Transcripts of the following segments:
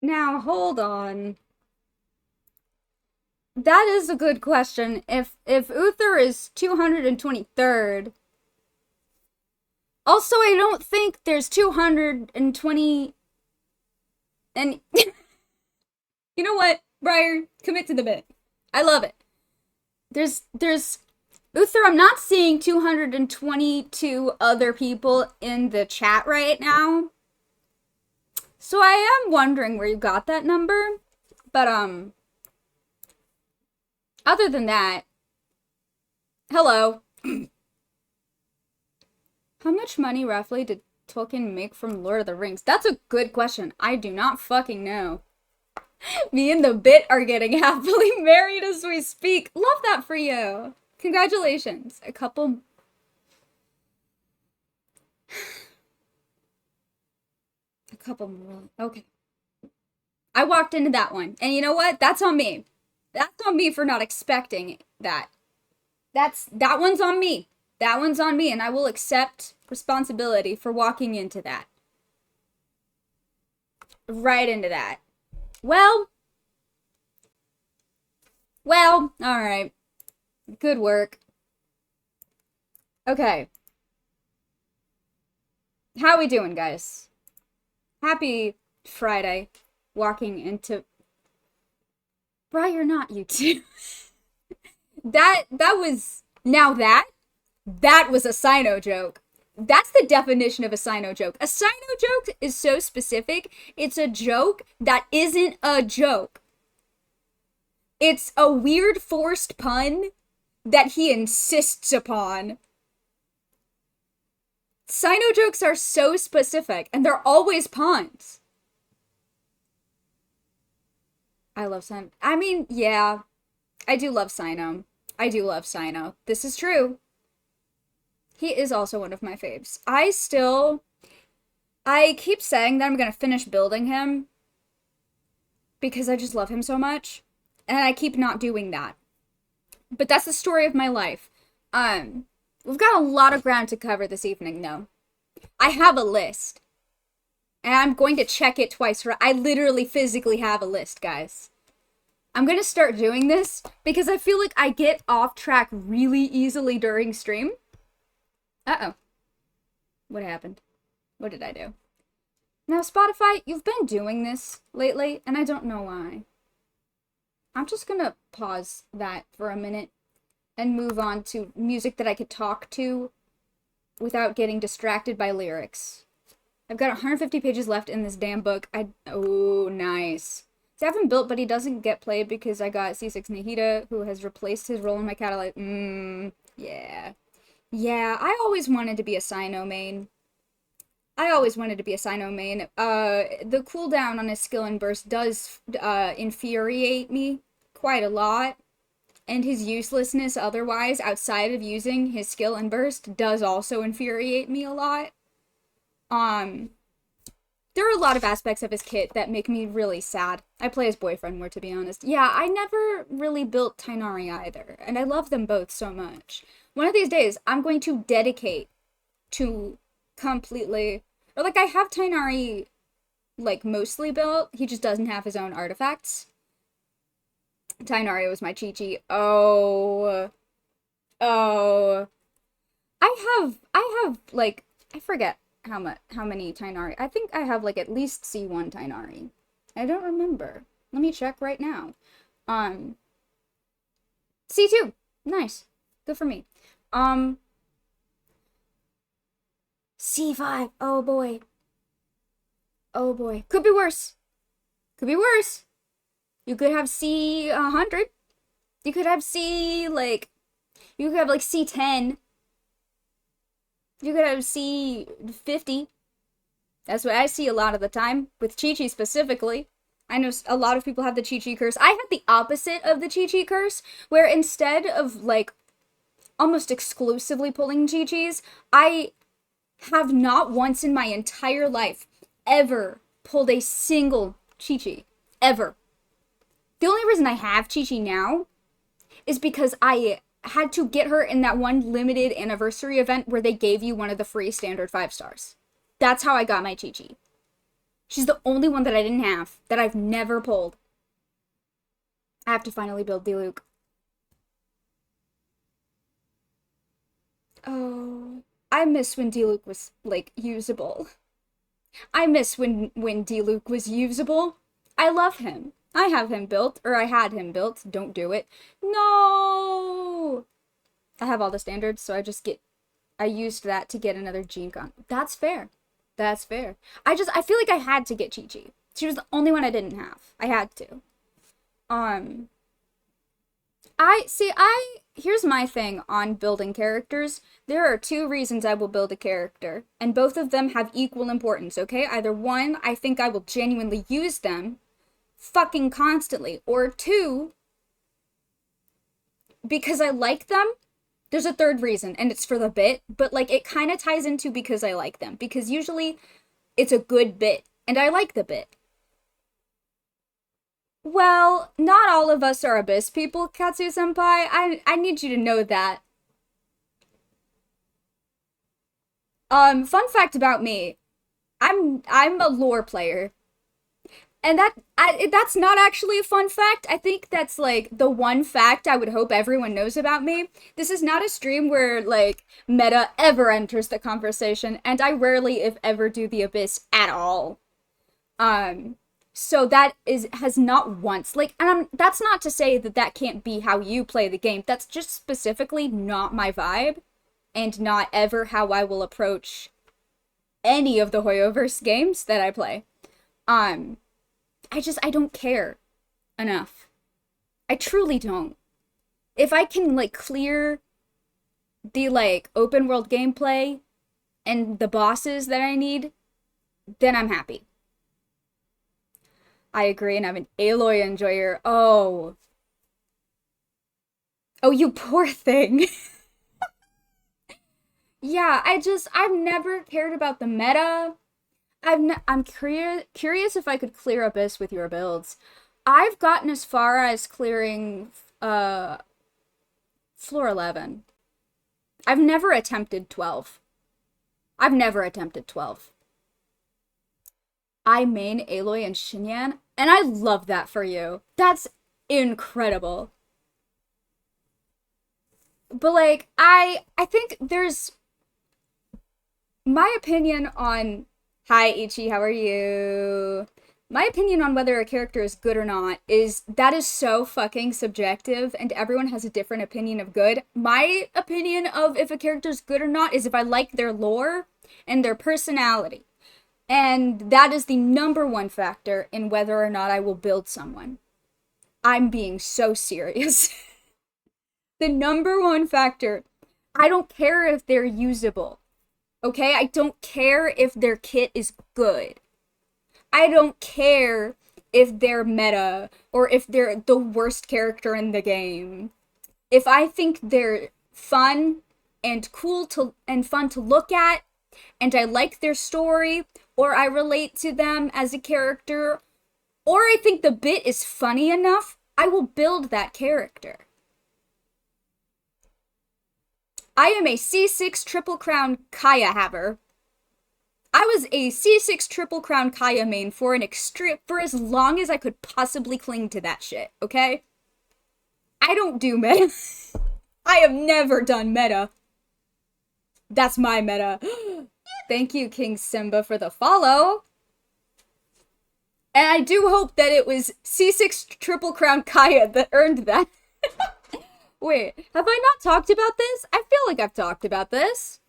Now, hold on. That is a good question. If Uther is 223rd, also I don't think there's 220 and you know what, Briar, commit to the bit. I love it. There's Uther, I'm not seeing 222 other people in the chat right now. So I am wondering where you got that number. But other than that, hello. How much money roughly did Tolkien make from Lord of the Rings? That's a good question. I do not fucking know. Me and the bit are getting happily married as we speak. Love that for you. Congratulations. A couple. A couple more. Okay. I walked into that one. And you know what? That's on me. That's on me for not expecting that. That one's on me. That one's on me, and I will accept responsibility for walking into that. Right into that. Well, alright. Good work. Okay. How we doing, guys? Happy Friday. Walking into... Bri, you're not YouTube. that was... Now that was a Sino joke. That's the definition of a Sino joke. A Sino joke is so specific, it's a joke that isn't a joke. It's a weird forced pun that he insists upon. Sino jokes are so specific, and they're always puns. I love Sino. I mean, yeah, I do love Sino. I do love Sino. This is true. He is also one of my faves. I keep saying that I'm gonna finish building him because I just love him so much, and I keep not doing that. But that's the story of my life. We've got a lot of ground to cover this evening, though. I have a list, and I'm going to check it twice. I literally physically have a list, guys. I'm gonna start doing this because I feel like I get off track really easily during stream. Uh-oh. What happened? What did I do? Now, Spotify, you've been doing this lately, and I don't know why. I'm just gonna pause that for a minute and move on to music that I could talk to without getting distracted by lyrics. I've got 150 pages left in this damn book. Oh, nice. See, I haven't built, but he doesn't get played because I got C6 Nahida, who has replaced his role in my catalog. Yeah. Yeah, I always wanted to be a Sino main. The cooldown on his skill and burst does infuriate me quite a lot. And his uselessness otherwise, outside of using his skill and burst, does also infuriate me a lot. There are a lot of aspects of his kit that make me really sad. I play his boyfriend more, to be honest. Yeah, I never really built Tighnari either, and I love them both so much. One of these days, I'm going to dedicate to completely... Or, like, I have Tighnari, like, mostly built. He just doesn't have his own artifacts. Tighnari was my Chi-Chi. Oh. I have, like, I forget how many Tighnari. I think I have, like, at least C1 Tighnari. I don't remember. Let me check right now. C2. Nice. Good for me. C5. Oh boy. Oh boy. Could be worse. Could be worse. You could have C100. You could have like C10. You could have C50. That's what I see a lot of the time, with Chi-Chi specifically. I know a lot of people have the Chi-Chi curse. I had the opposite of the Chi-Chi curse, where instead of, like, almost exclusively pulling Chi-Chis, I have not once in my entire life ever pulled a single Chi-Chi. Ever. The only reason I have Chi-Chi now is because I had to get her in that one limited anniversary event where they gave you one of the free standard 5 stars. That's how I got my Chi-Chi. She's the only one that I didn't have, that I've never pulled. I have to finally build Diluc. Oh, I miss when Diluc was, like, usable. I miss when Diluc was usable. I love him. I have him built, or I had him built. Don't do it. No! I have all the standards, so I used that to get another Gene Con. That's fair. That's fair. I feel like I had to get Chi-Chi. She was the only one I didn't have. I had to. Here's my thing on building characters. There are 2 reasons I will build a character, and both of them have equal importance, okay? Either 1, I think I will genuinely use them fucking constantly, or 2, because I like them. There's a 3rd reason, and it's for the bit, but, like, it kind of ties into because I like them, because usually it's a good bit, and I like the bit. Well, not all of us are Abyss people, Katsu-senpai. I need you to know that. Fun fact about me. I'm a lore player. And that's not actually a fun fact. I think that's, like, the one fact I would hope everyone knows about me. This is not a stream where, like, meta ever enters the conversation, and I rarely, if ever, do the Abyss at all. So that has not once, like, and that's not to say that that can't be how you play the game. That's just specifically not my vibe, and not ever how I will approach any of the Hoyoverse games that I play. I don't care enough. I truly don't. If I can, like, clear the, like, open world gameplay and the bosses that I need, then I'm happy. I agree, and I'm an Aloy enjoyer. Oh. Oh, you poor thing. Yeah, I've never cared about the meta. I'm curious if I could clear Abyss with your builds. I've gotten as far as clearing, floor 11. I've never attempted 12. I've never attempted 12. I main Aloy and Xinyan, and I love that for you. That's incredible. But, like, I think there's... My opinion on... Hi, Ichi, how are you? My opinion on whether a character is good or not is... That is so fucking subjective, and everyone has a different opinion of good. My opinion of if a character is good or not is if I like their lore and their personality. And that is the #1 factor in whether or not I will build someone. I'm being so serious. The #1 factor. I don't care if they're usable. Okay? I don't care if their kit is good. I don't care if they're meta or if they're the worst character in the game. If I think they're fun and cool and fun to look at, and I like their story, or I relate to them as a character, or I think the bit is funny enough, I will build that character. I am a C6 Triple Crown Kaya haver. I was a C6 Triple Crown Kaya main for as long as I could possibly cling to that shit, okay? I don't do meta. I have never done meta. That's my meta. Thank you, King Simba, for the follow. And I do hope that it was C6 Triple Crown Kaya that earned that. Wait, have I not talked about this? I feel like I've talked about this.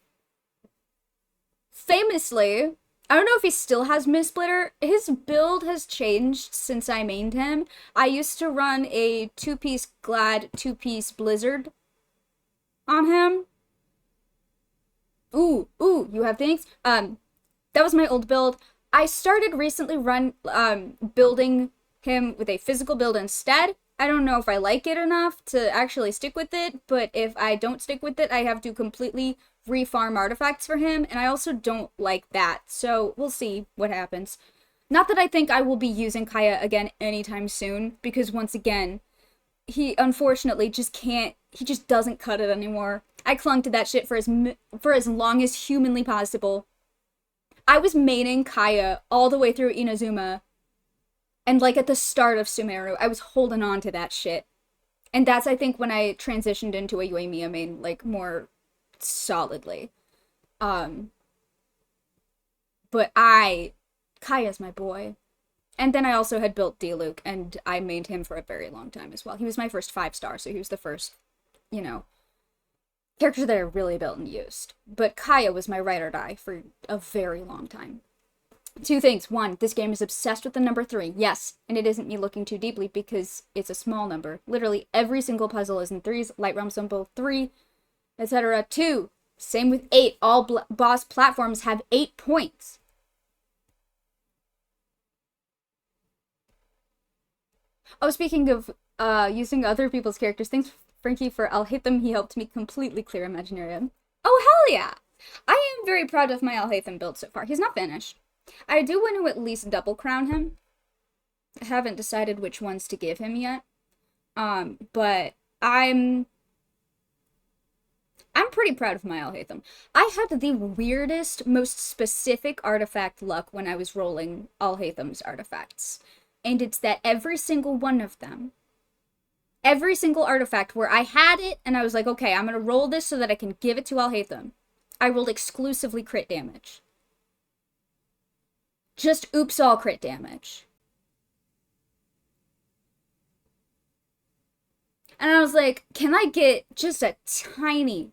Famously, I don't know if he still has Mist-Splitter. His build has changed since I mained him. I used to run a 2-piece Glad, 2-piece Blizzard on him. Ooh, you have things? That was my old build. I started recently building him with a physical build instead. I don't know if I like it enough to actually stick with it, but if I don't stick with it, I have to completely refarm artifacts for him, and I also don't like that, so we'll see what happens. Not that I think I will be using Kaya again anytime soon, because once again, he unfortunately just can't, he just doesn't cut it anymore. I clung to that shit for as long as humanly possible. I was maining Kaya all the way through Inazuma, and like at the start of Sumeru, I was holding on to that shit. And that's, I think, when I transitioned into a Yoimiya main, like, more solidly. Um, but Kaya's my boy. And then I also had built Diluc, and I mained him for a very long time as well. He was my first 5-star, so he was the first, you know, character that I really built and used. But Kaya was my ride or die for a very long time. 2 things. 1, this game is obsessed with the number 3. Yes, and it isn't me looking too deeply because it's a small number. Literally every single puzzle is in 3s. Light Realm Symbol 3, etc. 2, same with 8. All boss platforms have 8 points. Oh, speaking of using other people's characters, thanks Frankie for I'll Hate Them. He helped me completely clear Imaginarium. Oh, hell yeah! I am very proud of my Alhaitham build so far. He's not finished. I do want to at least double crown him. I haven't decided which ones to give him yet. But I'm pretty proud of my Alhaitham. I had the weirdest, most specific artifact luck when I was rolling Alhaitham's artifacts. And it's that every single one of them, every single artifact where I had it and I was like, okay, I'm going to roll this so that I can give it to Alhaitham, I rolled exclusively crit damage. Just oops all crit damage. And I was like, can I get just a tiny,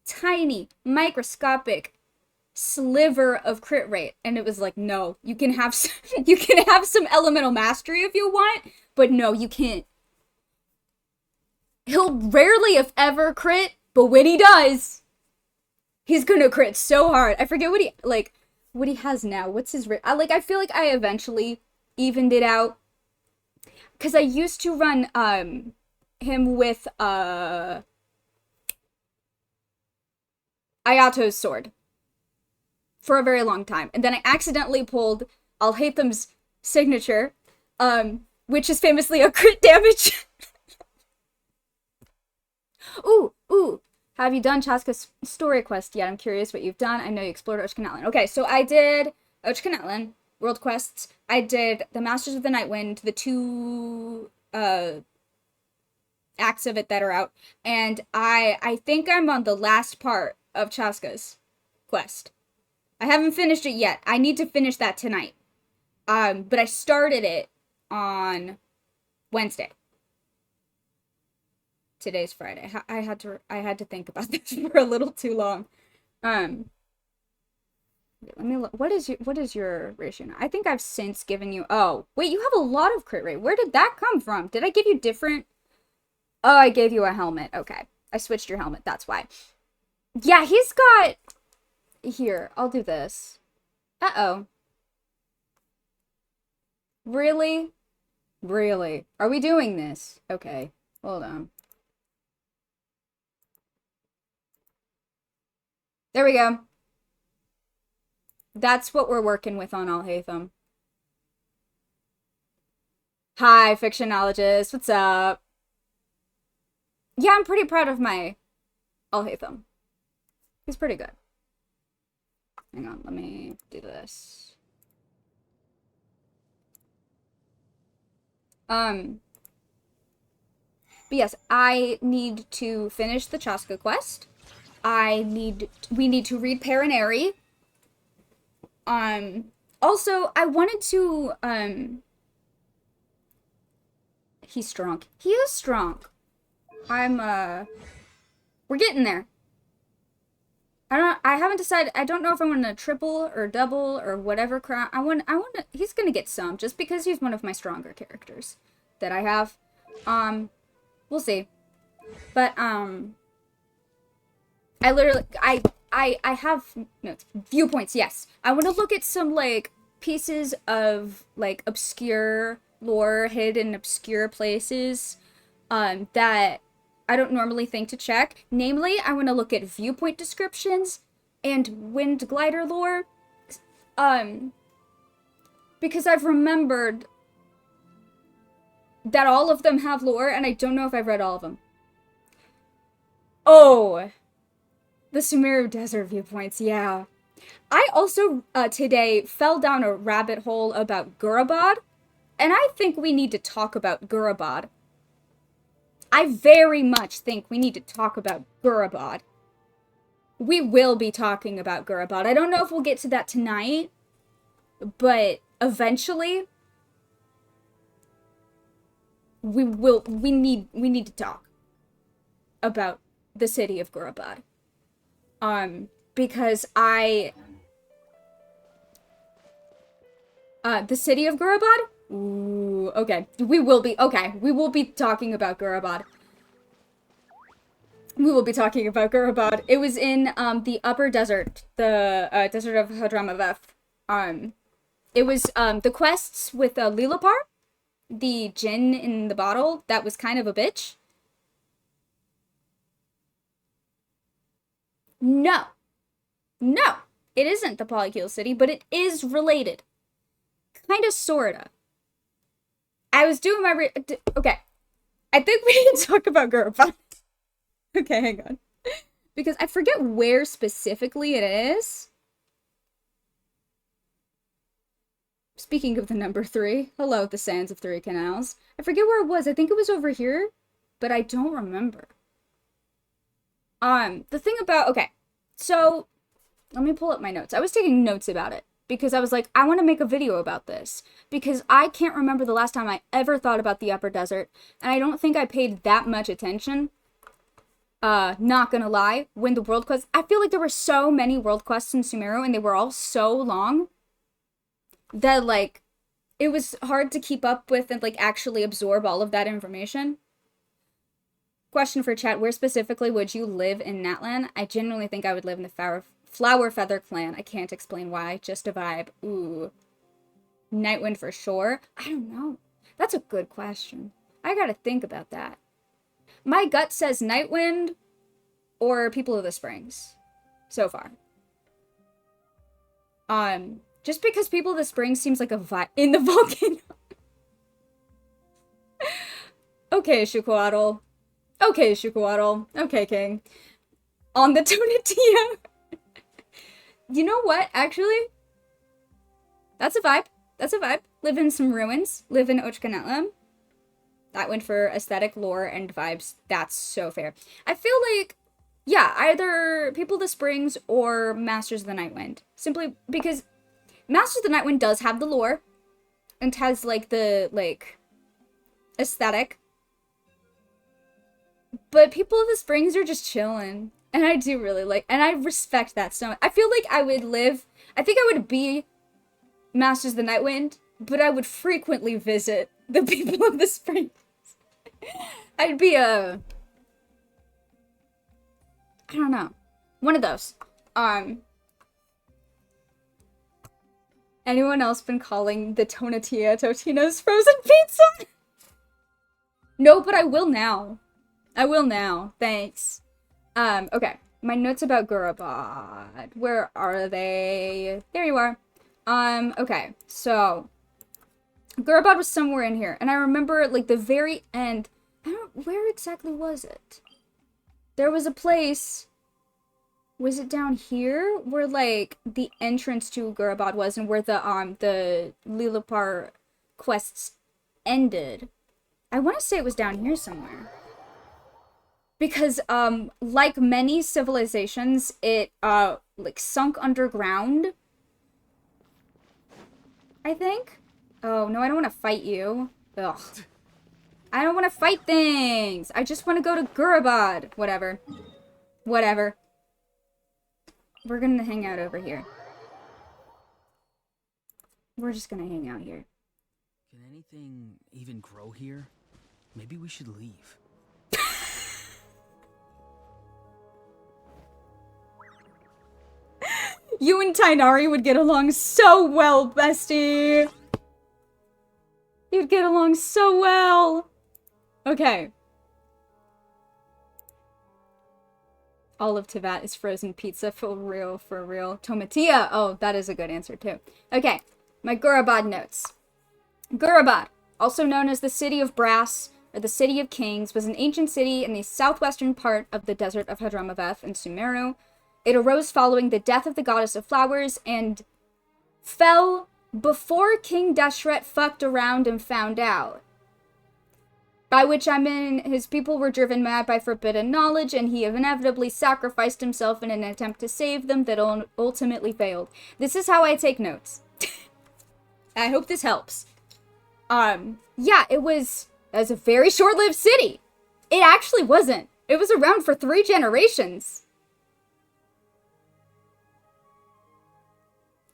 tiny, microscopic sliver of crit rate? And it was like, no, you can have some elemental mastery if you want, but no, you can't. He'll rarely, if ever, crit, but when he does, he's gonna crit so hard. I forget what he has now. What's his rate? I feel like I eventually evened it out, because I used to run him with Ayato's sword for a very long time, and then I accidentally pulled Alhaitham's signature, which is famously a crit damage. Ooh. Have you done Chasca's story quest yet? I'm curious what you've done. I know you explored Ochkanatlan. Okay, so I did Ochkanatlan world quests. I did the Masters of the Nightwind, the 2 acts of it that are out, and I think I'm on the last part of Chasca's quest. I haven't finished it yet. I need to finish that tonight. But I started it on Wednesday. Today's Friday. I had to think about this for a little too long. Let me look. What is your ratio now? I think I've since given you. Oh, wait, you have a lot of crit rate. Where did that come from? Did I give you different? Oh, I gave you a helmet. Okay. I switched your helmet. That's why. Yeah, he's got. Here, I'll do this. Uh-oh. Really? Really? Are we doing this? Okay. Hold on. There we go. That's what we're working with on Alhaitham. Hi, fictionologist. What's up? Yeah, I'm pretty proud of my Alhaitham. He's pretty good. Hang on, let me do this. But yes, I need to finish the Chasca quest. We need to read Paraneri. Also, I wanted to, he's strong. He is strong. We're getting there. I haven't decided. I don't know if I want to triple or double or whatever crown. He's gonna get some, just because he's one of my stronger characters that I have. We'll see. But, I have notes. Viewpoints, yes. I want to look at some, like, pieces of, like, obscure lore hidden in obscure places, that I don't normally think to check. Namely, I want to look at viewpoint descriptions and wind glider lore, because I've remembered that all of them have lore, and I don't know if I've read all of them. Oh! The Sumeru Desert viewpoints, yeah. I also today fell down a rabbit hole about Gurabad, and I think we need to talk about Gurabad. I very much think we need to talk about Gurabad. We will be talking about Gurabad. I don't know if we'll get to that tonight, but eventually we need to talk about the city of Gurabad. Because the city of Gurabad? Ooh, okay. We will be talking about Gurabad. We will be talking about Gurabad. It was in, the upper desert, the, desert of Hadramaveth. It was, the quests with, Lilapar, the djinn in the bottle, that was kind of a bitch. No. No. It isn't the Polycule City, but it is related. Kinda, sorta. I was doing my okay. I think we need to talk about Gurabad. Okay, hang on. Because I forget where specifically it is. Speaking of the number 3, hello, the sands of 3 canals. I forget where it was. I think it was over here, but I don't remember. The thing about, okay, so let me pull up my notes. I was taking notes about it because I was like, I want to make a video about this because I can't remember the last time I ever thought about the upper desert, and I don't think I paid that much attention. Not gonna lie, when the world quests, I feel like there were so many world quests in Sumeru and they were all so long that, like, it was hard to keep up with and, like, actually absorb all of that information. Question for chat, where specifically would you live in Natlan? I genuinely think I would live in the Flower Feather clan. I can't explain why, just a vibe. Ooh. Nightwind for sure? I don't know. That's a good question. I gotta think about that. My gut says Nightwind or People of the Springs so far. Just because People of the Springs seems like a vibe in the volcano. Okay, Shukuatl. Okay, Shukuatl. Okay, King. On the Tonatia. You know what, actually? That's a vibe. That's a vibe. Live in some ruins. Live in Ochkanetlam. That went for aesthetic, lore, and vibes. That's so fair. I feel like, yeah, either People of the Springs or Masters of the Nightwind. Simply because Masters of the Nightwind does have the lore and has, like, the, like, aesthetic. But People of the Springs are just chilling. And I do really like, and I respect that so much. I feel like I would live, I think I would be Masters of the Nightwind, but I would frequently visit the People of the Springs. I'd be I don't know. One of those. Anyone else been calling the Tonatia Totino's frozen pizza? No, but I will now. I will now. Thanks. Okay. My notes about Gurabad. Where are they? There you are. Okay. So, Gurabad was somewhere in here. And I remember, like, the very end. Where exactly was it? There was a place. Was it down here? Where, like, the entrance to Gurabad was and where the Lilapar quests ended. I want to say it was down here somewhere. Because, like many civilizations, it, like, sunk underground. I think? Oh, no, I don't want to fight you. Ugh. I don't want to fight things! I just want to go to Gurabad! Whatever. Whatever. We're gonna hang out over here. We're just gonna hang out here. Can anything even grow here? Maybe we should leave. You and Tainari would get along so well, bestie! You'd get along so well! Okay. All of Tivat is frozen pizza, for real, for real. Tomatia! Oh, that is a good answer, too. Okay, my Gurabad notes. Gurabad, also known as the City of Brass, or the City of Kings, was an ancient city in the southwestern part of the desert of Hadramaveth in Sumeru. It arose following the death of the goddess of flowers and fell before King Deshret fucked around and found out. By which I mean his people were driven mad by forbidden knowledge, and he inevitably sacrificed himself in an attempt to save them that ultimately failed. This is how I take notes. I hope this helps. Yeah, it was a very short-lived city. It actually wasn't. It was around for 3 generations.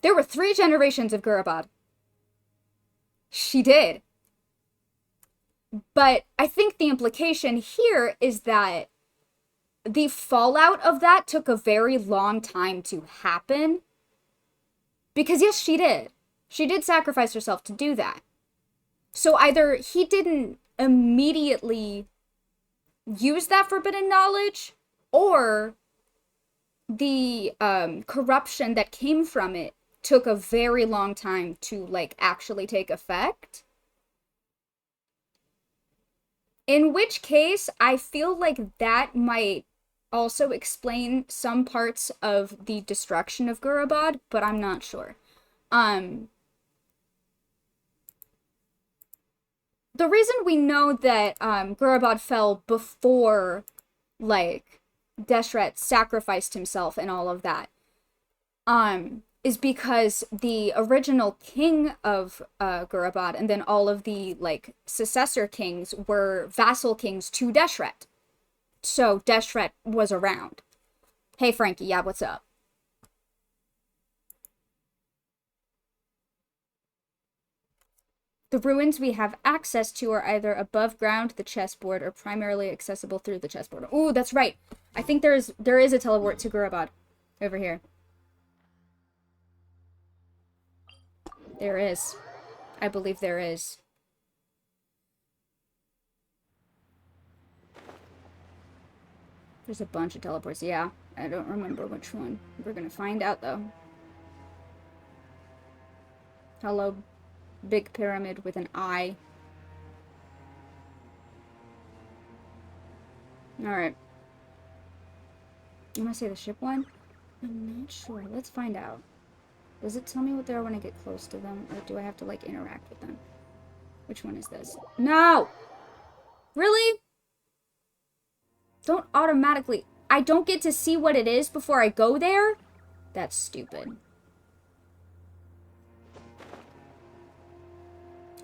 There were 3 generations of Gurabad. She did. But I think the implication here is that the fallout of that took a very long time to happen. Because yes, she did. She did sacrifice herself to do that. So either he didn't immediately use that forbidden knowledge, or the corruption that came from it took a very long time to, like, actually take effect. In which case, I feel like that might also explain some parts of the destruction of Gurabad, but I'm not sure. The reason we know that Gurabad fell before, like, Deshret sacrificed himself and all of that, is because the original king of Gurabad and then all of the, like, successor kings were vassal kings to Deshret. So Deshret was around. Hey, Frankie, yeah, what's up? The ruins we have access to are either above ground, the chessboard, or primarily accessible through the chessboard. Ooh, that's right. I think there is a teleport to Gurabad over here. There is. I believe there is. There's a bunch of teleports. Yeah, I don't remember which one. We're gonna find out, though. Hello, big pyramid with an eye. Alright. I'm gonna say the ship one? I'm not sure. Let's find out. Does it tell me what they are when I get close to them? Or do I have to, like, interact with them? Which one is this? No! Really? Don't automatically... I don't get to see what it is before I go there? That's stupid.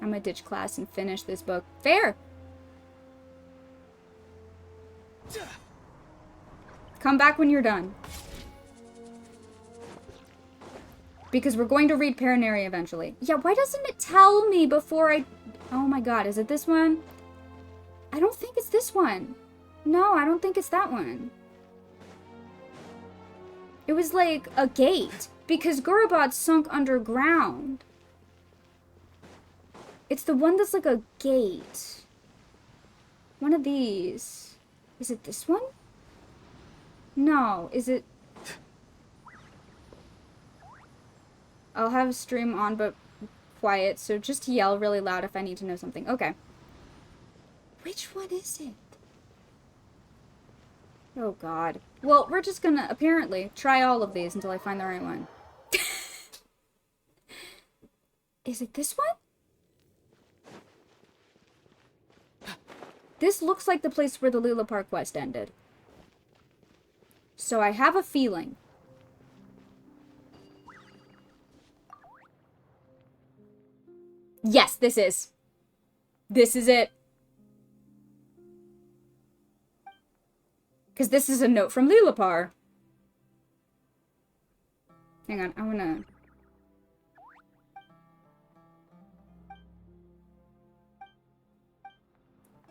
I'm gonna ditch class and finish this book. Fair! Come back when you're done. Because we're going to read Paranary eventually. Yeah, why doesn't it tell me before I... Oh my god, is it this one? I don't think it's this one. No, I don't think it's that one. It was like a gate. Because Gurabad sunk underground. It's the one that's like a gate. One of these. Is it this one? No, is it... I'll have a stream on, but quiet, so just yell really loud if I need to know something. Okay. Which one is it? Oh, God. Well, we're just gonna, apparently, try all of these until I find the right one. Is it this one? This looks like the place where the Lilapar quest ended. So I have a feeling. Yes, this is. This is it. Because this is a note from Lilapar. Hang on, I wanna...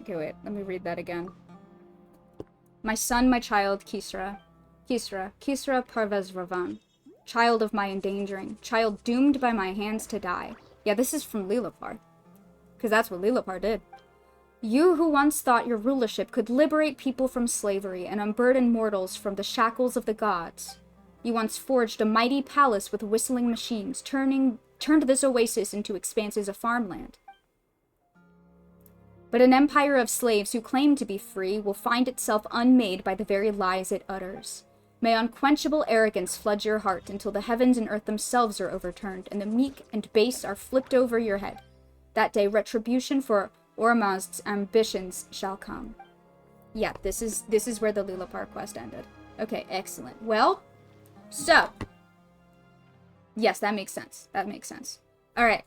Okay, wait, let me read that again. My son, my child, Kisra Parvez Ravan. Child of my endangering. Child doomed by my hands to die. Yeah, this is from Lilapar. Because that's what Lilapar did. You who once thought your rulership could liberate people from slavery and unburden mortals from the shackles of the gods. You once forged a mighty palace with whistling machines, turned this oasis into expanses of farmland. But an empire of slaves who claim to be free will find itself unmade by the very lies it utters. May unquenchable arrogance flood your heart until the heavens and earth themselves are overturned, and the meek and base are flipped over your head. That day retribution for Ormazd's ambitions shall come. Yeah, this is where the Lilapar quest ended. Okay, excellent. Well, so yes, that makes sense. That makes sense. All right.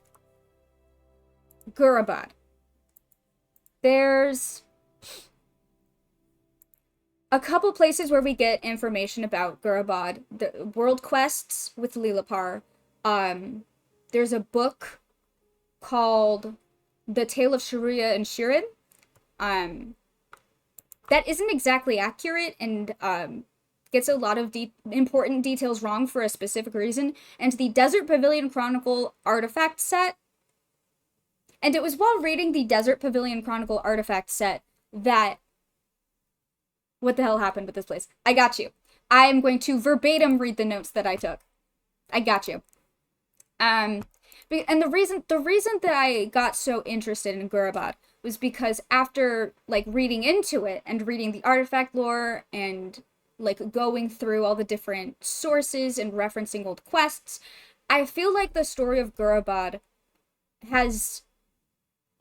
Gurabad. There's a couple places where we get information about Gurabad. The world quests with Lilapar. There's a book called The Tale of Sharuya and Shirin. That isn't exactly accurate and gets a lot of important details wrong for a specific reason. And the Desert Pavilion Chronicle artifact set. And it was while reading the Desert Pavilion Chronicle artifact set that... What the hell happened with this place? I got you. I am going to verbatim read the notes that I took. I got you. And the reason that I got so interested in Gurabad was because after, like, reading into it and reading the artifact lore and, like, going through all the different sources and referencing old quests, I feel like the story of Gurabad has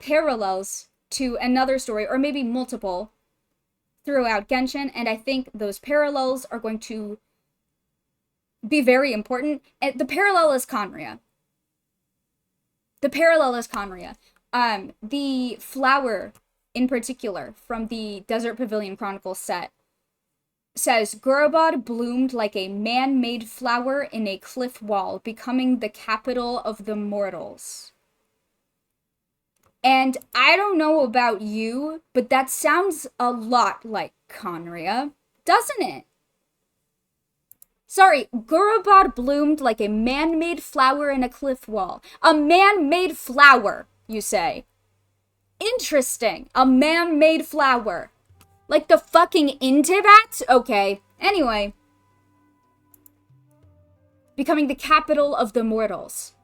parallels to another story, or maybe multiple, throughout Genshin, and I think those parallels are going to be very important. And the parallel is Conria. The parallel is Conria. The flower, in particular, from the Desert Pavilion Chronicle set, says, Gurabad bloomed like a man-made flower in a cliff wall, becoming the capital of the mortals. And I don't know about you, but that sounds a lot like Conria, doesn't it? Sorry, Gurabad bloomed like a man-made flower in a cliff wall. A man-made flower, you say. Interesting. A man-made flower. Like the fucking Intibat? Okay. Anyway. Becoming the capital of the mortals.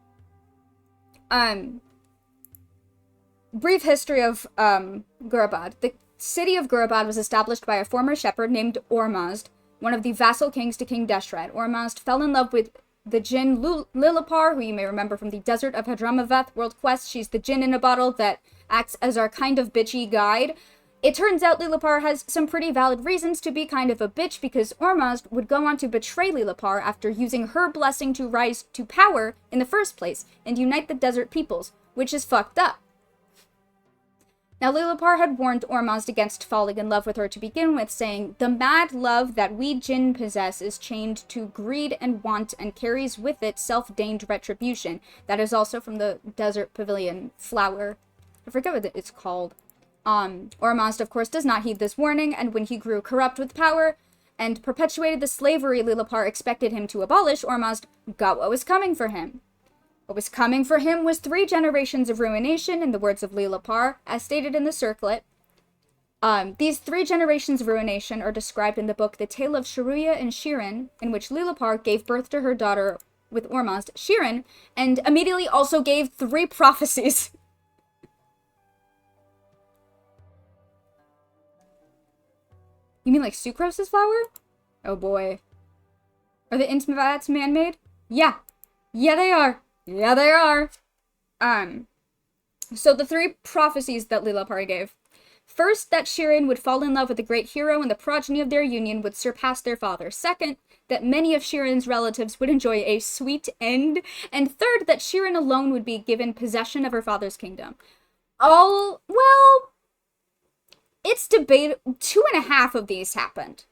Brief history of Gurabad. The city of Gurabad was established by a former shepherd named Ormazd, one of the vassal kings to King Deshret. Ormazd fell in love with the djinn Lilapar, who you may remember from the Desert of Hadramaveth world quest. She's the djinn in a bottle that acts as our kind of bitchy guide. It turns out Lilapar has some pretty valid reasons to be kind of a bitch, because Ormazd would go on to betray Lilapar after using her blessing to rise to power in the first place and unite the desert peoples, which is fucked up. Now, Lilapar had warned Ormazd against falling in love with her to begin with, saying, "The mad love that we jinn possess is chained to greed and want and carries with it self-deigned retribution." That is also from the Desert Pavilion flower. I forget what it's called. Ormazd, of course, does not heed this warning, and when he grew corrupt with power and perpetuated the slavery Lilapar expected him to abolish, Ormazd got what was coming for him. What was coming for him was 3 generations of ruination, in the words of Lilapar, as stated in the circlet. These 3 generations of ruination are described in the book The Tale of Sharuya and Shirin, in which Lilapar gave birth to her daughter with Ormazd, Shirin, and immediately also gave 3 prophecies. You mean like Sucrose's flower? Oh boy. Are the Intimats man-made? Yeah. Yeah, they are. Yeah, they are. So the 3 prophecies that Lilapar gave. First, that Shirin would fall in love with a great hero and the progeny of their union would surpass their father. Second, that many of Shirin's relatives would enjoy a sweet end. And third, that Shirin alone would be given possession of her father's kingdom. Well, it's debatable. 2.5 of these happened.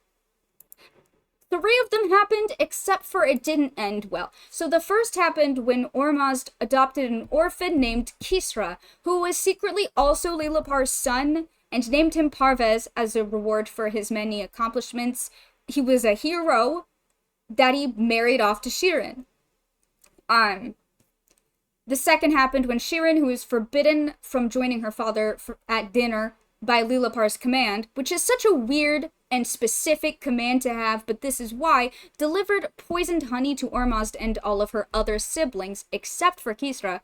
3 of them happened, except for it didn't end well. So the first happened when Ormazd adopted an orphan named Kisra, who was secretly also Lilapar's son, and named him Parvez as a reward for his many accomplishments. He was a hero that he married off to Shirin. The second happened when Shirin, who was forbidden from joining her father at dinner by Lilapar's command, which is such a weird and specific command to have, but this is why, delivered poisoned honey to Ormazd and all of her other siblings, except for Kisra.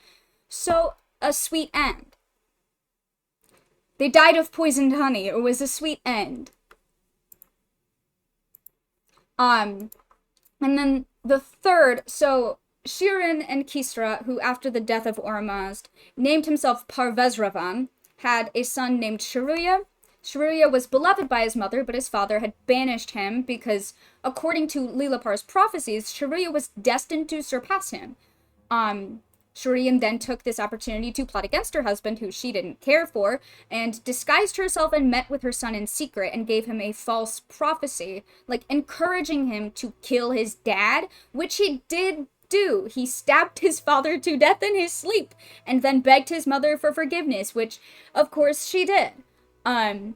So, a sweet end. They died of poisoned honey. It was a sweet end. And then the third, so Shirin and Kisra, who after the death of Ormazd named himself Parvezravan, had a son named Shiruya. Shiruya was beloved by his mother, but his father had banished him because, according to Lilapar's prophecies, Shiruya was destined to surpass him. Shurian then took this opportunity to plot against her husband, who she didn't care for, and disguised herself and met with her son in secret and gave him a false prophecy, like encouraging him to kill his dad, which he did do. He stabbed his father to death in his sleep and then begged his mother for forgiveness, which of course she did. Then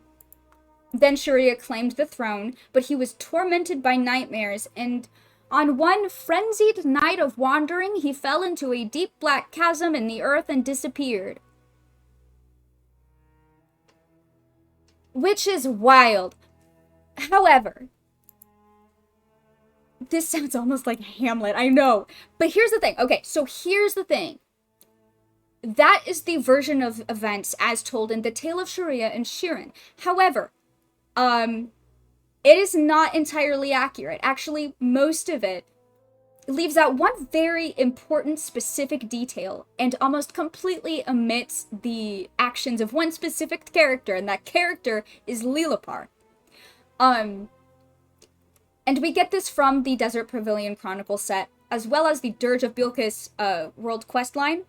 Shuriya claimed the throne, but he was tormented by nightmares, and on one frenzied night of wandering, he fell into a deep black chasm in the earth and disappeared. Which is wild. However, this sounds almost like Hamlet, I know. But here's the thing. Okay, so here's the thing. That is the version of events as told in The Tale of Shuriya and Shirin. However, it is not entirely accurate. Actually, most of it leaves out one very important specific detail and almost completely omits the actions of one specific character, and that character is Lilapar. And we get this from the Desert Pavilion Chronicle set, as well as the Dirge of Bilqis world quest line.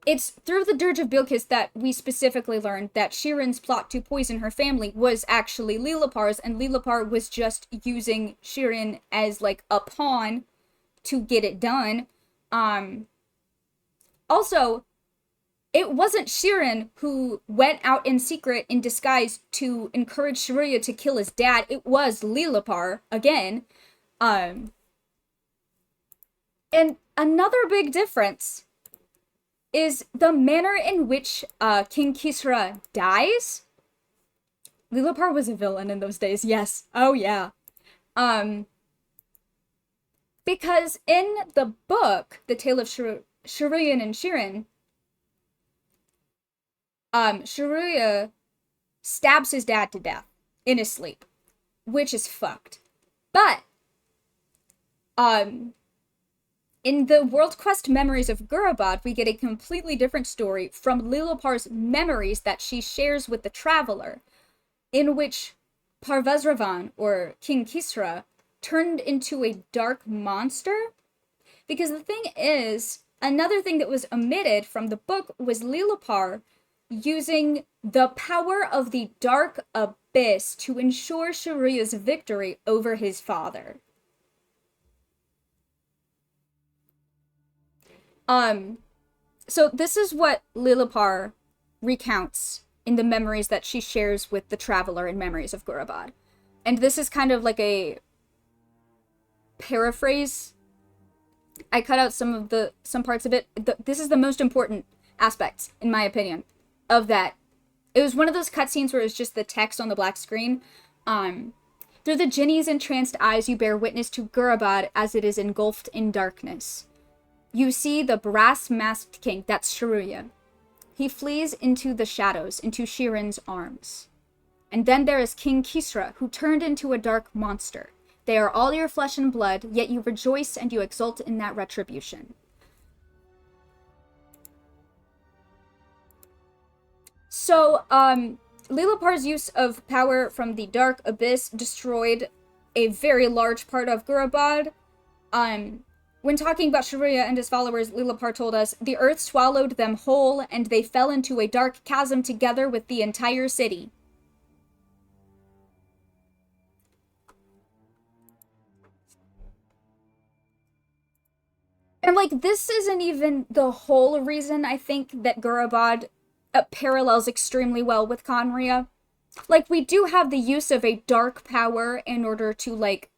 It's through the Dirge of Bilqis that we specifically learned that Shirin's plot to poison her family was actually Lilapar's, and Lilapar was just using Shirin as, like, a pawn to get it done. Also, it wasn't Shirin who went out in secret in disguise to encourage Shuriya to kill his dad. It was Lilapar, again. And another big difference is the manner in which King Kisra dies. Lilapar was a villain in those days, yes. Oh, yeah. Because in the book, The Tale of Shurian and Shirin, Shiruya stabs his dad to death in his sleep, which is fucked. But, in the World Quest Memories of Gurabad, we get a completely different story from Lilapar's memories that she shares with the Traveler, in which Parvezravan, or King Kisra, turned into a dark monster. Because the thing is, another thing that was omitted from the book was Lilapar using the power of the Dark Abyss to ensure Shiruya's victory over his father. So this is what Lilapar recounts in the memories that she shares with the Traveler in Memories of Gurabad. And this is kind of like a paraphrase. I cut out some parts of it. This is the most important aspects, in my opinion, of that. It was one of those cutscenes where it was just the text on the black screen. Through the Jinni's entranced eyes, you bear witness to Gurabad as it is engulfed in darkness. You see the brass-masked king, that's Shiruya. He flees into the shadows, into Shirin's arms. And then there is King Kisra, who turned into a dark monster. They are all your flesh and blood, yet you rejoice and you exult in that retribution. So, Lilapar's use of power from the Dark Abyss destroyed a very large part of Gurabad. When talking about Shiruya and his followers, Lilapar told us, the earth swallowed them whole, and they fell into a dark chasm together with the entire city. And, like, this isn't even the whole reason I think that Gurabad parallels extremely well with Khaenri'ah. Like, we do have the use of a dark power in order to, like,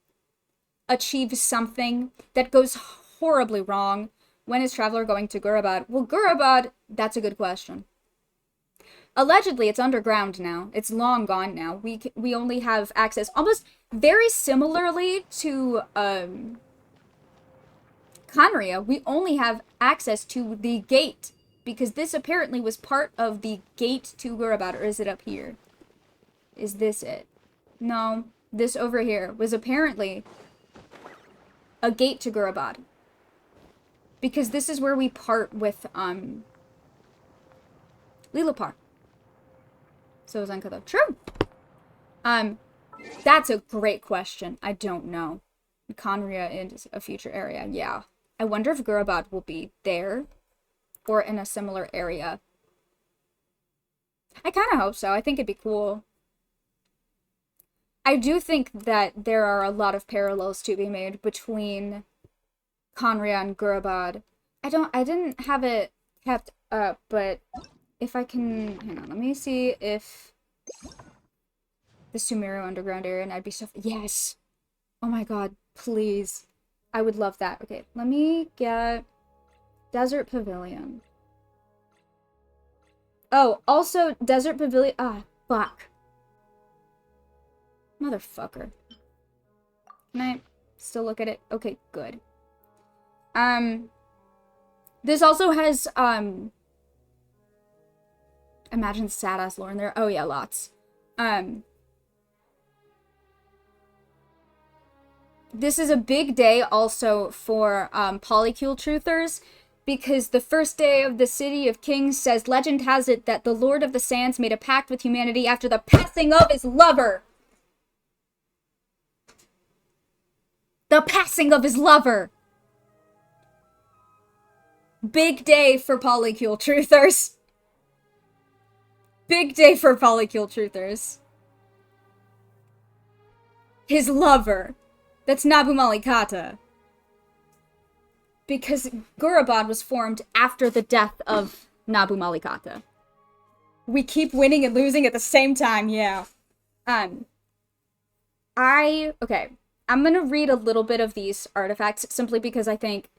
achieve something that goes horribly wrong. When is Traveler going to Gurabad? Well, Gurabad, that's a good question. Allegedly, it's underground now. It's long gone now. We only have access, almost very similarly to Khaenri'ah, we only have access to the gate, because this apparently was part of the gate to Gurabad. Or is it up here? Is this it? No. this over here, was apparently a gate to Gurabad. Because this is where we part with, Lilipar. So is Enka, true. That's a great question. I don't know. Conria is a future area. Yeah. I wonder if Gurabad will be there or in a similar area. I kind of hope so. I think it'd be cool. I do think that there are a lot of parallels to be made between Conria and Gurabad. I didn't have it kept up, but if I can, hang on, let me see if the Sumeru underground area, and I'd be so, yes! Oh my god, please. I would love that. Okay, let me get Desert Pavilion. Oh, also, Desert Pavilion, fuck. Motherfucker. Can I still look at it? Okay, good. This also has, imagine sad-ass lore in there. Oh yeah, lots. This is a big day also for, polycule truthers, because the first day of the City of Kings says, legend has it that the Lord of the Sands made a pact with humanity after the passing of his lover. The passing of his lover. Big day for polycule truthers. Big day for polycule truthers. His lover. That's Nabu Malikata. Because Gurabad was formed after the death of Nabu Malikata. We keep winning and losing at the same time, yeah. Okay. I'm gonna read a little bit of these artifacts simply because I think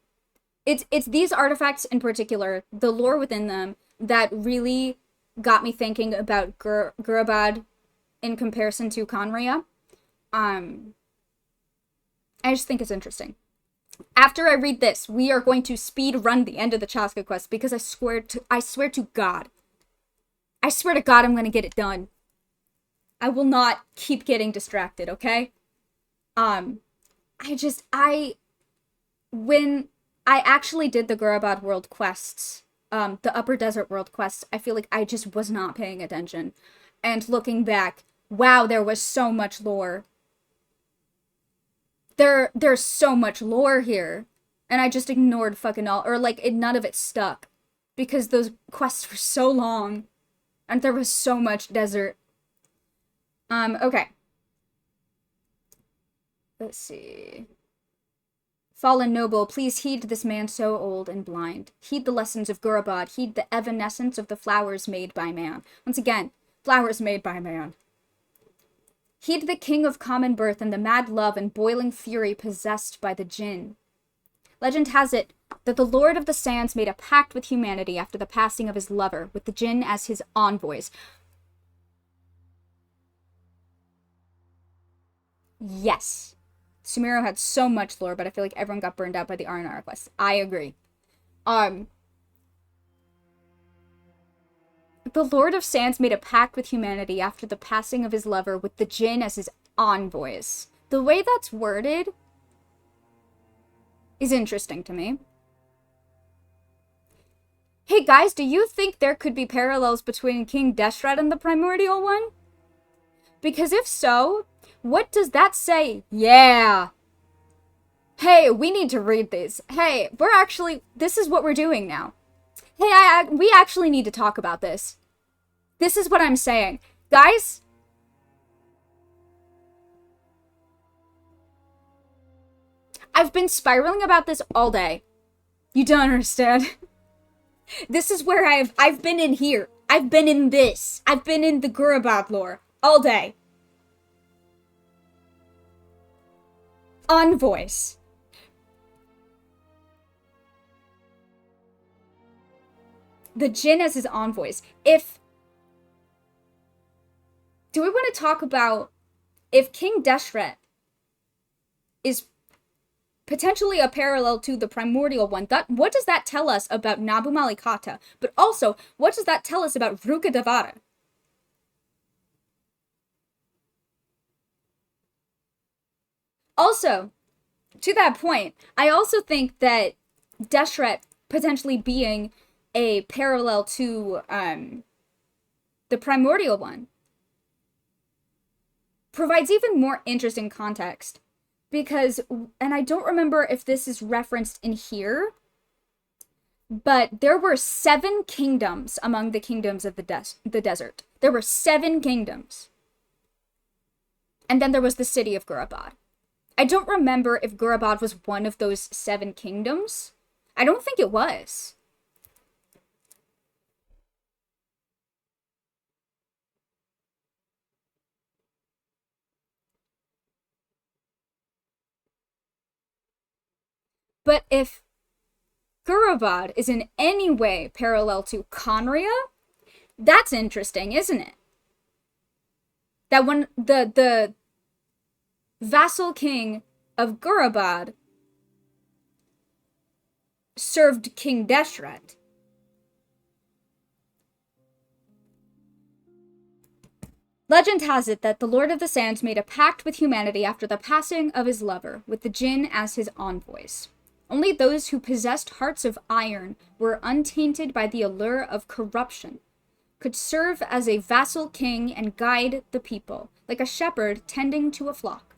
it's these artifacts in particular, the lore within them, that really got me thinking about Gurabad in comparison to Conria. I just think it's interesting. After I read this, we are going to speed run the end of the chasca quest because I swear to God. I swear to God I'm gonna get it done. I will not keep getting distracted, okay? When I actually did the Gurabad world quests, the Upper Desert world quests, I feel like I just was not paying attention. And looking back, wow, there was so much lore. There's so much lore here. And I just ignored fucking all, or like, none of it stuck. Because those quests were so long. And there was so much desert. Okay. Let's see. Fallen noble, please heed this man so old and blind. Heed the lessons of Gurabad. Heed the evanescence of the flowers made by man. Once again, flowers made by man. Heed the king of common birth and the mad love and boiling fury possessed by the jinn. Legend has it that the Lord of the Sands made a pact with humanity after the passing of his lover, with the jinn as his envoys. Yes. Sumeru had so much lore, but I feel like everyone got burned out by the R&R quests. I agree. The Lord of Sands made a pact with humanity after the passing of his lover, with the jinn as his envoys. The way that's worded is interesting to me. Hey guys, do you think there could be parallels between King Deshret and the Primordial One? Because if so, what does that say? Yeah. Hey, we need to read these. Hey, this is what we're doing now. Hey, we actually need to talk about this. This is what I'm saying. Guys, I've been spiraling about this all day. You don't understand. This is where I've been in here. I've been in this. I've been in the Gurabad lore all day. Envoys. The jinn as his envoys. Do we want to talk about if King Deshret is potentially a parallel to the Primordial One? What does that tell us about Nabu Malikata? But also, what does that tell us about Ruka Devara? Also, to that point, I also think that Deshret potentially being a parallel to the primordial one provides even more interesting context. Because, and I don't remember if this is referenced in here, but there were 7 kingdoms among the kingdoms of the desert. There were 7 kingdoms. And then there was the city of Gurabad. I don't remember if Gurabad was one of those 7 kingdoms. I don't think it was. But if Gurabad is in any way parallel to Conria, that's interesting, isn't it? That when the vassal king of Gurabad served King Deshret. Legend has it that the Lord of the Sands made a pact with humanity after the passing of his lover, with the Jinn as his envoys. Only those who possessed hearts of iron were untainted by the allure of corruption, could serve as a vassal king and guide the people, like a shepherd tending to a flock.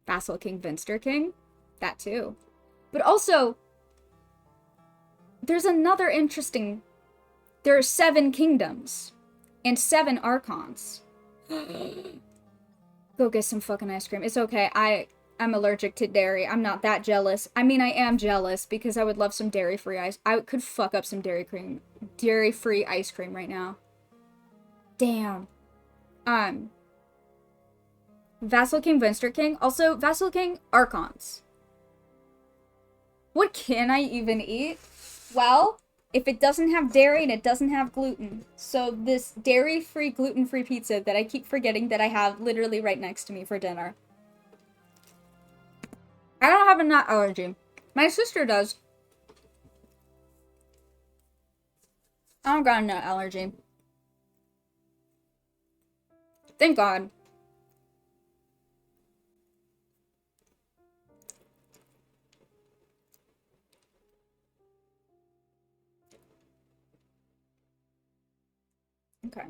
Vassal King Vinster King? That too. But also, there's another interesting... There are 7 kingdoms and 7 archons. Go get some fucking ice cream. It's okay. I'm allergic to dairy. I'm not that jealous. I mean, I am jealous because I would love some dairy-free ice. I could fuck up some dairy-free ice cream right now. Damn. Vassal King, Vinster King. Also, Vassal King, Archons. What can I even eat? Well, if it doesn't have dairy and it doesn't have gluten. So this dairy-free, gluten-free pizza that I keep forgetting that I have literally right next to me for dinner. I don't have a nut allergy. My sister does. I don't got a nut allergy. Thank God. Okay.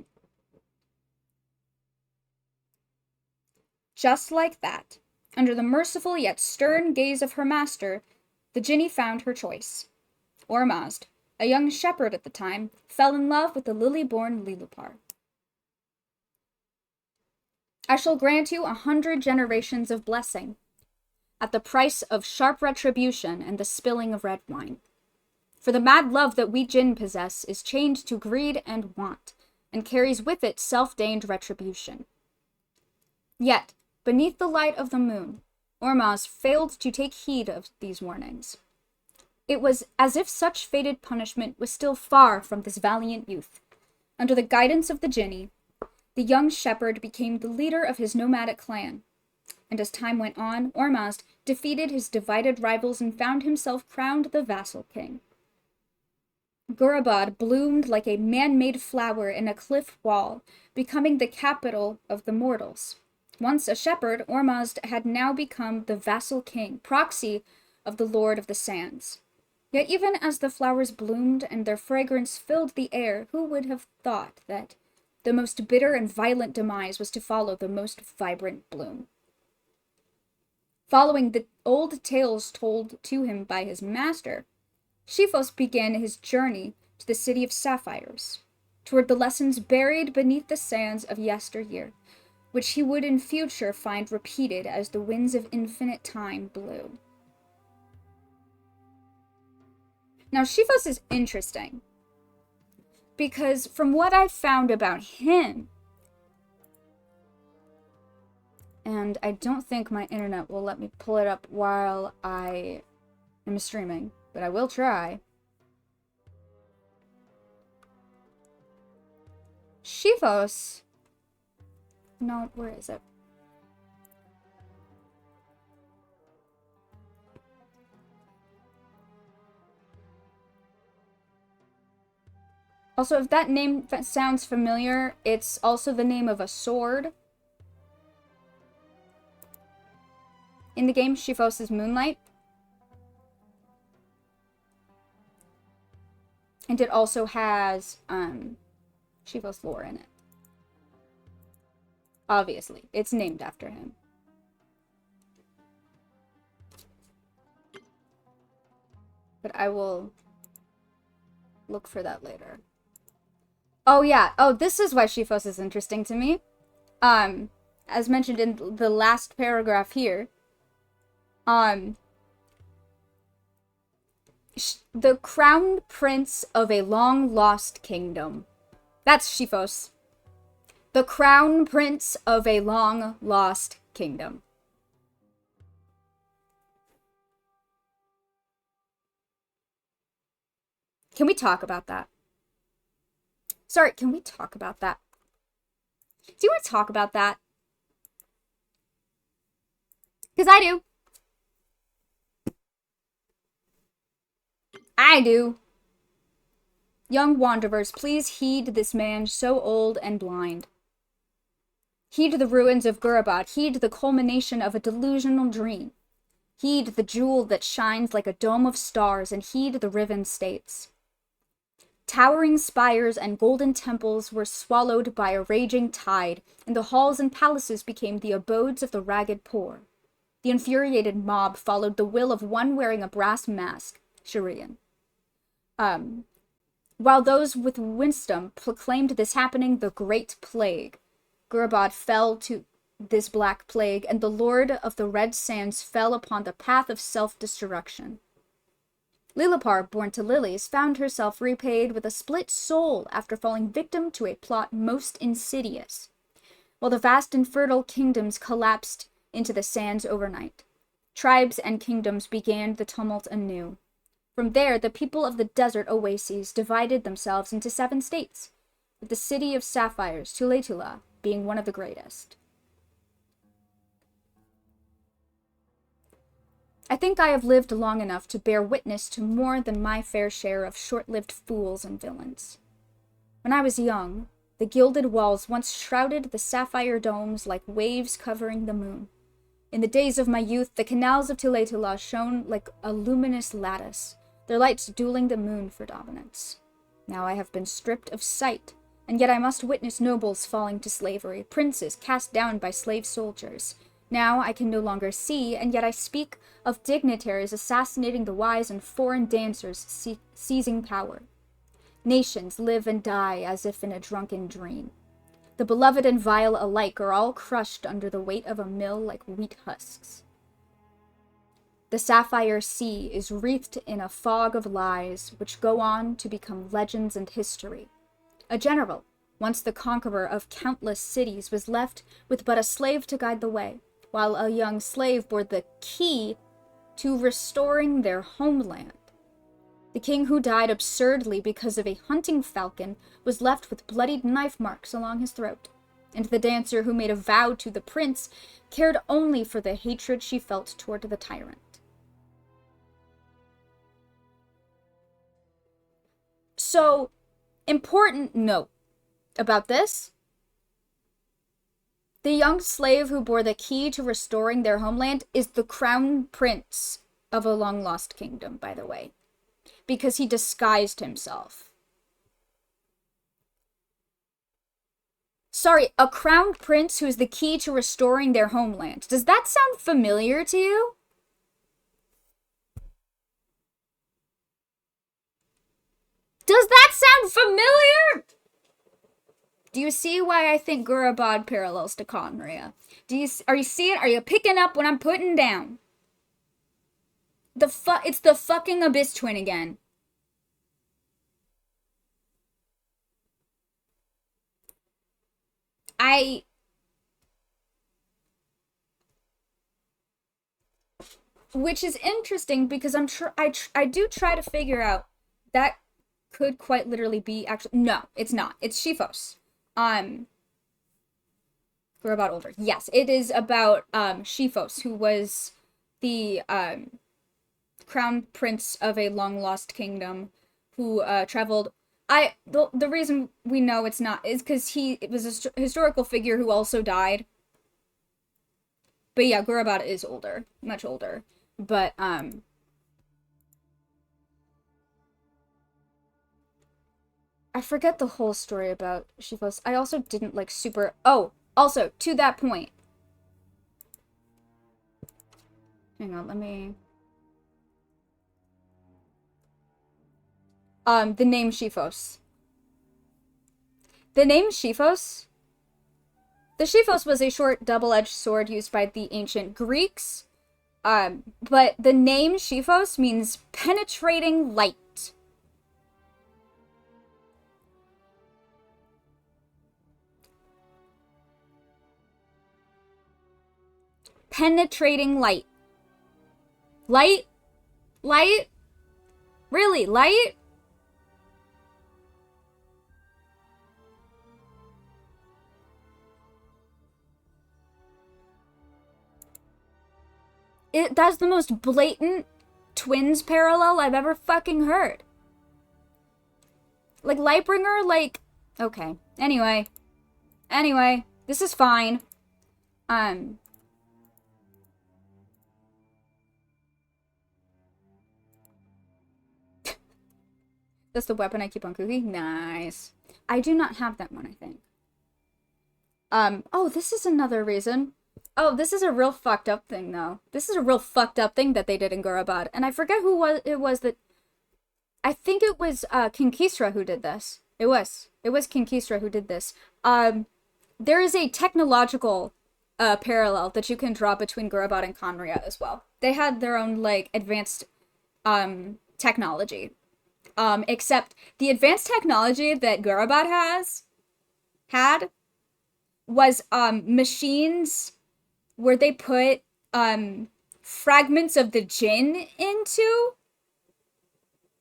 Just like that, under the merciful yet stern gaze of her master, the Jinni found her choice. Ormazd, a young shepherd at the time, fell in love with the lily-born Lilupar. I shall grant you 100 generations of blessing, at the price of sharp retribution and the spilling of red wine. For the mad love that we Jinn possess is chained to greed and want, and carries with it self-deigned retribution. Yet, beneath the light of the moon, Ormazd failed to take heed of these warnings. It was as if such fated punishment was still far from this valiant youth. Under the guidance of the Jinni, the young shepherd became the leader of his nomadic clan, and as time went on, Ormazd defeated his divided rivals and found himself crowned the vassal king. Gurabad bloomed like a man-made flower in a cliff wall, becoming the capital of the mortals. Once a shepherd, Ormazd had now become the vassal king, proxy of the Lord of the Sands. Yet even as the flowers bloomed and their fragrance filled the air, who would have thought that the most bitter and violent demise was to follow the most vibrant bloom? Following the old tales told to him by his master, Shifos began his journey to the city of sapphires, toward the lessons buried beneath the sands of yesteryear, which he would in future find repeated as the winds of infinite time blew. Now, Shifos is interesting, because from what I've found about him, and I don't think my internet will let me pull it up while I am streaming, but I will try. Shifos... No, where is it? Also, if that name sounds familiar, it's also the name of a sword. in the game, Shifos' Moonlight. And it also has Shifos lore in it. Obviously, it's named after him. But I will look for that later. Oh yeah, oh, this is why Shifos is interesting to me. As mentioned in the last paragraph here, the crown prince of a long-lost kingdom. That's Shifos. The crown prince of a long-lost kingdom. Can we talk about that? Sorry, can we talk about that? Do you want to talk about that? Because I do. I do. Young wanderers, please heed this man so old and blind. Heed the ruins of Gurabad. Heed the culmination of a delusional dream. Heed the jewel that shines like a dome of stars, and heed the riven states. Towering spires and golden temples were swallowed by a raging tide, and the halls and palaces became the abodes of the ragged poor. The infuriated mob followed the will of one wearing a brass mask, Shirian. While those with wisdom proclaimed this happening the Great Plague, Gurabad fell to this black plague, and the Lord of the Red Sands fell upon the path of self-destruction. Lilipar, born to lilies, found herself repaid with a split soul after falling victim to a plot most insidious, while the vast and fertile kingdoms collapsed into the sands overnight. Tribes and kingdoms began the tumult anew. From there, the people of the desert oases divided themselves into 7 states, with the city of sapphires, Tuletula, being one of the greatest. I think I have lived long enough to bear witness to more than my fair share of short-lived fools and villains. When I was young, the gilded walls once shrouded the sapphire domes like waves covering the moon. In the days of my youth, the canals of Tuletula shone like a luminous lattice, their lights dueling the moon for dominance. Now I have been stripped of sight, and yet I must witness nobles falling to slavery, princes cast down by slave soldiers. Now I can no longer see, and yet I speak of dignitaries assassinating the wise and foreign dancers seizing power. Nations live and die as if in a drunken dream. The beloved and vile alike are all crushed under the weight of a mill like wheat husks. The sapphire sea is wreathed in a fog of lies, which go on to become legends and history. A general, once the conqueror of countless cities, was left with but a slave to guide the way, while a young slave bore the key to restoring their homeland. The king, who died absurdly because of a hunting falcon, was left with bloodied knife marks along his throat, and the dancer who made a vow to the prince cared only for the hatred she felt toward the tyrant. So, important note about this. The young slave who bore the key to restoring their homeland is the crown prince of a long-lost kingdom, by the way, because he disguised himself. Sorry, a crown prince who is the key to restoring their homeland. Does that sound familiar to you? Does that sound familiar? Do you see why I think Gurabad parallels to Conria? Are you seeing? Are you picking up what I'm putting down? It's the fucking Abyss Twin again. Which is interesting because I do try to figure out that could quite literally be actually, no, it's not. It's Shifos. We're about older. Yes, it is about Shifos, who was the crown prince of a long-lost kingdom who traveled. The reason we know it's not is because it was a historical figure who also died. But yeah, Gurabot is older, much older. But I forget the whole story about Shifos. I also didn't like super. Oh, also to that point. Hang on, let me. The name Shifos. The name Shifos. The Shifos was a short, double-edged sword used by the ancient Greeks. But the name Shifos means penetrating light. Penetrating light. Light? Light? Really? Light? That's the most blatant twins parallel I've ever fucking heard. Like, Lightbringer, like... Okay. Anyway. This is fine. That's the weapon I keep on cooking? Nice. I do not have that one, I think. Oh, this is another reason. Oh, this is a real fucked up thing, though. This is a real fucked up thing that they did in Gurabad. And I forget who it was that... I think it was, King Kisra who did this. It was King Kisra who did this. There is a technological, parallel that you can draw between Gurabad and Conria as well. They had their own, like, advanced, technology. Except the advanced technology that Gurabad had was, machines where they put, fragments of the Jinn into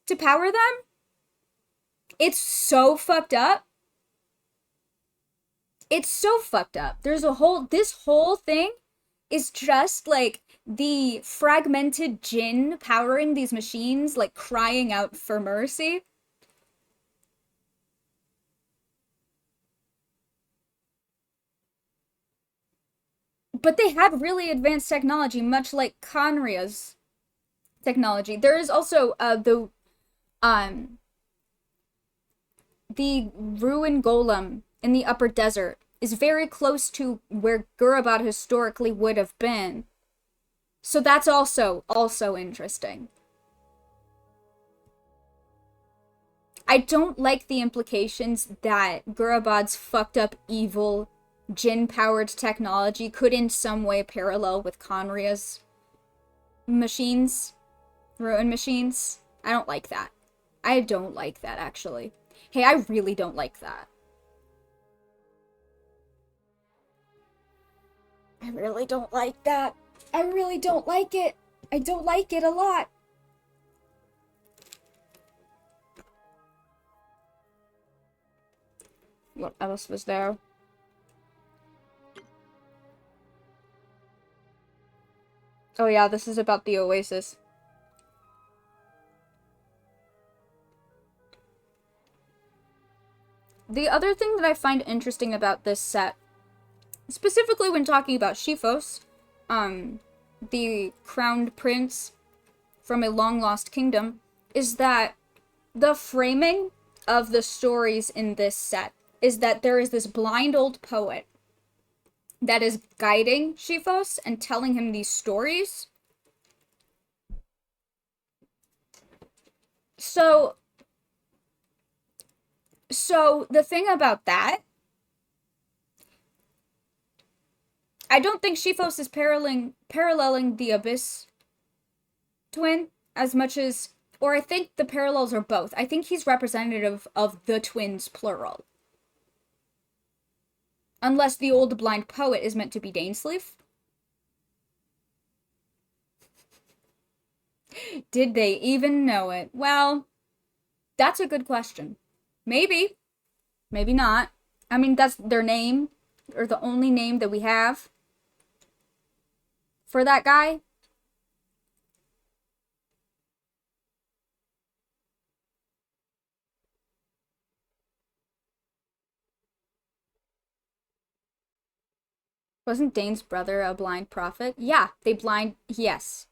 to power them. It's so fucked up. It's so fucked up. This whole thing is just like the fragmented Jinn powering these machines, like crying out for mercy. But they had really advanced technology, much like Conria's technology. There is also the ruin golem in the upper desert is very close to where Gurabad historically would have been. So that's also interesting. I don't like the implications that Gurabad's fucked up evil Jinn-powered technology could in some way parallel with Conria's machines, ruin machines. I don't like that. I don't like that, actually. Hey, I really don't like that. I really don't like that. I really don't like it. I don't like it a lot. What else was there? Oh yeah, this is about the Oasis. The other thing that I find interesting about this set, specifically when talking about Shifos, the crowned prince from a long-lost kingdom, is that the framing of the stories in this set is that there is this blind old poet that is guiding Shifos and telling him these stories. So the thing about that, I don't think Shifos is paralleling the Abyss twin as much as, or I think the parallels are both. I think he's representative of the twins plural. Unless the old blind poet is meant to be Dainsleif. Did they even know it? Well, that's a good question. Maybe. Maybe not. I mean, that's their name, or the only name that we have for that guy. Wasn't Dane's brother a blind prophet? Yeah, yes.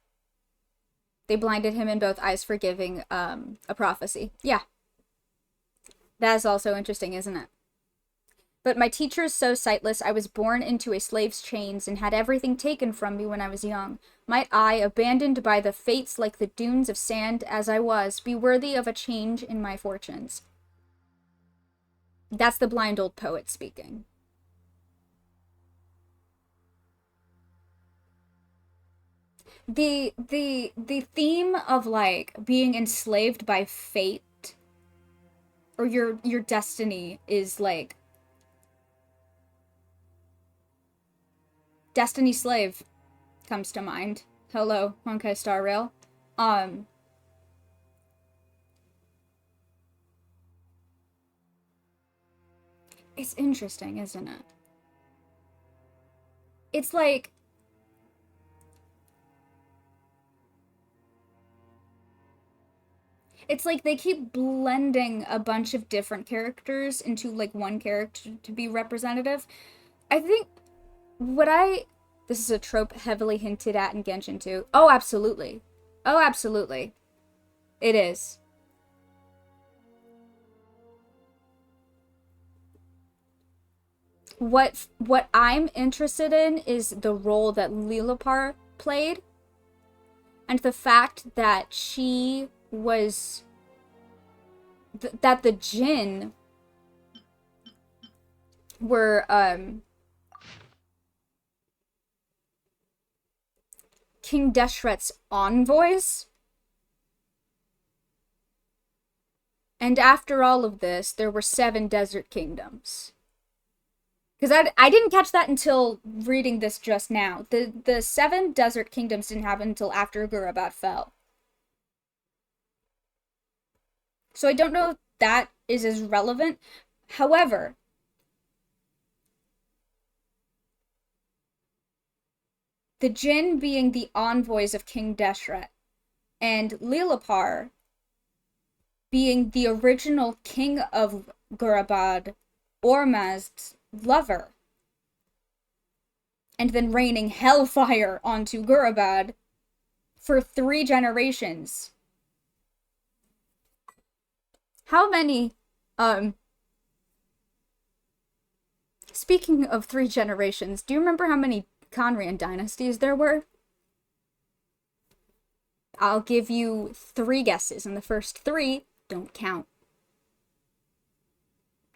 They blinded him in both eyes for giving a prophecy. Yeah. That is also interesting, isn't it? But my teacher's so sightless, I was born into a slave's chains and had everything taken from me when I was young. Might I, abandoned by the fates like the dunes of sand as I was, be worthy of a change in my fortunes? That's the blind old poet speaking. The theme of like being enslaved by fate or your destiny is like Destiny Slave comes to mind. Hello, Honkai Star Rail. It's interesting, isn't it? It's like they keep blending a bunch of different characters into like one character to be representative. I think this is a trope heavily hinted at in Genshin too. Oh, absolutely. Oh, absolutely. It is. What I'm interested in is the role that Lilipar played and the fact that she was that the Jinn were King Deshret's envoys. And after all of this, there were 7 desert kingdoms. Because I didn't catch that until reading this just now. The 7 desert kingdoms didn't happen until after Gurabad fell. So I don't know if that is as relevant. However, the Jinn being the envoys of King Deshret, and Lilipar being the original king of Gurabad, Ormazd's lover, and then raining hellfire onto Gurabad for 3 generations. How many, speaking of 3 generations, do you remember how many Conran dynasties there were? I'll give you 3 guesses, and the first 3 don't count.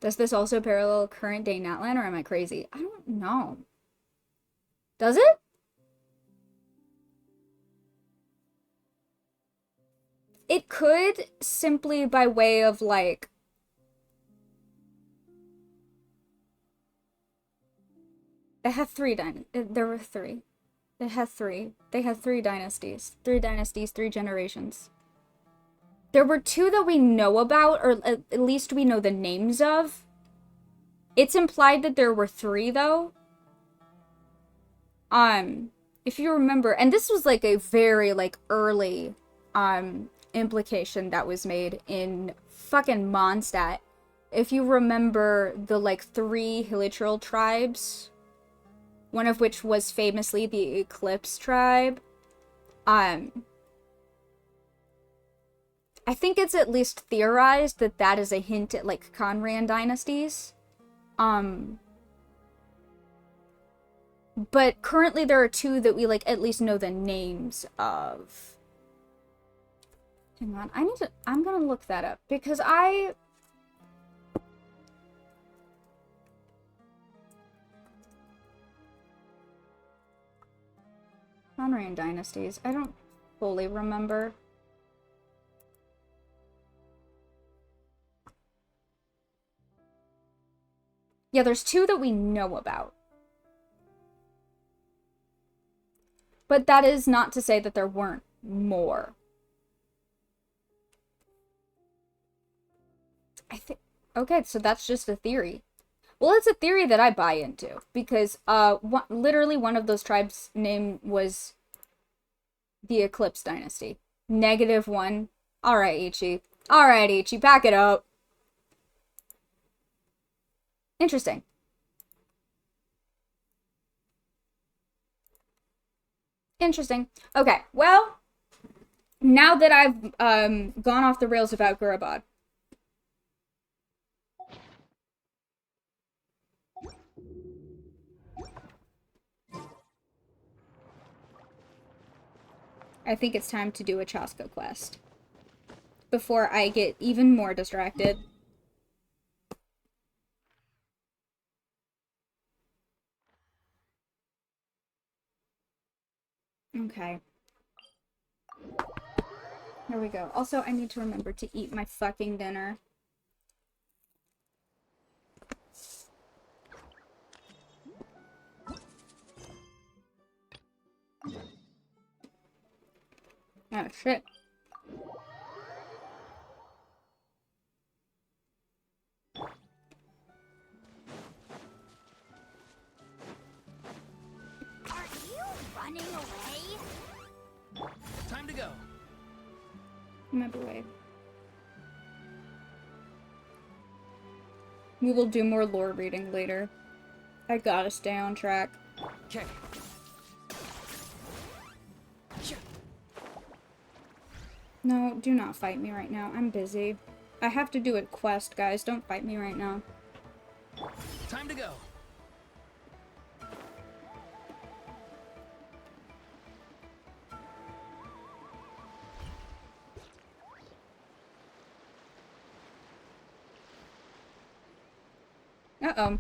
Does this also parallel current day Natlan, or am I crazy? I don't know. Does it? It could, simply by way of like it had 3 there were 3. It had 3. They had 3 dynasties. 3 dynasties, 3 generations. There were 2 that we know about, or at least we know the names of. It's implied that there were 3, though. If you remember, and this was like a very like early implication that was made in fucking Mondstadt. If you remember the like 3 Hilichurl tribes, one of which was famously the Eclipse tribe, I think it's at least theorized that that is a hint at like Conran dynasties. But currently there are 2 that we like at least know the names of. Hang on, I'm gonna look that up because Conran dynasties, I don't fully remember. Yeah, there's 2 that we know about. But that is not to say that there weren't more. Okay, so that's just a theory. Well, it's a theory that I buy into because literally one of those tribes' name was the Eclipse Dynasty. -1. All right, Ichi. All right, Ichi, back it up. Interesting. Interesting. Okay, well, now that I've gone off the rails about Gurabad. I think it's time to do a chasca quest. Before I get even more distracted. Okay. There we go. Also, I need to remember to eat my fucking dinner. Oh, shit. Are you running away? Time to go. Remember, wait. We will do more lore reading later. I gotta stay on track. Okay. No, do not fight me right now. I'm busy. I have to do a quest, guys. Don't fight me right now. Time to go. Uh-oh.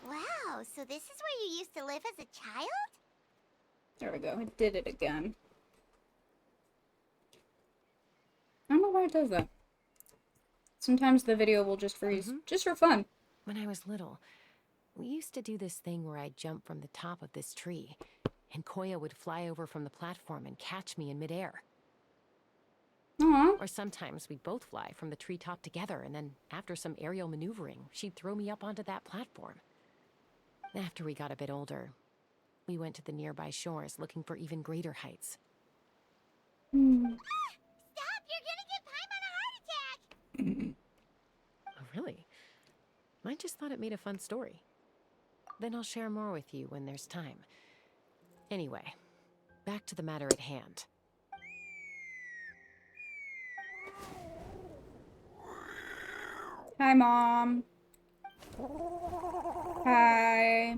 Wow, so this is where you used to live as a child? There we go. I did it again. I don't know why it does that. Sometimes the video will just freeze. Just for fun. When I was little, we used to do this thing where I'd jump from the top of this tree, and Koya would fly over from the platform and catch me in midair. Aw. Or sometimes we'd both fly from the treetop together, and then after some aerial maneuvering, she'd throw me up onto that platform. After we got a bit older, we went to the nearby shores looking for even greater heights. Stop! You're gonna get Paimon a heart attack! Oh, really? I just thought it made a fun story. Then I'll share more with you when there's time. Anyway, back to the matter at hand. Hi, Mom. Hi.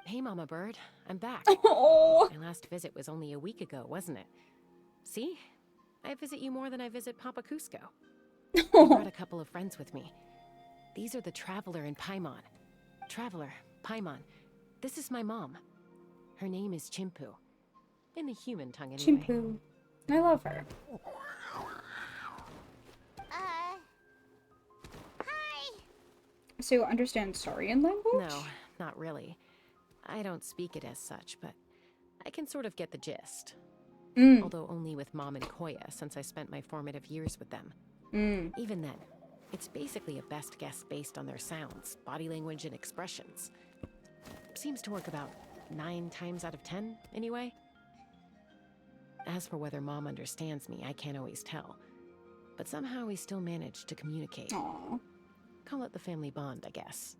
Hey, Mama Bird, I'm back. Oh. My last visit was only a week ago, wasn't it? See? I visit you more than I visit Papa Cusco. I brought a couple of friends with me. These are the Traveler and Paimon. Traveler, Paimon. This is my mom. Her name is Chimpu. In the human tongue, anyway. Chimpu. I love her. Hi! So you understand Saurian language? No, not really. I don't speak it as such, but I can sort of get the gist. Although only with Mom and Koya, since I spent my formative years with them. Even then, it's basically a best guess based on their sounds, body language, and expressions. Seems to work about 9 times out of 10, anyway. As for whether Mom understands me, I can't always tell. But somehow we still manage to communicate. Aww. Call it the family bond, I guess.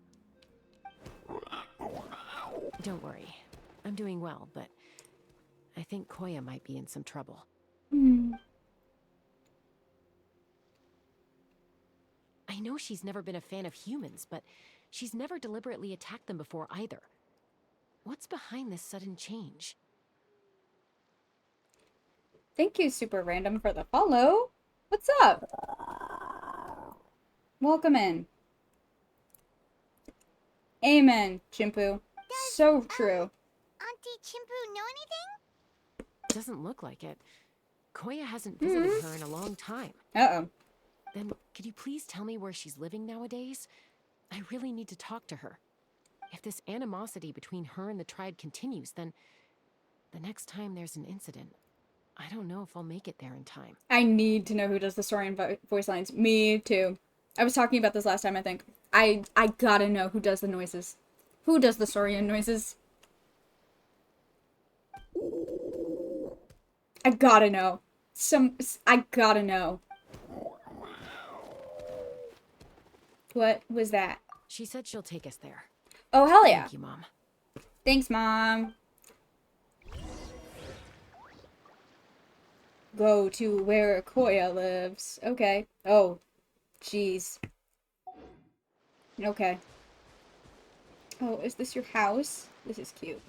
Don't worry. I'm doing well, but I think Koya might be in some trouble. I know she's never been a fan of humans, but she's never deliberately attacked them before either. What's behind this sudden change? Thank you, Super Random, for the follow. What's up? Welcome in. Amen, Chimpu. So true. Auntie Chimpu know anything? Doesn't look like it. Koya hasn't visited her in a long time. Uh-oh. Then, could you please tell me where she's living nowadays? I really need to talk to her. If this animosity between her and the tribe continues, then the next time there's an incident, I don't know if I'll make it there in time. I need to know who does the Saurian voice lines. Me too. I was talking about this last time, I think. I gotta know who does the noises. Who does the Saurian noises? I gotta know. I gotta know. What was that? She said she'll take us there. Oh, hell yeah. Thank you, Mom. Thanks, Mom. Go to where Koya lives. Okay. Oh, jeez. Okay. Oh, is this your house? This is cute.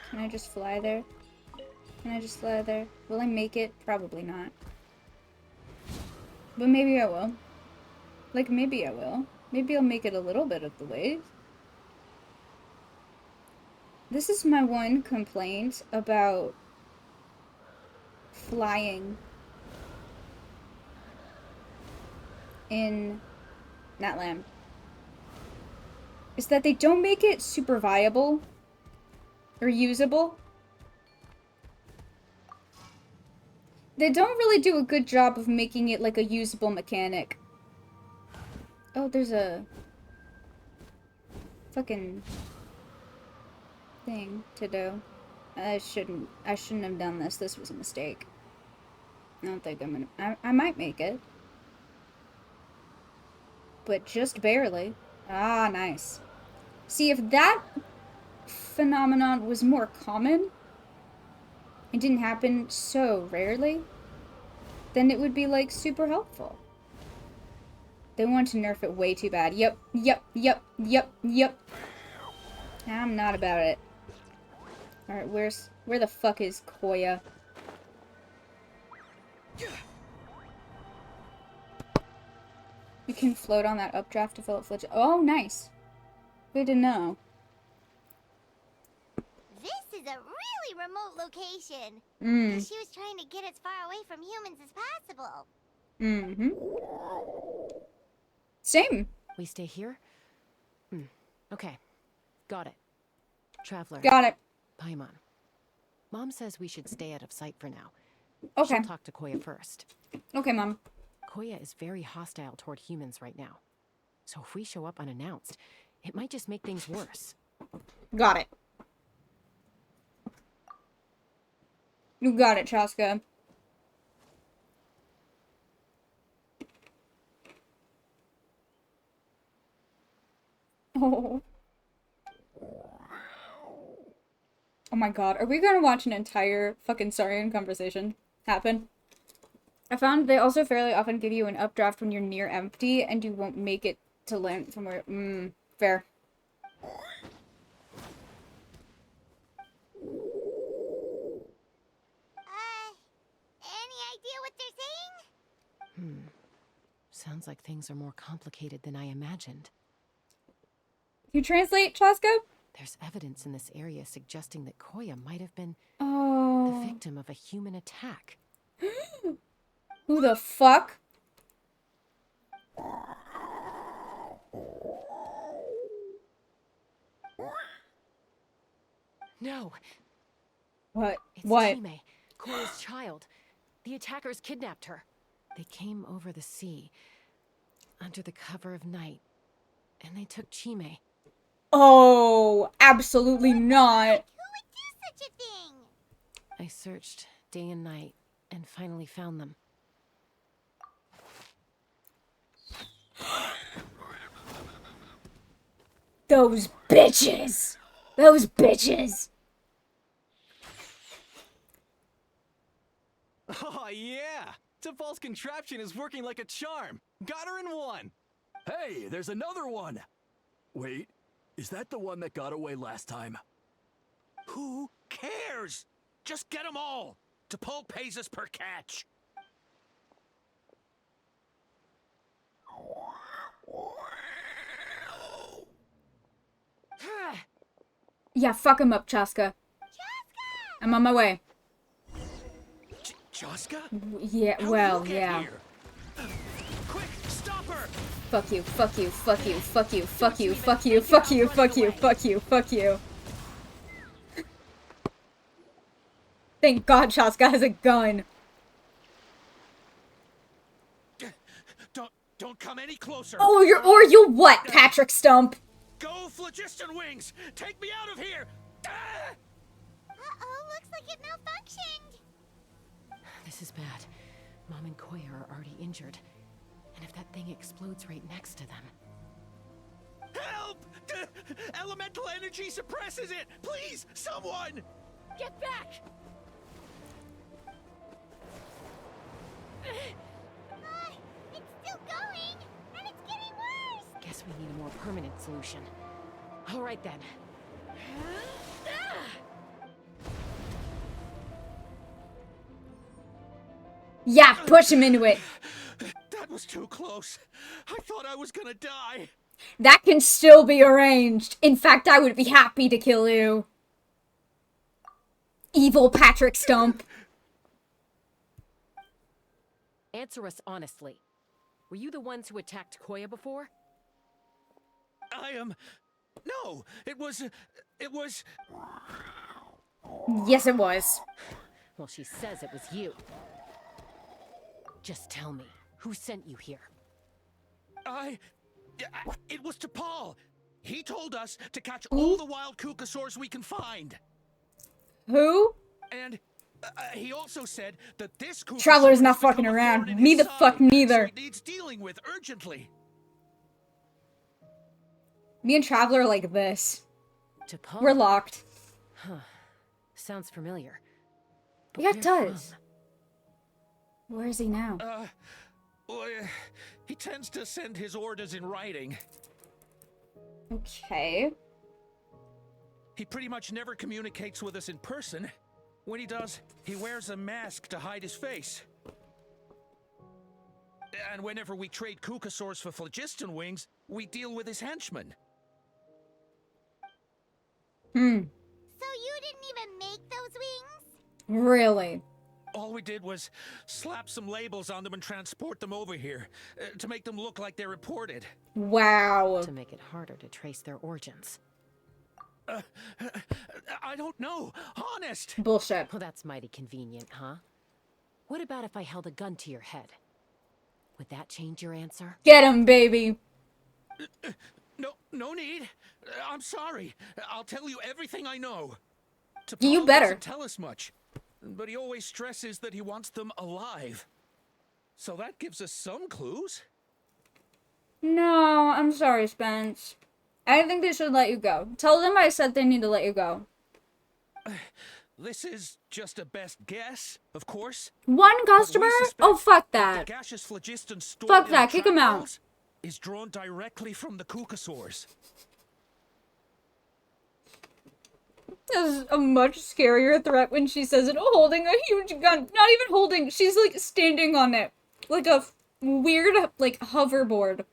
Can I just fly there? Can I just fly there? Will I make it? Probably not. But maybe I will. Like, maybe I will. Maybe I'll make it a little bit of the way. This is my one complaint about flying in Natland. Is that they don't make it super viable or usable. They don't really do a good job of making it like a usable mechanic. Oh, there's a fucking thing to do. I shouldn't have done this. This was a mistake. I don't think I'm gonna... I might make it. But just barely. Ah, nice. See, if that phenomenon was more common, it didn't happen so rarely, then it would be, like, super helpful. They want to nerf it way too bad. Yep. I'm not about it. Alright, where the fuck is Koya? You can float on that updraft to fill up flitch. Oh, nice. Good to know. This is a really remote location. She was trying to get as far away from humans as possible. Same. We stay here? Okay. Got it. Traveler. Got it. Paimon. Mom says we should stay out of sight for now. Okay. She'll talk to Koya first. Okay, Mom. Koya is very hostile toward humans right now. So if we show up unannounced, it might just make things worse. Got it. You got it, Chasca. Oh. Oh my god. Are we gonna watch an entire fucking Saurian conversation happen? I found they also fairly often give you an updraft when you're near empty and you won't make it to land from where... fair. Any idea what they're saying? Sounds like things are more complicated than I imagined. Can you translate, Chaska? There's evidence in this area suggesting that Koya might have been Oh. the victim of a human attack. Who the fuck? No, What? it's What? Chime, Koya's child. The attackers kidnapped her. They came over the sea, under the cover of night, and they took Chime. Oh, absolutely not. Who would do such a thing? I searched day and night, and finally found them. Those bitches. Those bitches. Oh, yeah! Tafal's contraption is working like a charm. Got her in one. Hey, there's another one! Wait, is that the one that got away last time? Who cares? Just get them all. T'Pol pays us per catch. Yeah, fuck him up, Chaska. I'm on my way. Chasca? Yeah, well, yeah. Quick, stop her! Fuck you, fuck you, fuck you, fuck you, fuck you, fuck you, fuck you, fuck you, fuck you, fuck you. Thank God Chaska has a gun. Don't come any closer. Oh, you'll what, Patrick Stump? Go, phlogiston wings! Take me out of here! Ah! Uh-oh, looks like it malfunctioned. This This is bad. Mom and Koya are already injured. And if that thing explodes right next to them... Help! Elemental energy suppresses it! Please, someone! Get back! It's still going, and it's getting worse. Guess we need a more permanent solution. All right then. Yeah, push him into it. That was too close. I thought I was gonna die. That can still be arranged. In fact, I would be happy to kill you. Evil Patrick Stump. Answer us honestly. Were you the ones who attacked Koya before? I am... No, it was... Yes, it was. Well, she says it was you. Just tell me, who sent you here? It was to Paul. He told us to catch all the wild Kukasaurs we can find. Who? And he also said that this Kukasaur Traveler's not has become fucking a around. thorn in Me his the side, fuck neither. So it needs dealing with urgently. Me and Traveler are like this. To Paul? We're locked. Huh. Sounds familiar. But Yeah, it where does. from? Where is he now? Well, he tends to send his orders in writing. Okay. He pretty much never communicates with us in person. When he does, he wears a mask to hide his face. And whenever we trade Kukasaurs for phlogiston wings, we deal with his henchmen. So you didn't even make those wings? Really? All we did was slap some labels on them and transport them over here, to make them look like they're imported. Wow. To make it harder to trace their origins. I don't know, honest! Bullshit. Well, that's mighty convenient, huh? What about if I held a gun to your head? Would that change your answer? Get him, baby. No need. I'm sorry. I'll tell you everything I know. You T'Pol better. doesn't tell us much, but he always stresses that he wants them alive. So that gives us some clues. No, I'm sorry, Spence. I think they should let you go. Tell them I said they need to let you go. This is just a best guess, of course. One customer? suspect Oh, fuck The that. gaseous phlogiston stored Fuck in that, the kick him trap out. walls is drawn directly from the Kukasaurs. This is a much scarier threat when she says it holding a huge gun. Not even holding, she's like standing on it. Like a weird, like, hoverboard.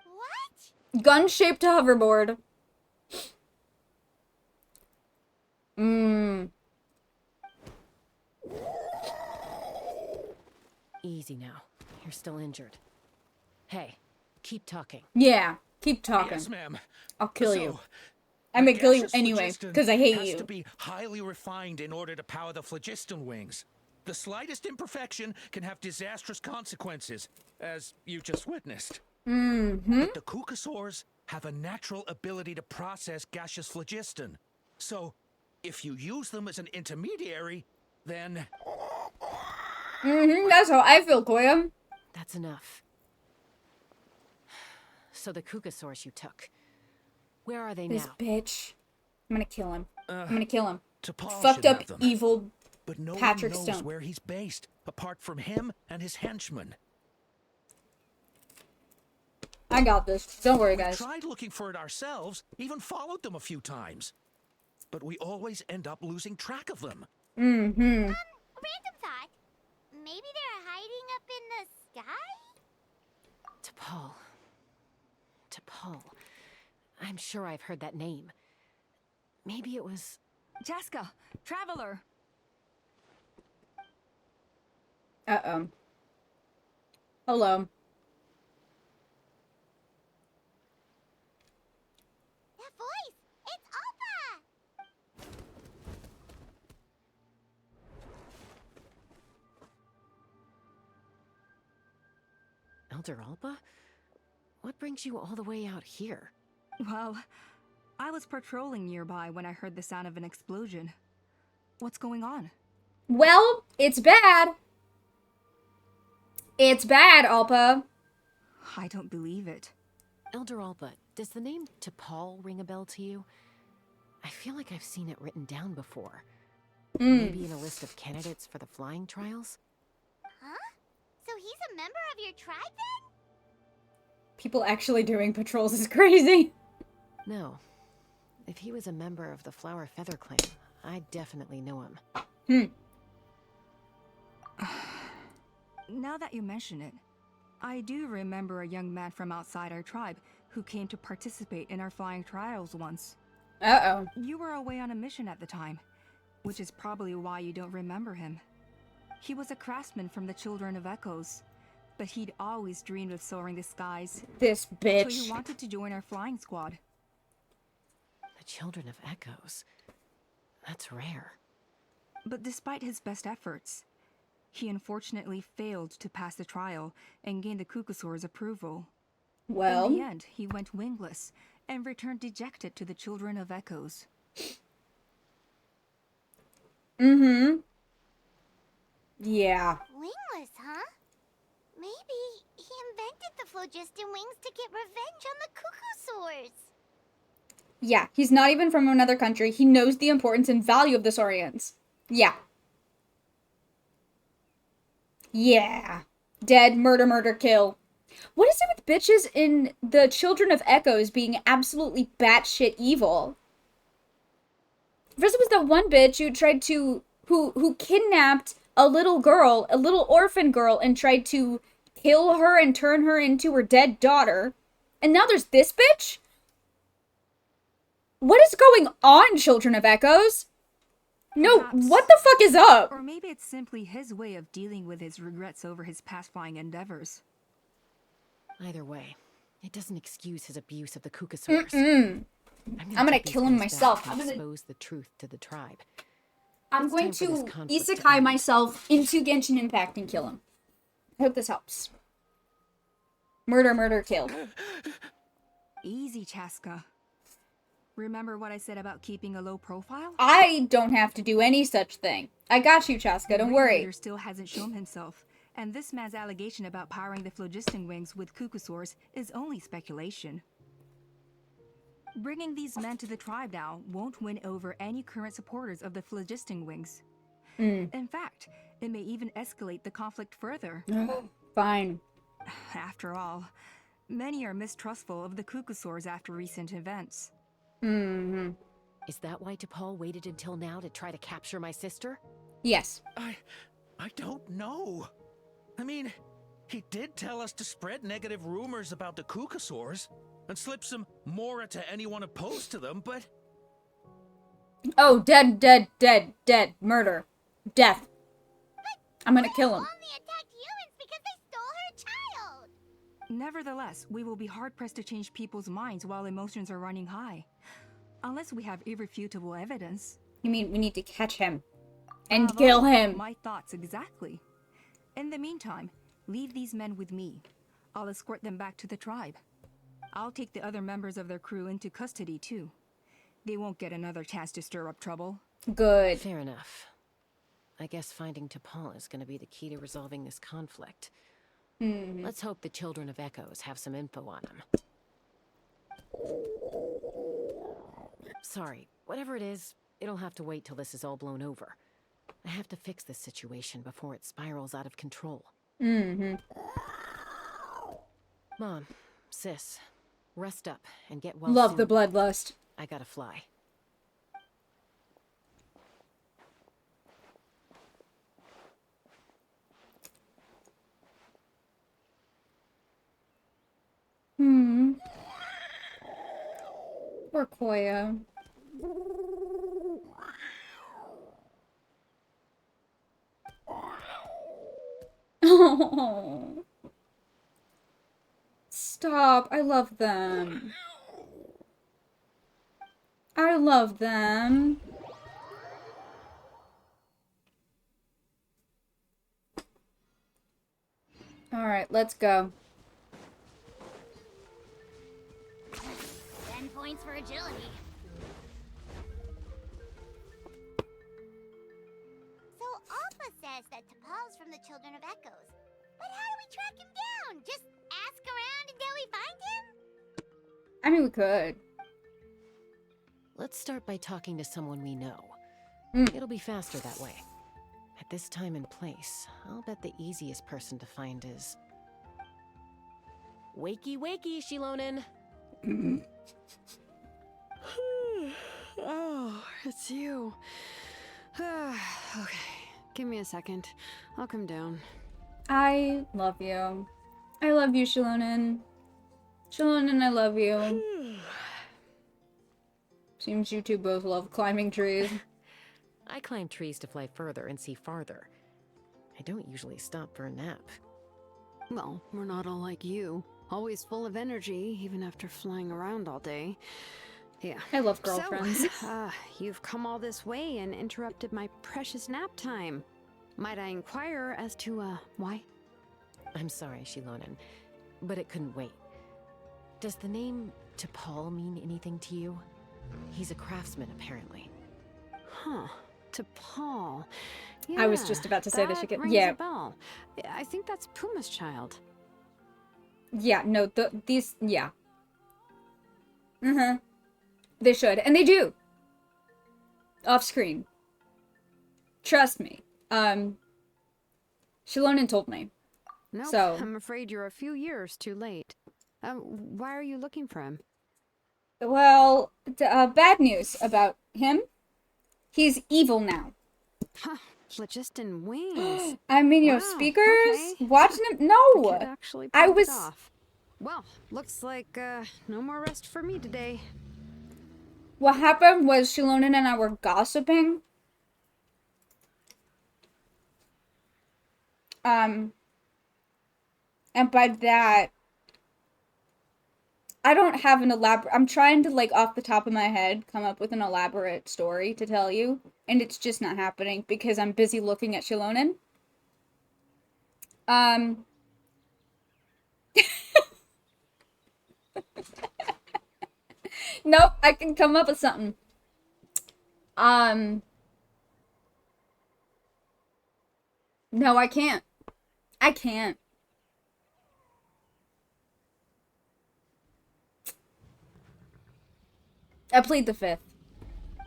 What? Gun-shaped hoverboard. Easy now. You're still injured. Hey, keep talking. Yeah, keep talking. Yes, ma'am. I'll kill So, you. I'm gonna kill you gaseous anyway, phlogiston because I hate has you. to be highly refined in order to power the phlogiston wings. The slightest imperfection can have disastrous consequences, as you just witnessed. But the Kukasaurs have a natural ability to process gaseous phlogiston. So, if you use them as an intermediary, then... That's how I feel, Koya. That's enough. So the Kukasaurs you took. Where are they This now? bitch. I'm gonna kill him. I'm gonna kill him. T'Pol Fucked should up, have them. evil. But no Patrick one knows Stump. where he's based, apart from him and his henchmen. I got this. Don't worry, We guys. tried looking for it ourselves, even followed them a few times. But we always end up losing track of them. Random thought. Maybe they're hiding up in the sky? T'Pol. T'Pol. I'm sure I've heard that name. Maybe it was... Chasca, Traveler. Uh-oh. Hello. That voice! It's Alpha! Elder Alba? What brings you all the way out here? Well, I was patrolling nearby when I heard the sound of an explosion. What's going on? Well, it's bad. It's bad, Alpa. I don't believe it. Elder Alba, does the name T'Pol ring a bell to you? I feel like I've seen it written down before. Maybe in a list of candidates for the flying trials? Huh? So he's a member of your tribe then? People actually doing patrols is crazy. No. If he was a member of the Flower Feather Clan, I'd definitely know him. Now that you mention it, I do remember a young man from outside our tribe who came to participate in our flying trials once. Uh-oh. You were away on a mission at the time, which is probably why you don't remember him. He was a craftsman from the Children of Echoes, but he'd always dreamed of soaring the skies. This So bitch. he wanted to join our flying squad. The Children of Echoes? That's rare. But despite his best efforts, he unfortunately failed to pass the trial and gain the Kukusaur's approval. Well, In the end, he went wingless and returned dejected to the Children of Echoes. yeah. Wingless, huh? Maybe he invented the phlogiston wings to get revenge on the Kukusaurs. Yeah, he's not even from another country. He knows the importance and value of the Saurians. Yeah. Yeah. Dead, murder, murder, kill. What is it with bitches in the Children of Echoes being absolutely batshit evil? First it was that one bitch who tried to, who kidnapped a little girl, a little orphan girl, and tried to kill her and turn her into her dead daughter. And now there's this bitch? What is going on, Children of Echoes? No, Perhaps. what the fuck is up? Or maybe it's simply his way of dealing with his regrets over his past flying endeavors. Either way, it doesn't excuse his abuse of the Kukusaurs. I'm gonna take these kill him guys myself. back I'm and gonna- expose the truth to the tribe. I'm It's going time for this to conflict to isekai end. myself into Genshin Impact and kill him. I hope this helps. Murder, murder, kill. Easy, Chasca. Remember what I said about keeping a low profile? I don't have to do any such thing. I got you, Chasca, don't The worry. ringleader still hasn't shown himself, and this man's allegation about powering the phlogiston wings with Kukusaurs is only speculation. Bringing these men to the tribe now won't win over any current supporters of the phlogiston wings. In fact, it may even escalate the conflict further. Fine. After all, many are mistrustful of the Kukusaurs after recent events. Is that why T'Pol waited until now to try to capture my sister? Yes. I don't know. I mean, he did tell us to spread negative rumors about the Kukusaurs and slip some mora to anyone opposed to them, but Oh, dead, dead, dead, dead. Murder. Death. I'm gonna kill him. Only attacked humans because they stole her child. Nevertheless, we will be hard-pressed to change people's minds while emotions are running high. Unless we have irrefutable evidence. You mean we need to catch him and Bravo. kill him? My thoughts exactly. In the meantime, leave these men with me. I'll escort them back to the tribe. I'll take the other members of their crew into custody too. They won't get another chance to stir up trouble. Good. Fair enough. I guess finding T'Pol is going to be the key to resolving this conflict. Let's hope the Children of Echoes have some info on him. Sorry, whatever it is, it'll have to wait till this is all blown over. I have to fix this situation before it spirals out of control. Mom, sis, rest up and get well Love soon. the bloodlust. I gotta fly. Poor Koya. Oh. Stop. I love them. I love them. Alright, let's go. 10 points for agility. So says that T'Pol's from the Children of Echoes. But how do we track him down? Just ask around until we find him? I mean, we could. Let's start by talking to someone we know. Mm. It'll be faster that way. At this time and place, I'll bet the easiest person to find is... Wakey, wakey, Shilonen! Oh, it's you. Okay, give me a second. I'll come down. I love you. I love you, Shilonen. Shilonen, I love you. Seems you two both love climbing trees. I climb trees to fly further and see farther. I don't usually stop for a nap. Well, we're not all like you. Always full of energy, even after flying around all day. Yeah. I love girlfriends. So, you've come all this way and interrupted my precious nap time. Might I inquire as to, why? I'm sorry, Shilonen, but it couldn't wait. Does the name T'Pol mean anything to you? He's a craftsman, apparently. Huh. T'Pol. I was just about to say that she could. Rings Yeah. a bell. I think that's Puma's child. Yeah, no, these, yeah. They should, and they do. Off screen. Trust me. Shilonen told me. No, So- I'm afraid you're a few years too late. Why are you looking for him? Well, bad news about him. He's evil now. Huh, phlogiston wings. I mean, you have Wow, speakers? okay. Watching him? The No! kid actually I pulled it was- off. Well, looks like no more rest for me today. What happened was Shilonen and I were gossiping. And by that, I don't have an elaborate... I'm trying to, like, off the top of my head, come up with an elaborate story to tell you. And it's just not happening because I'm busy looking at Shilonen. Nope, I can come up with something. No, I can't. I can't. I plead the fifth.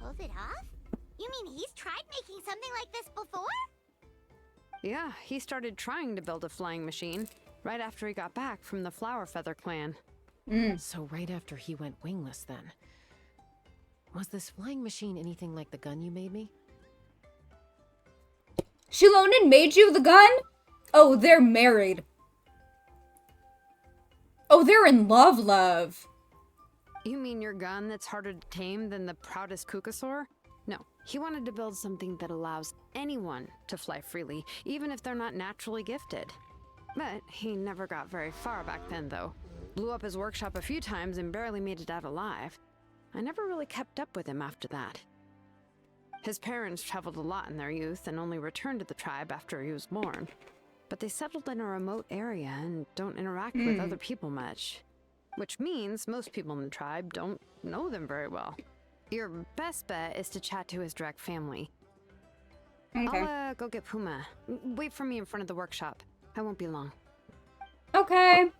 Pulled it off? You mean he's tried making something like this before? Yeah, he started trying to build a flying machine right after he got back from the Flower Feather clan. So right after he went wingless, then. Was this flying machine anything like the gun you made me? Shilonen made you the gun? Oh, they're married. Oh, they're in love. You mean your gun that's harder to tame than the proudest Kukasaur? No, he wanted to build something that allows anyone to fly freely, even if they're not naturally gifted. But he never got very far back then, though. Blew up his workshop a few times and barely made it out alive. I never really kept up with him after that. His parents traveled a lot in their youth and only returned to the tribe after he was born. But they settled in a remote area and don't interact with other people much. Which means most people in the tribe don't know them very well. Your best bet is to chat to his direct family. Okay. I'll go get Puma. Wait for me in front of the workshop. I won't be long. Okay.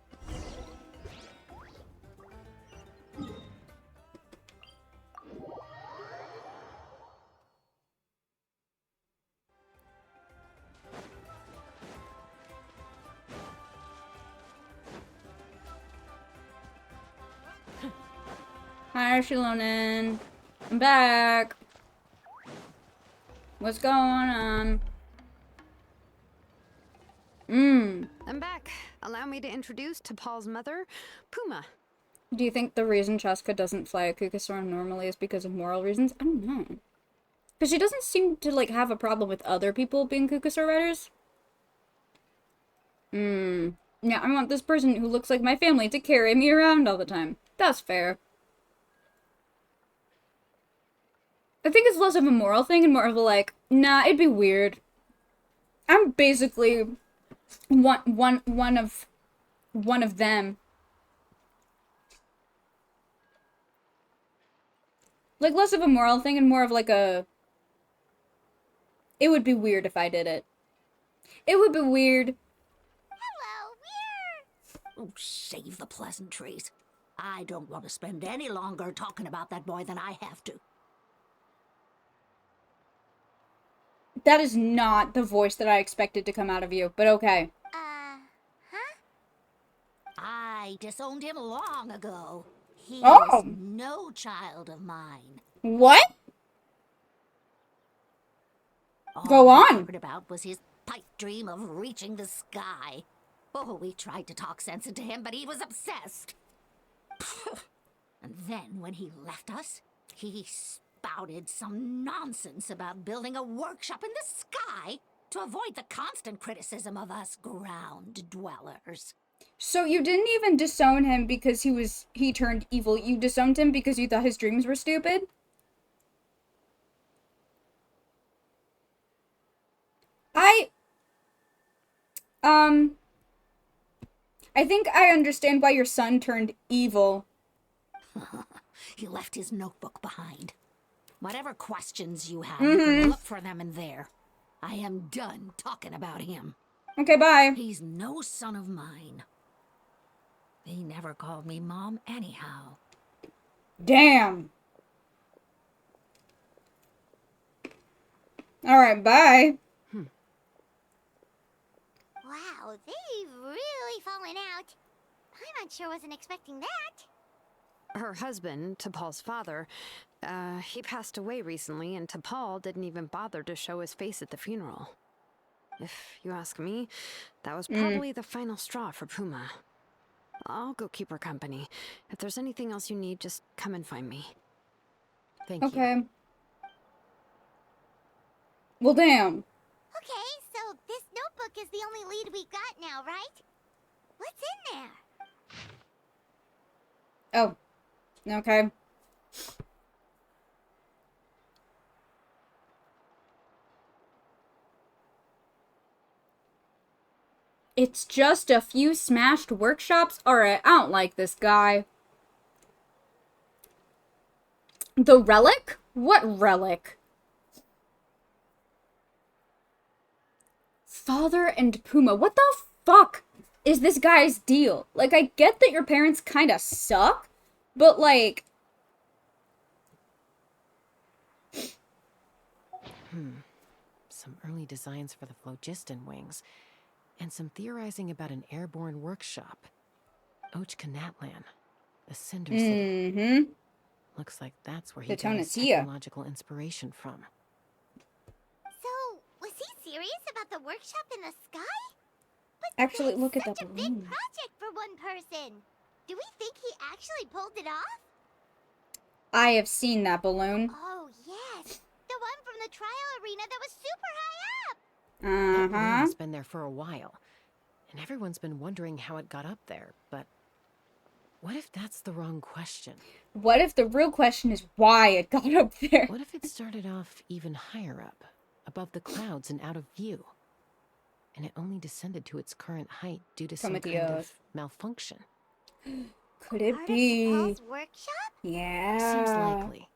Hi, Shilonen. I'm back. What's going on? I'm back. Allow me to introduce T'Pol's mother, Puma. Do you think the reason Chasca doesn't fly a Kukasaur normally is because of moral reasons? I don't know. Because she doesn't seem to, like, have a problem with other people being Kukasaur riders. Yeah, I want this person who looks like my family to carry me around all the time. That's fair. I think it's less of a moral thing and more of a, like, nah, it'd be weird. I'm basically one of them. Like, less of a moral thing and more of, like, a... It would be weird if I did it. It would be weird. Hello, we're... Oh, save the pleasantries. I don't want to spend any longer talking about that boy than I have to. That is not the voice that I expected to come out of you, but okay. Huh? I disowned him long ago. He Oh. is no child of mine. What? All Go he on. cared about was his pipe dream of reaching the sky. Oh, we tried to talk sense into him, but he was obsessed. And then, when he left us, he spouted some nonsense about building a workshop in the sky to avoid the constant criticism of us ground dwellers. So you didn't even disown him because he turned evil. You disowned him because you thought his dreams were stupid? I think I understand why your son turned evil. He left his notebook behind. Whatever questions you have, you can look for them in there. I am done talking about him. Okay, bye. He's no son of mine. He never called me Mom anyhow. Damn. Alright, bye. Wow, they've really fallen out. I'm not sure wasn't expecting that. Her husband, T'Pol's father, he passed away recently, and T'Pol didn't even bother to show his face at the funeral. If you ask me, that was probably the final straw for Puma. I'll go keep her company. If there's anything else you need, just come and find me. Thank you. Okay. Well, damn. Okay, so this notebook is the only lead we got now, right? What's in there? Oh. Okay. It's just a few smashed workshops? Alright, I don't like this guy. The relic? What relic? Father and Puma. What the fuck is this guy's deal? Like, I get that your parents kinda suck, but like... Some early designs for the phlogiston wings, and some theorizing about an airborne workshop. Ochkanatlan, the Cinder City. Mm-hmm. Looks like that's where he The got his Tonatia. technological inspiration from. So, was he serious about the workshop in the sky? But Actually, that's look at such that a balloon. big project for one person. Do we think he actually pulled it off? I have seen that balloon. Oh, yes. The one from the trial arena that was super high up. That balloon Uh-huh. has been there for a while, and everyone's been wondering how it got up there, but what if that's the wrong question? What if the real question is why it got up there? What if it started off even higher up, above the clouds and out of view, and it only descended to its current height due to some kind Prometios. of malfunction? Could it Part be? of Paul's workshop? Yeah. Seems likely.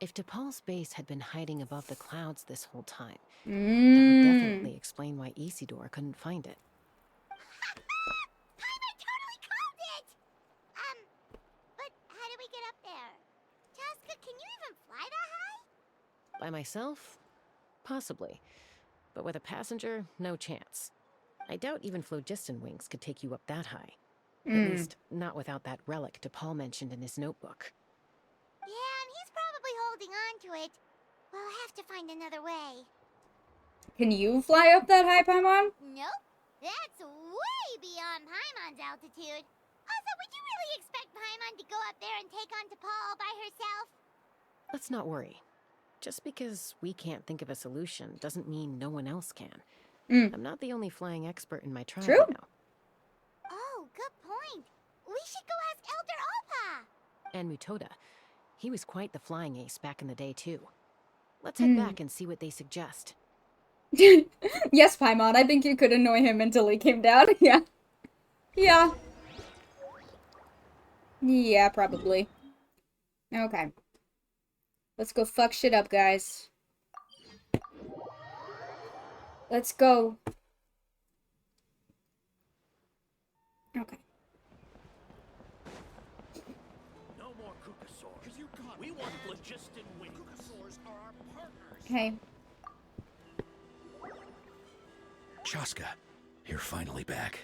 If T'Pol's base had been hiding above the clouds this whole time, that would definitely explain why Isidore couldn't find it. I totally called it! But how do we get up there? Chasca, can you even fly that high? By myself? Possibly. But with a passenger, no chance. I doubt even phlogiston wings could take you up that high. At least, not without that relic T'Pol mentioned in his notebook. Yeah, and he's probably holding on to it. We'll have to find another way. Can you fly up that high, Paimon? Nope. That's way beyond Paimon's altitude. Also, would you really expect Paimon to go up there and take on T'Pol by herself? Let's not worry. Just because we can't think of a solution doesn't mean no one else can. I'm not the only flying expert in my tribe True. now. Oh, good point. We should go ask Elder Alpa. And Mutoda. He was quite the flying ace back in the day, too. Let's head back and see what they suggest. Yes, Paimon, I think you could annoy him until he came down. Yeah. Yeah. Yeah, probably. Okay. Let's go fuck shit up, guys. Let's go Okay. Chasca, you're finally back.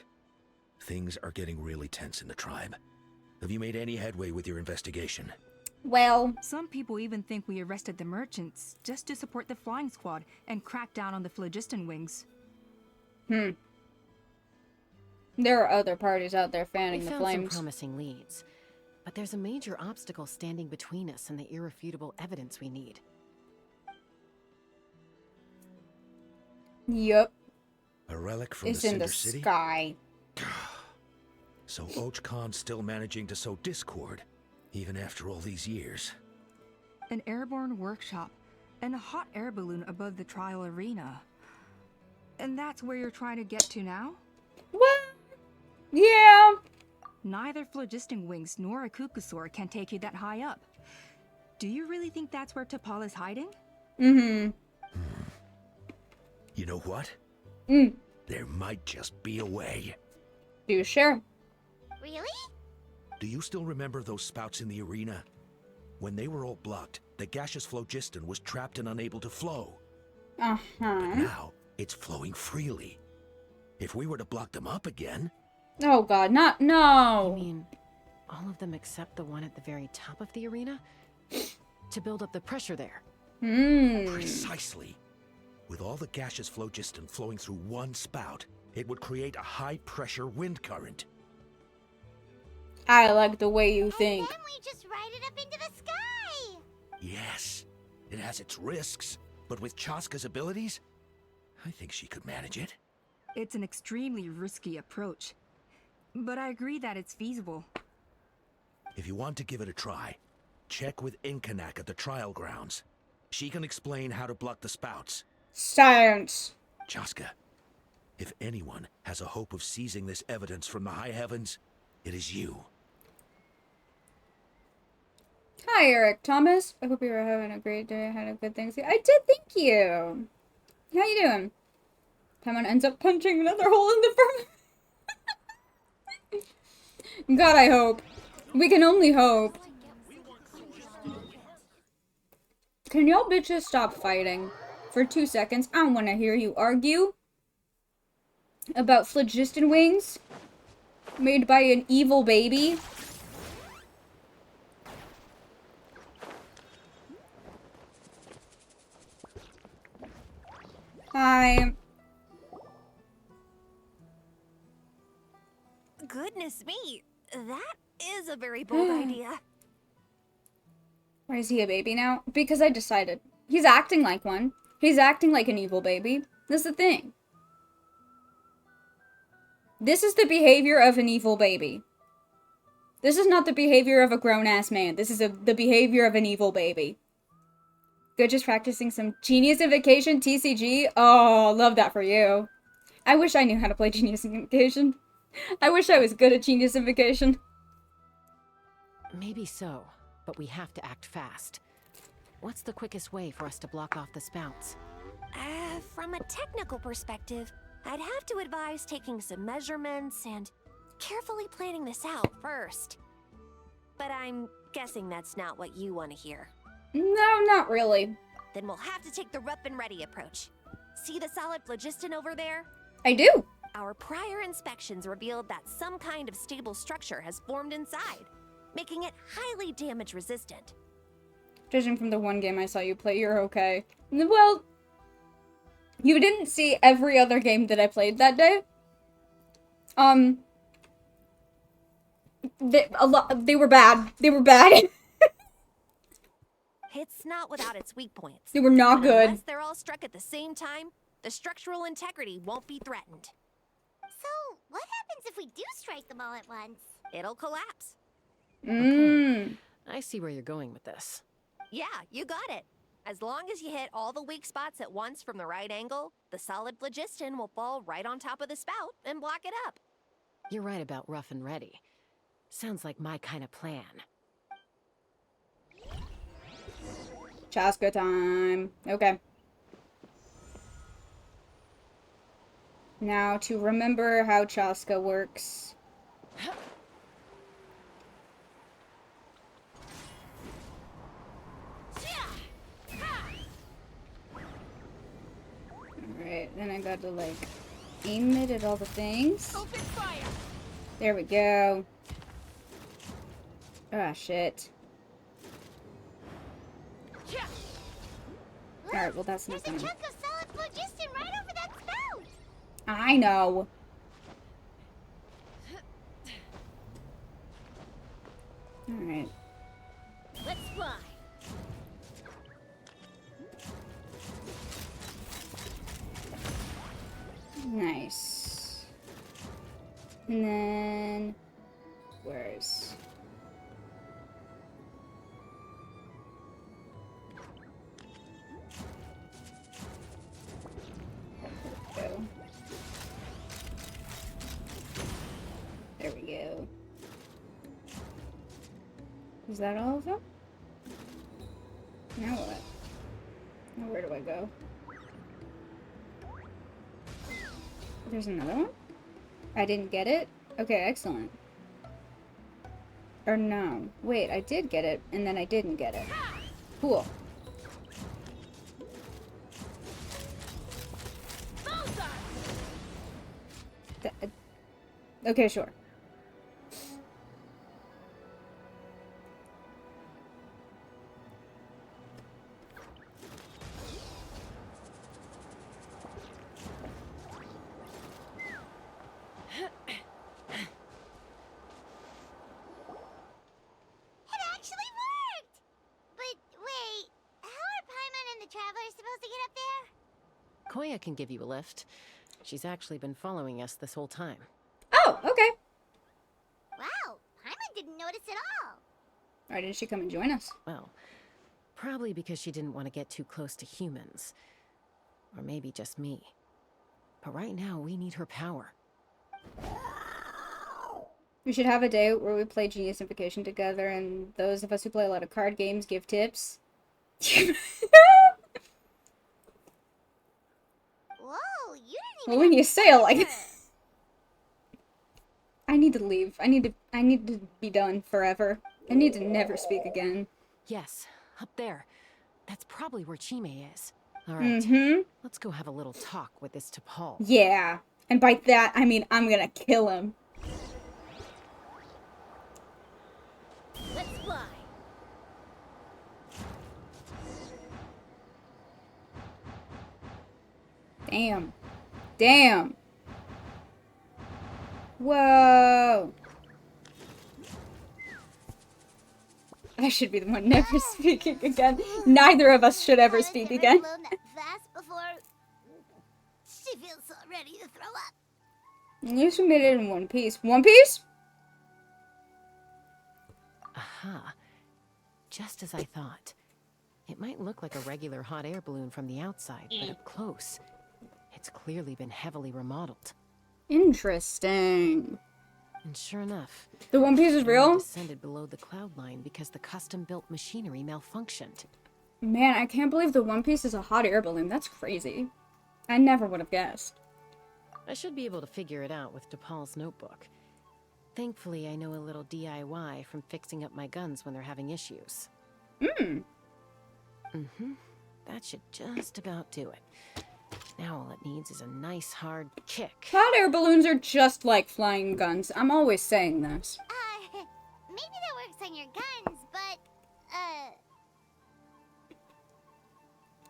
Things are getting really tense in the tribe. Have you made any headway with your investigation? Well, Some people even think we arrested the merchants just to support the flying squad and crack down on the phlogiston wings. there are other parties out there fanning We the found some flames. promising leads, but there's a major obstacle standing between us and the irrefutable evidence we need. Yup. A relic from It's the in Cinder the City? sky. So Och Khan's still managing to sow discord, even after all these years. An airborne workshop and a hot air balloon above the trial arena. And that's where you're trying to get to now? What? Yeah. Neither phlogiston wings nor a Kukusaur can take you that high up. Do you really think that's where T'Pol is hiding? Mm-hmm. You know what? There might just be a way. You sure? Really? Do you still remember those spouts in the arena? When they were all blocked, the gaseous phlogiston was trapped and unable to flow. Uh-huh. Now, it's flowing freely. If we were to block them up again... Oh god, not I no. mean, all of them except the one at the very top of the arena? To build up the pressure there. Precisely. With all the gaseous phlogiston flowing through one spout, it would create a high-pressure wind current. I like the way you think. And then we just ride it up into the sky! Yes, it has its risks, but with Chasca's abilities, I think she could manage it. It's an extremely risky approach. But I agree that it's feasible. If you want to give it a try, check with Inkanak at the trial grounds. She can explain how to block the spouts. Science. Chasca, if anyone has a hope of seizing this evidence from the high heavens, it is you. Hi, Eric Thomas. I hope you're having a great day. I had a good Thanksgiving. I did, thank you. How you doing? Paimon ends up punching another hole in the firm. God, I hope. We can only hope. Can y'all bitches stop fighting for 2 seconds? I don't want to hear you argue about phlogiston wings made by an evil baby. Hi. Goodness me, that is a very bold idea. Why is he a baby now? Because I decided. He's acting like one. He's acting like an evil baby. That's the thing. This is the behavior of an evil baby. This is not the behavior of a grown-ass man. This is the behavior of an evil baby. Good, just practicing some Genius Invocation TCG. Oh, love that for you. I wish I knew how to play Genius Invocation. I wish I was good at Genius Invocation. Maybe so, but we have to act fast. What's the quickest way for us to block off the spouts? From a technical perspective, I'd have to advise taking some measurements and carefully planning this out first. But I'm guessing that's not what you want to hear. No, not really. Then we'll have to take the rough and ready approach. See the solid phlogiston over there? I do. Our prior inspections revealed that some kind of stable structure has formed inside, making it highly damage resistant. Judging from the one game I saw you play, you're okay. Well, you didn't see every other game that I played that day. They were bad. They were bad. It's not without its weak points. They were not But good. unless they're all struck at the same time, the structural integrity won't be threatened. So, what happens if we do strike them all at once? It'll collapse. I see where you're going with this. Yeah, you got it. As long as you hit all the weak spots at once from the right angle, the solid phlogiston will fall right on top of the spout and block it up. You're right about rough and ready. Sounds like my kind of plan. Chasca time. Okay. Now to remember how Chasca works. then I got to, like, aim it at all the things. Open fire! There we go. Ah, shit. Alright, well, that's not There's a gonna... chunk of solid phlogiston right over that spout! I know. Alright. Let's fly! Nice. And then... Where's... Go. There we go. Is that all of them? Now what? Now where do I go? There's another one? I didn't get it? Okay, excellent. Or no. Wait, I did get it, and then I didn't get it. Cool. Okay, sure. Koya can give you a lift. She's actually been following us this whole time. Oh, okay. Wow, Paimon didn't notice at all. Why didn't she come and join us? Well, probably because she didn't want to get too close to humans. Or maybe just me. But right now, we need her power. We should have a day where we play Genius Invocation together, and those of us who play a lot of card games give tips. Whoa, you didn't even Well, when you say it like I need to leave. I need to be done forever. I need to never speak again. Yes, up there. That's probably where Chime is. Alright, let's go have a little talk with this T'Pol. Yeah. And by that, I mean I'm gonna kill him. Let's fly. Damn. Damn. Whoa. I should be the one never speaking again. Neither of us should ever speak again. That fast before she feels so ready to throw up. You should made it in one piece. One Piece? Aha. Just as I thought. It might look like a regular hot air balloon from the outside, but up close, it's clearly been heavily remodeled. Interesting. And sure enough, The One Piece is it real? descended below the cloud line because the custom-built machinery malfunctioned. Man, I can't believe the One Piece is a hot air balloon. That's crazy. I never would have guessed. I should be able to figure it out with DePaul's notebook. Thankfully, I know a little DIY from fixing up my guns when they're having issues. That should just about do it. Now all it needs is a nice hard kick. Hot air balloons are just like flying guns. I'm always saying this. Maybe that works on your guns, but,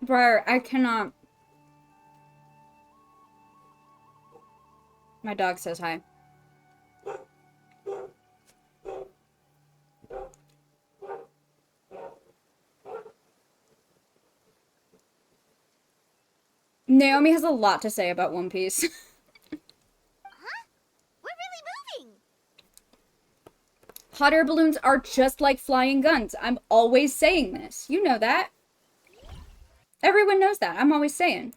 Briar, I cannot. My dog says hi. Naomi has a lot to say about One Piece. We're really moving. Hot air balloons are just like flying guns. I'm always saying this. You know that. Everyone knows that. I'm always saying.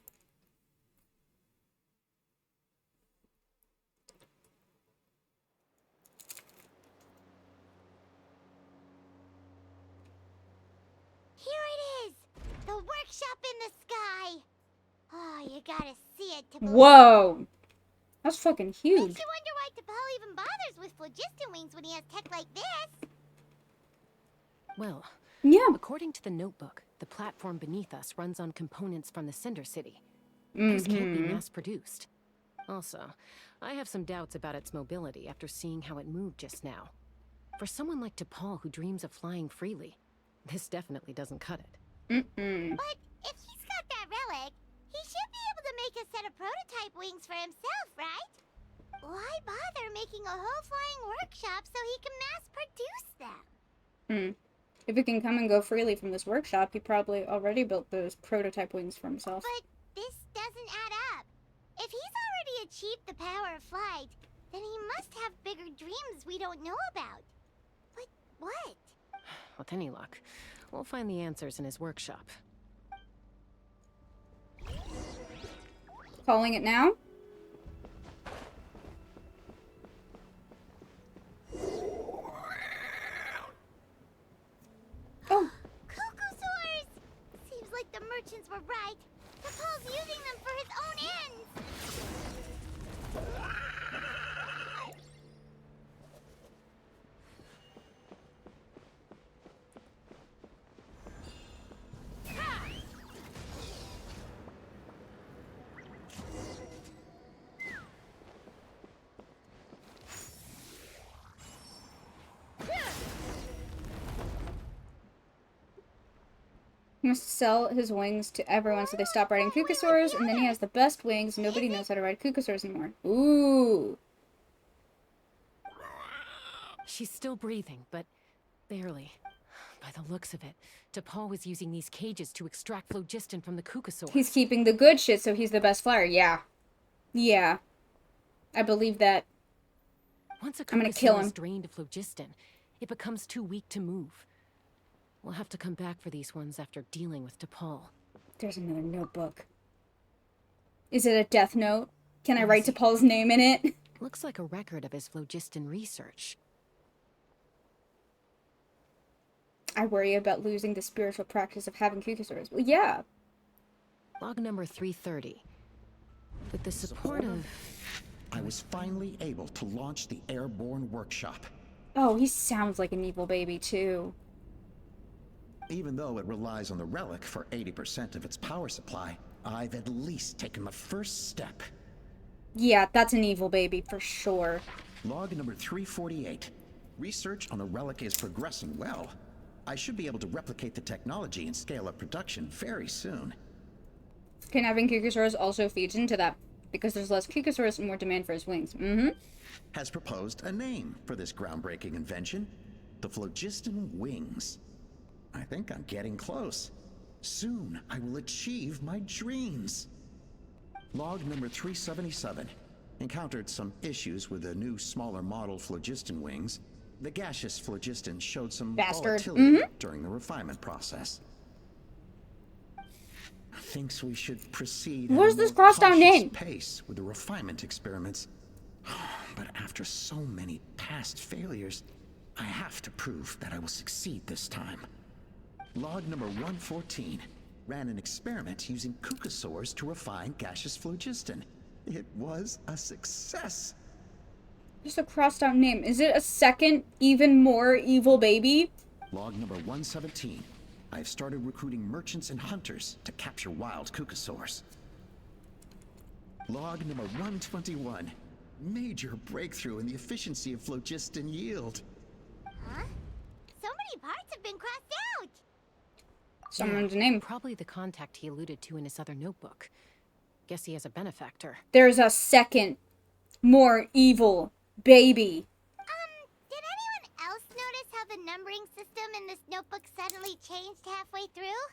Here it is. The workshop in the sky. Oh, you gotta see it to believe. Whoa. That's fucking huge. Makes you wonder why T'Pol even bothers with phlogiston wings when he has tech like this. Well, Yeah. according to the notebook, the platform beneath us runs on components from the Cinder City. This can't be mass-produced. Also, I have some doubts about its mobility after seeing how it moved just now. For someone like T'Pol who dreams of flying freely, this definitely doesn't cut it. But if he's got that relic, he should be able to make a set of prototype wings for himself, right? Why bother making a whole flying workshop so he can mass-produce them? If he can come and go freely from this workshop, he probably already built those prototype wings for himself. But this doesn't add up. If he's already achieved the power of flight, then he must have bigger dreams we don't know about. But what? With any luck, we'll find the answers in his workshop. Calling it now? Oh. Cuckoosaurs! Seems like the merchants were right. T'Pol's using them for his own ends. He must sell his wings to everyone so they stop riding Cucosaurs, and then he has the best wings. Nobody knows how to ride Cucosaurs anymore. Ooh. She's still breathing, but barely. By the looks of it, T'Pol was using these cages to extract phlogiston from the Cucosaurs. He's keeping the good shit, so he's the best flyer. Yeah. Yeah. I believe that. Once a I'm gonna kill Cucosaur him. is drained of phlogiston, it becomes too weak to move. We'll have to come back for these ones after dealing with T'Pol. There's another notebook. Is it a death note? Can I write T'Pol's name in it? Looks like a record of his phlogiston research. I worry about losing the spiritual practice of having Cucosaurs. Well, yeah. Log number 330. With the support of... I was finally able to launch the airborne workshop. Oh, he sounds like an evil baby, too. Even though it relies on the relic for 80% of its power supply, I've at least taken the first step. Yeah, that's an evil baby for sure. Log number 348. Research on the relic is progressing well. I should be able to replicate the technology and scale up production very soon. Can having Cucosaurs also feeds into that? Because there's less Cucosaurs and more demand for his wings. Has proposed a name for this groundbreaking invention. The Phlogiston Wings. I think I'm getting close. Soon, I will achieve my dreams. Log number 377. Encountered some issues with the new, smaller model Phlogiston Wings. The gaseous phlogiston showed some volatility during the refinement process. Thinks we should proceed What at is a this more crossed out cautious name? pace with the refinement experiments. But after so many past failures, I have to prove that I will succeed this time. Log number 114. Ran an experiment using Cucosaurs to refine gaseous phlogiston. It was a success. Just a crossed out name. Is it a second, even more evil baby? Log number 117. I've started recruiting merchants and hunters to capture wild Cucosaurs. Log number 121. Major breakthrough in the efficiency of phlogiston yield. Huh? So many parts have been crossed out! Someone's name. Probably the contact he alluded to in his other notebook. Guess he has a benefactor. There's a second, more evil baby. Did anyone else notice how the numbering system in this notebook suddenly changed halfway through?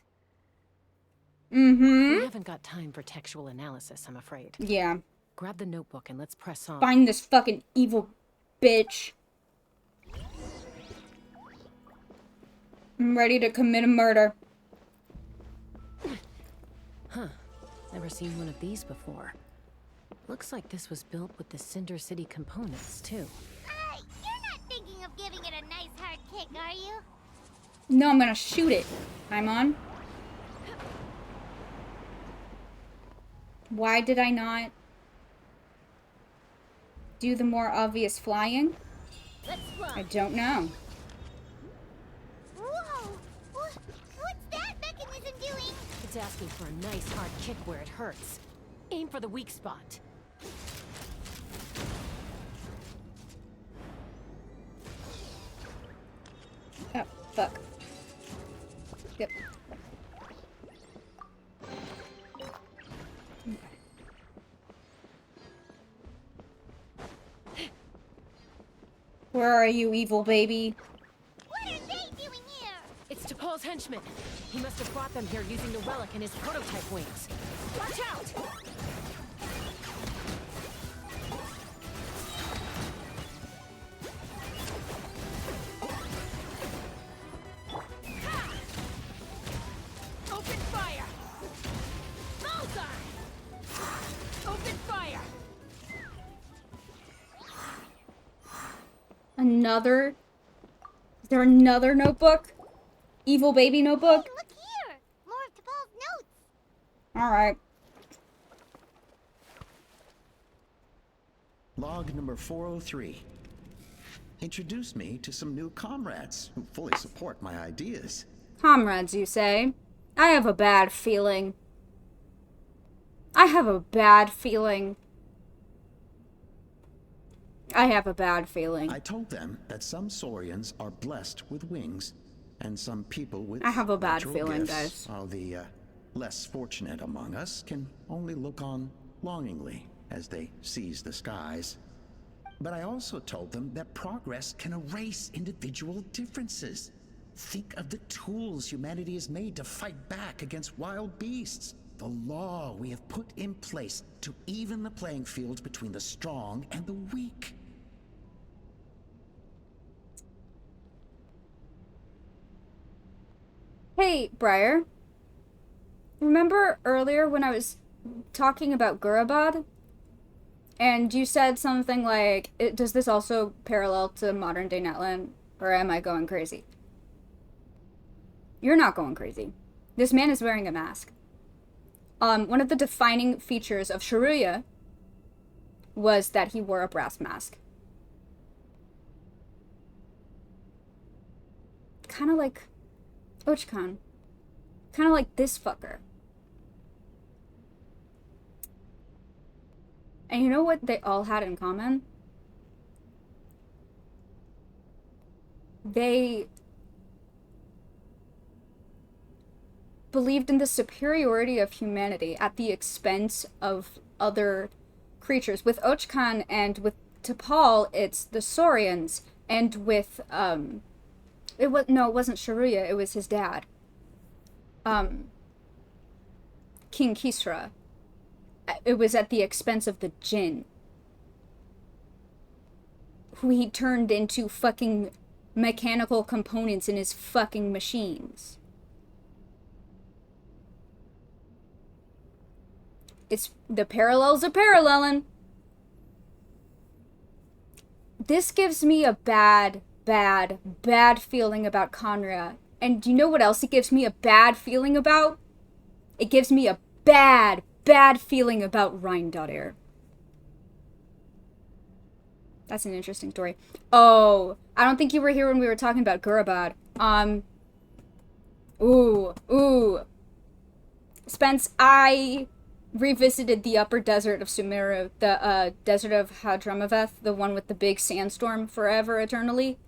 We haven't got time for textual analysis, I'm afraid. Yeah. Grab the notebook and let's press on. Find this fucking evil bitch. I'm ready to commit a murder. Huh. Never seen one of these before. Looks like this was built with the Cinder City components, too. You're not thinking of giving it a nice hard kick, are you? No, I'm gonna shoot it. I'm on. Why did I not do the more obvious flying? Let's fly. I don't know. Whoa! What's that mechanism doing? It's asking for a nice hard kick where it hurts. Aim for the weak spot. Oh, fuck. Yep. Where are you, evil baby? What are they doing here? It's T'Pol's henchman. He must have brought them here using the relic in his prototype wings. Watch out! Open fire! Bullseye! Open fire! Another? Is there another notebook? Evil baby notebook? Hey, look here! More of T'Pol's notes! Alright. Log number 403. Introduce me to some new comrades who fully support my ideas. Comrades, you say? I have a bad feeling. I have a bad feeling. I have a bad feeling. I told them that some Saurians are blessed with wings, and some people with I have a bad natural feeling, gifts, guys. while the less fortunate among us can only look on longingly as they seize the skies. But I also told them that progress can erase individual differences. Think of the tools humanity has made to fight back against wild beasts. The law we have put in place to even the playing field between the strong and the weak. Hey, Briar. Remember earlier when I was talking about Gurabad? And you said something like, does this also parallel to modern day Netland? Or am I going crazy? You're not going crazy. This man is wearing a mask. One of the defining features of Shiruya was that he wore a brass mask. Kind of like Ochkan. Kind of like this fucker. And you know what they all had in common? They believed in the superiority of humanity at the expense of other creatures. With Ochkan and with T'Pol, it's the Saurians, and with it wasn't Shiruya, it was his dad. King Kisra. It was at the expense of the Jinn, who he turned into fucking mechanical components in his fucking machines. It's the parallels are paralleling. This gives me a bad feeling about Conria. And do you know what else it gives me a bad feeling about? It gives me a bad feeling about Rhine.air. That's an interesting story. Oh, I don't think you were here when we were talking about Gurabad. Ooh. Spence, I revisited the upper desert of Sumeru, the desert of Hadramaveth, the one with the big sandstorm forever, eternally,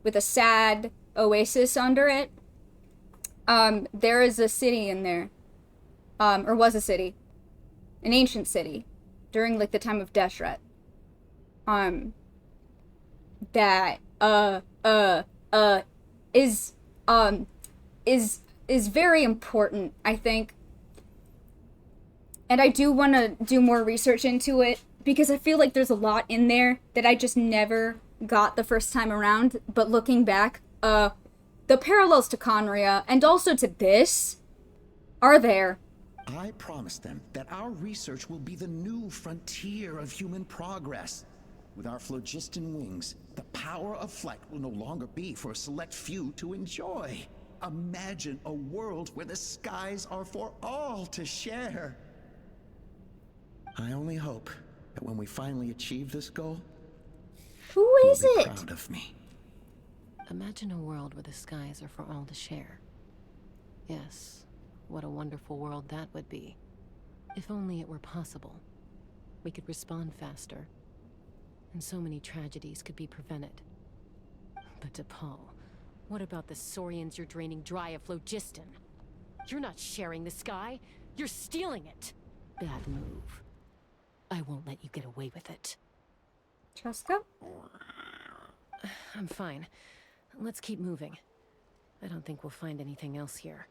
with a sad oasis under it. There is a city in there, or was a city, an ancient city, during like the time of Deshret. That is very important, I think. And I do want to do more research into it, because I feel like there's a lot in there that I just never got the first time around. But looking back, the parallels to Conria, and also to this, are there. I promised them that our research will be the new frontier of human progress. With our phlogiston wings, the power of flight will no longer be for a select few to enjoy. Imagine a world where the skies are for all to share. I only hope that when we finally achieve this goal, who is you'll be it? proud of me. Imagine a world where the skies are for all to share. Yes, what a wonderful world that would be. If only it were possible. We could respond faster. And so many tragedies could be prevented. But DePaul, what about the Saurians you're draining dry of phlogiston? You're not sharing the sky. You're stealing it. Bad move. I won't let you get away with it. Chasca? I'm fine. Let's keep moving. I don't think we'll find anything else here.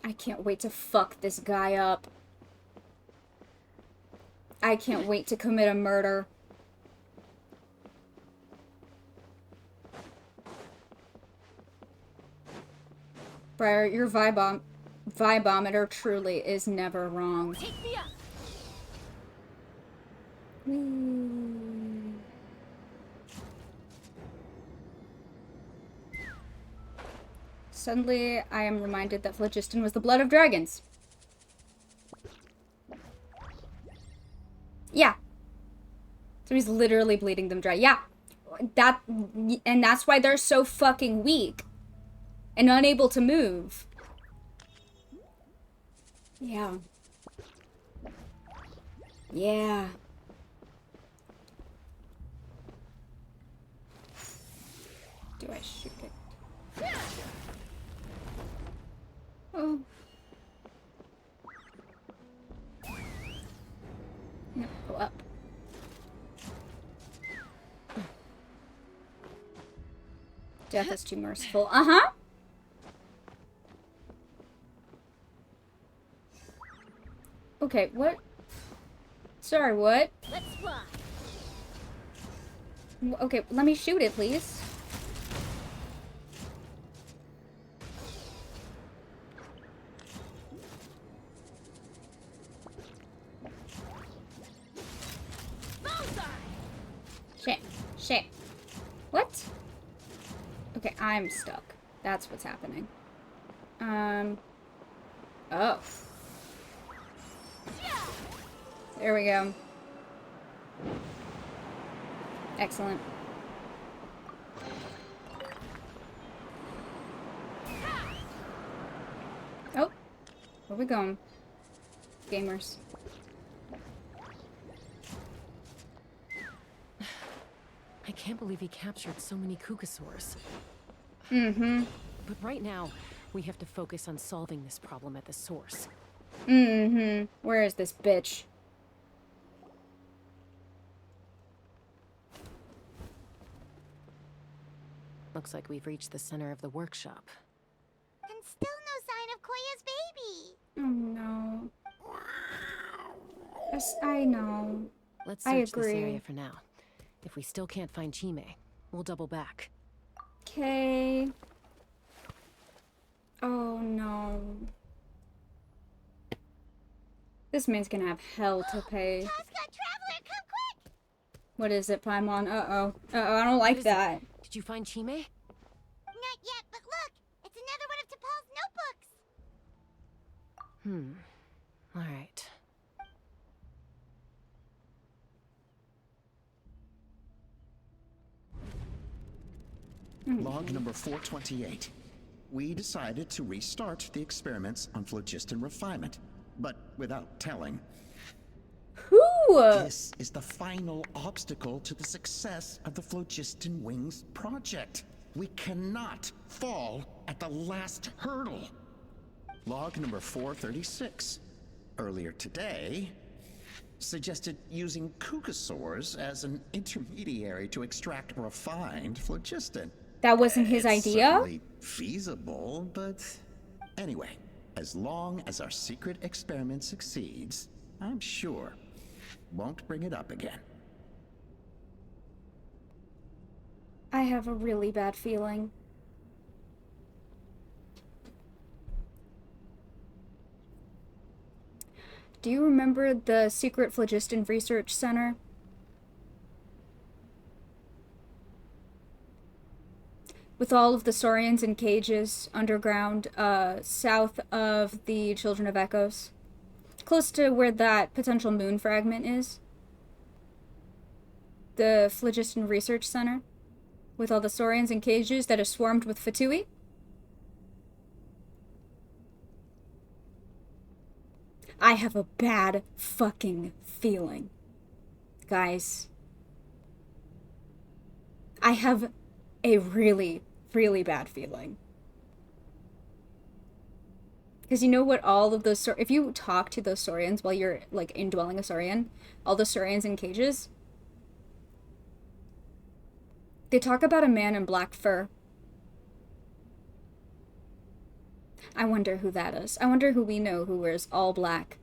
I can't wait to fuck this guy up. I can't wait to commit a murder. Briar, your vibometer truly is never wrong. Take me up! Suddenly, I am reminded that phlogiston was the blood of dragons. Yeah. So he's literally bleeding them dry. Yeah. And that's why they're so fucking weak. And unable to move. Yeah. Yeah. Do I shoot it? Oh. No, go up. Death is too merciful. Uh-huh. Okay, what? Sorry, what? Let's fly. Okay, let me shoot it, please. Shit. Shit. What? Okay, I'm stuck. That's what's happening. Oh. There we go. Excellent. Oh. Where we going? Gamers. I can't believe he captured so many Kukasaurs. Mm-hmm. But right now, we have to focus on solving this problem at the source. Mm-hmm. Where is this bitch? Looks like we've reached the center of the workshop. And still no sign of Koya's baby. Oh no. Yes, I know. Let's I search this agree. area for now. If we still can't find Chime, we'll double back. Okay. Oh no. This man's gonna have hell to pay. Chasca, Traveler, come quick! What is it, Paimon? Uh-oh. Uh-oh, I don't like What is that. it? Did you find Chime? Not yet, but look! It's another one of T'Pol's notebooks! All right. Log number 428. We decided to restart the experiments on phlogiston refinement, but without telling. Who? This is the final obstacle to the success of the Phlogiston Wings project. We cannot fall at the last hurdle. Log number 436. Earlier today, suggested using Kukasaurs as an intermediary to extract refined phlogiston. That wasn't his It's idea? certainly feasible, but anyway, as long as our secret experiment succeeds, I'm sure won't bring it up again. I have a really bad feeling. Do you remember the secret phlogiston research center? With all of the saurians in cages underground, south of the Children of Echoes. Close to where that potential moon fragment is. The Phlogiston Research Center. With all the saurians in cages that are swarmed with Fatui. I have a bad fucking feeling. Guys. I have a really, really bad feeling. Because you know what all of those... If you talk to those Saurians while you're, like, indwelling a Saurian, all the Saurians in cages, they talk about a man in black fur. I wonder who that is. I wonder who we know who wears all black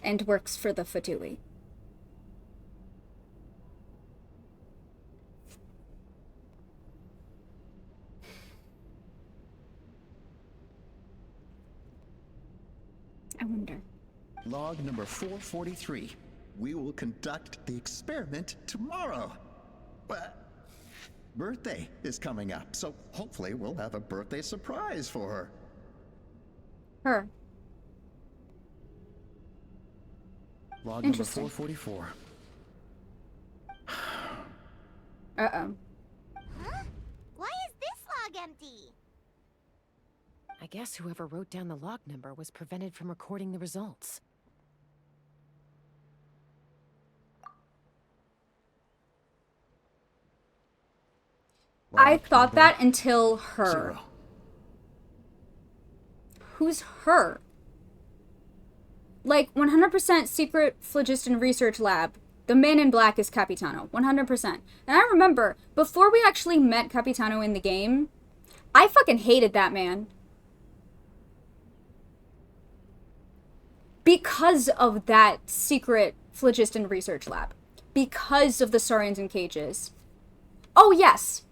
and works for the Fatui. I wonder. Log number 443. We will conduct the experiment tomorrow. But birthday is coming up, so hopefully we'll have a birthday surprise for her. Her. Log number 444. Uh-oh. Huh? Why is this log empty? I guess whoever wrote down the log number was prevented from recording the results. I thought that until her. 0. Who's her? Like, 100% secret phlogiston research lab. The man in black is Capitano. 100%. And I remember, before we actually met Capitano in the game, I fucking hated that man. Because of that secret phlogiston research lab. Because of the Saurians in cages. Oh, yes!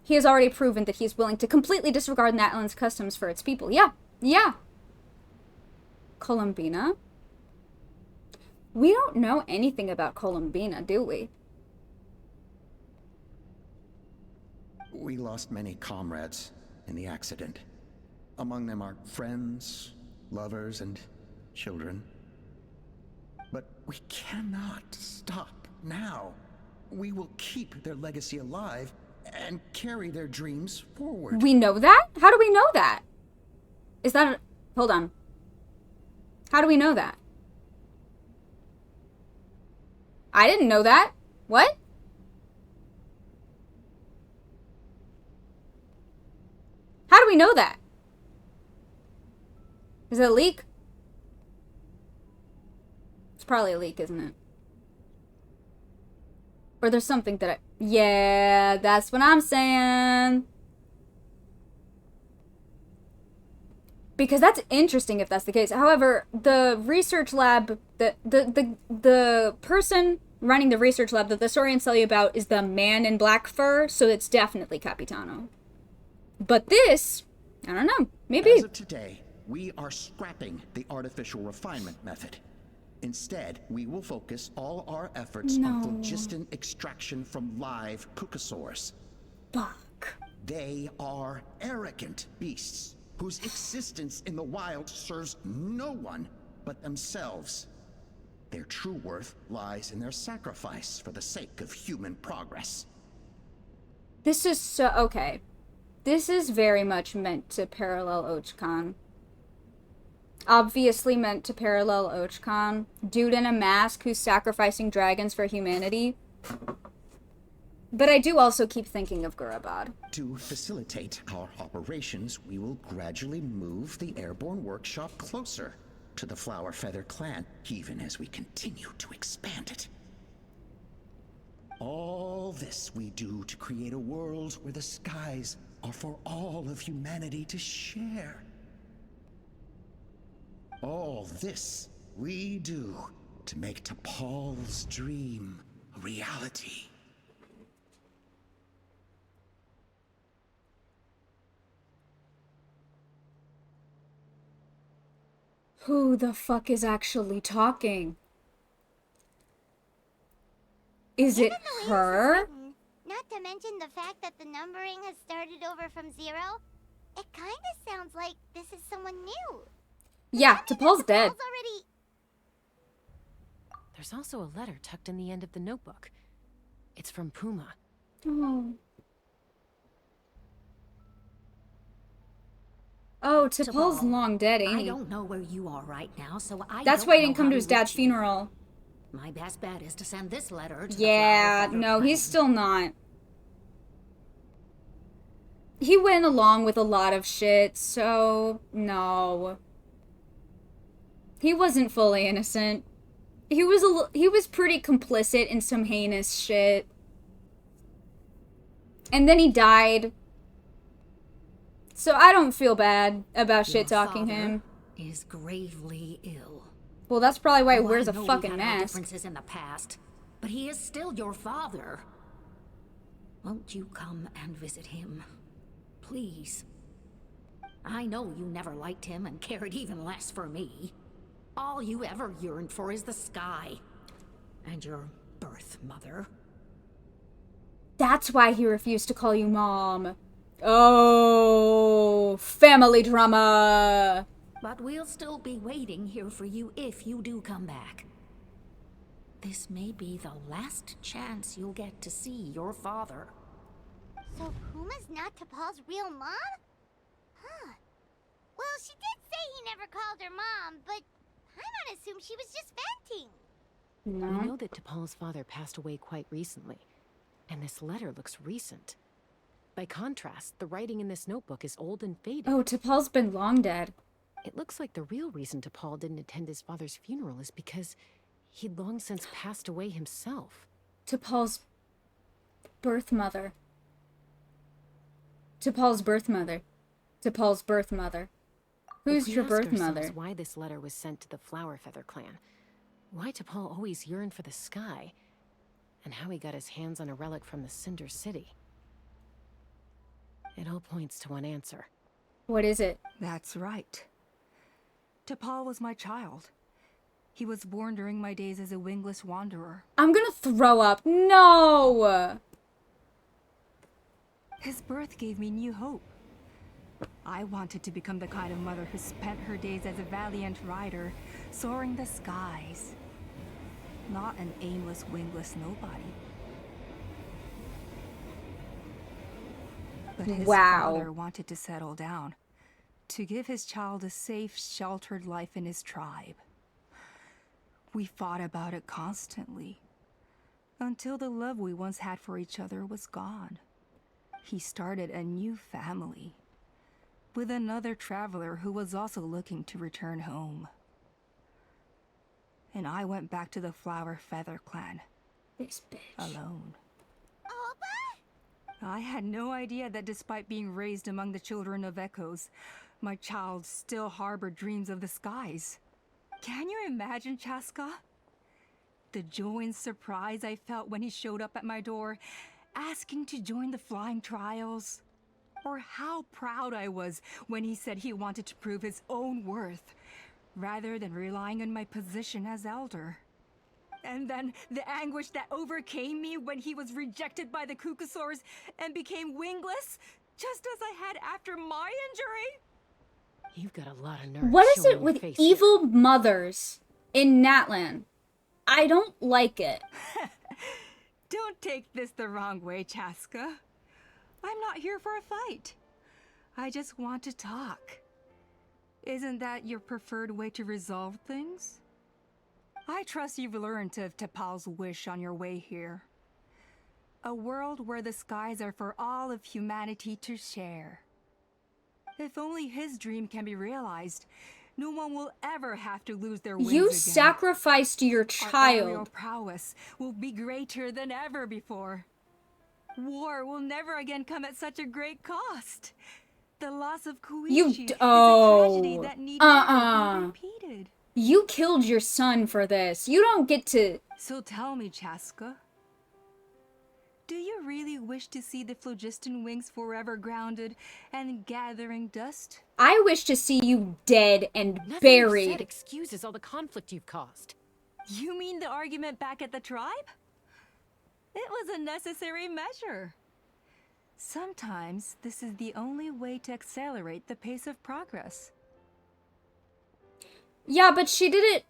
He has already proven that he is willing to completely disregard Natlan's customs for its people. Yeah, yeah. Columbina? We don't know anything about Columbina, do we? We lost many comrades in the accident. Among them are friends, lovers, and children. But we cannot stop now. We will keep their legacy alive and carry their dreams forward. We know that? How do we know that? Is that... Hold on. How do we know that? I didn't know that. What? How do we know that? Is it a leak? It's probably a leak, isn't it? Or there's something that I... Yeah, that's what I'm saying. Because that's interesting if that's the case. However, the research lab, the person running the research lab that the Saurians tell you about is the man in black fur, so it's definitely Capitano. But this, I don't know, maybe. As of today, we are scrapping the artificial refinement method. Instead, we will focus all our efforts on phlogiston extraction from live cucosaurs. Fuck. They are arrogant beasts whose existence in the wild serves no one but themselves. Their true worth lies in their sacrifice for the sake of human progress. This is so... Okay. This is very much meant to parallel Ochkan. Obviously meant to parallel Ochkan. Dude in a mask who's sacrificing dragons for humanity. But I do also keep thinking of Gurabad. To facilitate our operations, we will gradually move the airborne workshop closer to the Flower Feather clan, even as we continue to expand it. All this we do to create a world where the skies are for all of humanity to share. All this we do to make T'Pol's dream a reality. Who the fuck is actually talking? Is it her? Not to mention the fact that the numbering has started over from 0, it kind of sounds like this is someone new. Yeah, T'Pol's dead. Already... There's also a letter tucked in the end of the notebook. It's from Puma. Oh. Oh, T'Pol's T'Pol, long dead, ain't I he? don't know where you are right now, so I That's don't why he know didn't come how to his dad's reach you. funeral. My best bet is to send this letter to Yeah, the Flower no, Feather he's clan. still not. He went along with a lot of shit, so no. He wasn't fully innocent. He was pretty complicit in some heinous shit. And then he died. So I don't feel bad about Your shit talking father him. is gravely ill. Well, that's probably why he Oh, wears I a know fucking we've had our mask. differences in the past, but he is still your father. Won't you come and visit him? Please. I know you never liked him and cared even less for me. All you ever yearned for is the sky. And your birth mother. That's why he refused to call you mom. Oh, family drama. But we'll still be waiting here for you if you do come back. This may be the last chance you'll get to see your father. So Puma's not T'Pol's real mom? Huh. Well, she did say he never called her mom, but I might assume she was just venting. No. We know that T'Pol's father passed away quite recently, and this letter looks recent. By contrast, the writing in this notebook is old and faded. Oh, T'Pol's been long dead. It looks like the real reason T'Pol didn't attend his father's funeral is because he'd long since passed away himself. T'Pol's birth mother. T'Pol's birth mother. T'Pol's birth mother. Who's your birth mother? Why this letter was sent to the Flower Feather clan, why T'Pol always yearned for the sky, and how he got his hands on a relic from the Cinder City. It all points to one answer. What is it? That's right. T'Pol was my child. He was born during my days as a wingless wanderer. I'm gonna throw up. No! His birth gave me new hope. I wanted to become the kind of mother who spent her days as a valiant rider, soaring the skies. Not an aimless, wingless nobody. But his father wanted to settle down, to give his child a safe, sheltered life in his tribe. We fought about it constantly, until the love we once had for each other was gone. He started a new family, with another traveler who was also looking to return home. And I went back to the Flower Feather clan. This bitch. Alone. Opa? I had no idea that despite being raised among the children of echoes, my child still harbored dreams of the skies. Can you imagine, Chasca? The joy and surprise I felt when he showed up at my door, asking to join the flying trials. Or how proud I was when he said he wanted to prove his own worth, rather than relying on my position as elder. And then the anguish that overcame me when he was rejected by the Kukasaurs and became wingless, just as I had after my injury. You've got a lot of nerve. What is showing it your with face evil mothers in Natlan? I don't like it. Don't take this the wrong way, Chasca. I'm not here for a fight. I just want to talk. Isn't that your preferred way to resolve things? I trust you've learned of T'Pol's wish on your way here. A world where the skies are for all of humanity to share. If only his dream can be realized, no one will ever have to lose their wings You again. sacrificed your Our aerial child. prowess will be greater than ever before. War will never again come at such a great cost. The loss of Koichi is a tragedy that need never be repeated. You killed your son for this. You don't get to... So tell me, Chasca, do you really wish to see the phlogiston wings forever grounded and gathering dust? I wish to see you dead and Nothing buried. you've said excuses all the conflict you've caused. You mean the argument back at the tribe? It was a necessary measure. Sometimes this is the only way to accelerate the pace of progress. Yeah, but she did it...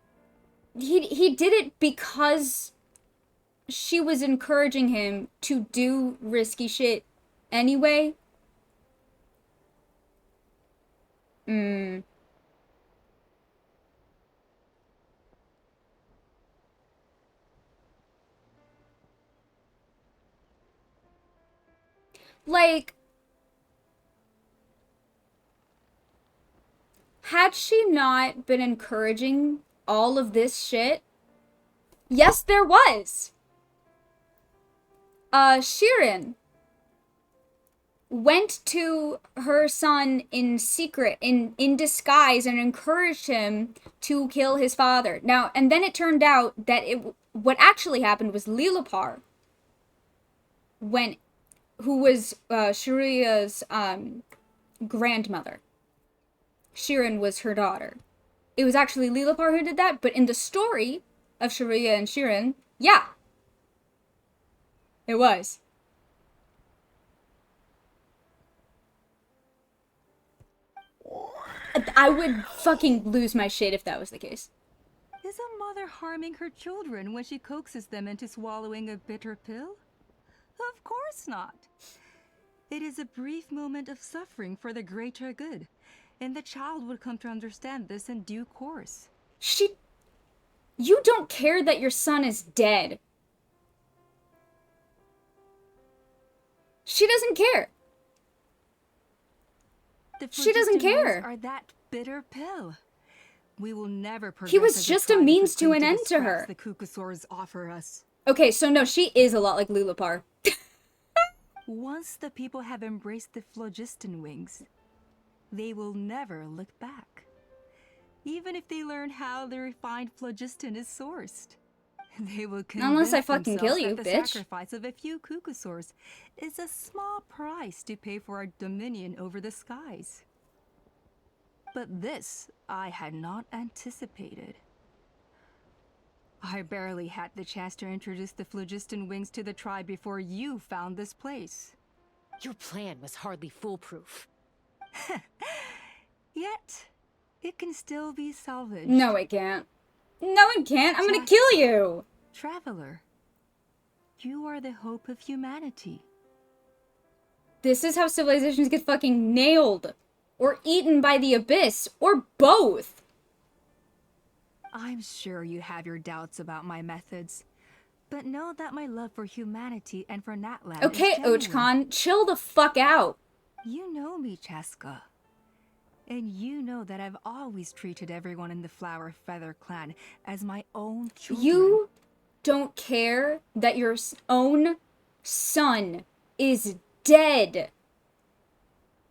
He did it because she was encouraging him to do risky shit anyway. Mm. Like, had she not been encouraging all of this shit? Yes, there was. Shirin went to her son in secret, in disguise, and encouraged him to kill his father. Now, and then it turned out that what actually happened was Lilipar, who was Sharia's grandmother. Shirin was her daughter. It was actually Lilipar who did that, but in the story of Sharia and Shirin, yeah, it was. I would fucking lose my shit if that was the case. Is a mother harming her children when she coaxes them into swallowing a bitter pill? Of course not. It is a brief moment of suffering for the greater good, and the child would come to understand this in due course. You don't care that your son is dead. She doesn't care. She doesn't care. Are that bitter pill. We will never progress. He was just a means to an end to her. The Kukusaurs offer us. Okay, so no, she is a lot like Lilipar. Once the people have embraced the phlogiston wings, they will never look back. Even if they learn how the refined phlogiston is sourced. They will convince Unless I fucking kill you, that the bitch. sacrifice of a few Kukusaurs is a small price to pay for our dominion over the skies. But this I had not anticipated. I barely had the chance to introduce the phlogiston wings to the tribe before you found this place. Your plan was hardly foolproof. Yet, it can still be salvaged. No, it can't. No, it can't. I'm gonna kill you. Traveler, you are the hope of humanity. This is how civilizations get fucking nailed. Or eaten by the abyss. Or both. I'm sure you have your doubts about my methods. But know that my love for humanity and for Natlan Okay, is genuine. Ochkon, chill the fuck out. You know me, Chasca. And you know that I've always treated everyone in the Flower Feather clan as my own children. You don't care that your own son is dead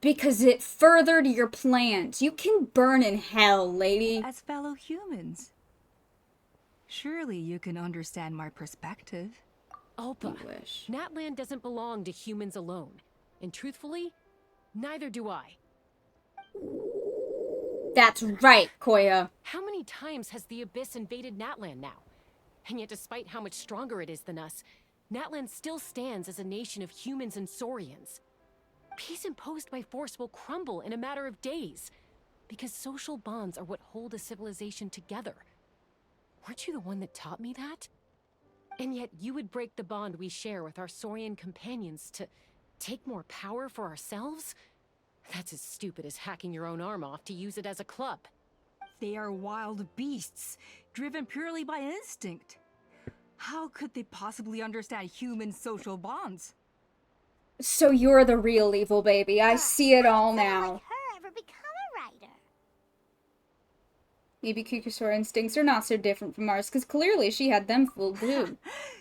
because it furthered your plans. You can burn in hell, lady. As fellow humans. Surely you can understand my perspective. Alpa, Natlan doesn't belong to humans alone. And truthfully, neither do I. That's right, Koya. How many times has the Abyss invaded Natlan now? And yet despite how much stronger it is than us, Natlan still stands as a nation of humans and saurians. Peace imposed by force will crumble in a matter of days, because social bonds are what hold a civilization together. Weren't you the one that taught me that? And yet you would break the bond we share with our saurian companions to take more power for ourselves? That's as stupid as hacking your own arm off to use it as a club. They are wild beasts, driven purely by instinct. How could they possibly understand human social bonds? So you're the real evil, baby. I see it all now. Like her ever become a writer? Maybe Kukusaur instincts are not so different from ours, because clearly she had them fooled too.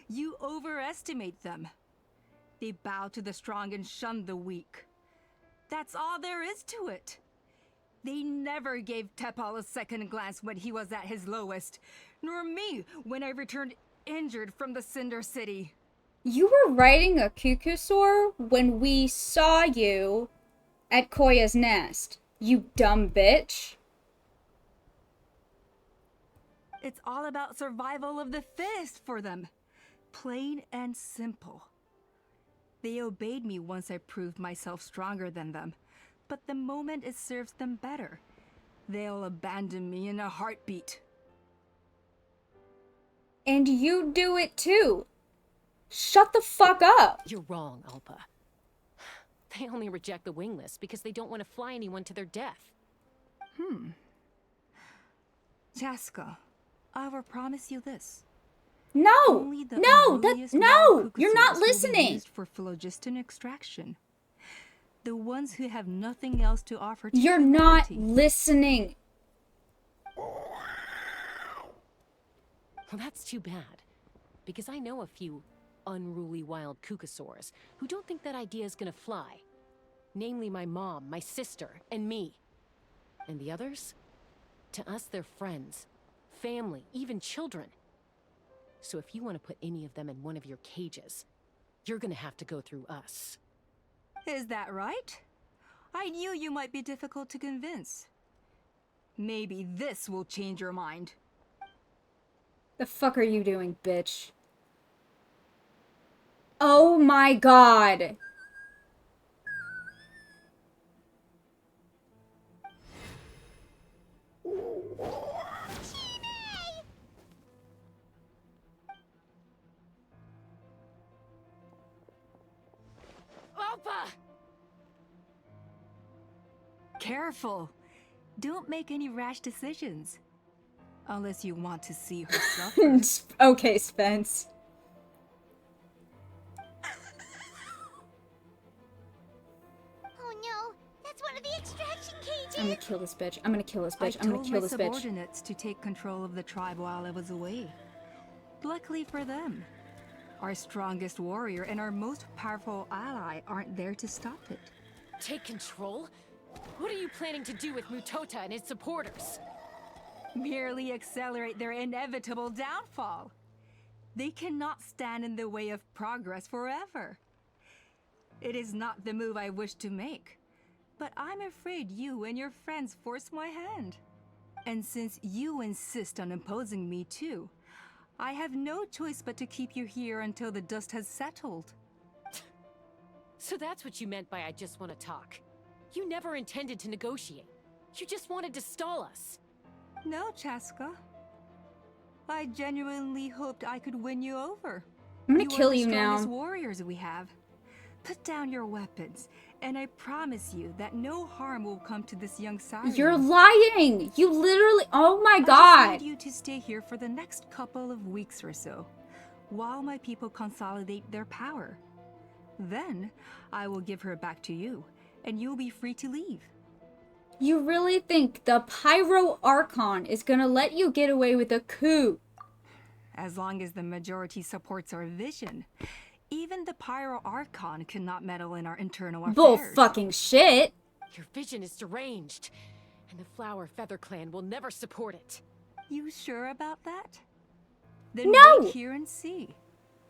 You overestimate them. They bow to the strong and shun the weak. That's all there is to it. They never gave Tepal a second glance when he was at his lowest, nor me when I returned injured from the Cinder City. You were riding a Kukusaur when we saw you at Koya's nest, you dumb bitch. It's all about survival of the fittest for them. Plain and simple. They obeyed me once I proved myself stronger than them. But the moment it serves them better, they'll abandon me in a heartbeat. And you do it too. Shut the fuck up. You're wrong, Alpa. They only reject the wingless because they don't want to fly anyone to their death. Chasca, I will promise you this. No! Only the No! unruliest No! wild You're not cucusaurs will be listening! used for phlogiston extraction. The ones who have nothing else to offer to You're not humanity. listening. Well, that's too bad. Because I know a few unruly wild cucusaurs who don't think that idea is gonna fly. Namely my mom, my sister, and me. And the others? To us, they're friends, family, even children. So if you want to put any of them in one of your cages, you're gonna have to go through us. Is that right? I knew you might be difficult to convince. Maybe this will change your mind. The fuck are you doing, bitch? Oh my god. Opa! Careful. Don't make any rash decisions. Unless you want to see her suffer. Okay, Spence. Oh no, that's one of the extraction cages. I'm gonna kill this bitch. I'm gonna kill this bitch. I'm gonna I kill told this my bitch. subordinates to take control of the tribe while I was away. Luckily for them, our strongest warrior and our most powerful ally aren't there to stop it. Take control? What are you planning to do with Mutota and his supporters? Merely accelerate their inevitable downfall. They cannot stand in the way of progress forever. It is not the move I wish to make, but I'm afraid you and your friends force my hand. And since you insist on imposing me too, I have no choice but to keep you here until the dust has settled. So that's what you meant by I just want to talk. You never intended to negotiate. You just wanted to stall us. No, Chasca. I genuinely hoped I could win you over. I'm gonna kill are the you now. strongest warriors we have. Put down your weapons, and I promise you that no harm will come to this young siren. You're lying! You literally— oh my I god! just need you to stay here for the next couple of weeks or so, while my people consolidate their power. Then, I will give her back to you, and you'll be free to leave. You really think the Pyro Archon is gonna let you get away with a coup? As long as the majority supports our vision, even the Pyro Archon cannot meddle in our internal affairs. Bull fucking shit! Your vision is deranged, and the Flower Feather Clan will never support it. You sure about that? Then No! wait here and see.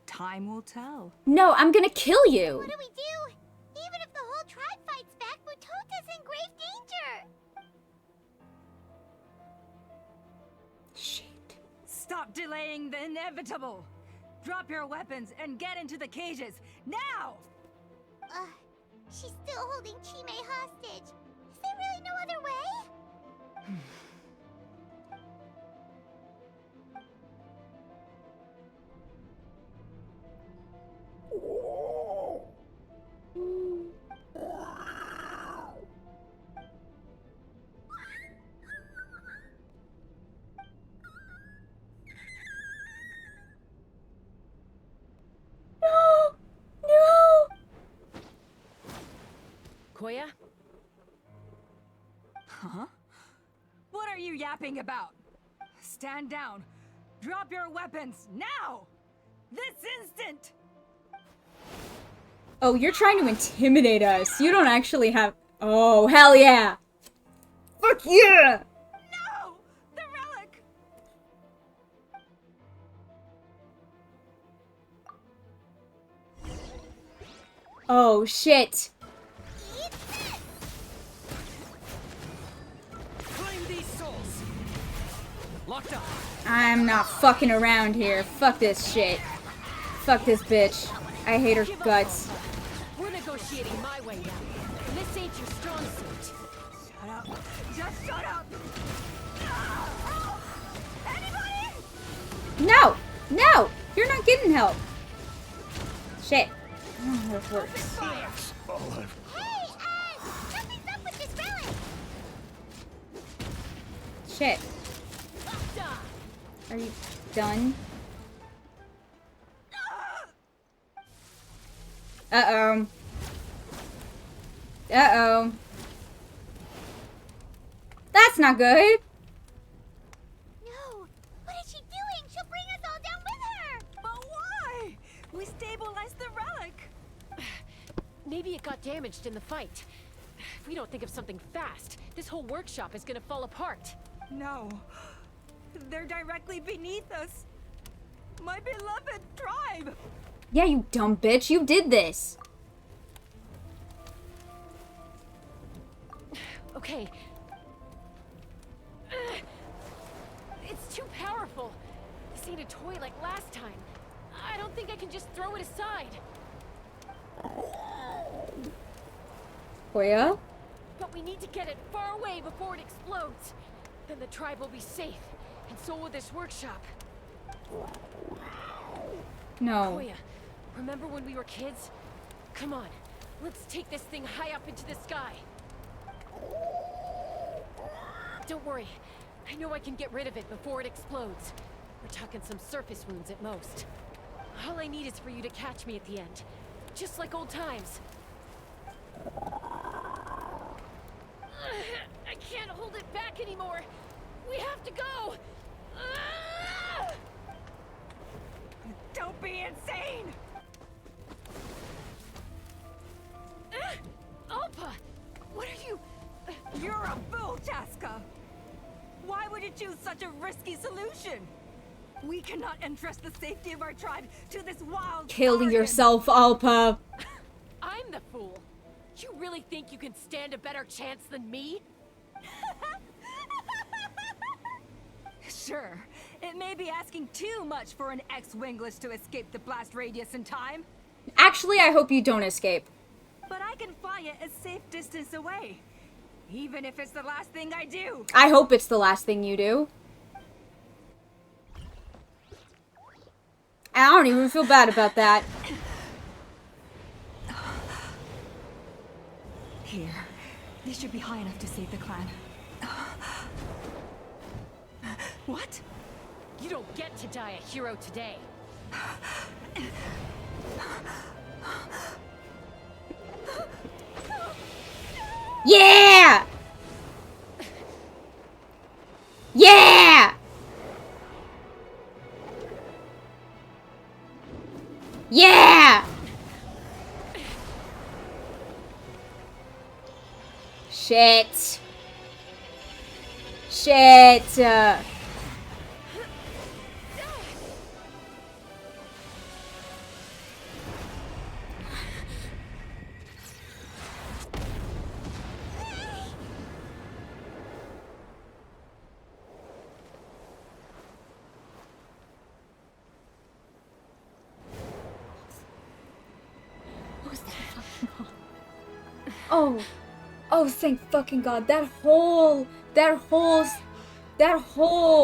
Time will tell. No, I'm gonna kill you! What do we do? Even if the whole tribe fights back, Mutota's in grave danger. Shit. Stop delaying the inevitable! Drop your weapons and get into the cages, now! She's still holding Chime hostage. Is there really no other way? No! No! Koya? Huh? What are you yapping about? Stand down. Drop your weapons, now! This instant! Oh, you're trying to intimidate us. You don't actually have— oh, hell yeah! Fuck yeah! No! The relic! Oh, shit. Claim these souls. Locked up. I'm not fucking around here. Fuck this shit. Fuck this bitch. I hate her guts. We're negotiating my way now, and this ain't your strong suit. Shut up! Just shut up! Ah! Anybody? No! No! You're not getting help. Shit. I don't know how this works. Hey, something's up with this relic. Shit. Are you done? Uh-oh. Uh-oh. That's not good. No! What is she doing? She'll bring us all down with her! But why? We stabilized the relic. Maybe it got damaged in the fight. If we don't think of something fast, this whole workshop is gonna fall apart. No. They're directly beneath us. My beloved tribe. Yeah, you dumb bitch. You did this. Okay. It's too powerful. This ain't a toy like last time. I don't think I can just throw it aside. Koya? But we need to get it far away before it explodes. Then the tribe will be safe, and so will this workshop. No. Koya, remember when we were kids? Come on, let's take this thing high up into the sky. Don't worry, I know I can get rid of it before it explodes. We're talking some surface wounds at most. All I need is for you to catch me at the end, just like old times. I can't hold it back anymore. We have to go. Don't be insane! Alpa, what are you? You're a fool, Chasca! Why would you choose such a risky solution? We cannot entrust the safety of our tribe to this wild Kill bargain. yourself, Alpa. I'm the fool. You really think you can stand a better chance than me? Sure. It may be asking too much for an ex-wingless to escape the blast radius in time. Actually, I hope you don't escape. But I can fly it a safe distance away. Even if it's the last thing I do. I hope it's the last thing you do. I don't even feel bad about that. Here. This should be high enough to save the clan. What? You don't get to die a hero today. Yeah! Yeah! Yeah! Shit. Shit. Oh, oh, thank fucking God. That whole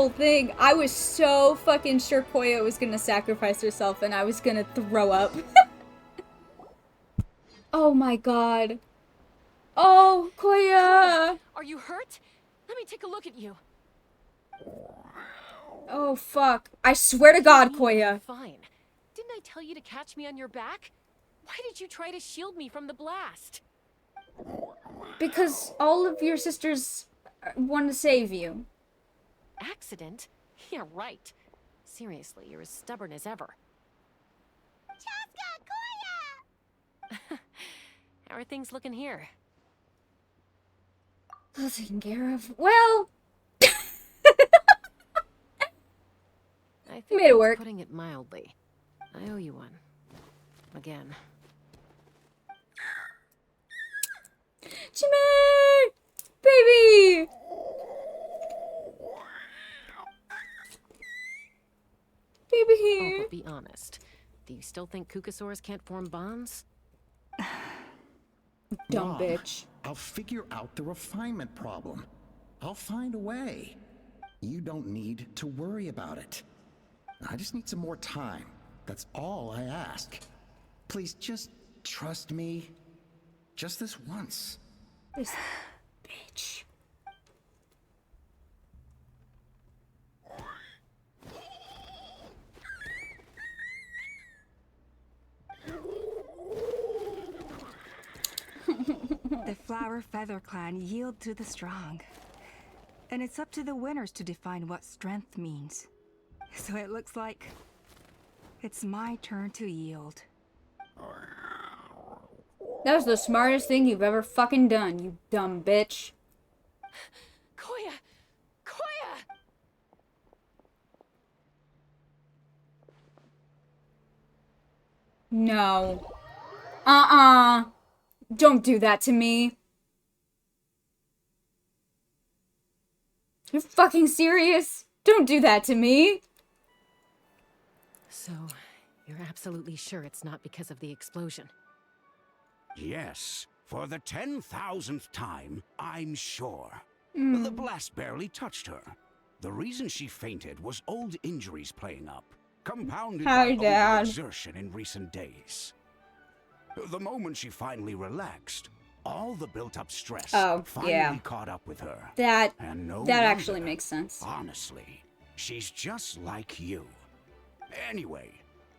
thing. I was so fucking sure Koya was gonna sacrifice herself and I was gonna throw up. Oh my God. Oh, Koya. Are you hurt? Let me take a look at you. Oh, fuck. I swear to God, Koya. Fine. Didn't I tell you to catch me on your back? Why did you try to shield me from the blast? Because all of your sisters want to save you. Accident? Yeah, right. Seriously, you're as stubborn as ever. Chasca! Koya! How are things looking here? All taken care of. Well, I think made it work. putting it mildly. I owe you one. Again. Jimmy! Baby! Baby Oh, here. but be honest. Do you still think Kukasaurs can't form bonds? Dumb Mom, bitch. I'll figure out the refinement problem. I'll find a way. You don't need to worry about it. I just need some more time. That's all I ask. Please just trust me. Just this once. This bitch. Flower Feather Clan yield to the strong. And it's up to the winners to define what strength means. So it looks like it's my turn to yield. That was the smartest thing you've ever fucking done, you dumb bitch. Koya! Koya! No. Don't do that to me. You're fucking serious? Don't do that to me. So, you're absolutely sure it's not because of the explosion? Yes, for the 10,000th time, I'm sure. The blast barely touched her. The reason she fainted was old injuries playing up, compounded by overexertion in recent days. The moment she finally relaxed, all the built-up stress finally caught up with her. That and that actually makes sense. Honestly, she's just like you. Anyway,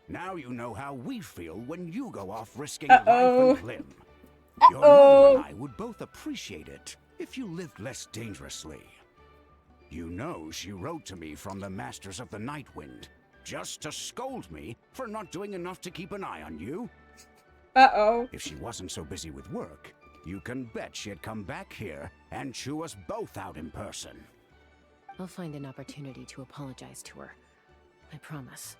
now you know how we feel when you go off risking life and limb. Your mother and I would both appreciate it if you lived less dangerously. You know she wrote to me from the Masters of the Night Wind, just to scold me for not doing enough to keep an eye on you. If she wasn't so busy with work, you can bet she'd come back here and chew us both out in person. I'll find an opportunity to apologize to her. I promise.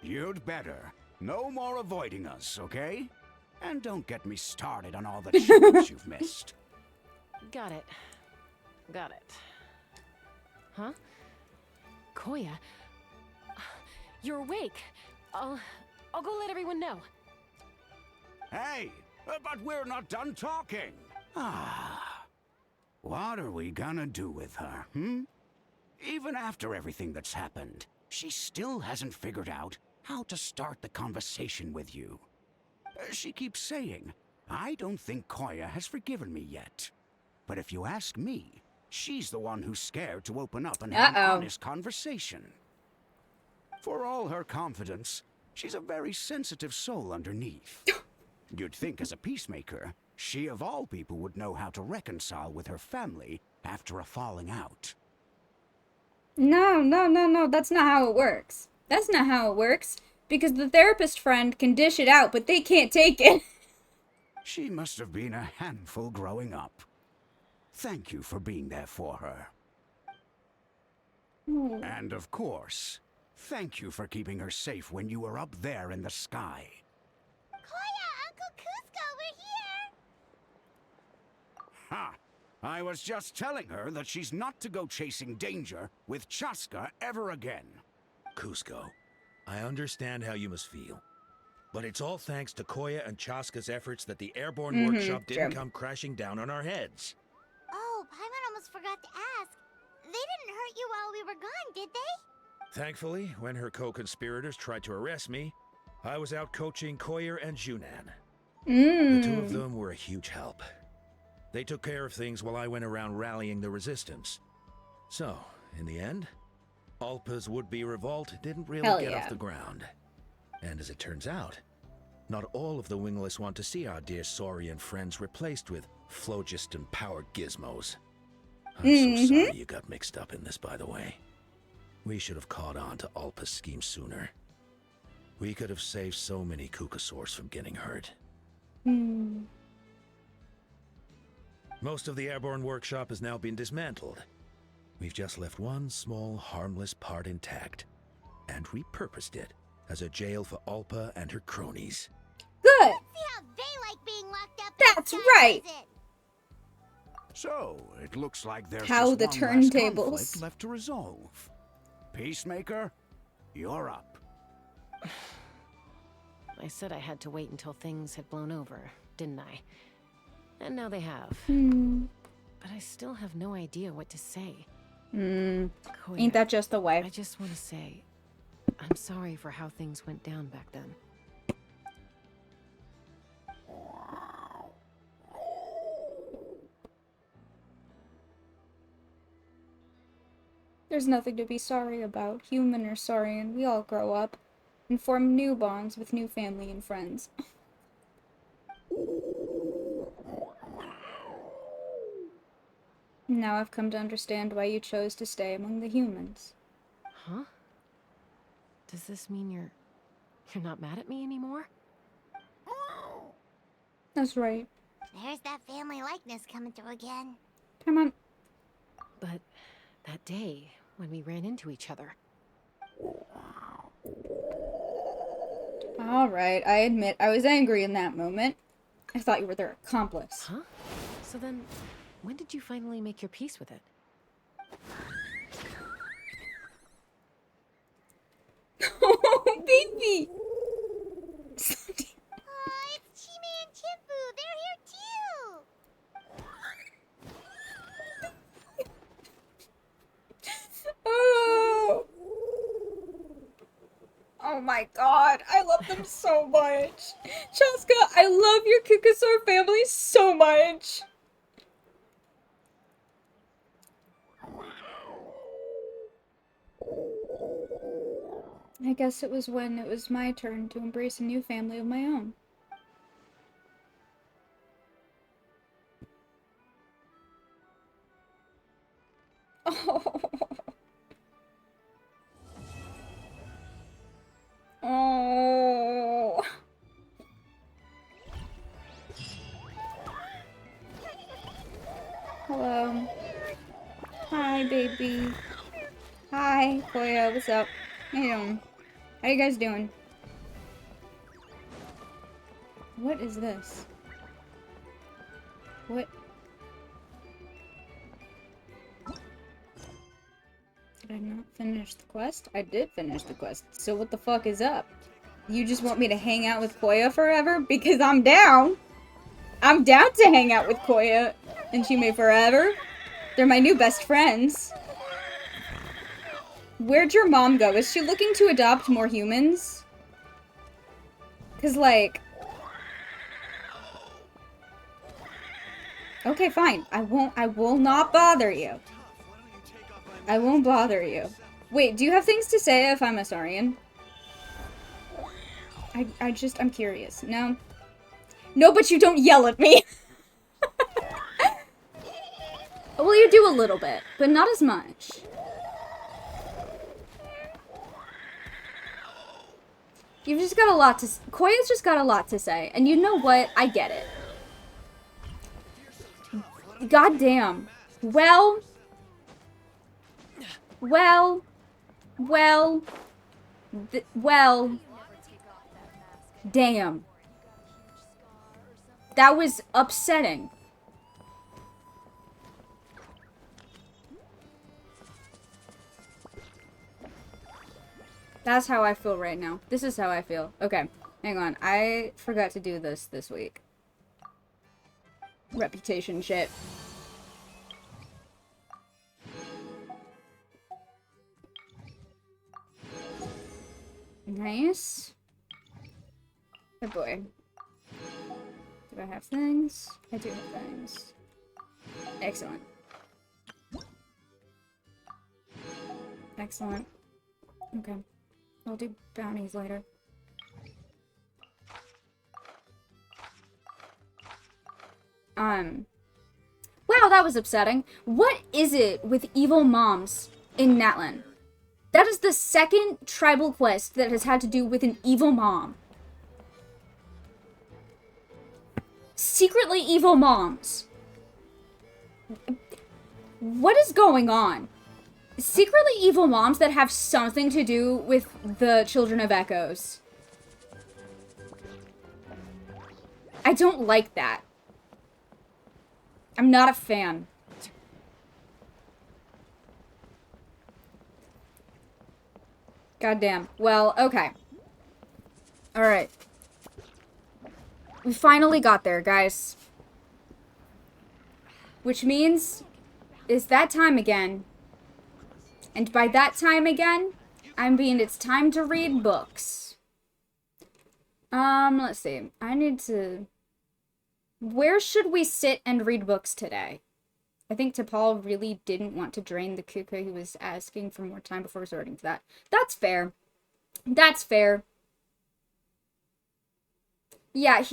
You'd better. No more avoiding us, okay? And don't get me started on all the chickens you've missed. Got it. Got it. Huh? Koya? You're awake. I'll go let everyone know. Hey, but we're not done talking. What are we gonna do with her, Even after everything that's happened, she still hasn't figured out how to start the conversation with you. She keeps saying, I don't think Koya has forgiven me yet. But if you ask me, she's the one who's scared to open up and have an honest conversation. For all her confidence, she's a very sensitive soul underneath. You'd think as a peacemaker, she of all people would know how to reconcile with her family after a falling out. No, that's not how it works. That's not how it works. Because the therapist friend can dish it out, but they can't take it. She must have been a handful growing up. Thank you for being there for her. And of course, thank you for keeping her safe when you were up there in the sky. Koya, Uncle Cusco, we're here! Ha! I was just telling her that she's not to go chasing danger with Chasca ever again. Cusco, I understand how you must feel. But it's all thanks to Koya and Chasca's efforts that the airborne workshop didn't come crashing down on our heads. Oh, Paimon almost forgot to ask. They didn't hurt you while we were gone, did they? Thankfully, when her co-conspirators tried to arrest me, I was out coaching Koya and Junan. The two of them were a huge help. They took care of things while I went around rallying the resistance. So, in the end, Alpa's would-be revolt didn't really get off the ground. And as it turns out, not all of the wingless want to see our dear Saurian friends replaced with phlogiston-powered gizmos. I'm so sorry you got mixed up in this, by the way. We should have caught on to Alpa's scheme sooner. We could have saved so many Kukasaurs from getting hurt. Most of the airborne workshop has now been dismantled. We've just left one small, harmless part intact, and repurposed it as a jail for Alpa and her cronies. Good! Let's see how they like being locked up. That's right! So, it looks like there's How just the one last turntables. conflict left to resolve. Peacemaker, you're up. I said I had to wait until things had blown over, didn't I? And now they have. But I still have no idea what to say. Koya, Ain't that just the way? I just want to say, I'm sorry for how things went down back then. There's nothing to be sorry about. Human or Saurian, we all grow up and form new bonds with new family and friends. Now I've come to understand why you chose to stay among the humans. Huh? Does this mean you're not mad at me anymore? That's right. There's that family likeness coming through again. Come on. But that day when we ran into each other. Alright, I admit I was angry in that moment. I thought you were their accomplice. Huh? So then, when did you finally make your peace with it? Oh, baby! It's Chime and Chimpu. They're here too. Oh. Oh my god, I love them so much. Chasca, I love your Kukasaur family so much. I guess it was when it was my turn to embrace a new family of my own. Oh. Oh. Hello. Hi, baby. Hi, Koya. What's up? How you doing? How you guys doing? What is this? What? Did I not finish the quest? I did finish the quest. So what the fuck is up? You just want me to hang out with Koya forever? Because I'm down. I'm down to hang out with Koya and Chime forever. They're my new best friends. Where'd your mom go? Is she looking to adopt more humans? Cause like... Okay, fine. I will not bother you. I won't bother you. Wait, do you have things to say if I'm a Saurian? I'm curious. No? No, but you don't yell at me! Well, you do a little bit, but not as much. You've just got a lot to... Koya's just got a lot to say, and you know what? I get it. God damn. Well... Damn. That was upsetting. That's how I feel right now. This is how I feel. Okay, hang on. I forgot to do this week. Reputation shit. Nice. Good boy. Do I have things? I do have things. Excellent. Excellent. Okay. I'll do bounties later. Wow, that was upsetting. What is it with evil moms in Natlan? That is the second tribal quest that has had to do with an evil mom. Secretly evil moms. What is going on? Secretly evil moms that have something to do with the Children of Echoes. I don't like that. I'm not a fan. Goddamn. Well, okay. Alright. We finally got there, guys. Which means it's that time again. And by that time again, I mean it's time to read books. Let's see. I need to... Where should we sit and read books today? I think T'Pol really didn't want to drain the Kuka. He was asking for more time before resorting to that. That's fair. That's fair. Yeah,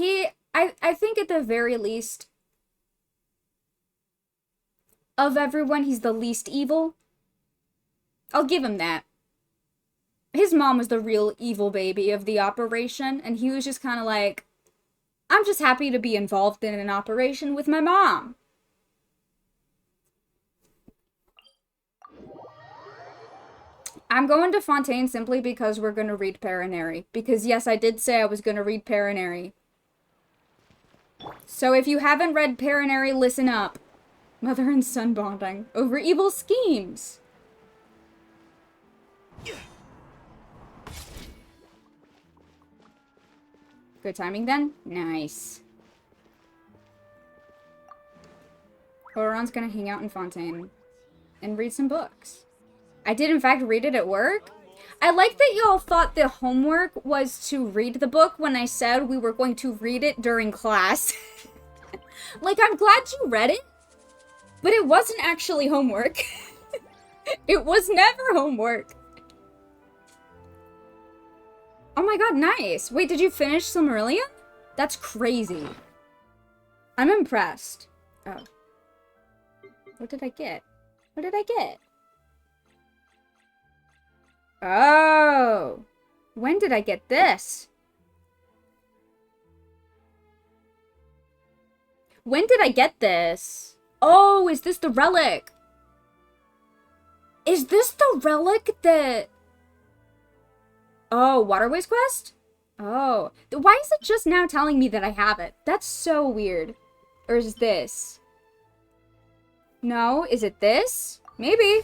I think at the very least... of everyone, he's the least evil. I'll give him that. His mom was the real evil baby of the operation, and he was just kind of like, I'm just happy to be involved in an operation with my mom. I'm going to Fontaine simply because we're going to read Paranary. Because yes, I did say I was going to read Paranary. So if you haven't read Paranary, listen up. Mother and son bonding over evil schemes. Good timing then? Nice. Oron's gonna hang out in Fontaine and read some books. I did in fact read it at work. I like that y'all thought the homework was to read the book when I said we were going to read it during class. Like, I'm glad you read it, but it wasn't actually homework. It was never homework. Oh my god, nice. Wait, did you finish Silmarillion? That's crazy. I'm impressed. Oh. What did I get? What did I get? Oh. When did I get this? When did I get this? Oh, is this the relic? Is this the relic that... Oh, Waterways Quest? Oh. Why is it just now telling me that I have it? That's so weird. Or is this? No, is it this? Maybe.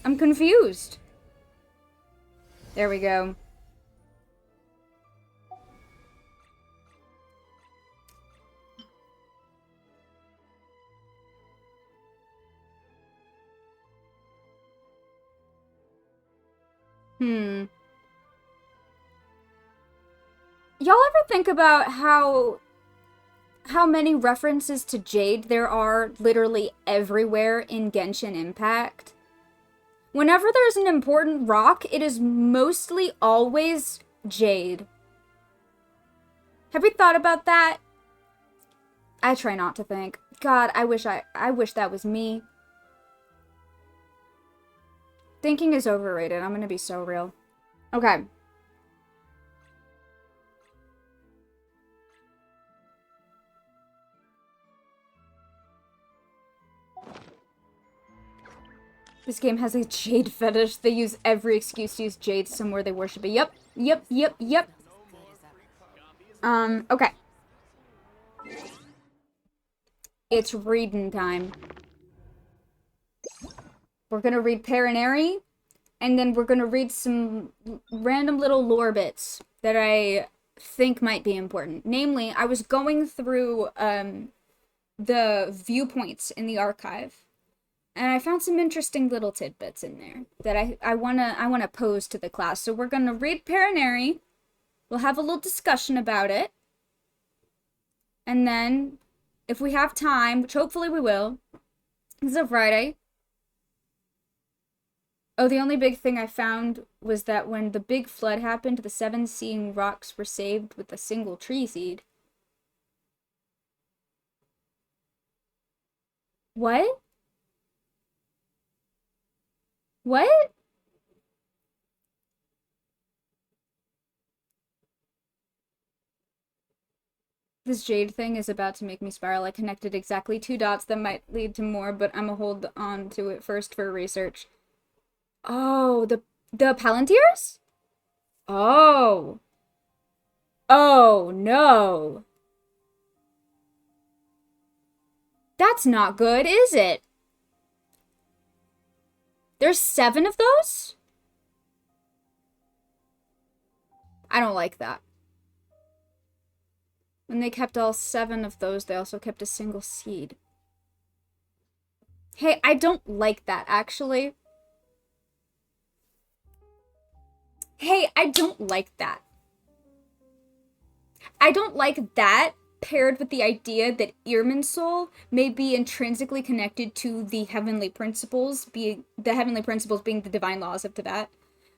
I'm confused. There we go. Y'all ever think about how many references to Jade there are literally everywhere in Genshin Impact? Whenever there's an important rock, it is mostly always Jade. Have you thought about that? I try not to think. God, I wish that was me. Thinking is overrated. I'm gonna be so real. Okay. This game has a jade fetish. They use every excuse to use jade somewhere they worship it. Yep. Okay. It's reading time. We're gonna read Paranary, and then we're gonna read some random little lore bits that I think might be important. Namely, I was going through, the viewpoints in the archive, and I found some interesting little tidbits in there that I wanna pose to the class. So we're gonna read Paranary. We'll have a little discussion about it. And then, if we have time, which hopefully we will, it's a Friday. Oh, the only big thing I found was that when the big flood happened, the 7 seeing rocks were saved with a single tree seed. What? What? This jade thing is about to make me spiral. I connected exactly 2 dots that might lead to more, but I'm gonna hold on to it first for research. Oh, the Palantirs? Oh. Oh, no. That's not good, is it? There's 7 of those? I don't like that. When they kept all 7 of those, they also kept a single seed. Hey, I don't like that, actually. Hey, I don't like that. I don't like that paired with the idea that Irminsul may be intrinsically connected to the heavenly principles, being the divine laws of Tibet.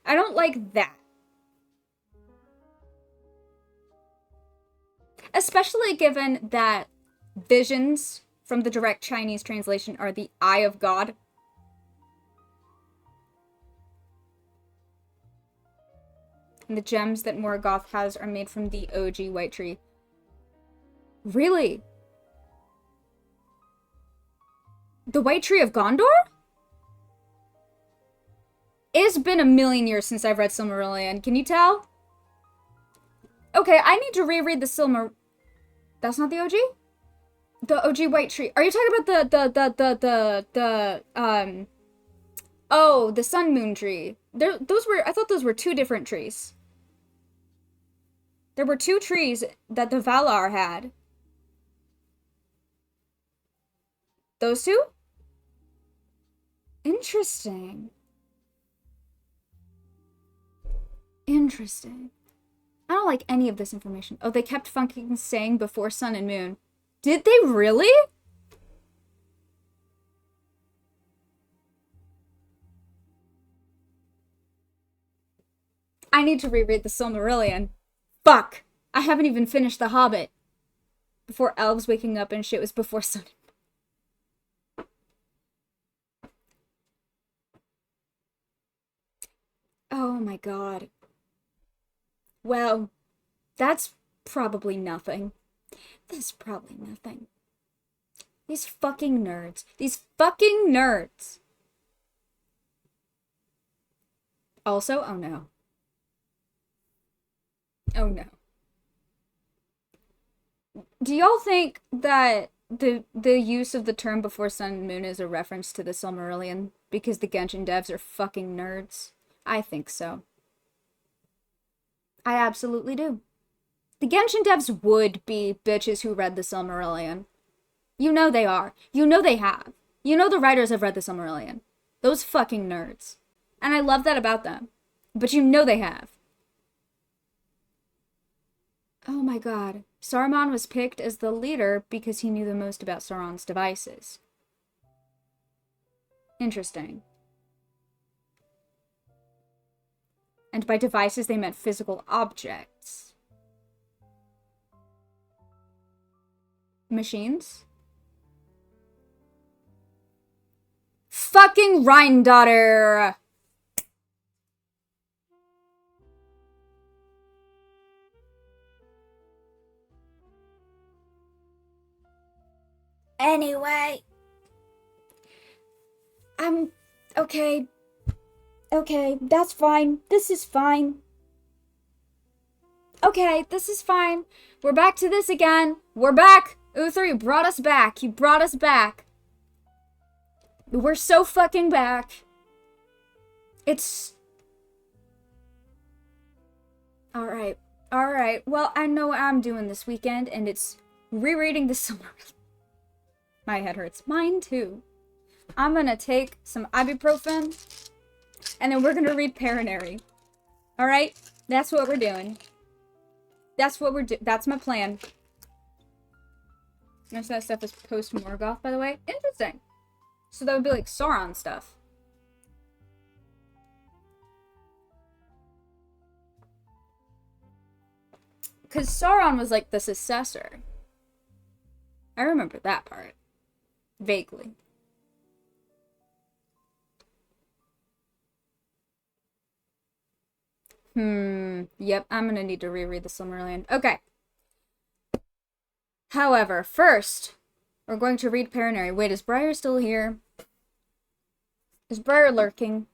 I don't like that. Especially given that visions from the direct Chinese translation are the Eye of God. And the gems that Morgoth has are made from the OG white tree. Really? The white tree of Gondor? It's been a million years since I've read Silmarillion. Can you tell? Okay, I need to reread the That's not the OG? The OG white tree. Are you talking about oh, the sun moon tree? I thought those were two different trees. There were two trees that the Valar had. Those two? Interesting. Interesting. I don't like any of this information. Oh, they kept fucking saying before sun and moon. Did they really? I need to reread the Silmarillion. Fuck! I haven't even finished The Hobbit. Before elves waking up and shit was before sun. Oh my god. Well, that's probably nothing. That's probably nothing. These fucking nerds. These fucking nerds. Also, oh no. Oh no. Do y'all think that the use of the term before sun and moon is a reference to the Silmarillion because the Genshin devs are fucking nerds? I think so. I absolutely do. The Genshin devs would be bitches who read the Silmarillion. You know they are. You know they have. You know the writers have read the Silmarillion. Those fucking nerds. And I love that about them. But you know they have. Oh my god. Saruman was picked as the leader because he knew the most about Sauron's devices. Interesting. And by devices, they meant physical objects. Machines? Fucking Rhine-daughter! Anyway. Okay. Okay, that's fine. This is fine. Okay, this is fine. We're back to this again. We're back. Uther, you brought us back. You brought us back. We're so fucking back. It's... Alright. Alright. Well, I know what I'm doing this weekend, and it's rereading the Silmarillion. My head hurts. Mine too. I'm gonna take some ibuprofen, and then we're gonna read Paranary. Alright? That's what we're doing. That's what we're doing. That's my plan. Most of that stuff is post-Morgoth, by the way. Interesting. So that would be like Sauron stuff. Because Sauron was like the successor. I remember that part. Vaguely. Yep, I'm gonna need to reread the Silmarillion. Okay. However, first, we're going to read Paranary. Wait, is Briar still here? Is Briar lurking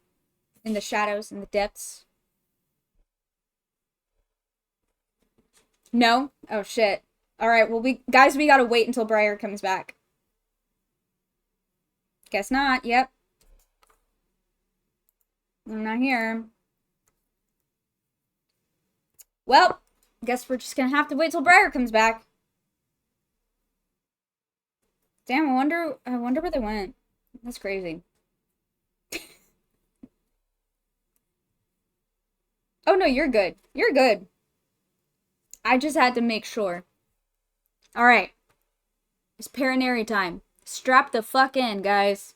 in the shadows, in the depths? No? Oh, shit. Alright, well, we gotta wait until Briar comes back. Guess not, yep. I'm not here. Well, guess we're just gonna have to wait till Briar comes back. Damn, I wonder where they went. That's crazy. Oh no, you're good. You're good. I just had to make sure. Alright. It's Paranary time. Strap the fuck in, guys.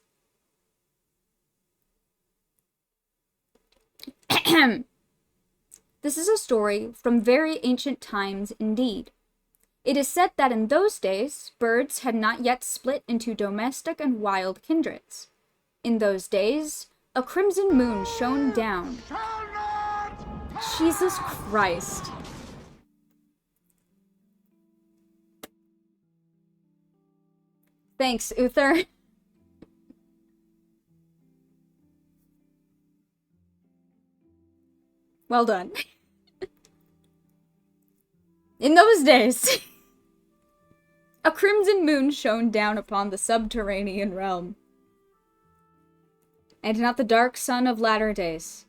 This is a story from very ancient times indeed. It is said that in those days, birds had not yet split into domestic and wild kindreds. In those days, a crimson moon shone down. Jesus Christ. Thanks, Uther. Well done. In those days, a crimson moon shone down upon the subterranean realm, and not the dark sun of latter days.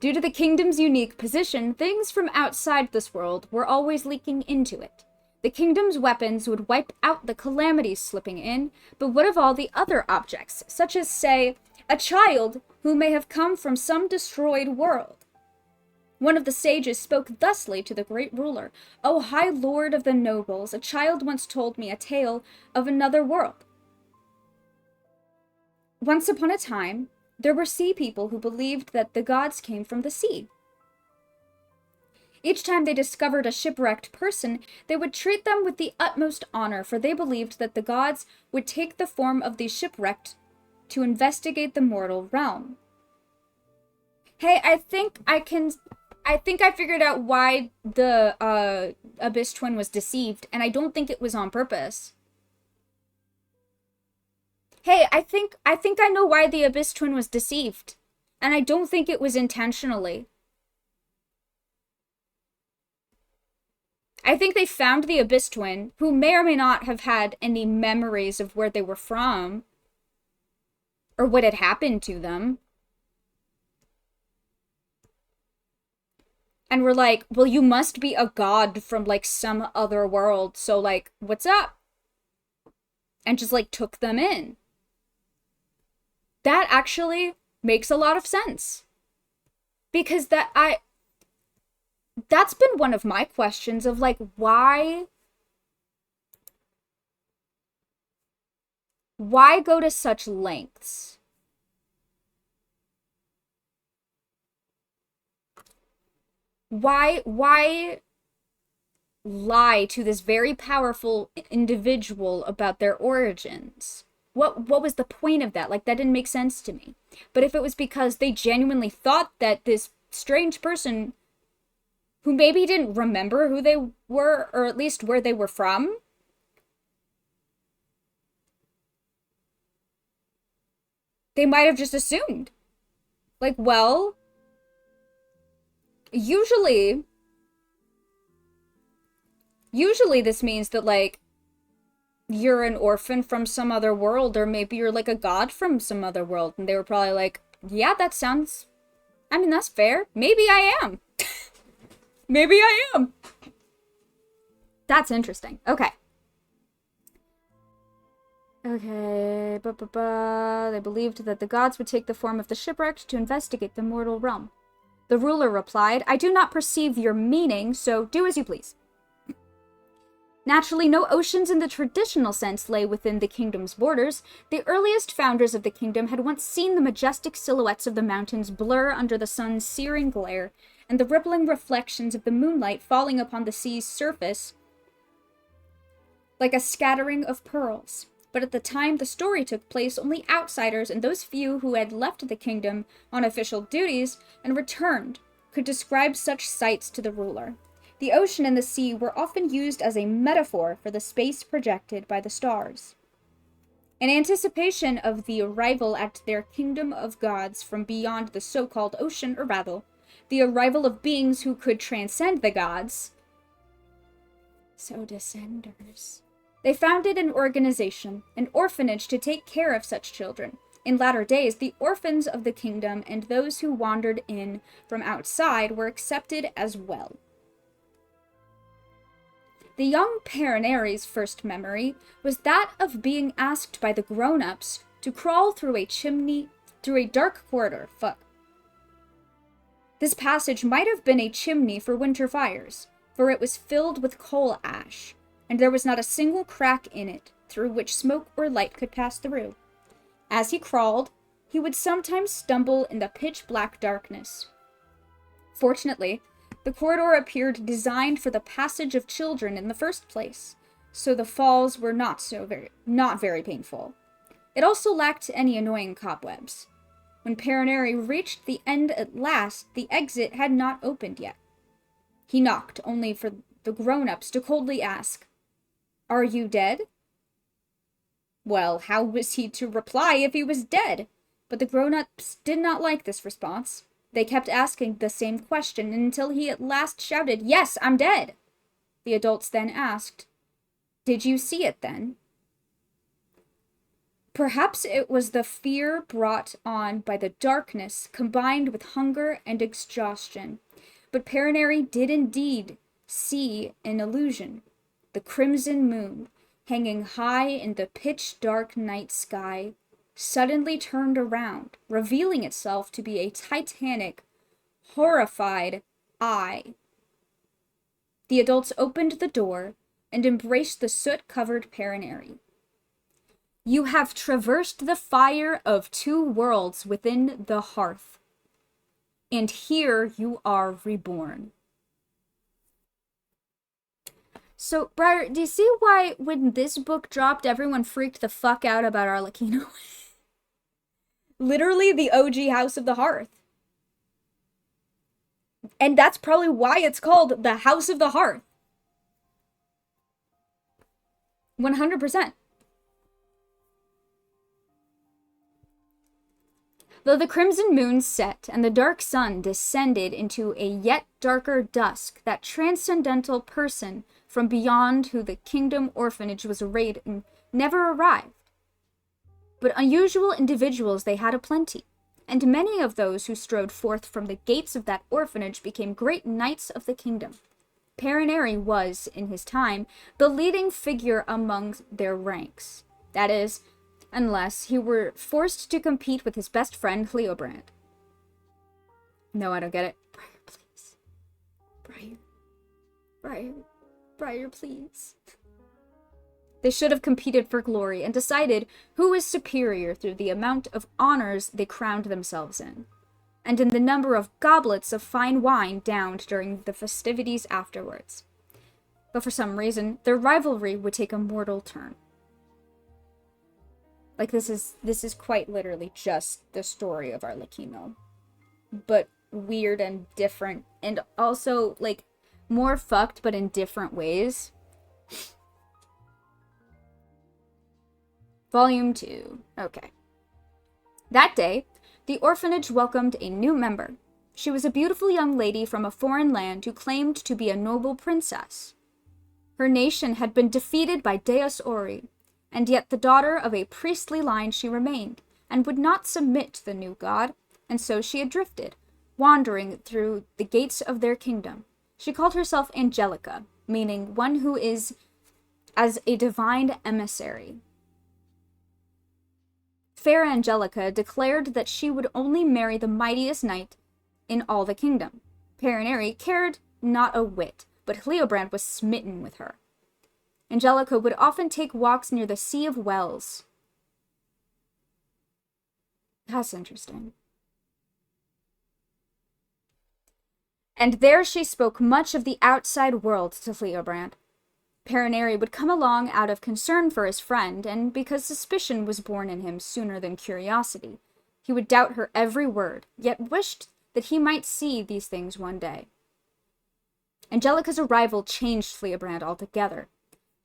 Due to the kingdom's unique position, things from outside this world were always leaking into it. The kingdom's weapons would wipe out the calamities slipping in, but what of all the other objects, such as, say, a child who may have come from some destroyed world? One of the sages spoke thusly to the great ruler. "O high lord of the nobles, a child once told me a tale of another world. Once upon a time, there were sea people who believed that the gods came from the sea. Each time they discovered a shipwrecked person, they would treat them with the utmost honor, for they believed that the gods would take the form of the shipwrecked to investigate the mortal realm." Hey, I think I figured out why the Abyss Twin was deceived, and I don't think it was on purpose. Hey, I think I know why the Abyss Twin was deceived, and I don't think it was intentionally. I think they found the Abyss Twin, who may or may not have had any memories of where they were from, or what had happened to them. And we're like, well, you must be a god from, like, some other world, so, like, what's up? And just, like, took them in. That actually makes a lot of sense. Because that's been one of my questions of, like, why go to such lengths? Why lie to this very powerful individual about their origins? What was the point of that? Like, that didn't make sense to me. But if it was because they genuinely thought that this strange person, who maybe didn't remember who they were, or at least where they were from, they might have just assumed. Like, well, usually this means that, like, you're an orphan from some other world, or maybe you're, like, a god from some other world. And they were probably like, yeah, that sounds, I mean, that's fair. Maybe I am. Maybe I am. That's interesting. Okay. Okay. They believed that the gods would take the form of the shipwrecked to investigate the mortal realm. The ruler replied, "I do not perceive your meaning, so do as you please." Naturally, no oceans in the traditional sense lay within the kingdom's borders. The earliest founders of the kingdom had once seen the majestic silhouettes of the mountains blur under the sun's searing glare, and the rippling reflections of the moonlight falling upon the sea's surface like a scattering of pearls. But at the time the story took place, only outsiders and those few who had left the kingdom on official duties and returned could describe such sights to the ruler. The ocean and the sea were often used as a metaphor for the space projected by the stars. In anticipation of the arrival at their kingdom of gods from beyond the so-called ocean, or rather, the arrival of beings who could transcend the gods, so descenders, they founded an organization, an orphanage, to take care of such children. In latter days, the orphans of the kingdom and those who wandered in from outside were accepted as well. The young Paraneri's first memory was that of being asked by the grown-ups to crawl through a dark corridor. This passage might have been a chimney for winter fires, for it was filled with coal ash, and there was not a single crack in it through which smoke or light could pass through. As he crawled, he would sometimes stumble in the pitch-black darkness. Fortunately, The corridor appeared designed for the passage of children in the first place, so the falls were not very painful. It also lacked any annoying cobwebs. When Perinari reached the end at last, the exit had not opened yet. He knocked, only for the grown-ups to coldly ask, "Are you dead?" Well, how was he to reply if he was dead? But the grown-ups did not like this response. They kept asking the same question until he at last shouted, "Yes, I'm dead!" The adults then asked, "Did you see it then?" Perhaps it was the fear brought on by the darkness combined with hunger and exhaustion. But Perinari did indeed see an illusion. The crimson moon, hanging high in the pitch-dark night sky, suddenly turned around, revealing itself to be a titanic, horrified eye. The adults opened the door and embraced the soot-covered Perinari. "You have traversed the fire of 2 worlds within the hearth, and here you are reborn." So, Briar, do you see why when this book dropped, everyone freaked the fuck out about Arlecchino? Literally the OG House of the Hearth. And that's probably why it's called the House of the Hearth. 100%. Though the crimson moon set and the dark sun descended into a yet darker dusk, that transcendental person from beyond who the kingdom orphanage was arrayed in never arrived. But unusual individuals they had aplenty, and many of those who strode forth from the gates of that orphanage became great knights of the kingdom. Perinari was, in his time, the leading figure among their ranks. That is, unless he were forced to compete with his best friend, Hleobrand. No, I don't get it. Briar, please. Briar, please. They should have competed for glory and decided who was superior through the amount of honors they crowned themselves in, and in the number of goblets of fine wine downed during the festivities afterwards. But for some reason, their rivalry would take a mortal turn. Like, this is quite literally just the story of Arlecchino, but weird and different, and also, like, more fucked, but in different ways. Volume 2. Okay. That day, the orphanage welcomed a new member. She was a beautiful young lady from a foreign land who claimed to be a noble princess. Her nation had been defeated by Deus Ori, and yet the daughter of a priestly line she remained, and would not submit to the new god, and so she had drifted, wandering through the gates of their kingdom. She called herself Angelica, meaning one who is as a divine emissary. Fair Angelica declared that she would only marry the mightiest knight in all the kingdom. Perinari cared not a whit, but Hleobrand was smitten with her. Angelica would often take walks near the Sea of Wells. That's interesting. And there she spoke much of the outside world to Hleobrand. Perinari would come along out of concern for his friend, and because suspicion was born in him sooner than curiosity. He would doubt her every word, yet wished that he might see these things one day. Angelica's arrival changed Hleobrand altogether.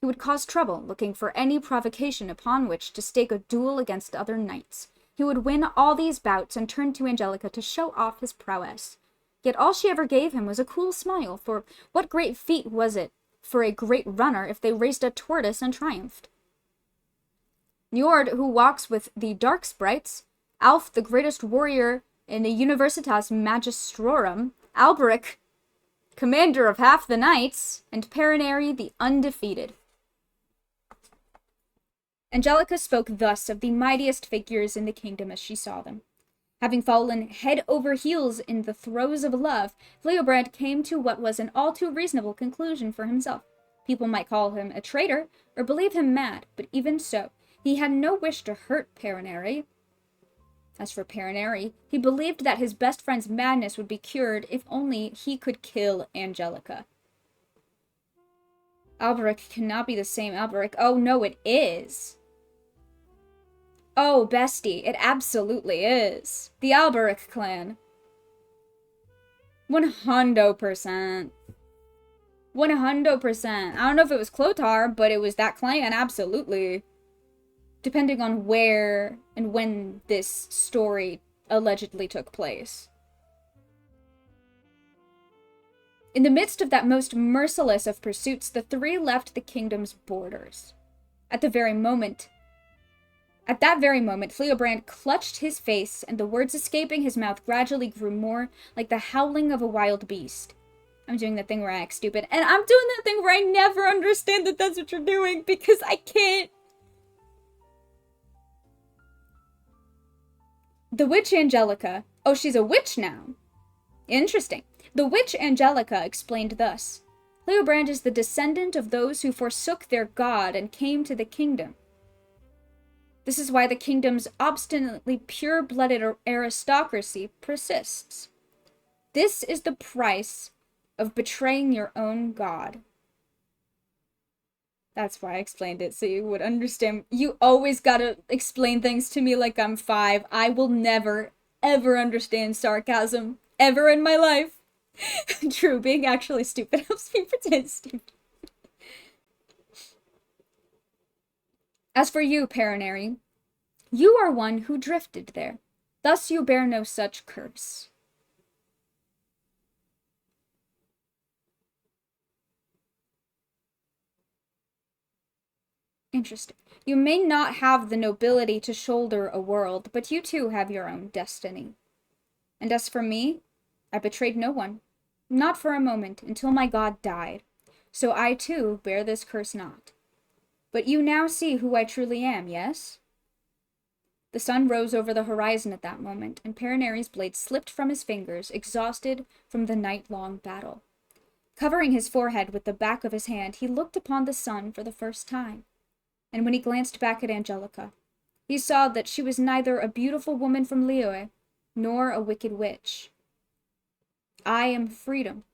He would cause trouble, looking for any provocation upon which to stake a duel against other knights. He would win all these bouts and turn to Angelica to show off his prowess. Yet all she ever gave him was a cool smile, for what great feat was it for a great runner if they raced a tortoise and triumphed? Njord, who walks with the dark sprites, Alf, the greatest warrior in the Universitas Magistrorum, Alberic, commander of half the knights, and Perinari, the undefeated. Angelica spoke thus of the mightiest figures in the kingdom as she saw them. Having fallen head over heels in the throes of love, Hleobrand came to what was an all too reasonable conclusion for himself. People might call him a traitor, or believe him mad, but even so, he had no wish to hurt Perinari. As for Paraneri, he believed that his best friend's madness would be cured if only he could kill Angelica. Alberic cannot be the same Alberic. Oh, no, it is. Oh, bestie, it absolutely is. The Alberic clan. 100%. 100%. I don't know if it was Clotar, but it was that clan, absolutely. Depending on where and when this story allegedly took place. In the midst of that most merciless of pursuits, the three left the kingdom's borders. At that very moment, Cleobrand clutched his face, and the words escaping his mouth gradually grew more like the howling of a wild beast. I'm doing that thing where I act stupid, and I'm doing that thing where I never understand that that's what you're doing, because I can't. The witch Angelica. Oh, she's a witch now. Interesting. The witch Angelica explained thus. Cleobrand is the descendant of those who forsook their god and came to the kingdom. This is why the kingdom's obstinately pure-blooded aristocracy persists. This is the price of betraying your own god. That's why I explained it, so you would understand. You always gotta explain things to me like I'm 5. I will never, ever understand sarcasm. Ever in my life. True, being actually stupid helps me pretend stupid. As for you, Paraneri, you are one who drifted there. Thus you bear no such curse. Interesting. You may not have the nobility to shoulder a world, but you too have your own destiny. And as for me, I betrayed no one. Not for a moment, until my god died. So I too bear this curse not. But you now see who I truly am, yes? The sun rose over the horizon at that moment, and Paraneri's blade slipped from his fingers, exhausted from the night-long battle. Covering his forehead with the back of his hand, he looked upon the sun for the first time. And when he glanced back at Angelica, he saw that she was neither a beautiful woman from Liyue, nor a wicked witch. I am freedom,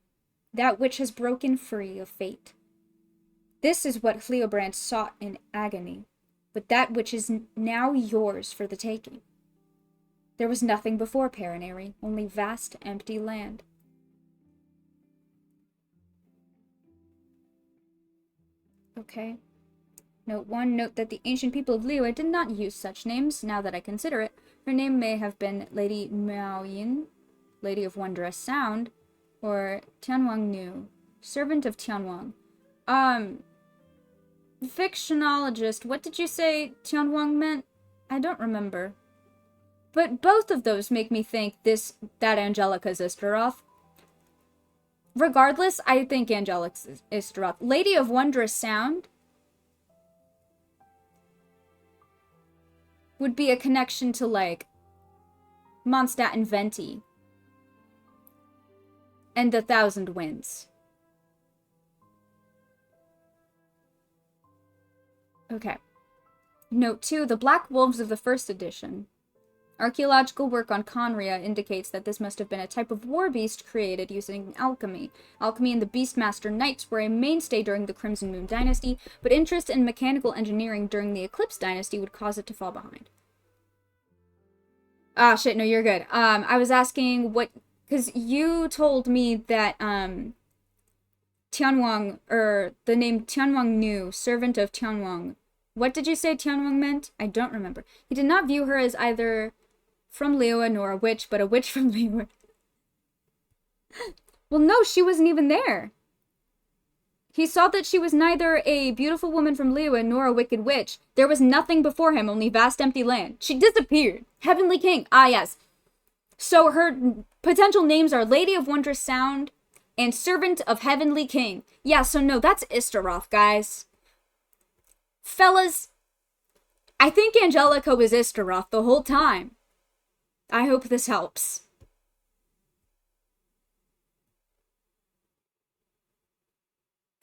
that which has broken free of fate. This is what Cleobrand sought in agony, but that which is now yours for the taking. There was nothing before Paraneri, only vast empty land. Okay. Note 1, note that the ancient people of Liyue did not use such names. Now that I consider it, her name may have been Lady Miaoyin, Lady of Wondrous Sound, or Tianwang Nu, Servant of Tianwang. Fictionologist, what did you say Tianwang meant? I don't remember. But both of those make me think that Angelica's Istaroth. Regardless, I think Angelica's Istaroth. Lady of Wondrous Sound would be a connection to, like, Mondstadt and Venti. And the Thousand Winds. Okay. Note 2, the Black Wolves of the first edition. Archaeological work on Conria indicates that this must have been a type of war beast created using alchemy. Alchemy and the Beastmaster Knights were a mainstay during the Crimson Moon Dynasty, but interest in mechanical engineering during the Eclipse Dynasty would cause it to fall behind. Ah, shit, no, you're good. I was asking what... Because you told me that, Tianwang, or the name Tianwang Nu, Servant of Tianwang. What did you say Tianwang meant? I don't remember. He did not view her as either from Liyue nor a witch, but a witch from Liyue. Well, no, she wasn't even there. He saw that she was neither a beautiful woman from Liyue nor a wicked witch. There was nothing before him, only vast empty land. She disappeared. Heavenly King. Ah, yes. So her potential names are Lady of Wondrous Sound and Servant of Heavenly King. Yeah, so no, that's Istaroth, guys. Fellas, I think Angelica was Istaroth the whole time. I hope this helps.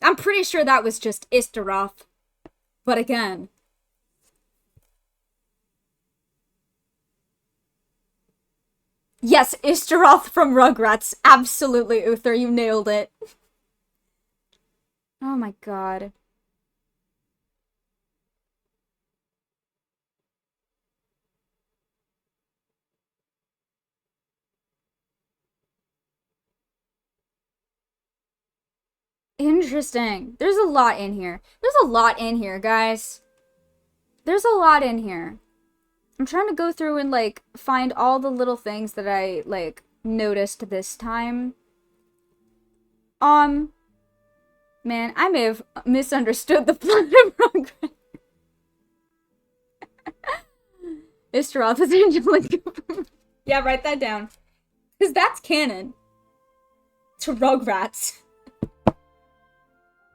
I'm pretty sure that was just Istaroth. But again... Yes, Ishtaroth from Rugrats. Absolutely, Uther, you nailed it. Oh my god. Interesting. There's a lot in here. There's a lot in here, guys. There's a lot in here. I'm trying to go through and, like, find all the little things that I, like, noticed this time. Man, I may have misunderstood the plot of Rugrats. Ishtaroth is Angelica. Yeah, write that down. Because that's canon. To Rugrats.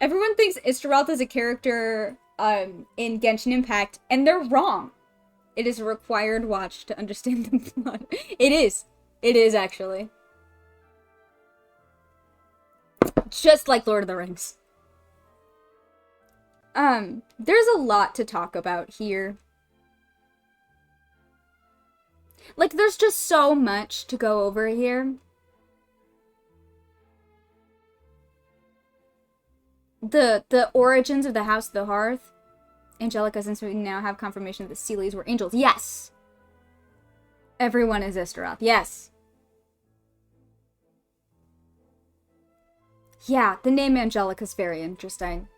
Everyone thinks Ishtaroth is a character in Genshin Impact, and they're wrong. It is a required watch to understand the plot. It is. It is, actually. Just like Lord of the Rings. There's a lot to talk about here. Like, there's just so much to go over here. The origins of the House of the Hearth. Angelica, since we now have confirmation that the Seelies were angels. Yes! Everyone is Ishtaroth. Yes. Yeah, the name Angelica is very interesting.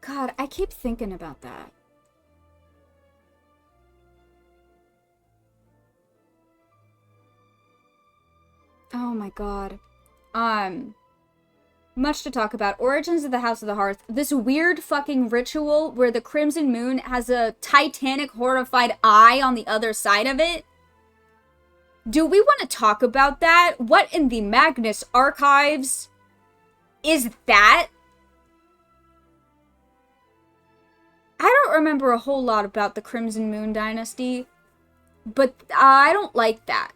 God, I keep thinking about that. Oh my god. Much to talk about. Origins of the House of the Hearth. This weird fucking ritual where the Crimson Moon has a Titanic horrified eye on the other side of it. Do we want to talk about that? What in the Magnus archives is that? I don't remember a whole lot about the Crimson Moon dynasty, but I don't like that.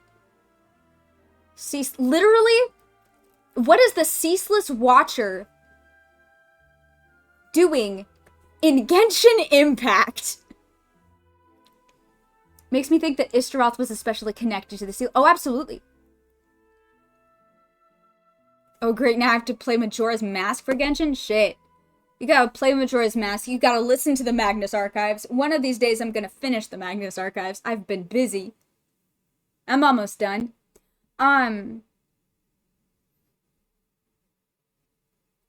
See, literally, what is the Ceaseless Watcher doing in Genshin Impact? Makes me think that Ishtaroth was especially connected to the seal. Oh, absolutely. Oh, great, now I have to play Majora's Mask for Genshin? Shit. You gotta play Majora's Mask. You gotta listen to the Magnus Archives. One of these days I'm gonna finish the Magnus Archives. I've been busy. I'm almost done.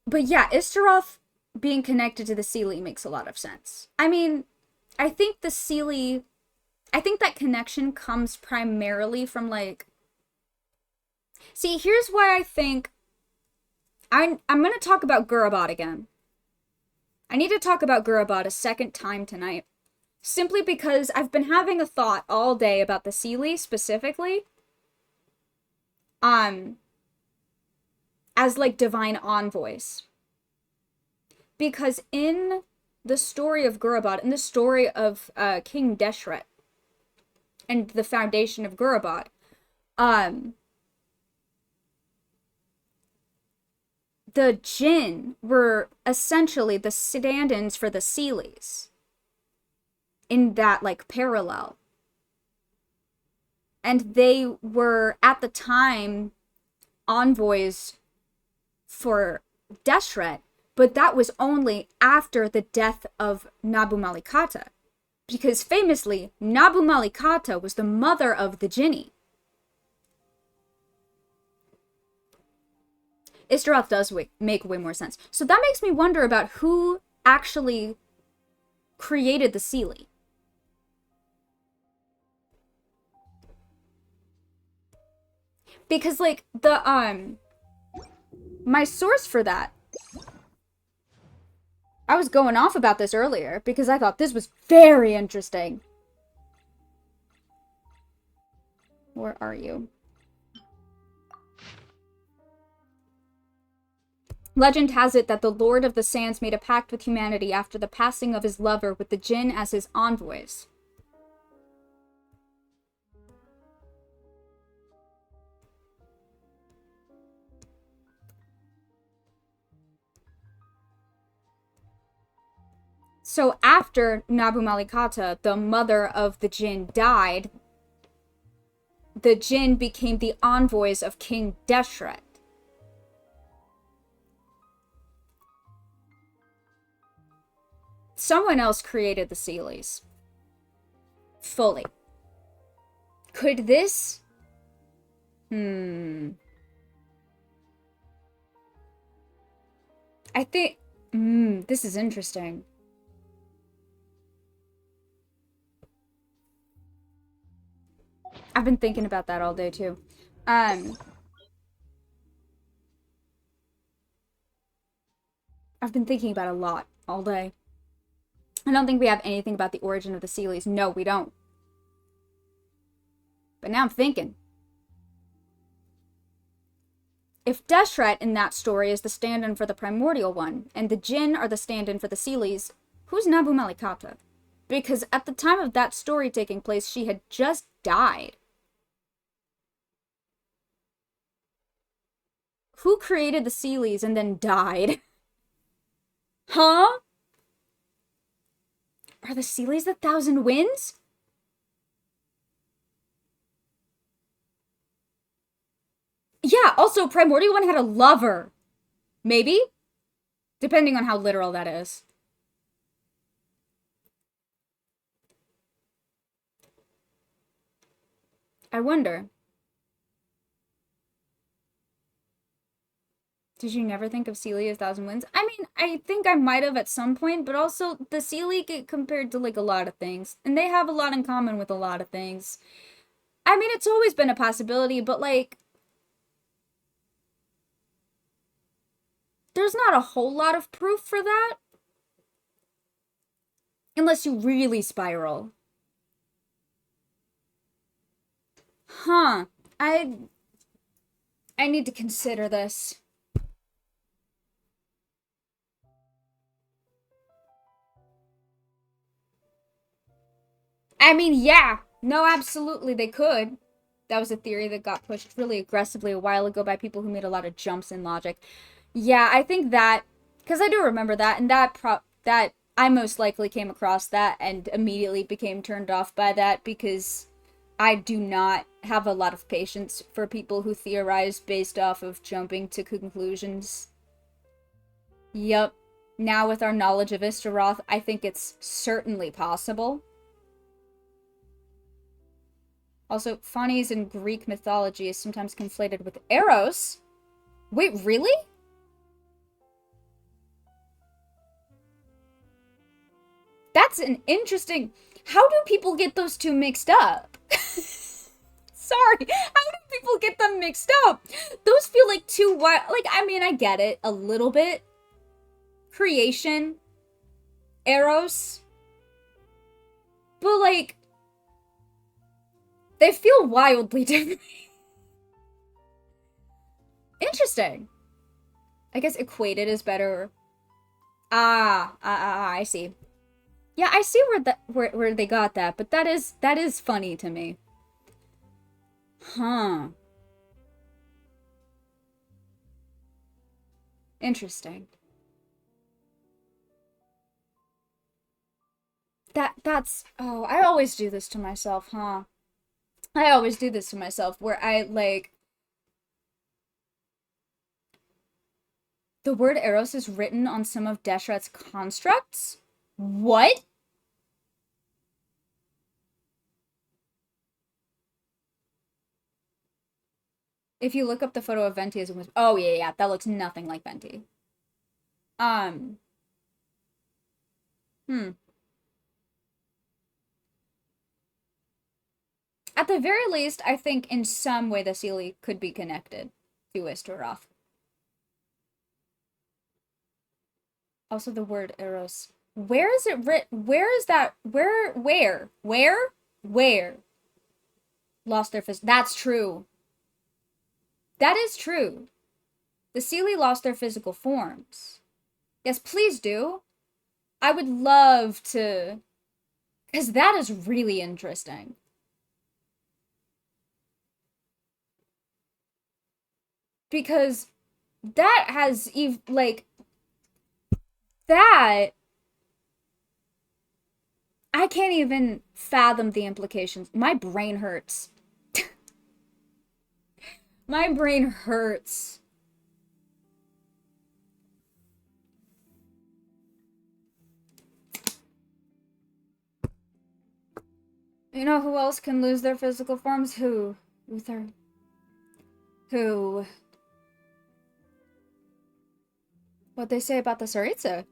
But yeah, Ishtaroth being connected to the Seelie makes a lot of sense. I mean, I think the Seelie... I think that connection comes primarily from, like... See, here's why I think... I'm gonna talk about Gurabot again. I need to talk about Gurabot a second time tonight. Simply because I've been having a thought all day about the Seelie, specifically. As, like, divine envoys. Because in the story of Gurabot, in the story of King Deshret, and the foundation of Gurabot, the Jinn were essentially the stand-ins for the Seelies. In that, like, parallel. And they were, at the time, envoys for Deshret, but that was only after the death of Nabu Malikata. Because famously, Nabu Malikata was the mother of the Jinni. Ishtaroth does make way more sense. So that makes me wonder about who actually created the Seelie. Because, like, my source for that, I was going off about this earlier because I thought this was very interesting. Where are you? Legend has it that the Lord of the Sands made a pact with humanity after the passing of his lover with the Jinn as his envoys. So after Nabu Malikata, the mother of the Jinn, died, the Jinn became the envoys of King Deshret. Someone else created the Sealies. Fully. Could this... I think... this is interesting. I've been thinking about that all day, too. I've been thinking about it a lot all day. I don't think we have anything about the origin of the Sealies. No, we don't. But now I'm thinking. If Deshret in that story is the stand-in for the Primordial One, and the Jinn are the stand-in for the Sealies, who's Nabu Malikata? Because at the time of that story taking place, she had just died. Who created the Sealies and then died? Huh? Are the Sealies the Thousand Winds? Yeah, also, Primordial One had a lover. Maybe? Depending on how literal that is. I wonder. Did you never think of Celia as Thousand Winds? I mean, I think I might have at some point, but also the Sealy get compared to, like, a lot of things. And they have a lot in common with a lot of things. I mean, it's always been a possibility, but, like... there's not a whole lot of proof for that. Unless you really spiral. Huh. I need to consider this. I mean, yeah. No, absolutely, they could. That was a theory that got pushed really aggressively a while ago by people who made a lot of jumps in logic. Yeah, I think that, because I do remember that, and that I most likely came across that and immediately became turned off by that, because I do not have a lot of patience for people who theorize based off of jumping to conclusions. Yup. Now with our knowledge of Istaroth, I think it's certainly possible. Also, Phanes in Greek mythology is sometimes conflated with Eros. Wait, really? That's an interesting... How do people get those two mixed up? Sorry, how do people get them mixed up? Those feel like two wild... Like, I mean, I get it a little bit. Creation. Eros. But, like... they feel wildly different. Interesting. I guess equated is better. I see. Yeah, I see where they got that, but that is funny to me. Huh. Interesting. That's oh, I always do this to myself, huh? I always do this to myself where I like the word Eros is written on some of Deshret's constructs? What? If you look up the photo of Venti as a oh yeah, that looks nothing like Venti. At the very least, I think in some way the Sealy could be connected to Istaroth. Also the word Eros. Where is it written? Where is that? Where? Lost their physical... That's true. That is true. The Sealy lost their physical forms. Yes, please do. I would love to... because that is really interesting. Because that has, like... that... I can't even fathom the implications. My brain hurts. My brain hurts. You know who else can lose their physical forms? Who? Uther. Who? What they say about the Tsaritsa?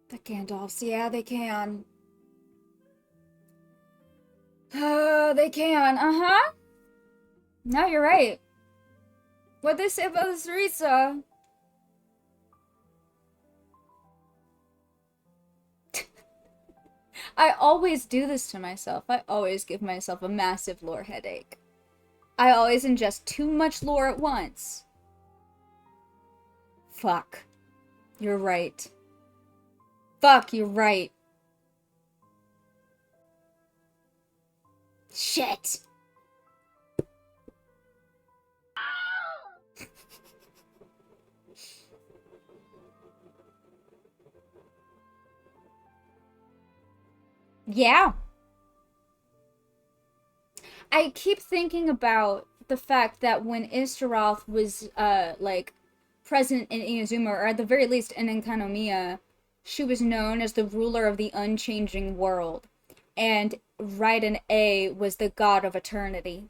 The Gandalfs, yeah, they can. They can, uh-huh. No, you're right. What they say about the Tsaritsa? I always do this to myself. I always give myself a massive lore headache. I always ingest too much lore at once. Fuck. You're right. Fuck, you're right. Shit. Yeah. I keep thinking about the fact that when Istaroth was, like, present in Inazuma, or at the very least in Enkanomiya, she was known as the ruler of the unchanging world. And Raiden A was the god of eternity.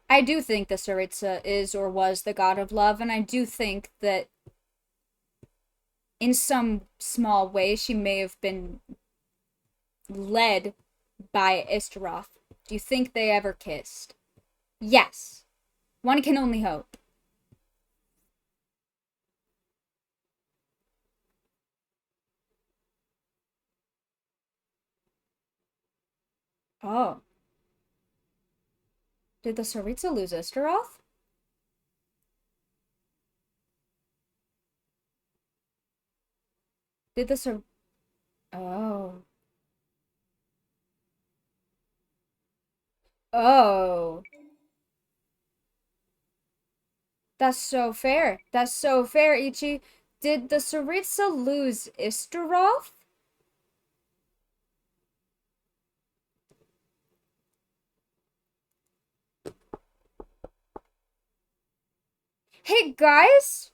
I do think the Tsaritsa is or was the god of love, and I do think that in some small way she may have been led by Istaroth. Do you think they ever kissed? Yes. One can only hope. Oh. Did the Tsaritsa lose Istaroth? Did the Tsar... Oh. Oh. That's so fair. That's so fair, Ichi. Did the Tsaritsa lose Istaroth? Hey, guys!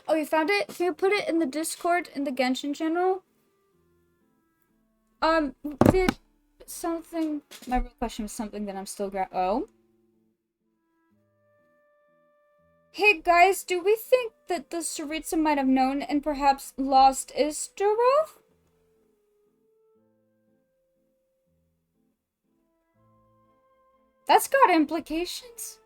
Oh, you found it? Can you put it in the Discord, in the Genshin channel? Did something... My real question was something that I'm still Oh? Hey, guys, do we think that the Tsaritsa might have known and perhaps lost Istaroth? That's got implications.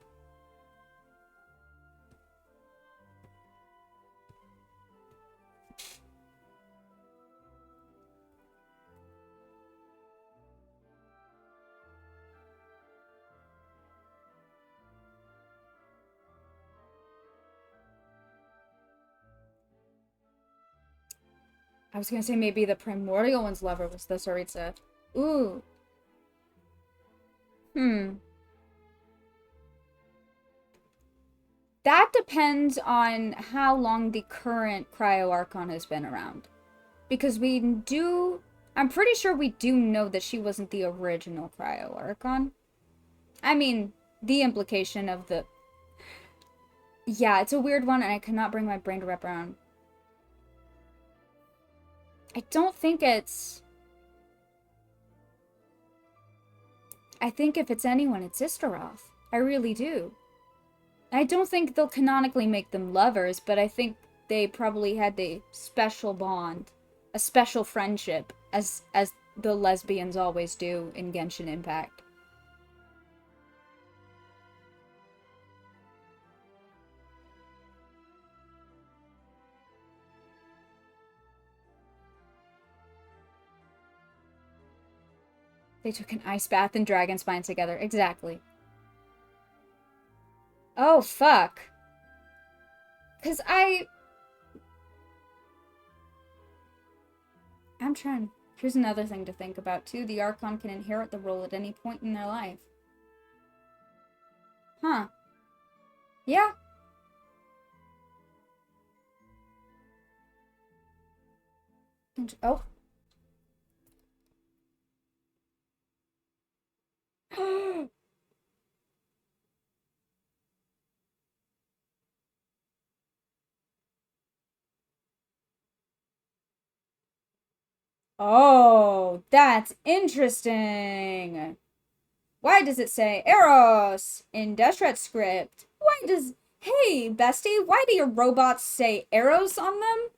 I was gonna say maybe the Primordial One's lover was the Tsaritsa. Ooh. That depends on how long the current Cryo Archon has been around. Because I'm pretty sure we do know that she wasn't the original Cryo Archon. I mean, the implication of the... Yeah, it's a weird one and I cannot bring my brain to wrap around. I don't think it's... I think if it's anyone, it's Istaroth. I really do. I don't think they'll canonically make them lovers, but I think they probably had a special bond, a special friendship, as the lesbians always do in Genshin Impact. They took an ice bath and dragon spine together. Exactly. Oh, fuck. 'Cause I'm trying. Here's another thing to think about, too. The Archon can inherit the role at any point in their life. Huh. Yeah. Oh. Oh, that's interesting. Why does it say Eros in Deshret's script? Why does... Hey, bestie, why do your robots say Eros on them?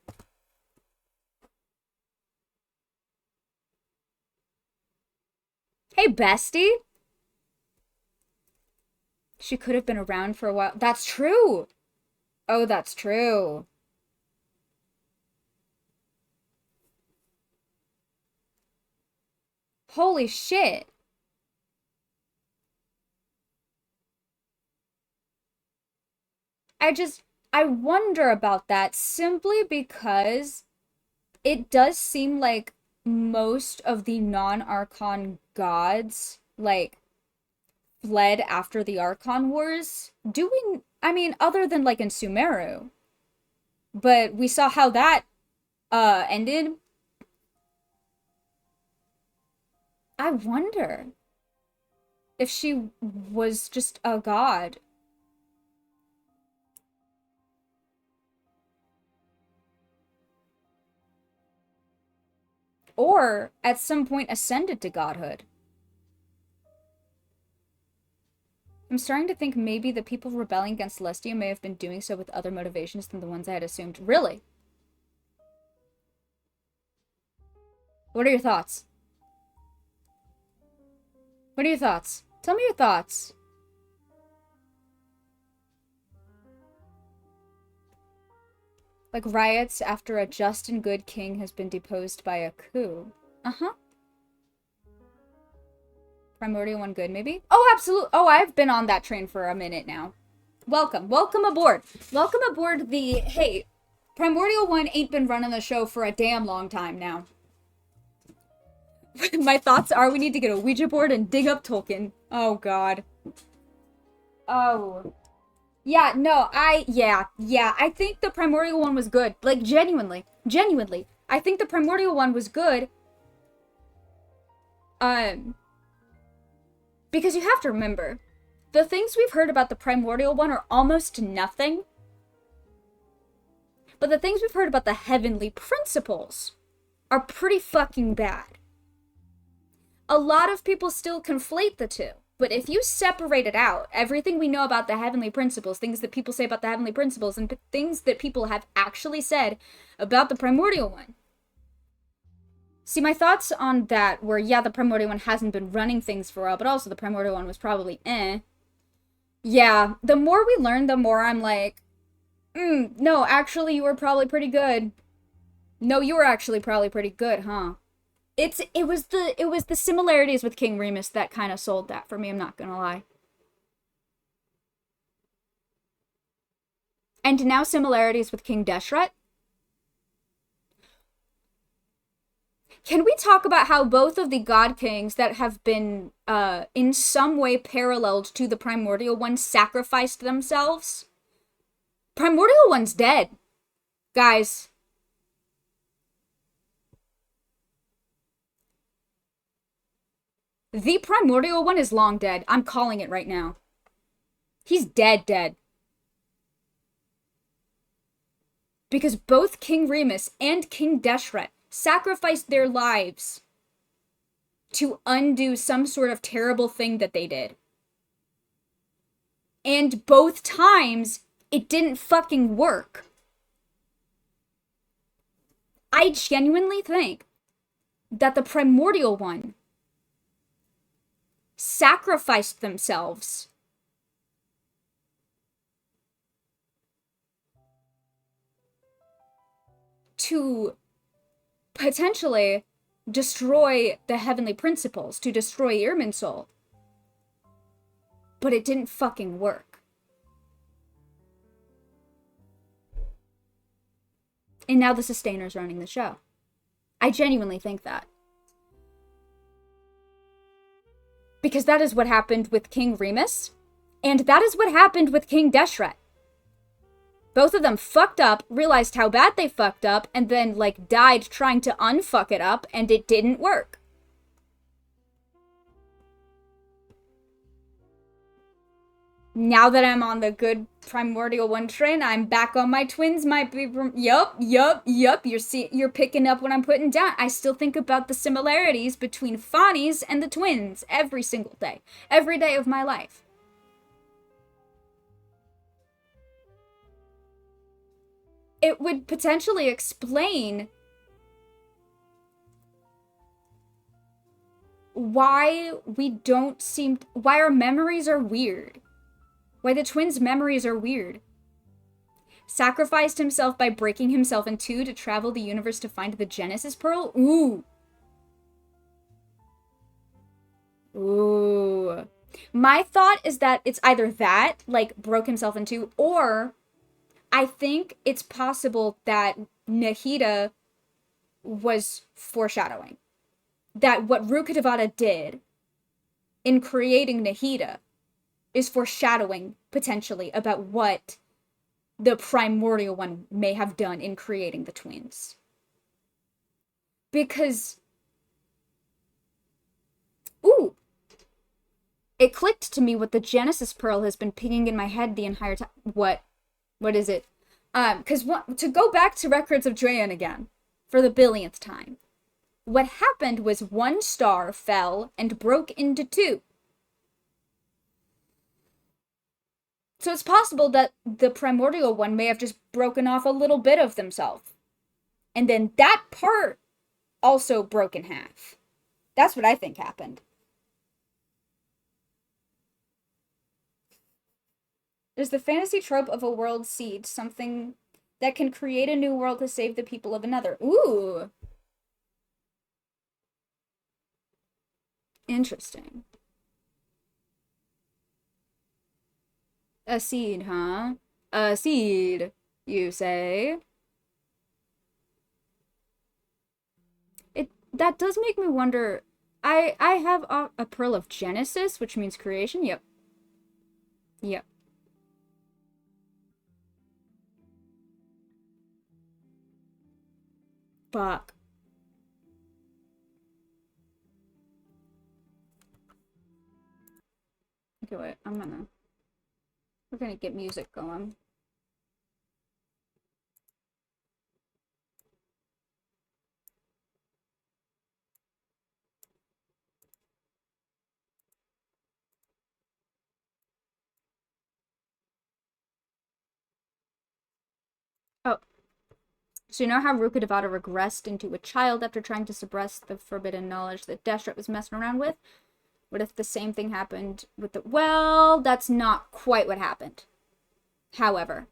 Hey, bestie. She could have been around for a while. That's true. Oh, that's true. Holy shit. I wonder about that simply because it does seem like most of the non-Archon gods, like, fled after the Archon Wars. I mean, other than, like, in Sumeru. But we saw how that, ended. I wonder if she was just a god. Or, at some point, ascended to godhood. I'm starting to think maybe the people rebelling against Celestia may have been doing so with other motivations than the ones I had assumed. Really? What are your thoughts? What are your thoughts? Tell me your thoughts. Like riots after a just and good king has been deposed by a coup. Uh-huh. Primordial one good, maybe? Oh, absolutely. Oh, I've been on that train for a minute now. Welcome. Welcome aboard. Welcome aboard the... Hey, Primordial one ain't been running the show for a damn long time now. My thoughts are we need to get a Ouija board and dig up Tolkien. Oh, God. Oh. Yeah, no, yeah, I think the Primordial one was good. Like, genuinely. I think the Primordial one was good. Because you have to remember, the things we've heard about the Primordial one are almost nothing. But the things we've heard about the Heavenly Principles are pretty fucking bad. A lot of people still conflate the two. But if you separate it out, everything we know about the Heavenly Principles, things that people say about the Heavenly Principles, and things that people have actually said about the Primordial one. See, my thoughts on that were, yeah, the Primordial one hasn't been running things for a while, but also the Primordial one was probably eh. Yeah, the more we learn, the more I'm like, no, actually, you were probably pretty good. No, you were actually probably pretty good, huh? It was the similarities with King Remus that kind of sold that for me, I'm not gonna lie. And now similarities with King Deshret. Can we talk about how both of the God Kings that have been, in some way paralleled to the Primordial one sacrificed themselves? Primordial one's dead. Guys. The Primordial one is long dead. I'm calling it right now. He's dead. Because both King Remus and King Deshret sacrificed their lives to undo some sort of terrible thing that they did. And both times, it didn't fucking work. I genuinely think that the Primordial one sacrificed themselves to potentially destroy the Heavenly Principles, to destroy Irminsul. But it didn't fucking work. And now the Sustainer's running the show. I genuinely think that. Because that is what happened with King Remus, and that is what happened with King Deshret. Both of them fucked up, realized how bad they fucked up, and then, like, died trying to unfuck it up, and it didn't work. Now that I'm on the good Primordial 1 train, I'm back on my twins might be... Yup. You're picking up what I'm putting down. I still think about the similarities between Fawnies and the twins every single day. Every day of my life. It would potentially explain why why our memories are weird. Why the twins' memories are weird. Sacrificed himself by breaking himself in two to travel the universe to find the Genesis Pearl? Ooh. Ooh. My thought is that it's either that, like, broke himself in two, or I think it's possible that Nahida was foreshadowing. That what Rukkhadevata did in creating Nahida is foreshadowing, potentially, about what the Primordial One may have done in creating the twins. Because... Ooh! It clicked to me what the Genesis Pearl has been pinging in my head the entire time. What is it? Because to go back to Records of Draen again, for the billionth time, what happened was one star fell and broke into two. So it's possible that the Primordial One may have just broken off a little bit of themselves. And then that part also broke in half. That's what I think happened. Is the fantasy trope of a world seed something that can create a new world to save the people of another? Ooh. Interesting. A seed, huh? A seed, you say? That does make me wonder. I have a Pearl of Genesis, which means creation. Yep. Fuck. Okay, wait. We're gonna get music going. Oh. So you know how Rukkhadevata regressed into a child after trying to suppress the forbidden knowledge that Deshret was messing around with? What if the same thing happened with the... Well, that's not quite what happened. However.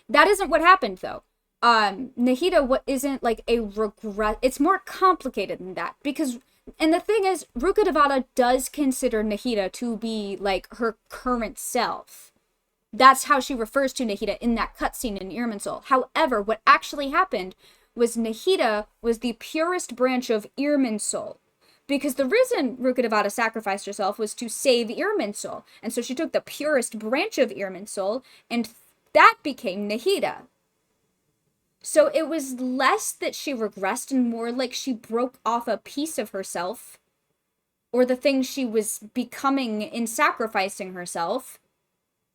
That isn't what happened, though. Nahida isn't, like, a regret... It's more complicated than that. Because... And the thing is, Rukkhadevata does consider Nahida to be, like, her current self. That's how she refers to Nahida in that cutscene in Irminsul. However, what actually happened was Nahida was the purest branch of Irminsul. Because the reason Rukkhadevata sacrificed herself was to save Irminsul. And so she took the purest branch of Irminsul, and that became Nahida. So it was less that she regressed and more like she broke off a piece of herself, or the thing she was becoming in sacrificing herself,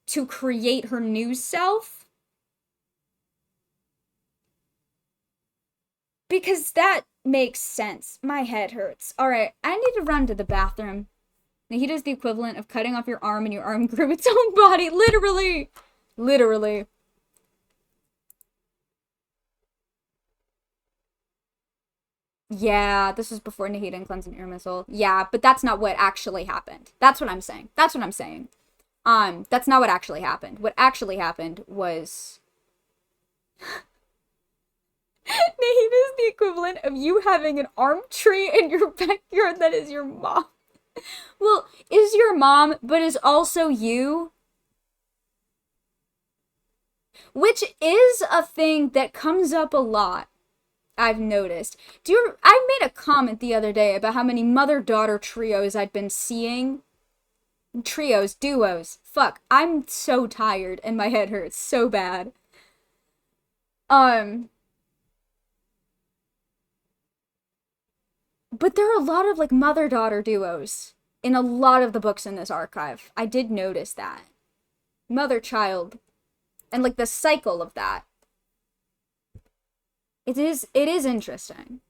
to create her new self. Because that makes sense. My head hurts. Alright, I need to run to the bathroom. Nahida is the equivalent of cutting off your arm and your arm grew its own body. Literally. Literally. Yeah, this was before Nahida and Cleansing Irminsul. Yeah, but that's not what actually happened. That's what I'm saying. That's what I'm saying. That's not what actually happened. What actually happened was... Nahida is the equivalent of you having an arm tree in your backyard that is your mom. Well, is your mom, but is also you. Which is a thing that comes up a lot, I've noticed. I made a comment the other day about how many mother-daughter trios I'd been seeing Trios, duos. Fuck, I'm so tired and my head hurts so bad. But there are a lot of like mother-daughter duos in a lot of the books in this archive. I did notice that. Mother-child. And like the cycle of that. It is interesting.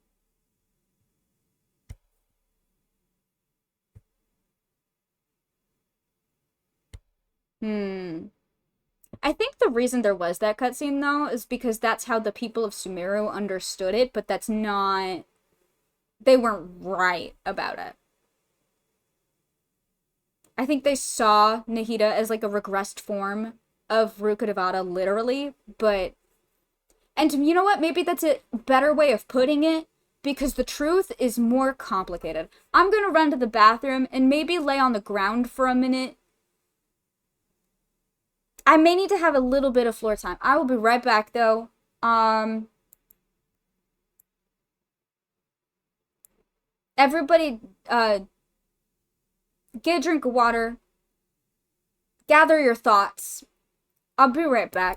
I think the reason there was that cutscene, though, is because that's how the people of Sumeru understood it, but that's not... They weren't right about it. I think they saw Nahida as, like, a regressed form of Rukkhadevata, literally, but... And you know what? Maybe that's a better way of putting it, because the truth is more complicated. I'm gonna run to the bathroom and maybe lay on the ground for a minute. I may need to have a little bit of floor time. I will be right back, though. Everybody, get a drink of water. Gather your thoughts. I'll be right back.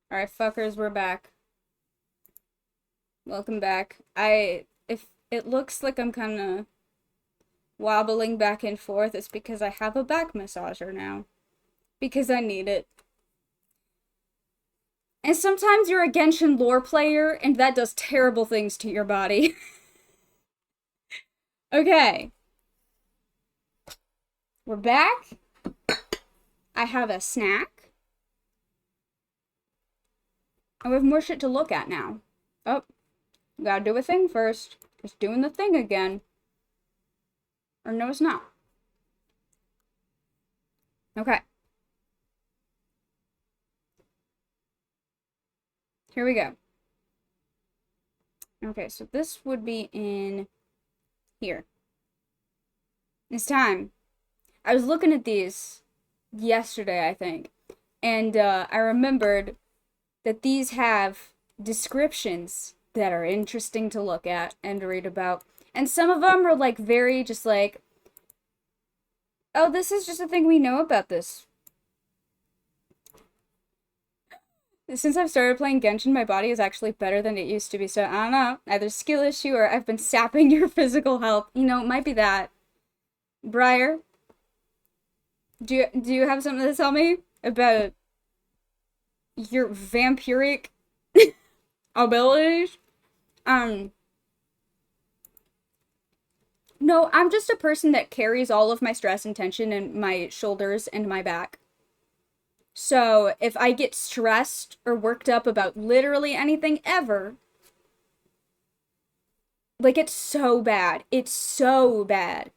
Alright, fuckers, we're back. Welcome back. If it looks like I'm kinda wobbling back and forth, it's because I have a back massager now. Because I need it. And sometimes you're a Genshin lore player, and that does terrible things to your body. Okay. We're back. I have a snack. And we have more shit to look at now. Oh, gotta do a thing first. It's doing the thing again. Or no, it's not. Okay. Here we go. Okay, so this would be in here. It's time. I was looking at these yesterday, I think, and I remembered that these have descriptions that are interesting to look at and read about. And some of them are like very just like, oh, this is just a thing we know about this. Since I've started playing Genshin, my body is actually better than it used to be, so I don't know. Either skill issue or I've been sapping your physical health. You know, it might be that. Briar, do you have something to tell me about your vampiric abilities? No, I'm just a person that carries all of my stress and tension in my shoulders and my back. So, if I get stressed or worked up about literally anything ever, like, it's so bad. It's so bad.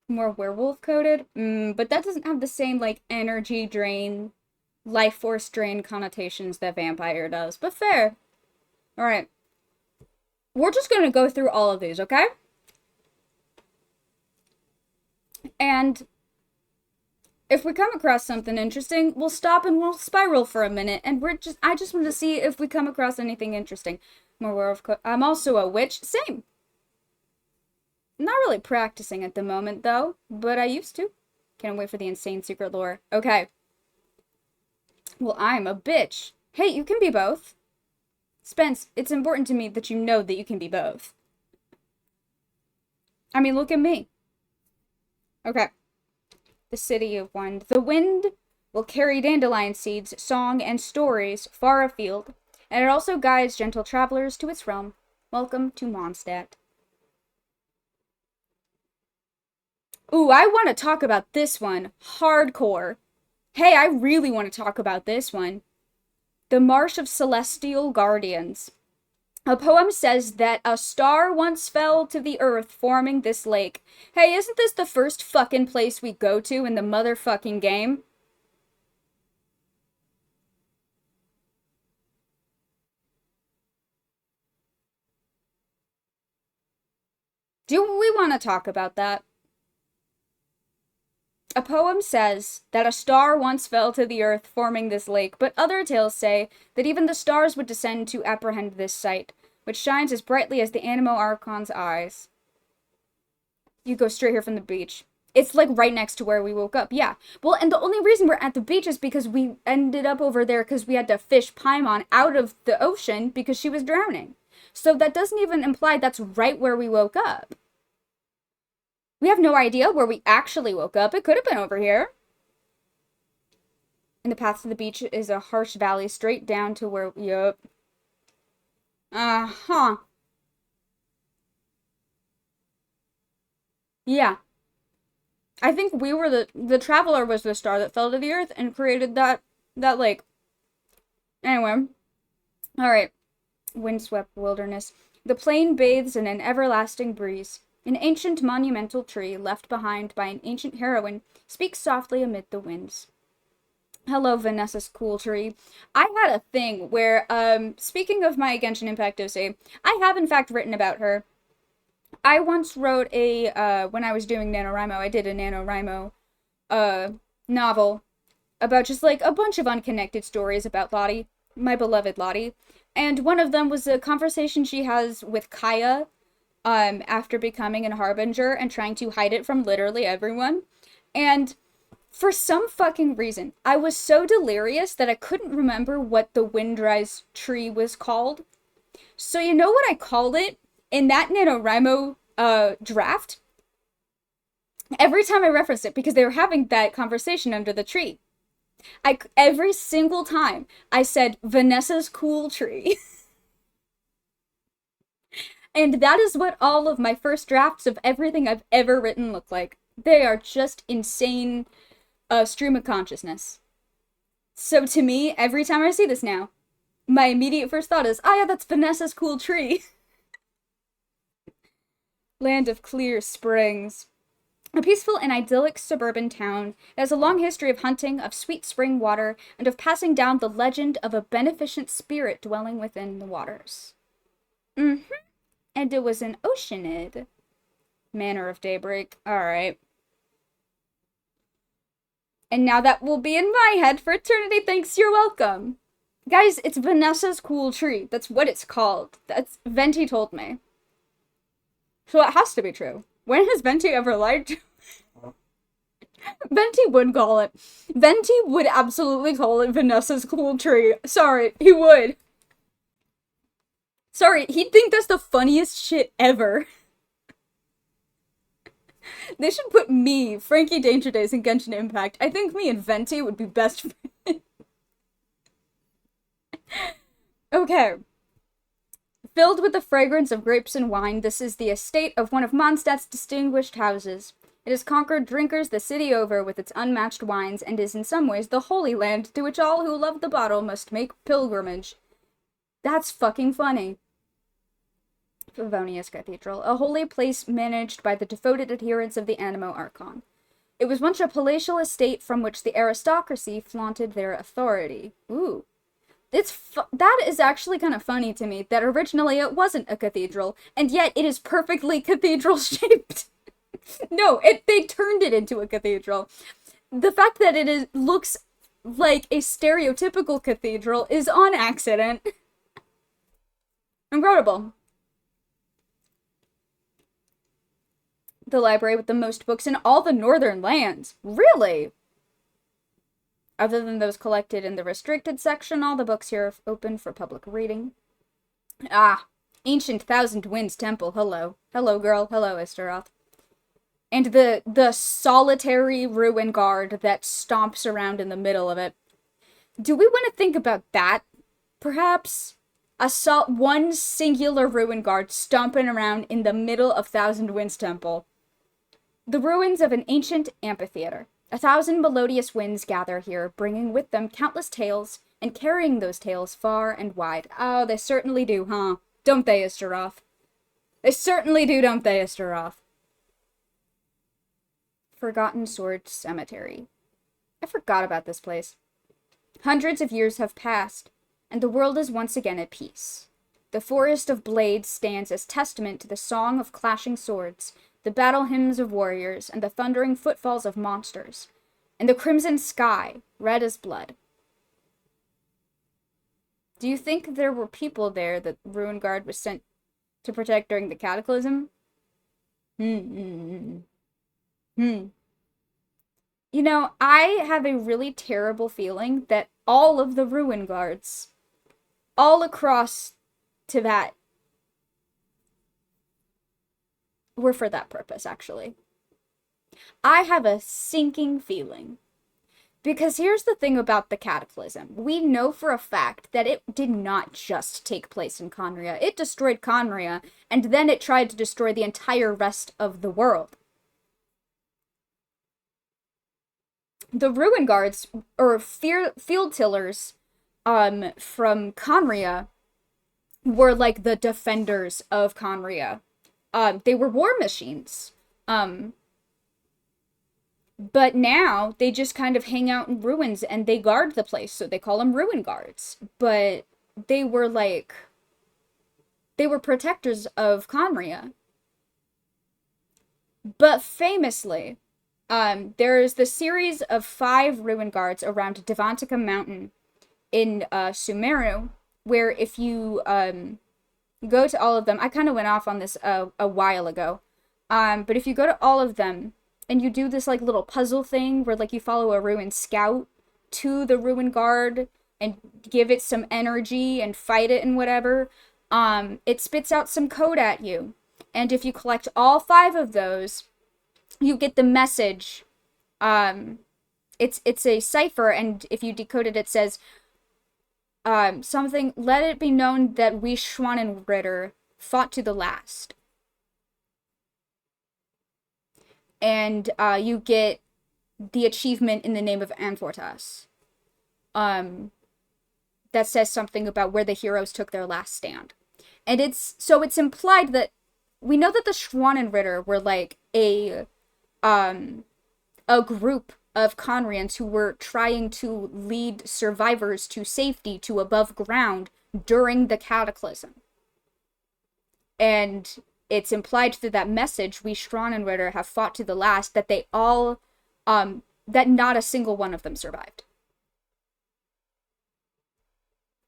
More werewolf coded? But that doesn't have the same, like, energy drain, life force drain connotations that vampire does. But fair. Alright. We're just gonna go through all of these, okay? And if we come across something interesting, we'll stop and we'll spiral for a minute. And I just want to see if we come across anything interesting. More werewolf I'm also a witch. Same. Not really practicing at the moment, though, but I used to. Can't wait for the insane secret lore. Okay. Well, I'm a bitch. Hey, you can be both. Spence, it's important to me that you know that you can be both. I mean, look at me. Okay. The City of Wind. The wind will carry dandelion seeds, song, and stories far afield, and it also guides gentle travelers to its realm. Welcome to Mondstadt. Ooh, I want to talk about this one. Hardcore. Hey, I really want to talk about this one. The Marsh of Celestial Guardians. A poem says that a star once fell to the earth, forming this lake. Hey, isn't this the first fucking place we go to in the motherfucking game? Do we want to talk about that? A poem says that a star once fell to the earth, forming this lake, but other tales say that even the stars would descend to apprehend this sight, which shines as brightly as the Animo Archon's eyes. You go straight here from the beach. It's like right next to where we woke up, yeah. Well, and the only reason we're at the beach is because we ended up over there because we had to fish Paimon out of the ocean because she was drowning. So that doesn't even imply that's right where we woke up. We have no idea where we actually woke up. It could have been over here. And the path to the beach is a harsh valley straight down to where... Yup. Uh-huh. Yeah. I think we were the traveler was the star that fell to the earth and created that lake. Anyway. Alright. Windswept wilderness. The plain bathes in an everlasting breeze. An ancient monumental tree left behind by an ancient heroine speaks softly amid the winds. Hello, Vanessa's cool tree. I had a thing where, speaking of my Genshin Impact OC, I have in fact written about her. I once wrote when I was doing NaNoWriMo, I did a NaNoWriMo, novel about just, like, a bunch of unconnected stories about Lottie, my beloved Lottie. And one of them was a conversation she has with Kaya, after becoming an harbinger and trying to hide it from literally everyone. And for some fucking reason, I was so delirious that I couldn't remember what the Windrise tree was called. So you know what I called it in that NaNoWriMo draft? Every time I referenced it, because they were having that conversation under the tree, every single time I said Vanessa's cool tree. And that is what all of my first drafts of everything I've ever written look like. They are just insane stream of consciousness. So to me, every time I see this now, my immediate first thought is, oh yeah, that's Vanessa's cool tree. Land of Clear Springs. A peaceful and idyllic suburban town that has a long history of hunting, of sweet spring water, and of passing down the legend of a beneficent spirit dwelling within the waters. And it was an Oceanid. Manor of Daybreak. Alright. And now that will be in my head for eternity. Thanks, you're welcome. Guys, it's Vanessa's cool tree. That's what it's called. That's Venti told me. So it has to be true. When has Venti ever lied to? Venti would call it. Venti would absolutely call it Vanessa's cool tree. Sorry, he would. Sorry, he'd think that's the funniest shit ever. They should put me, Frankie Danger Days, and Genshin Impact. I think me and Venti would be best friends. Okay. Filled with the fragrance of grapes and wine, this is the estate of one of Mondstadt's distinguished houses. It has conquered drinkers the city over with its unmatched wines, and is in some ways the holy land to which all who love the bottle must make pilgrimage. That's fucking funny. Favonius Cathedral, a holy place managed by the devoted adherents of the Animo Archon. It was once a palatial estate from which the aristocracy flaunted their authority. Ooh. That is actually kind of funny to me, that originally it wasn't a cathedral, and yet it is perfectly cathedral-shaped. No, they turned it into a cathedral. The fact that it looks like a stereotypical cathedral is on accident. Incredible. The library with the most books in all the northern lands. Really? Other than those collected in the restricted section, all the books here are open for public reading. Ah, ancient Thousand Winds Temple, hello. Hello, girl. Hello, Istaroth. And the solitary ruin guard that stomps around in the middle of it. Do we want to think about that, perhaps? One singular ruin guard stomping around in the middle of Thousand Winds Temple. The ruins of an ancient amphitheater. 1,000 melodious winds gather here, bringing with them countless tales, and carrying those tales far and wide. Oh, they certainly do, huh? Don't they, Istaroth? They certainly do, don't they, Istaroth? Forgotten Sword Cemetery. I forgot about this place. Hundreds of years have passed, and the world is once again at peace. The forest of blades stands as testament to the song of clashing swords, the battle hymns of warriors, and the thundering footfalls of monsters, and the crimson sky, red as blood. Do you think there were people there that Ruin Guard was sent to protect during the Cataclysm? You know, I have a really terrible feeling that all of the Ruin Guards, all across Tibet, were for that purpose, actually. I have a sinking feeling. Because here's the thing about the Cataclysm. We know for a fact that it did not just take place in Conria. It destroyed Conria, and then it tried to destroy the entire rest of the world. The Ruin Guards, or field tillers, from Conria, were like the defenders of Conria. They were war machines. But now they just kind of hang out in ruins and they guard the place, so they call them Ruin Guards. But they were protectors of Conria. But famously, there is the series of 5 Ruin Guards around Devantika Mountain in Sumeru, where if you go to all of them. I kind of went off on this a while ago. But if you go to all of them and you do this like little puzzle thing where like you follow a ruined scout to the ruined guard and give it some energy and fight it and whatever, it spits out some code at you. And if you collect all 5 of those, you get the message. It's a cipher, and if you decode it, it says something, let it be known that we Schwanenritter fought to the last. And you get the achievement in the name of Anfortas. That says something about where the heroes took their last stand. And it's implied that we know that the Schwanenritter were like a group of Conrians who were trying to lead survivors to safety, to above ground during the cataclysm. And it's implied through that message, we Schwanenritter have fought to the last, that they all, that not a single one of them survived.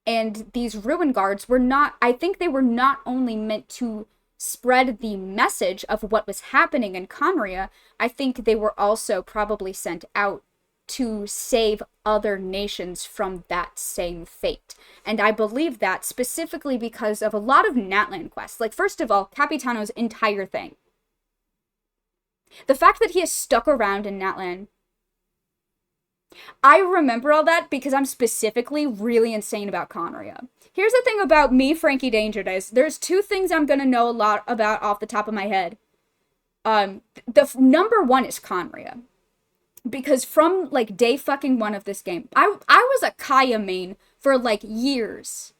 And these ruin guards were not, I think they were not only meant to spread the message of what was happening in Conria, I think they were also probably sent out to save other nations from that same fate. And I believe that specifically because of a lot of Natlan quests. Like, first of all, Capitano's entire thing. The fact that he is stuck around in Natlan, I remember all that because I'm specifically really insane about Conria. Here's the thing about me, Frankie Danger Days. There's 2 things I'm gonna know a lot about off the top of my head. Number 1 is Conria. Because from, like, day fucking 1 of this game, I was a Kaya main for, like, years.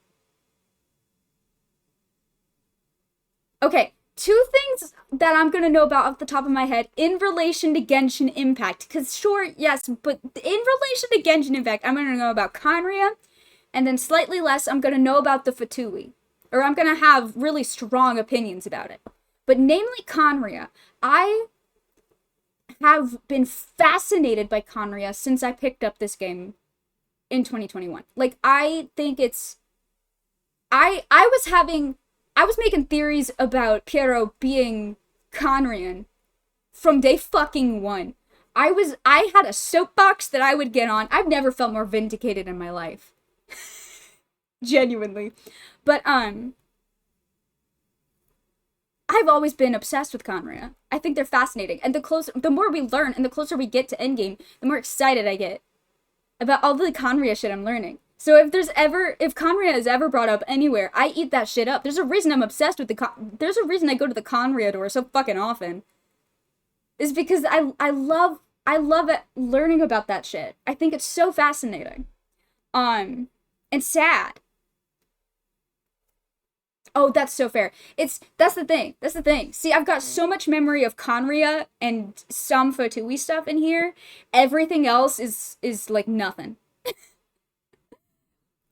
Okay, 2 things that I'm gonna know about off the top of my head in relation to Genshin Impact. Because, sure, yes, but in relation to Genshin Impact, I'm gonna know about Conria, and then slightly less, I'm gonna know about the Fatui. Or I'm gonna have really strong opinions about it. But namely Conria, I have been fascinated by Conria since I picked up this game in 2021. Like, I think it's... I was making theories about Piero being Conrian from day fucking 1. I had a soapbox that I would get on. I've never felt more vindicated in my life. Genuinely. But, I've always been obsessed with Conria. I think they're fascinating. And the more we learn and the closer we get to endgame, the more excited I get about all the Conria shit I'm learning. So if Conria is ever brought up anywhere, I eat that shit up. There's a reason I'm obsessed with there's a reason I go to the Conria door so fucking often. Is because I love it learning about that shit. I think it's so fascinating. And sad. Oh, that's so fair. That's the thing. See, I've got so much memory of Conria and some Fatui stuff in here. Everything else is like nothing.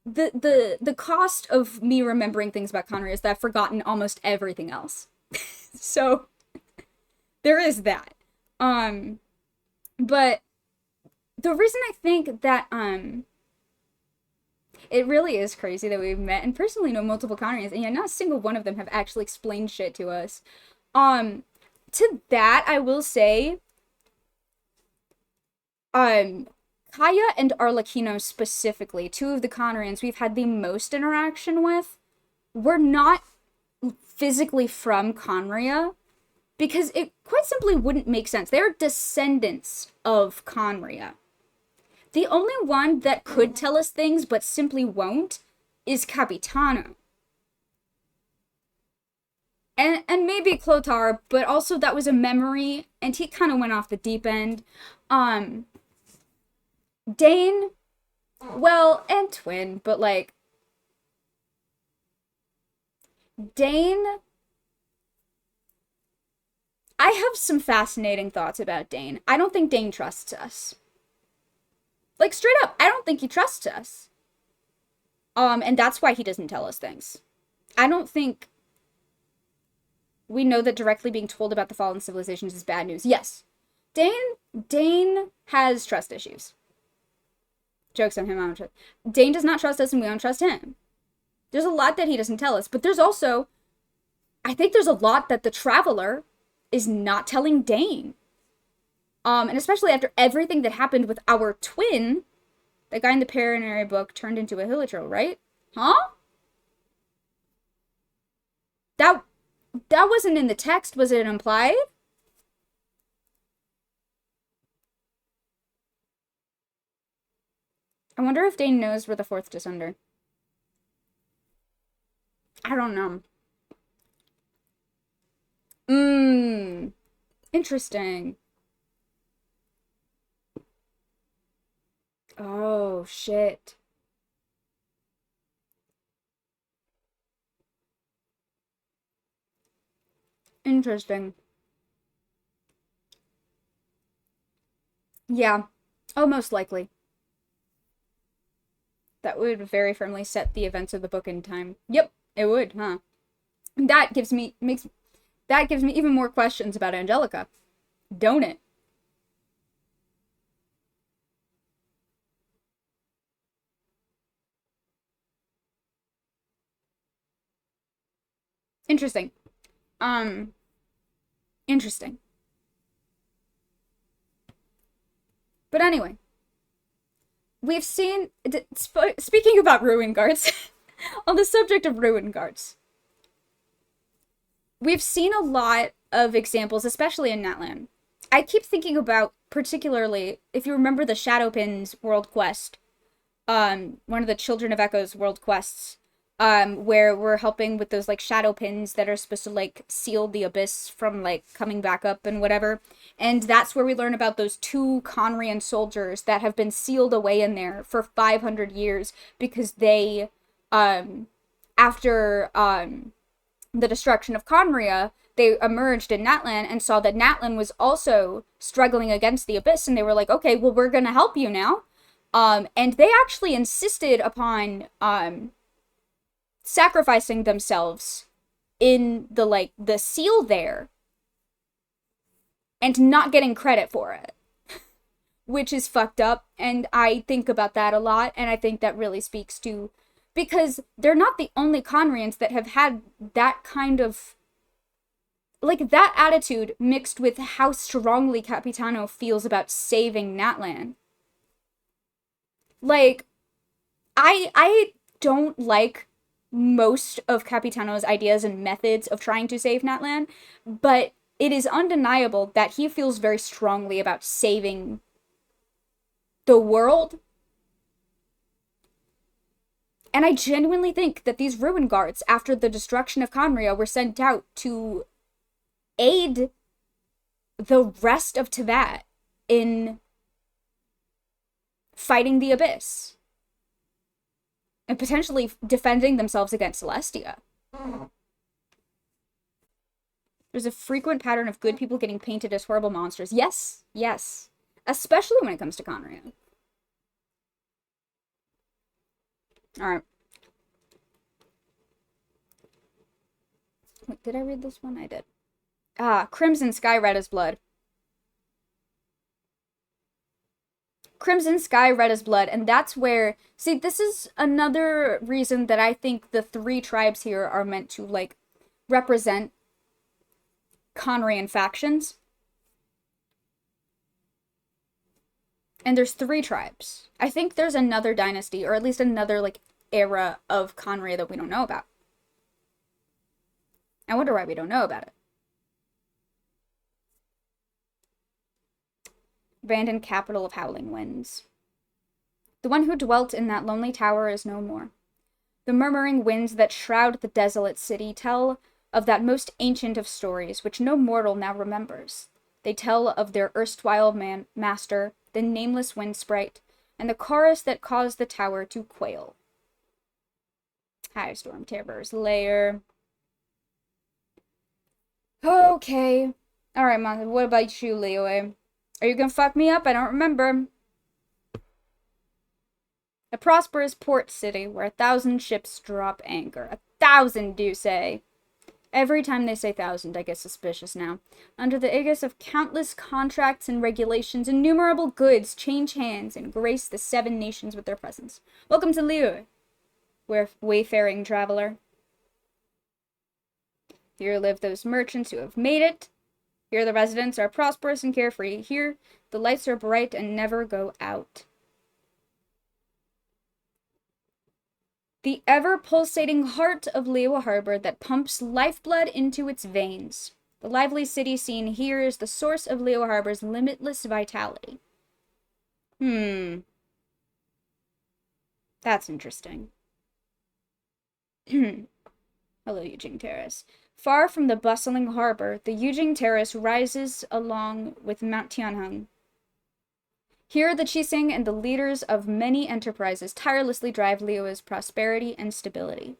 The cost of me remembering things about Conria is that I've forgotten almost everything else. So there is that. But the reason I think that it really is crazy that we've met and personally know multiple Conrians, and yet not a single one of them have actually explained shit to us. To that, I will say, Kaya and Arlecchino specifically, 2 of the Conrians we've had the most interaction with, were not physically from Conria, because it quite simply wouldn't make sense. They're descendants of Conria. The only one that could tell us things but simply won't is Capitano. And maybe Clothar, but also that was a memory, and he kind of went off the deep end. Dane, well, and Twin, but like, Dane, I have some fascinating thoughts about Dane. I don't think Dane trusts us. Like, straight up, I don't think he trusts us. And that's why he doesn't tell us things. I don't think we know that directly being told about the fallen civilizations is bad news. Yes, Dane has trust issues. Joke's on him, I don't trust. Dane does not trust us and we don't trust him. There's a lot that he doesn't tell us, but there's also, I think there's a lot that the Traveler is not telling Dane. And especially after everything that happened with our twin, the guy in the Paranary book turned into a Hilichurl, right? Huh? That wasn't in the text, was it implied? I wonder if Dane knows we're the fourth Descender. I don't know. Interesting. Oh, shit. Interesting. Yeah. Oh, most likely. That would very firmly set the events of the book in time. Yep, it would, huh? That gives me even more questions about Angelica. Don't it? Interesting. Interesting. But anyway, we've seen, speaking about ruin guards, on the subject of ruin guards, we've seen a lot of examples, especially in Natlan. I keep thinking about, particularly, if you remember the Shadowpins world quest, one of the Children of Echo's world quests, where we're helping with those, like, shadow pins that are supposed to, like, seal the abyss from, like, coming back up and whatever. And that's where we learn about those 2 Conrian soldiers that have been sealed away in there for 500 years because they, after, the destruction of Conria, they emerged in Natlan and saw that Natlan was also struggling against the abyss, and they were like, okay, well, we're gonna help you now. And they actually insisted upon, sacrificing themselves in the seal there and not getting credit for it, which is fucked up. And I think about that a lot, and I think that really speaks to, because they're not the only Conrians that have had that kind of, like, that attitude mixed with how strongly Capitano feels about saving Natlan. Like, I don't like most of Capitano's ideas and methods of trying to save Natlan, but it is undeniable that he feels very strongly about saving the world. And I genuinely think that these ruin guards, after the destruction of Conria, were sent out to aid the rest of Teyvat in fighting the abyss and potentially defending themselves against Celestia. There's a frequent pattern of good people getting painted as horrible monsters. Yes, yes. Especially when it comes to Conria. Alright. Wait, did I read this one? I did. Crimson Sky Red as Blood. Crimson Sky Red as Blood, and that's where, see, this is another reason that I think the 3 tribes here are meant to, like, represent Conrian factions. And there's 3 tribes. I think there's another dynasty, or at least another, like, era of Conria that we don't know about. I wonder why we don't know about it. Abandoned capital of howling winds. The one who dwelt in that lonely tower is no more. The murmuring winds that shroud the desolate city tell of that most ancient of stories, which no mortal now remembers. They tell of their erstwhile master, the nameless wind sprite, and the chorus that caused the tower to quail. Hi, Storm Terror's lair. Okay. Alright, Mom, what about you, Leo? Are you gonna fuck me up? I don't remember. A prosperous port city where 1,000 ships drop anchor. 1,000, do say. Every time they say 1,000, I get suspicious now. Under the aegis of countless contracts and regulations, innumerable goods change hands and grace the 7 nations with their presence. Welcome to Liyue. wayfaring traveler. Here live those merchants who have made it. Here the residents are prosperous and carefree. Here the lights are bright and never go out. The ever-pulsating heart of Liyue Harbor that pumps lifeblood into its veins. The lively city scene here is the source of Liyue Harbor's limitless vitality. That's interesting. Hello, Yujing Terrace. Far from the bustling harbor, the Yujing Terrace rises along with Mount Tianheng. Here, the Qixing and the leaders of many enterprises tirelessly drive Liyue's prosperity and stability.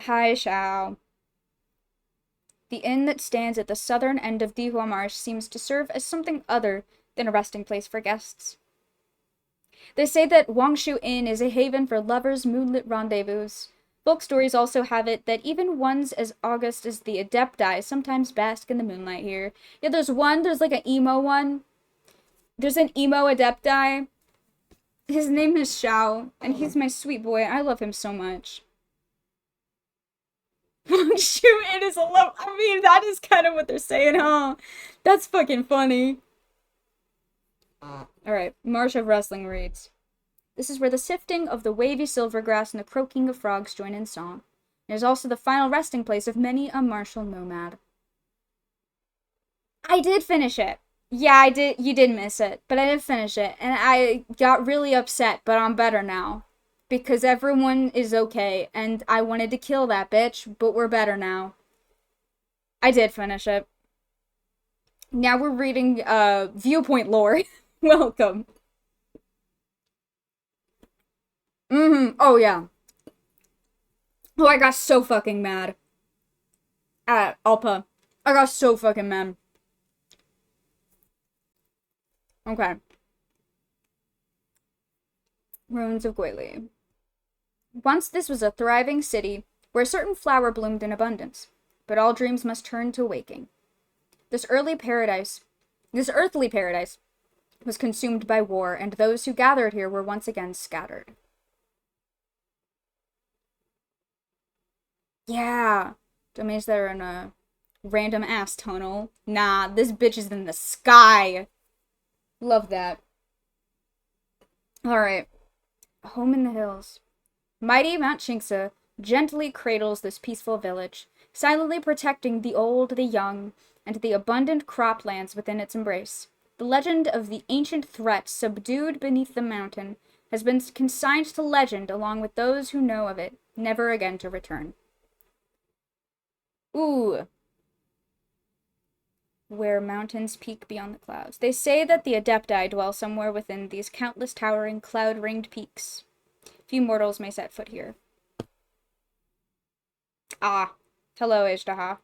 Hi, Xiao. The inn that stands at the southern end of Dihua Marsh seems to serve as something other than a resting place for guests. They say that Wangshu Inn is a haven for lovers' moonlit rendezvous. Folk stories also have it that even ones as august as the Adepti sometimes bask in the moonlight here. Yeah, there's like an emo one. There's an emo Adepti. His name is Xiao, and he's my sweet boy. I love him so much. Wangshu Inn is a love. I mean, that is kind of what they're saying, huh? That's fucking funny. Alright, Marsh of Wrestling reads. This is where the sifting of the wavy silver grass and the croaking of frogs join in song. It is also the final resting place of many a martial nomad. I did finish it. Yeah, I did. You did miss it, but I did finish it, and I got really upset, but I'm better now. Because everyone is okay, and I wanted to kill that bitch, but we're better now. I did finish it. Now we're reading, Viewpoint lore. Welcome. Oh, yeah. Oh, I got so fucking mad. At Alpa. I got so fucking mad. Okay. Ruins of Guili. Once this was a thriving city, where a certain flower bloomed in abundance, but all dreams must turn to waking. This earthly paradise was consumed by war, and those who gathered here were once again scattered. Yeah. Domains that are in a random ass tunnel. Nah, this bitch is in the sky. Love that. Alright. Home in the hills. Mighty Mount Qingce gently cradles this peaceful village, silently protecting the old, the young, and the abundant croplands within its embrace. The legend of the ancient threat subdued beneath the mountain has been consigned to legend along with those who know of it, never again to return. Ooh. Where mountains peak beyond the clouds. They say that the Adepti dwell somewhere within these countless towering, cloud-ringed peaks. Few mortals may set foot here. Ah. Hello, Ajdaha.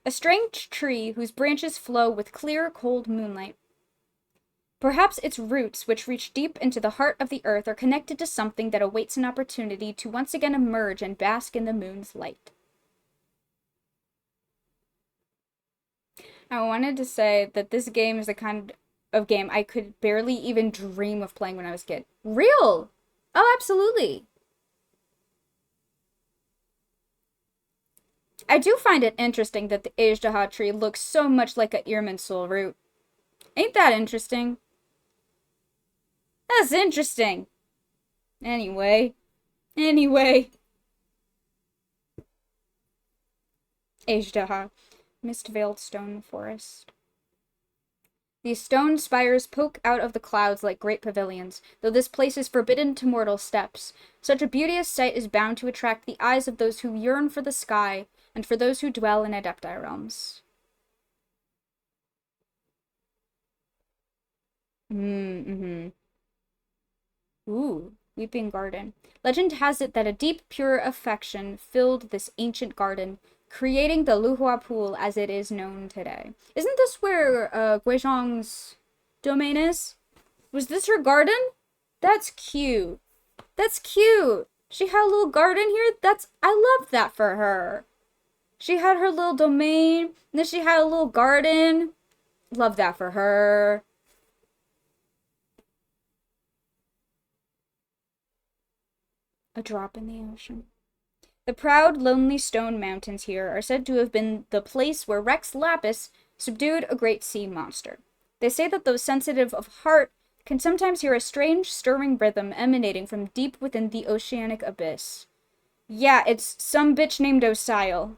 A strange tree whose branches flow with clear, cold moonlight. Perhaps its roots, which reach deep into the heart of the earth, are connected to something that awaits an opportunity to once again emerge and bask in the moon's light. I wanted to say that this game is the kind of game I could barely even dream of playing when I was a kid. Real! Oh, absolutely! I do find it interesting that the Ajdaha tree looks so much like a Irminsul root. Ain't that interesting? That's interesting! Anyway. Ajdaha. Mist-veiled stone forest. These stone spires poke out of the clouds like great pavilions, though this place is forbidden to mortal steps. Such a beauteous sight is bound to attract the eyes of those who yearn for the sky, and for those who dwell in Adepti realms. Ooh, Weeping Garden. Legend has it that a deep, pure affection filled this ancient garden, creating the Luhua Pool as it is known today. Isn't this where Guizhong's domain is? Was this her garden? That's cute. That's cute. She had a little garden here? I love that for her. She had her little domain, and then she had a little garden. Love that for her. A drop in the ocean. The proud, lonely stone mountains here are said to have been the place where Rex Lapis subdued a great sea monster. They say that those sensitive of heart can sometimes hear a strange, stirring rhythm emanating from deep within the oceanic abyss. Yeah, it's some bitch named Osile.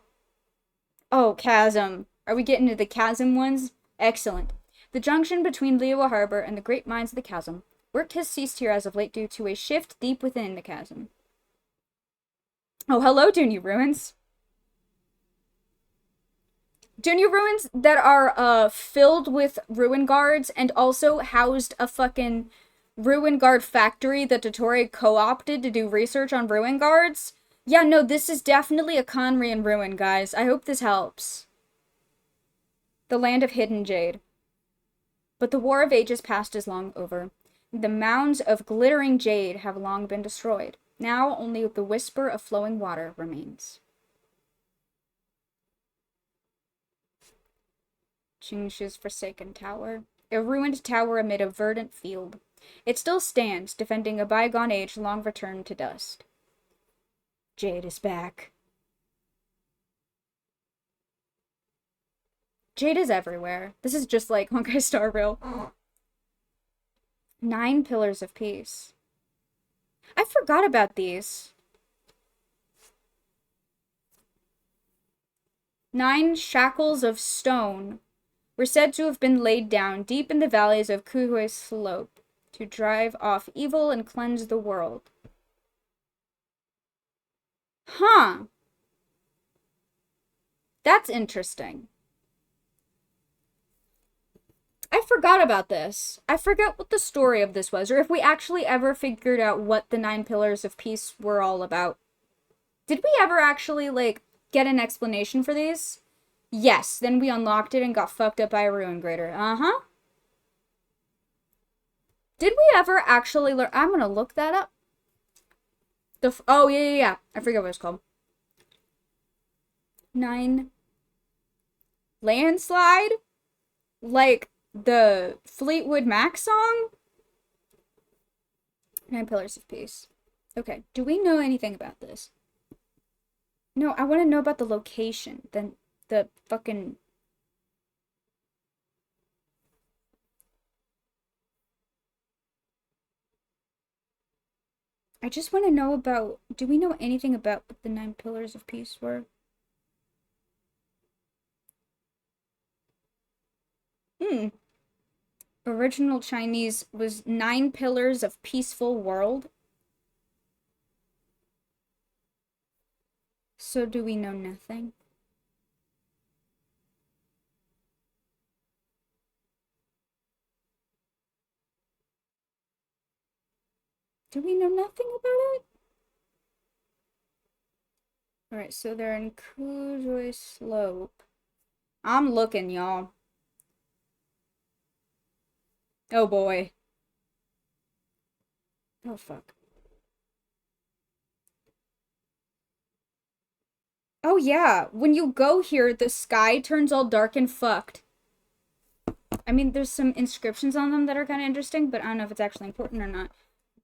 Oh, chasm. Are we getting to the chasm ones? Excellent. The junction between Liyue Harbor and the great mines of the chasm. Work has ceased here as of late due to a shift deep within the chasm. Oh, hello, Dunya Ruins. Dunya Ruins that are filled with ruin guards and also housed a fucking ruin guard factory that Dottore co-opted to do research on ruin guards. Yeah, no, this is definitely a Conrian ruin, guys. I hope this helps. The land of hidden jade. But the war of ages past is long over. The mounds of glittering jade have long been destroyed. Now only the whisper of flowing water remains. Qingshi's forsaken tower. A ruined tower amid a verdant field. It still stands, defending a bygone age long returned to dust. Jade is back. Jade is everywhere. This is just like Honkai Star Rail. 9 pillars of peace. I forgot about these. 9 shackles of stone were said to have been laid down deep in the valleys of Kuhue Slope to drive off evil and cleanse the world. Huh. That's interesting. I forgot about this. I forgot what the story of this was, or if we actually ever figured out what the 9 pillars of peace were all about. Did we ever actually, like, get an explanation for these? Yes, then we unlocked it and got fucked up by a ruin grader. Uh-huh. Did we ever actually learn? I'm gonna look that up. Oh, yeah. I forget what it's called. 9. Landslide? Like the Fleetwood Mac song? 9 pillars of peace. Okay, do we know anything about this? No, I want to know about the location. The fucking... I just want to know about... Do we know anything about what the 9 pillars of peace were? Original Chinese was 9 pillars of peaceful world. So do we know nothing? Do we know nothing about it? Alright, so they're in Kujoy Slope. I'm looking, y'all. Oh boy. Oh fuck. Oh yeah, when you go here, the sky turns all dark and fucked. I mean, there's some inscriptions on them that are kind of interesting, but I don't know if it's actually important or not.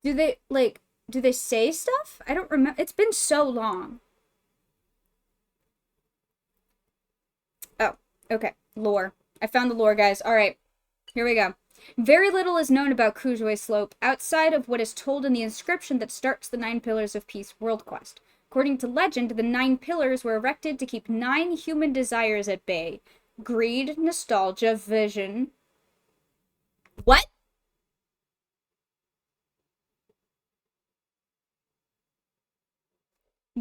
Do they say stuff? I don't remember. It's been so long. Oh, okay. Lore. I found the lore, guys. Alright, here we go. Very little is known about Kujoy Slope outside of what is told in the inscription that starts the 9 Pillars of Peace world quest. According to legend, the 9 pillars were erected to keep 9 human desires at bay. Greed, nostalgia, vision... What?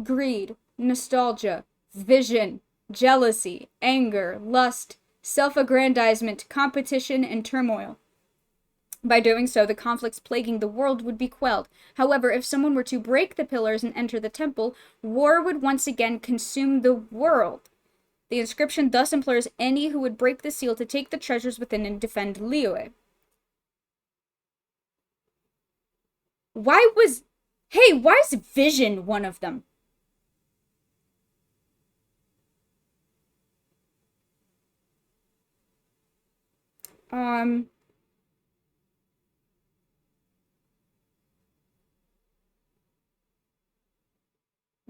Greed, nostalgia, vision, jealousy, anger, lust, self-aggrandizement, competition, and turmoil. By doing so, the conflicts plaguing the world would be quelled. However, if someone were to break the pillars and enter the temple, war would once again consume the world. The inscription thus implores any who would break the seal to take the treasures within and defend Liyue. Hey, why is vision one of them?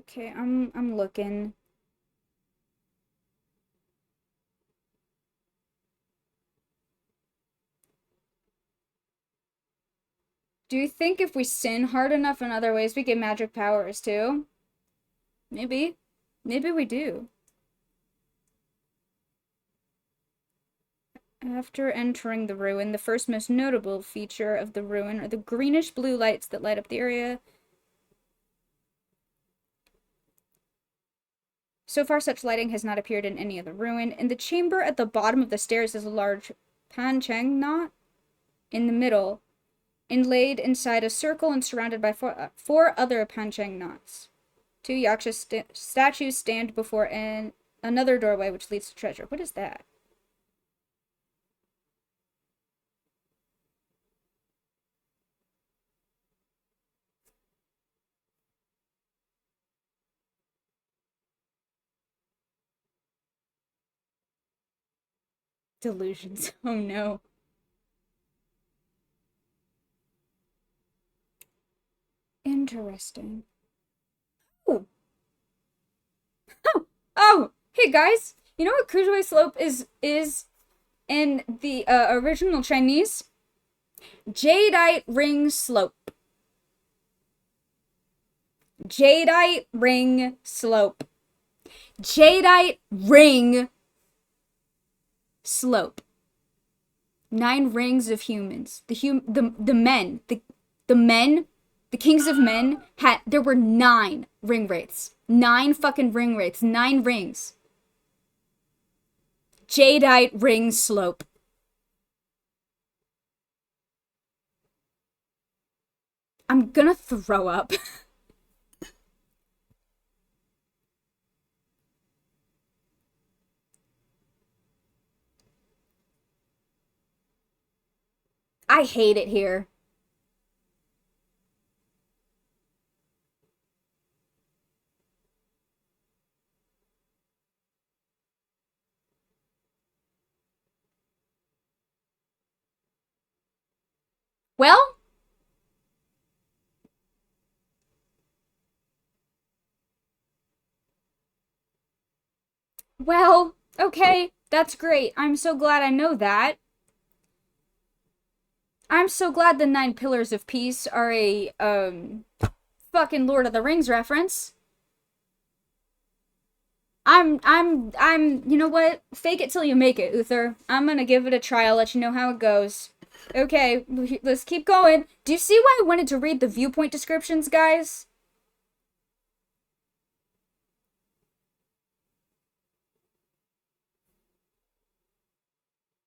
Okay, I'm looking. Do you think if we sin hard enough in other ways we get magic powers too? Maybe. Maybe we do. After entering the ruin, the first most notable feature of the ruin are the greenish blue lights that light up the area. So far, such lighting has not appeared in any other ruin. In the chamber at the bottom of the stairs is a large panchang knot in the middle, inlaid inside a circle and surrounded by four other panchang knots. Two yaksha statues stand before another doorway which leads to treasure. What is that? Delusions. Oh no. Interesting. Oh. Oh! Hey guys! You know what Kujue Slope is in the original Chinese? Jadeite Ring Slope. Jadeite Ring Slope. Jadeite Ring Slope. 9 rings of humans. The men. The men, the kings of men, there were 9 ring wraiths. 9 fucking ring wraiths. 9 rings. Jadeite Ring Slope. I'm gonna throw up. I hate it here. Well, okay, that's great. I'm so glad I know that. I'm so glad the 9 Pillars of Peace are a, fucking Lord of the Rings reference. You know what? Fake it till you make it, Uther. I'm gonna give it a try. I'll let you know how it goes. Okay, let's keep going. Do you see why I wanted to read the viewpoint descriptions, guys?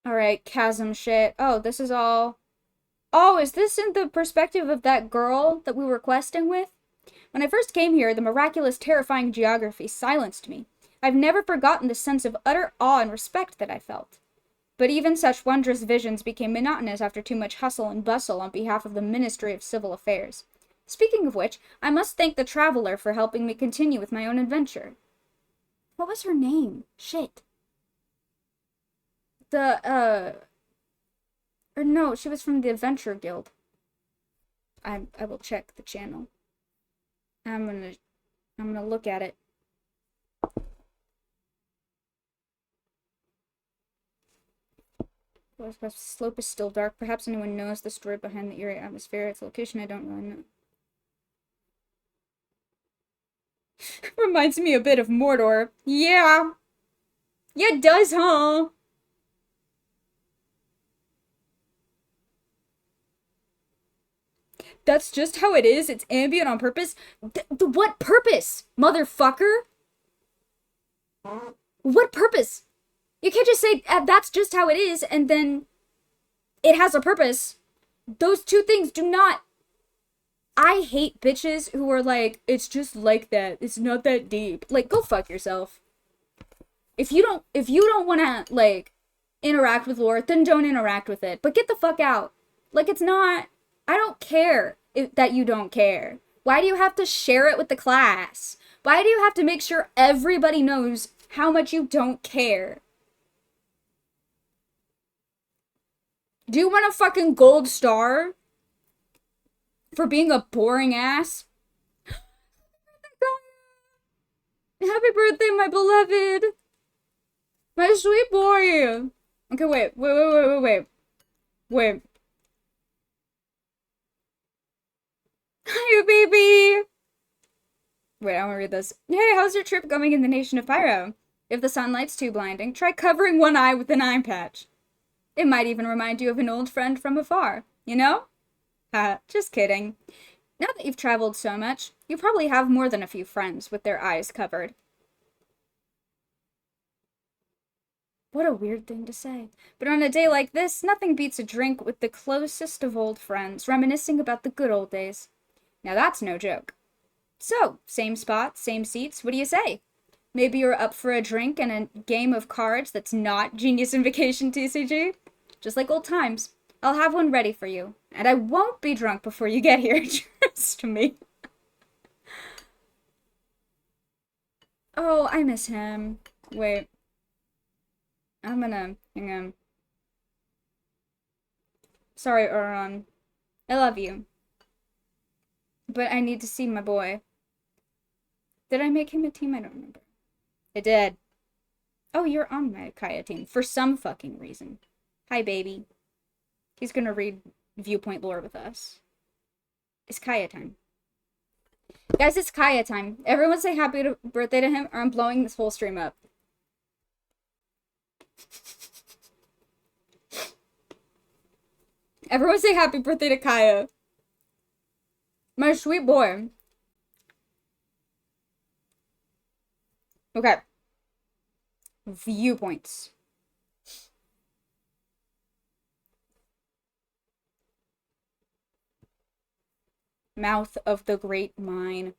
Alright, chasm shit. Oh, this is all... Oh, is this in the perspective of that girl that we were questing with? When I first came here, the miraculous, terrifying geography silenced me. I've never forgotten the sense of utter awe and respect that I felt. But even such wondrous visions became monotonous after too much hustle and bustle on behalf of the Ministry of Civil Affairs. Speaking of which, I must thank the Traveler for helping me continue with my own adventure. What was her name? Shit. Or no, she was from the Adventure Guild. I will check the channel. I'm gonna look at it. The slope is still dark. Perhaps anyone knows the story behind the eerie atmosphere. Its location I don't really know. Reminds me a bit of Mordor. Yeah. Yeah, it does, huh? That's just how it is. It's ambient on purpose. What purpose, motherfucker? What purpose? You can't just say that's just how it is and then it has a purpose. Those two things do not... I hate bitches who are like, it's just like that. It's not that deep. Like, go fuck yourself. If you don't want to, like, interact with lore, then don't interact with it. But get the fuck out. Like, it's not... I don't care that you don't care. Why do you have to share it with the class? Why do you have to make sure everybody knows how much you don't care? Do you want a fucking gold star for being a boring ass? Happy birthday, my beloved! My sweet boy! Okay, wait. Hi, baby! Wait, I wanna read this. Hey, how's your trip going in the nation of Pyro? If the sunlight's too blinding, try covering one eye with an eye patch. It might even remind you of an old friend from afar, you know? Haha, just kidding. Now that you've traveled so much, you probably have more than a few friends with their eyes covered. What a weird thing to say. But on a day like this, nothing beats a drink with the closest of old friends, reminiscing about the good old days. Now that's no joke. So, same spot, same seats, what do you say? Maybe you're up for a drink and a game of cards that's not Genius Invocation TCG? Just like old times. I'll have one ready for you. And I won't be drunk before you get here, trust me. Oh, I miss him. Wait. I'm gonna hang on. Sorry, Oron. I love you. But I need to see my boy. Did I make him a team? I don't remember. I did. Oh, you're on my Kaya team. For some fucking reason. Hi, baby. He's gonna read Viewpoint lore with us. It's Kaya time. Guys, it's Kaya time. Everyone say happy birthday to him or I'm blowing this whole stream up. Everyone say happy birthday to Kaya. My sweet boy. Okay. Viewpoints. Mouth of the Great Mine.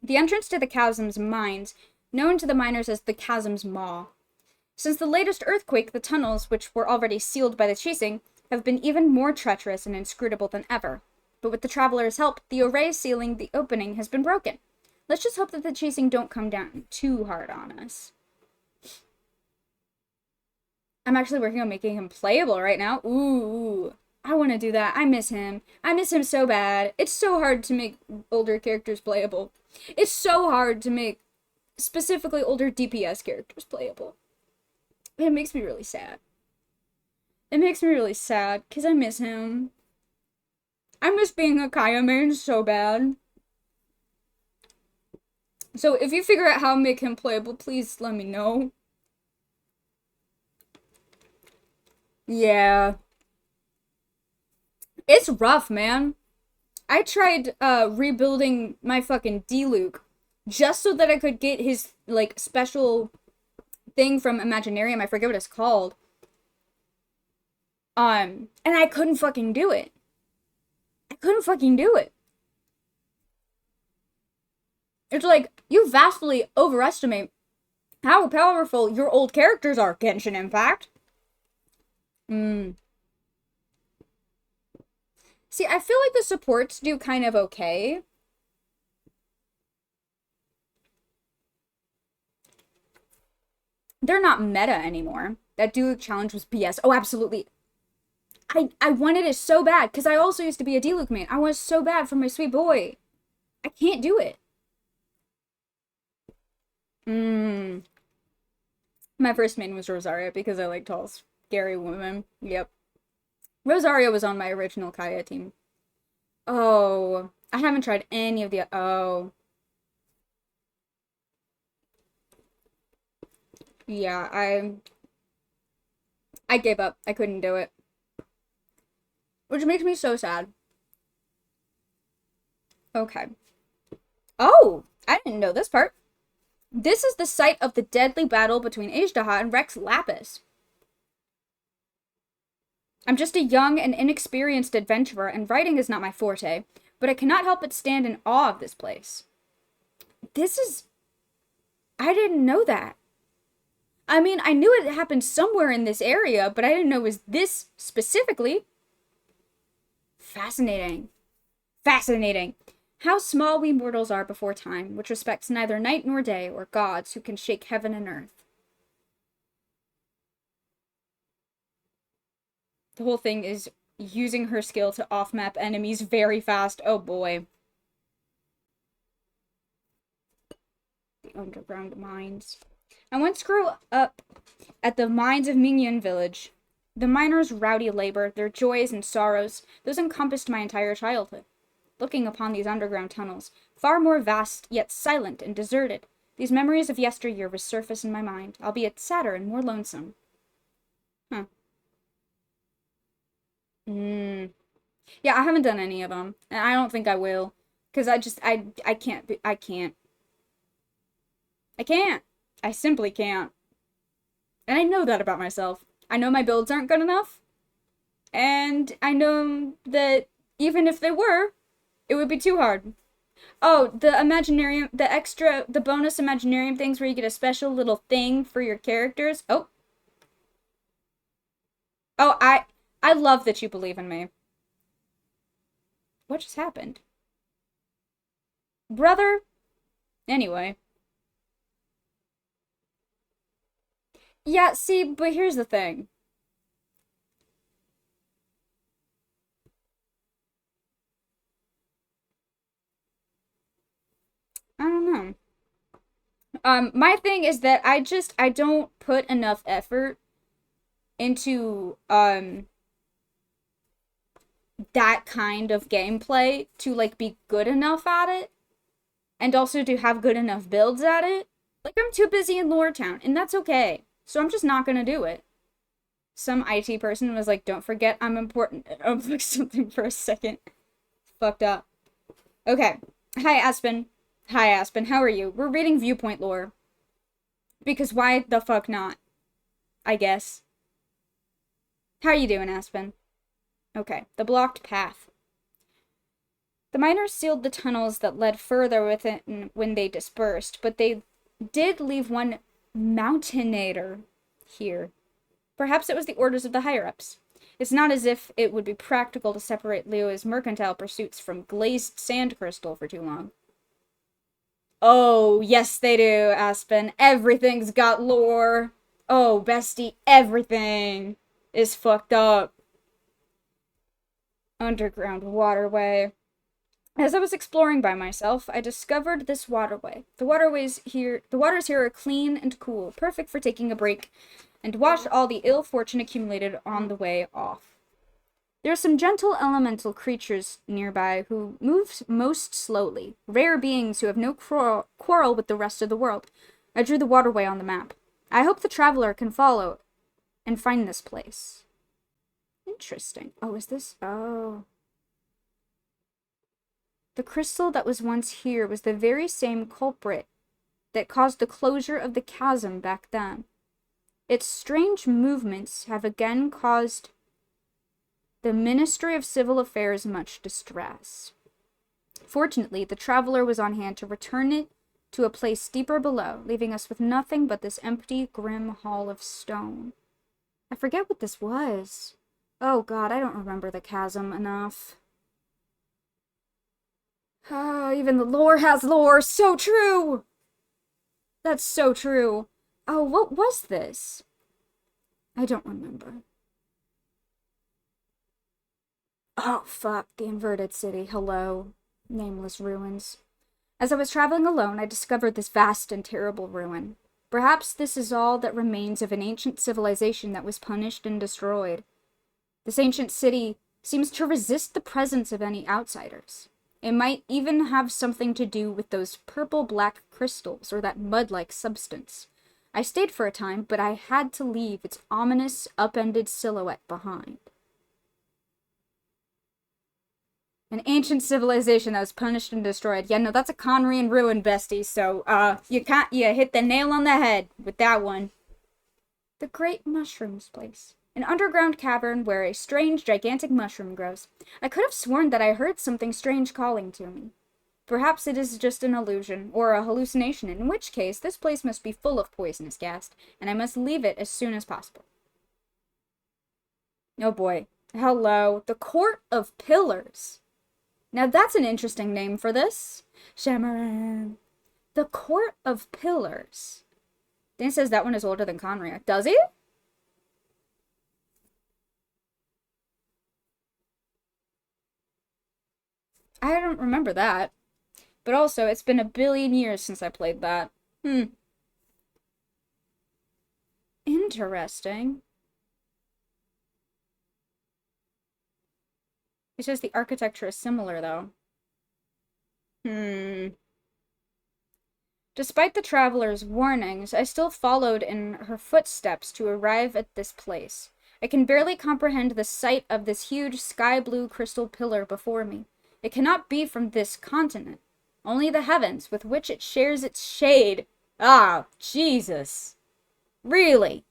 The entrance to the chasm's mines, known to the miners as the chasm's maw. Since the latest earthquake, the tunnels, which were already sealed by the chasing, have been even more treacherous and inscrutable than ever. But with the travelers' help, the array sealing the opening has been broken. Let's just hope that the chasing don't come down too hard on us. I'm actually working on making him playable right now. Ooh, I want to do that. I miss him. I miss him so bad. It's so hard to make older characters playable. It's so hard to make specifically older DPS characters playable. It makes me really sad. It makes me really sad because I miss him. I miss being a Kaya main so bad. So if you figure out how to make him playable, please let me know. Yeah. It's rough, man. I tried rebuilding my fucking D-Luke just so that I could get his like special thing from Imaginarium. I forget what it's called. And I couldn't fucking do it. I couldn't fucking do it. It's like, you vastly overestimate how powerful your old characters are, Genshin Impact. See, I feel like the supports do kind of okay. They're not meta anymore. That D-Luke challenge was BS. Oh, absolutely. I wanted it so bad, because I also used to be a D-Luke main. I want it so bad for my sweet boy. I can't do it. My first main was Rosaria, because I like tall, scary women. Yep. Rosaria was on my original Kaya team. Oh, I haven't tried any of the... Oh. Yeah, I gave up. I couldn't do it. Which makes me so sad. Okay. Oh! I didn't know this part. This is the site of the deadly battle between Ajdaha and Rex Lapis. I'm just a young and inexperienced adventurer, and writing is not my forte, but I cannot help but stand in awe of this place. This is... I didn't know that. I mean, I knew it happened somewhere in this area, but I didn't know it was this specifically. Fascinating. Fascinating. How small we mortals are before time, which respects neither night nor day, or gods who can shake heaven and earth. The whole thing is using her skill to off-map enemies very fast. Oh boy. underground mines. I once grew up at the mines of Mingyan village. The miners' rowdy labor, their joys and sorrows, those encompassed my entire childhood. Looking upon these underground tunnels, far more vast yet silent and deserted, these memories of yesteryear resurface in my mind, albeit sadder and more lonesome. Huh. Yeah, I haven't done any of them, and I don't think I will, because I can't. I simply can't. And I know that about myself. I know my builds aren't good enough, and I know that even if they were, it would be too hard. Oh, the Imaginarium, the bonus Imaginarium things where you get a special little thing for your characters. Oh, I love that you believe in me. What just happened? Brother? Anyway. Yeah, see, but here's the thing. I don't know. My thing is that I don't put enough effort into, that kind of gameplay to, like, be good enough at it. And also to have good enough builds at it. Like, I'm too busy in Lore Town, and that's okay. So I'm just not gonna do it. Some IT person was like, don't forget I'm important. And I was like something for a second. Fucked up. Okay. Hi, Aspen. Hi, Aspen. How are you? We're reading Viewpoint lore. Because why the fuck not? I guess. How are you doing, Aspen? Okay. The blocked path. The miners sealed the tunnels that led further within when they dispersed, but they did leave one mountainator here. Perhaps it was the orders of the higher-ups. It's not as if it would be practical to separate Leo's mercantile pursuits from glazed sand crystal for too long. Oh, yes they do, Aspen. Everything's got lore. Oh, bestie, everything is fucked up. Underground waterway. As I was exploring by myself, I discovered this waterway. The waters here are clean and cool, perfect for taking a break and wash all the ill fortune accumulated on the way off. There are some gentle elemental creatures nearby who move most slowly, rare beings who have no quarrel with the rest of the world. I drew the waterway on the map. I hope the traveler can follow and find this place. Interesting. Oh, is this? Oh. The crystal that was once here was the very same culprit that caused the closure of the chasm back then. Its strange movements have again caused the Ministry of Civil Affairs much distress. Fortunately, the traveler was on hand to return it to a place deeper below, leaving us with nothing but this empty, grim hall of stone. I forget what this was. Oh god, I don't remember the chasm enough. Oh, even the lore has lore. So true! That's so true. Oh, what was this? I don't remember. Oh, fuck. The inverted city. Hello. Nameless ruins. As I was traveling alone, I discovered this vast and terrible ruin. Perhaps this is all that remains of an ancient civilization that was punished and destroyed. This ancient city seems to resist the presence of any outsiders. It might even have something to do with those purple-black crystals or that mud-like substance. I stayed for a time, but I had to leave its ominous, upended silhouette behind. An ancient civilization that was punished and destroyed. Yeah, no, that's a Conrian ruin, bestie, so, you hit the nail on the head with that one. The Great Mushrooms Place. An underground cavern where a strange, gigantic mushroom grows. I could have sworn that I heard something strange calling to me. Perhaps it is just an illusion, or a hallucination, in which case this place must be full of poisonous gas, and I must leave it as soon as possible. Oh boy. Hello. The Court of Pillars. Now that's an interesting name for this. Shamaran. The Court of Pillars. Dan says that one is older than Conria. Does he? I don't remember that. But also, it's been a billion years since I played that. Interesting. It says the architecture is similar, though. Despite the traveler's warnings, I still followed in her footsteps to arrive at this place. I can barely comprehend the sight of this huge sky-blue crystal pillar before me. It cannot be from this continent. Only the heavens with which it shares its shade. Ah, Jesus. Really?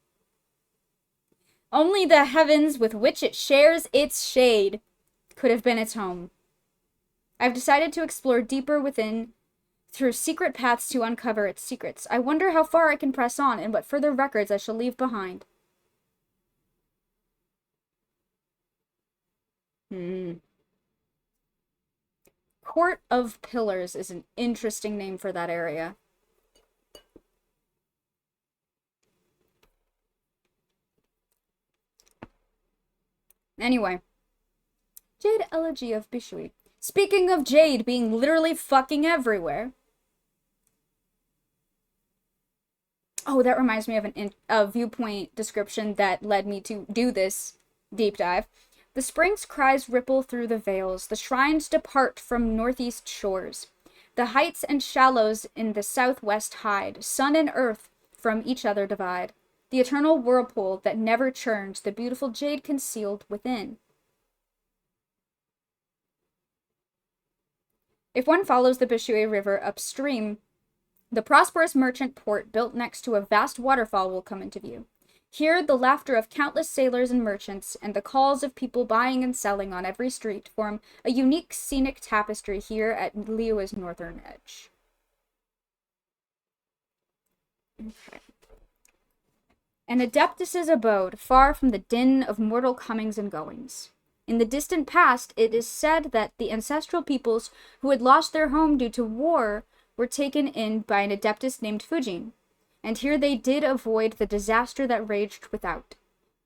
Only the heavens with which it shares its shade could have been its home. I've decided to explore deeper within through secret paths to uncover its secrets. I wonder how far I can press on and what further records I shall leave behind. Court of Pillars is an interesting name for that area. Anyway. Jade Elegy of Bishui. Speaking of Jade being literally fucking everywhere. Oh, that reminds me of a viewpoint description that led me to do this deep dive. The spring's cries ripple through the vales. The shrines depart from northeast shores. The heights and shallows in the southwest hide. Sun and earth from each other divide. The eternal whirlpool that never churns. The beautiful jade concealed within. If one follows the Bishui River upstream, the prosperous merchant port built next to a vast waterfall will come into view. Here, the laughter of countless sailors and merchants and the calls of people buying and selling on every street form a unique scenic tapestry here at Liyue's northern edge. Okay. An adeptus' abode, far from the din of mortal comings and goings. In the distant past, it is said that the ancestral peoples who had lost their home due to war were taken in by an adeptus named Fujin, and here they did avoid the disaster that raged without.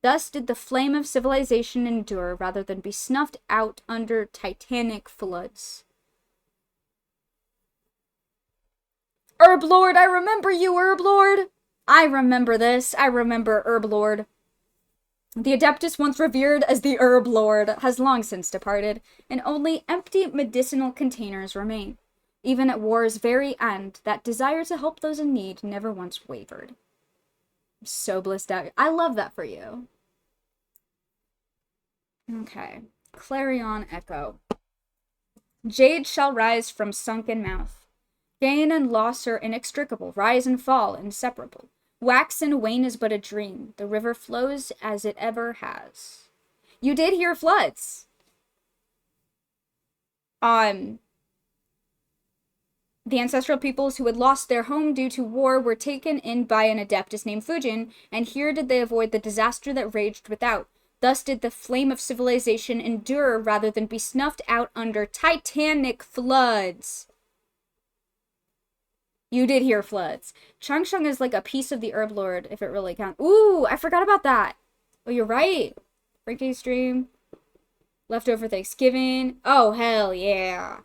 Thus did the flame of civilization endure rather than be snuffed out under titanic floods. Herblord, I remember you, Herblord! I remember this. I remember Herblord. The Adeptus, once revered as the Herb Lord, has long since departed, and only empty medicinal containers remain. Even at war's very end, that desire to help those in need never once wavered. I'm so blissed out. I love that for you. Okay. Clarion Echo. Jade shall rise from sunken mouth. Gain and loss are inextricable, rise and fall inseparable. Wax and wane is but a dream. The river flows as it ever has. You did hear floods. The ancestral peoples who had lost their home due to war were taken in by an adeptus named Fujin, and here did they avoid the disaster that raged without. Thus did the flame of civilization endure rather than be snuffed out under titanic floods. You did hear floods. Changsheng is like a piece of the Herb Lord, if it really counts. Ooh, I forgot about that. Oh, you're right. Frankie stream. Leftover Thanksgiving. Oh, hell yeah.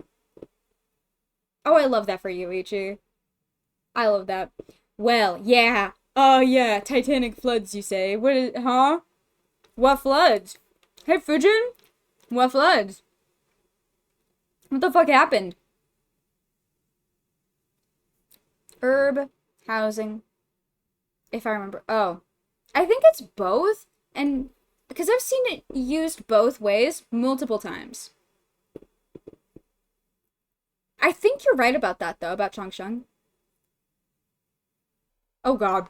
Oh, I love that for you, Ichi. I love that. Well, yeah. Oh, yeah. Titanic floods, you say. What is, huh? What floods? Hey, Fujin? What floods? What the fuck happened? Herb, housing, if I remember. Oh, I think it's both, and because I've seen it used both ways multiple times. I think you're right about that, though, about Changsheng. Oh, God.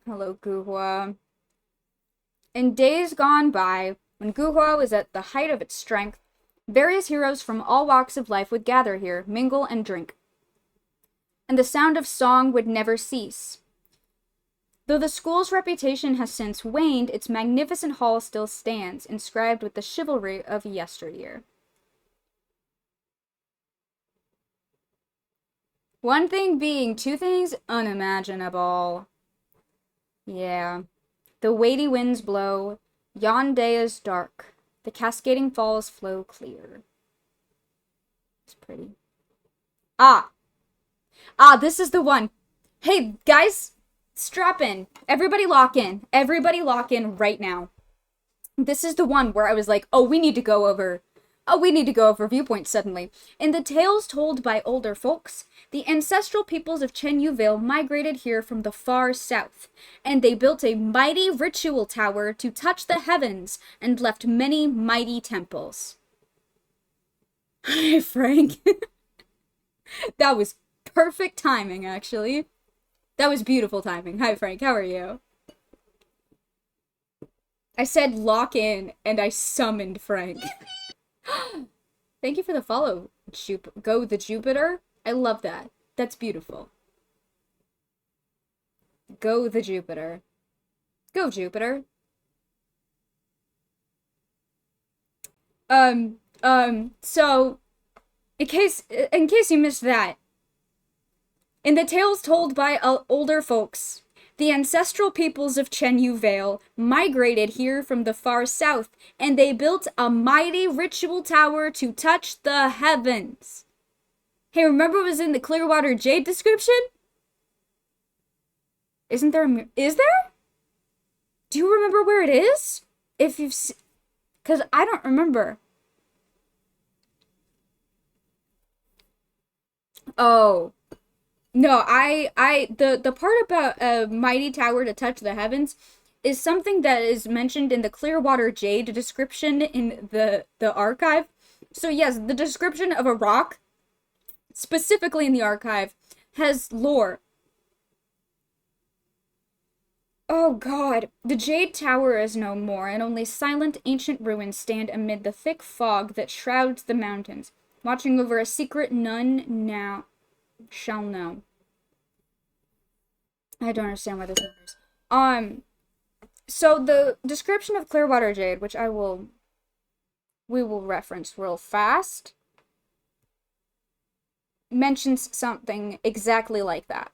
Hello, Guhua. In days gone by, when Guhua was at the height of its strength, various heroes from all walks of life would gather here, mingle, and drink. And the sound of song would never cease. Though the school's reputation has since waned, its magnificent hall still stands, inscribed with the chivalry of yesteryear. One thing being two things unimaginable. Yeah. The weighty winds blow. Yon day is dark. The cascading falls flow clear. It's pretty. Ah, this is the one. Hey, guys, strap in. Everybody lock in. Everybody lock in right now. This is the one where I was like, oh, we need to go over viewpoints suddenly. In the tales told by older folks, the ancestral peoples of Chen Yu Vale migrated here from the far south, and they built a mighty ritual tower to touch the heavens and left many mighty temples. Hi, Frank. That was perfect timing, actually. That was beautiful timing. Hi, Frank. How are you? I said lock in, and I summoned Frank. Thank you for the follow, Go the Jupiter. I love that. That's beautiful. Go the Jupiter. Go, Jupiter. So, in case you missed that, in the tales told by older folks, the ancestral peoples of Chen Yu Vale migrated here from the far south, and they built a mighty ritual tower to touch the heavens. Hey, remember it was in the Clearwater Jade description? Isn't there is there? Do you remember where it is? If you've because I don't remember. Oh. No, the part about a mighty tower to touch the heavens is something that is mentioned in the Clearwater Jade description in the archive. So yes, the description of a rock, specifically in the archive, has lore. Oh god, the Jade Tower is no more, and only silent ancient ruins stand amid the thick fog that shrouds the mountains. Watching over a secret none now shall know. I don't understand why this matters. So the description of Clearwater Jade, which we will reference real fast, mentions something exactly like that.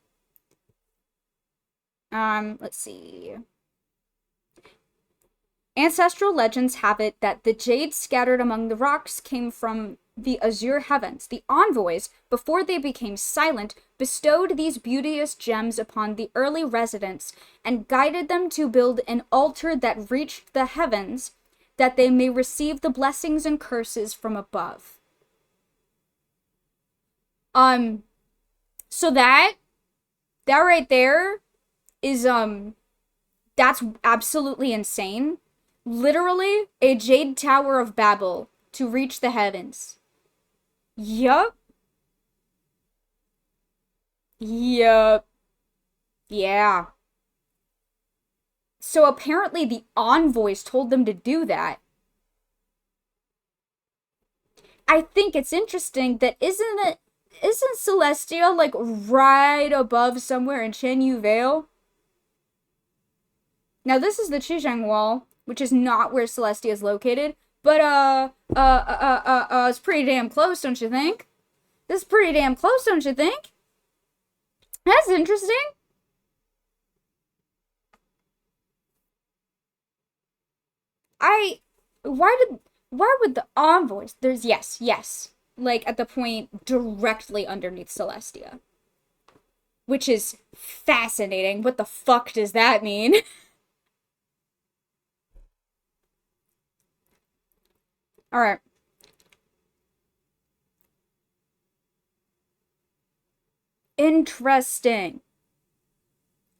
Let's see. Ancestral legends have it that the jade scattered among the rocks came from the azure heavens. The envoys, before they became silent, bestowed these beauteous gems upon the early residents and guided them to build an altar that reached the heavens, that they may receive the blessings and curses from above. So that right there is, that's absolutely insane. Literally, a jade tower of Babel to reach the heavens. Yup. Yup. Yeah. So apparently the envoys told them to do that. I think it's interesting that isn't Celestia like right above somewhere in Chen Yu Vale? Now this is the Qizheng Wall, which is not where Celestia is located, but it's pretty damn close, don't you think? This is pretty damn close, don't you think? That's interesting. Why would the envoys, there's, yes, like at the point directly underneath Celestia. Which is fascinating. What the fuck does that mean? Alright. Interesting.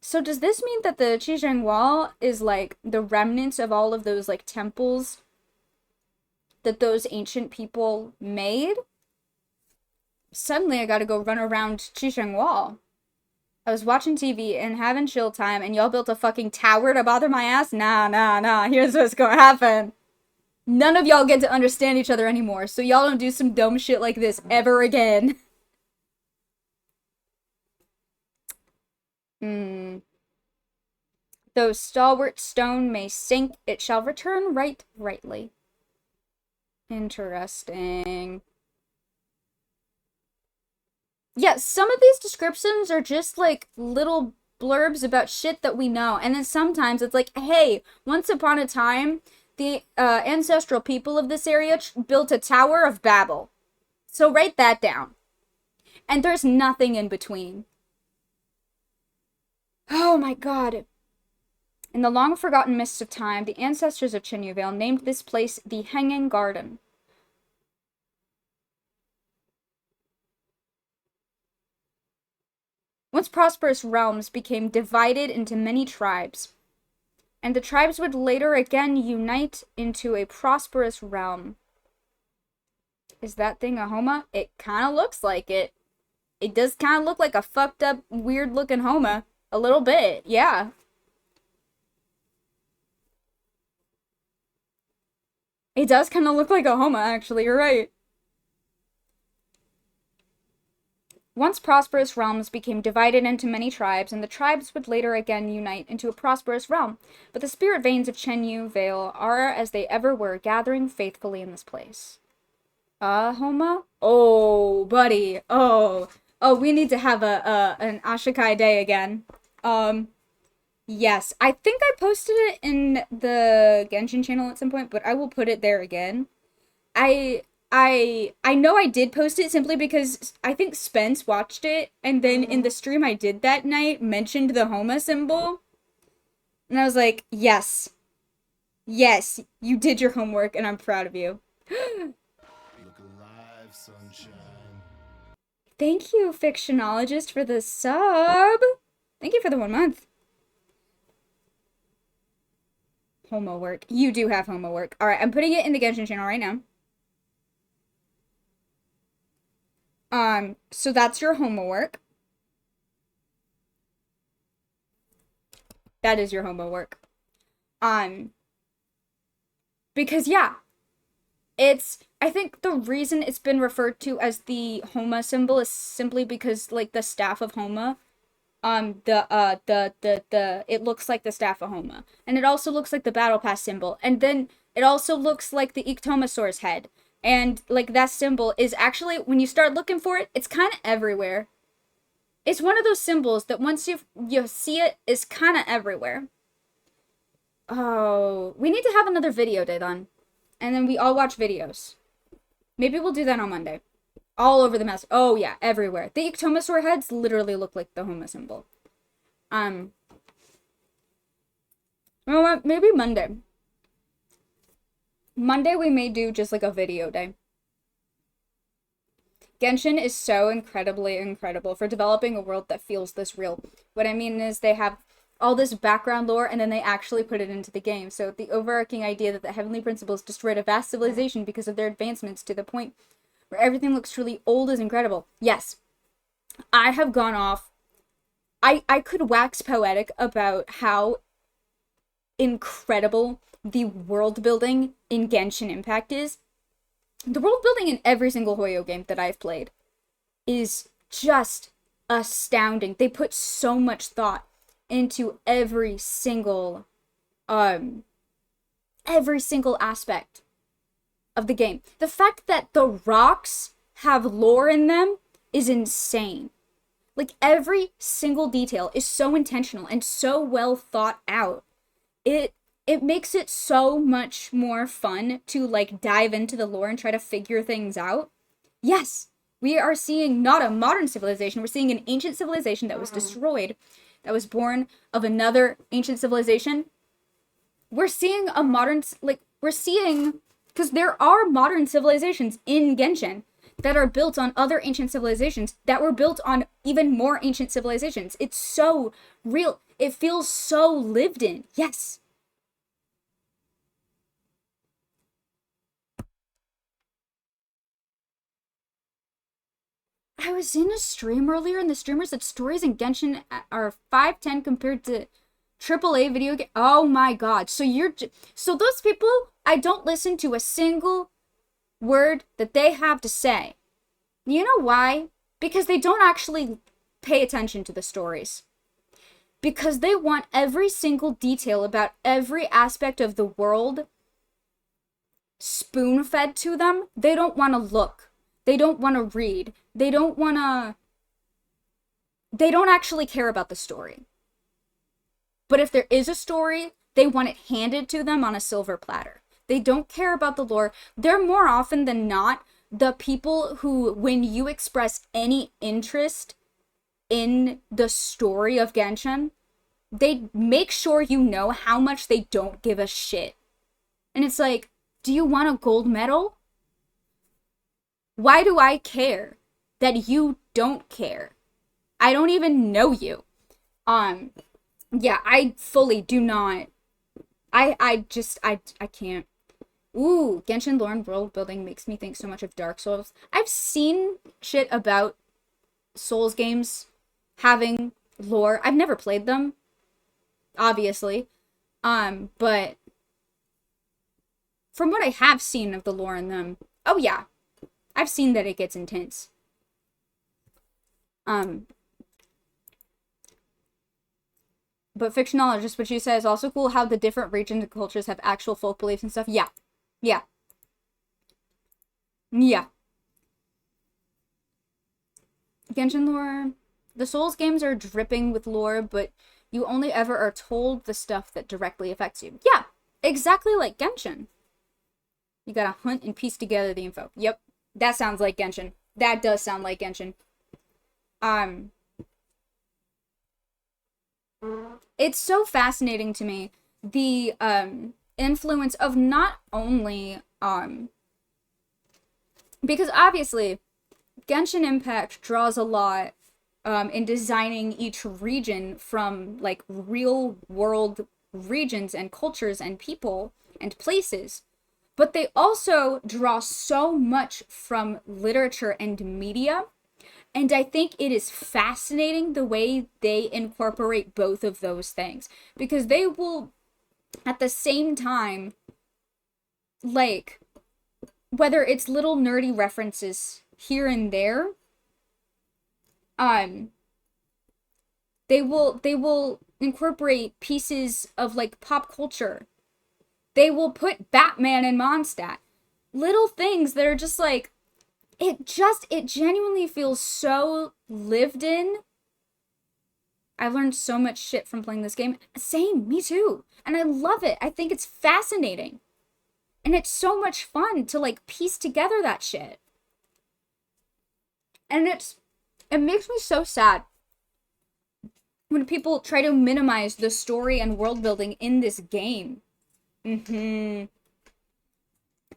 So does this mean that the Qizheng Wall is like the remnants of all of those like temples that those ancient people made? Suddenly I gotta go run around Qizheng Wall. I was watching TV and having chill time and y'all built a fucking tower to bother my ass? Nah. Here's what's gonna happen. None of y'all get to understand each other anymore, so y'all don't do some dumb shit like this ever again. Though stalwart stone may sink, it shall return rightly. Interesting. Yeah, some of these descriptions are just like little blurbs about shit that we know. And then sometimes it's like, hey, once upon a time, the ancestral people of this area built a Tower of Babel. So write that down. And there's nothing in between. Oh my god. In the long-forgotten mists of time, the ancestors of Chenyu Vale named this place the Hanging Garden. Once prosperous realms became divided into many tribes, and the tribes would later again unite into a prosperous realm. Is that thing a Homa? It kind of looks like it. It does kind of look like a fucked up, weird looking Homa. A little bit, yeah. It does kind of look like a Homa, actually, you're right. Once prosperous realms became divided into many tribes, and the tribes would later again unite into a prosperous realm. But the spirit veins of Chenyu Vale are as they ever were, gathering faithfully in this place. Homa? Oh, buddy. Oh, we need to have an Ashikai day again. Yes. I think I posted it in the Genshin channel at some point, but I will put it there again. I know I did post it simply because I think Spence watched it, and then in the stream I did that night mentioned the Homa symbol. And I was like, yes. Yes, you did your homework, and I'm proud of you. Look alive, sunshine. Thank you, Fictionologist, for the sub. Thank you for the 1 month. Homework. You do have homework. Alright, I'm putting it in the Genshin channel right now. So that's your homework. That is your homework. Because yeah, I think the reason it's been referred to as the Homa symbol is simply because, like, the staff of Homa, it looks like the staff of Homa. And it also looks like the battle pass symbol. And then it also looks like the Iktomasaur's head. And, like, that symbol is actually, when you start looking for it, it's kind of everywhere. It's one of those symbols that once you see it, is kind of everywhere. Oh, we need to have another video day then. And then we all watch videos. Maybe we'll do that on Monday. All over the mess. Oh, yeah, everywhere. The Iktomasaur heads literally look like the Homa symbol. You know what? Maybe Monday. Monday we may do just like a video day. Genshin is so incredibly incredible for developing a world that feels this real. What I mean is they have all this background lore and then they actually put it into the game. So the overarching idea that the Heavenly Principles destroyed a vast civilization because of their advancements to the point where everything looks truly old is incredible. Yes, I have gone off. I could wax poetic about how incredible the world building in Genshin Impact is. The world building in every single Hoyo game that I've played is just astounding. They put so much thought into every single aspect of the game. The fact that the rocks have lore in them is insane. Like, every single detail is so intentional and so well thought out. It makes it so much more fun to, like, dive into the lore and try to figure things out. Yes, we are seeing not a modern civilization, we're seeing an ancient civilization that was destroyed, that was born of another ancient civilization. We're seeing a modern, because there are modern civilizations in Genshin that are built on other ancient civilizations that were built on even more ancient civilizations. It's so real. It feels so lived in. Yes. I was in a stream earlier and the streamer said stories in Genshin are 5/10 compared to AAA video game. Oh my god. So those people, I don't listen to a single word that they have to say. You know why? Because they don't actually pay attention to the stories. Because they want every single detail about every aspect of the world spoon-fed to them. They don't want to look. They don't want to read. They don't actually care about the story. But if there is a story, they want it handed to them on a silver platter. They don't care about the lore. They're more often than not the people who, when you express any interest in the story of Genshin, they make sure you know how much they don't give a shit. And it's like, do you want a gold medal? Why do I care that you don't care? I don't even know you. Yeah, I fully do not. I can't. Ooh, Genshin lore and world building makes me think so much of Dark Souls. I've seen shit about Souls games having lore. I've never played them, obviously. But from what I have seen of the lore in them, oh yeah, I've seen that it gets intense. But fictional, just what you said, is also cool how the different regions and cultures have actual folk beliefs and stuff. Yeah. Yeah. Yeah. Genshin lore. The Souls games are dripping with lore, but you only ever are told the stuff that directly affects you. Yeah, exactly like Genshin. You gotta hunt and piece together the info. Yep, that sounds like Genshin. That does sound like Genshin. It's so fascinating to me, the influence of not only because obviously Genshin Impact draws a lot in designing each region from like real world regions and cultures and people and places, but they also draw so much from literature and media. And I think it is fascinating the way they incorporate both of those things. Because they will, at the same time, like, whether it's little nerdy references here and there, they will incorporate pieces of, like, pop culture. They will put Batman in Mondstadt. Little things that are just like, it genuinely feels so lived in. I've learned so much shit from playing this game. Same, me too. And I love it. I think it's fascinating. And it's so much fun to like piece together that shit. And it makes me so sad when people try to minimize the story and world building in this game.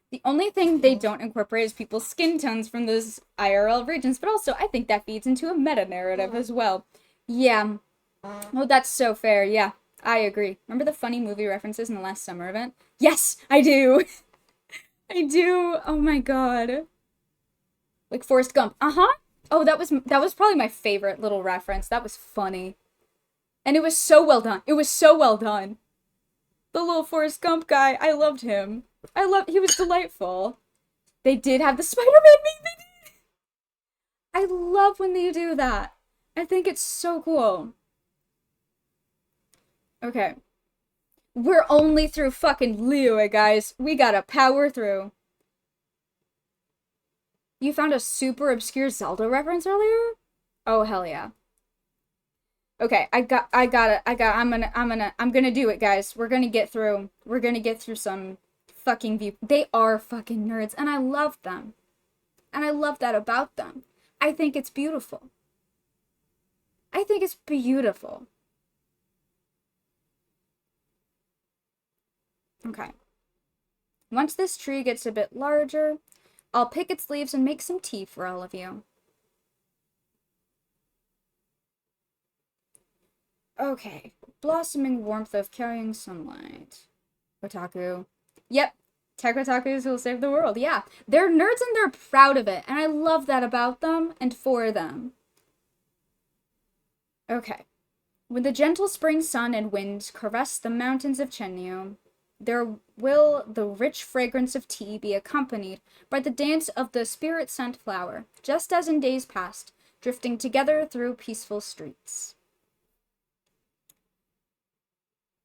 The only thing they don't incorporate is people's skin tones from those IRL regions, but also I think that feeds into a meta-narrative as well. Yeah. Oh, that's so fair. Yeah, I agree. Remember the funny movie references in the last summer event? Yes, I do. I do. Oh my god. Like Forrest Gump. Oh, that was probably my favorite little reference. That was funny. And it was so well done. It was so well done. The little Forrest Gump guy, I loved him. He was delightful. They did have the Spider-Man meme, they did! I love when they do that. I think it's so cool. Okay. We're only through fucking Liyue, guys. We gotta power through. You found a super obscure Zelda reference earlier? Oh, hell yeah. Okay, I'm gonna do it, guys. We're gonna get through some fucking view. They are fucking nerds, and I love them. And I love that about them. I think it's beautiful. I think it's beautiful. Okay. Once this tree gets a bit larger, I'll pick its leaves and make some tea for all of you. Okay. Blossoming warmth of carrying sunlight. Otaku. Yep. Tech otakus will save the world. Yeah. They're nerds and they're proud of it. And I love that about them and for them. Okay. When the gentle spring sun and wind caress the mountains of Chenyu, there will the rich fragrance of tea be accompanied by the dance of the spirit-sent flower, just as in days past, drifting together through peaceful streets.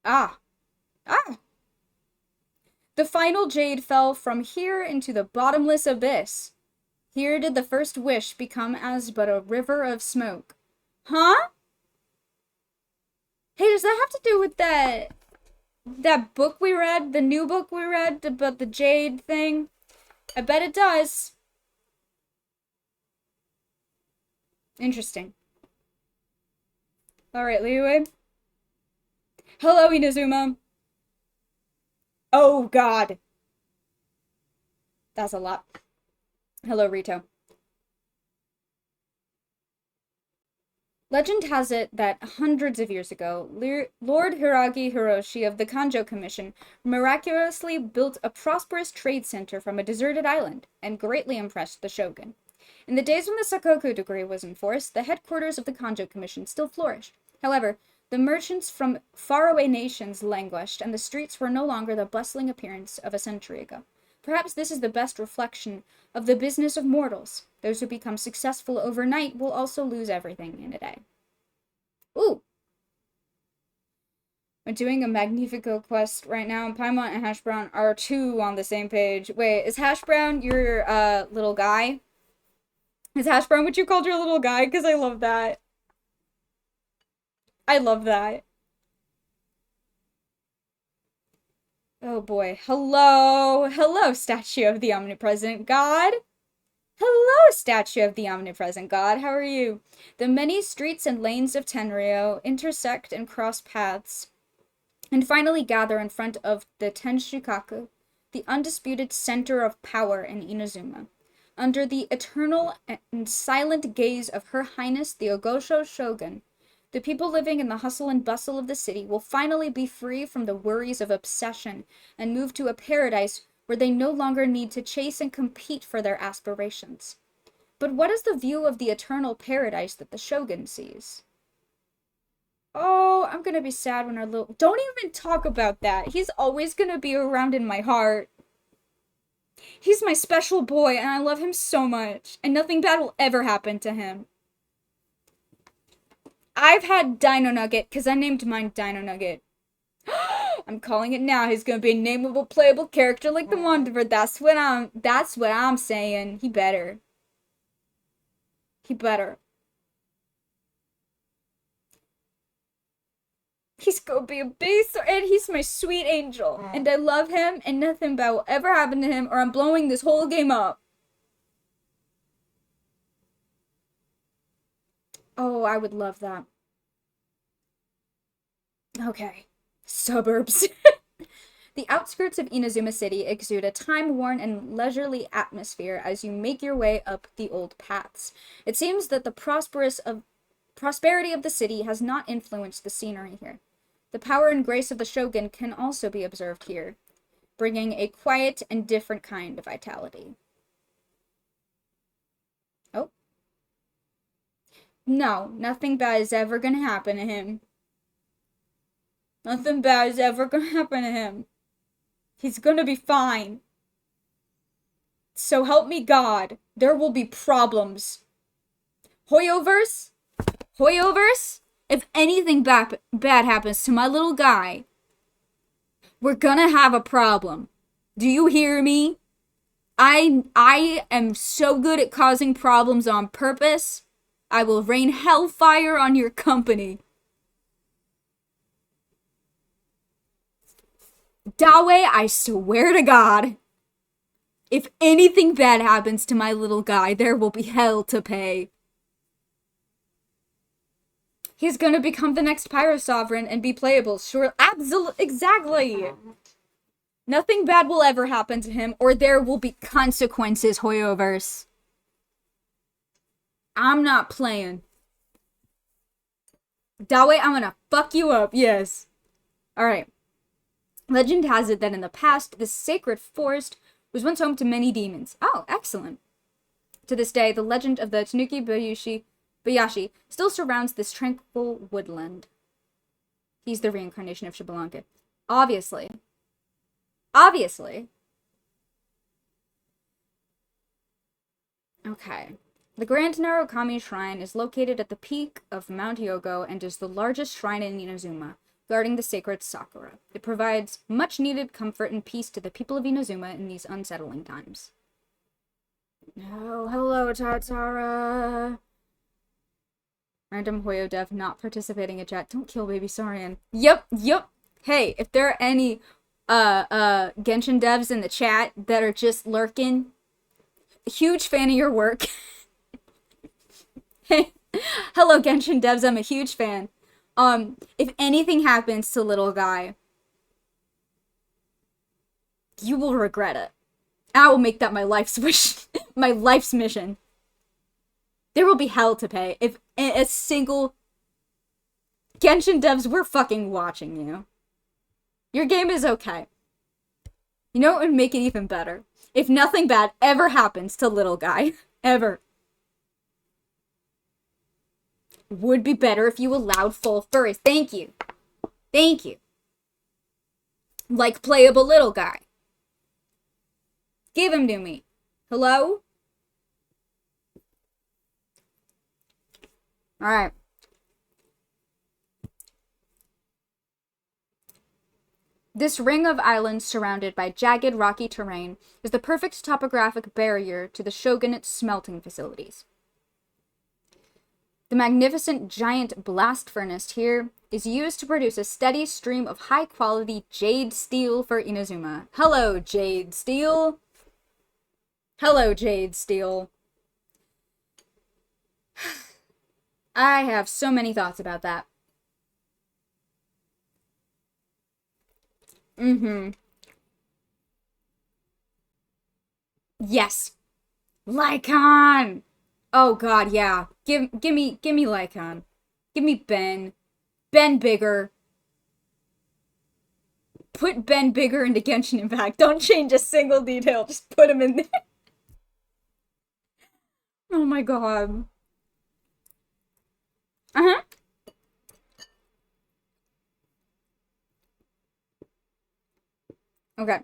Ah. The final jade fell from here into the bottomless abyss. Here did the first wish become as but a river of smoke. Huh? Hey, does that have to do with that book we read, the new book we read about the jade thing? I bet it does. Interesting. Alright, Liyue. Hello, Inazuma. Oh, God. That's a lot. Hello, Rito. Legend has it that hundreds of years ago, Lord Hiragi Hiroshi of the Kanjo Commission miraculously built a prosperous trade center from a deserted island and greatly impressed the shogun. In the days when the Sakoku decree was in force, the headquarters of the Kanjo Commission still flourished. However, the merchants from faraway nations languished, and the streets were no longer the bustling appearance of a century ago. Perhaps this is the best reflection of the business of mortals. Those who become successful overnight will also lose everything in a day. Ooh! I'm doing a Magnifico quest right now, and Paimon and Hash Brown are two on the same page. Wait, is Hash Brown your little guy? Is Hash Brown what you called your little guy? Because I love that. I love that. Oh boy. Hello. Hello, statue of the omnipresent God. Hello, statue of the omnipresent God. How are you? The many streets and lanes of Tenryou intersect and cross paths, and finally gather in front of the Tenshukaku, the undisputed center of power in Inazuma. Under the eternal and silent gaze of Her Highness the Ogosho Shogun, the people living in the hustle and bustle of the city will finally be free from the worries of obsession and move to a paradise where they no longer need to chase and compete for their aspirations. But what is the view of the eternal paradise that the Shogun sees? Oh, I'm gonna be sad when our little... Don't even talk about that. He's always gonna be around in my heart. He's my special boy, and I love him so much. And nothing bad will ever happen to him. I've had Dino Nugget, because I named mine Dino Nugget. I'm calling it now. He's gonna be a nameable, playable character like the Wanderer. That's what I'm saying. He better. He better. He's gonna be a beast, and he's my sweet angel. And I love him, and nothing bad will ever happen to him, or I'm blowing this whole game up. Oh, I would love that. Okay. Suburbs. The outskirts of Inazuma City exude a time-worn and leisurely atmosphere as you make your way up the old paths. It seems that the prosperity of the city has not influenced the scenery here. The power and grace of the shogun can also be observed here, bringing a quiet and different kind of vitality. Oh. No, nothing bad is ever gonna happen to him. Nothing bad is ever gonna happen to him. He's gonna be fine. So help me God, there will be problems. Hoyoverse? Hoyoverse? If anything bad happens to my little guy, we're gonna have a problem. Do you hear me? I am so good at causing problems on purpose. I will rain hellfire on your company. Dawe, I swear to God, if anything bad happens to my little guy, there will be hell to pay. He's gonna become the next Pyro Sovereign and be playable, sure, absolutely, exactly. Nothing bad will ever happen to him, or there will be consequences, Hoyoverse. I'm not playing. Dawe, I'm gonna fuck you up, yes. Alright. Legend has it that in the past, this sacred forest was once home to many demons. Oh, excellent. To this day, the legend of the Tanuki Bayashi still surrounds this tranquil woodland. He's the reincarnation of Xbalanque. Obviously. Obviously. Okay. The Grand Narukami Shrine is located at the peak of Mount Yogo and is the largest shrine in Inazuma, guarding the sacred Sakura. It provides much-needed comfort and peace to the people of Inazuma in these unsettling times. Oh, hello, Tatara. Random Hoyo dev not participating in chat. Don't kill baby Saurian. Yep. Hey, if there are any Genshin devs in the chat that are just lurking, huge fan of your work. Hey, hello Genshin devs, I'm a huge fan. If anything happens to little guy, you will regret it. I will make that my life's wish, my life's mission. There will be hell to pay if a single Genshin devs, we're fucking watching you. Your game is okay. You know what would make it even better? If nothing bad ever happens to little guy. Ever. Would be better if you allowed full furries. Thank you. Thank you. Like playable little guy. Give him to me. Hello? Alright. This ring of islands surrounded by jagged rocky terrain is the perfect topographic barrier to the shogunate's smelting facilities. The magnificent giant blast furnace here is used to produce a steady stream of high-quality jade steel for Inazuma. Hello, jade steel. Hello, jade steel. I have so many thoughts about that. Yes. Lycon! Oh god, yeah. Give me Lycon. Give me Ben. Ben bigger. Put Ben bigger into Genshin Impact. Don't change a single detail. Just put him in there. Oh my god. Uh-huh. Okay.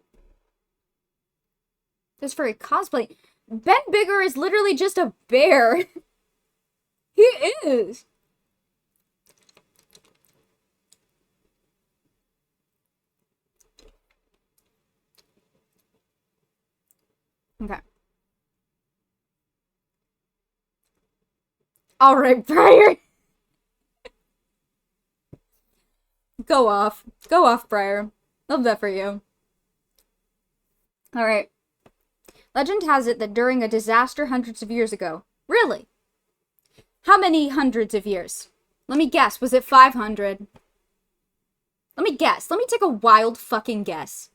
This furry cosplay. Ben Bigger is literally just a bear. He is. Okay. Alright, Briar. Go off. Go off, Briar. Love that for you. Alright. Legend has it that during a disaster hundreds of years ago. Really? How many hundreds of years? Let me guess. Was it 500? Let me guess. Let me take a wild fucking guess.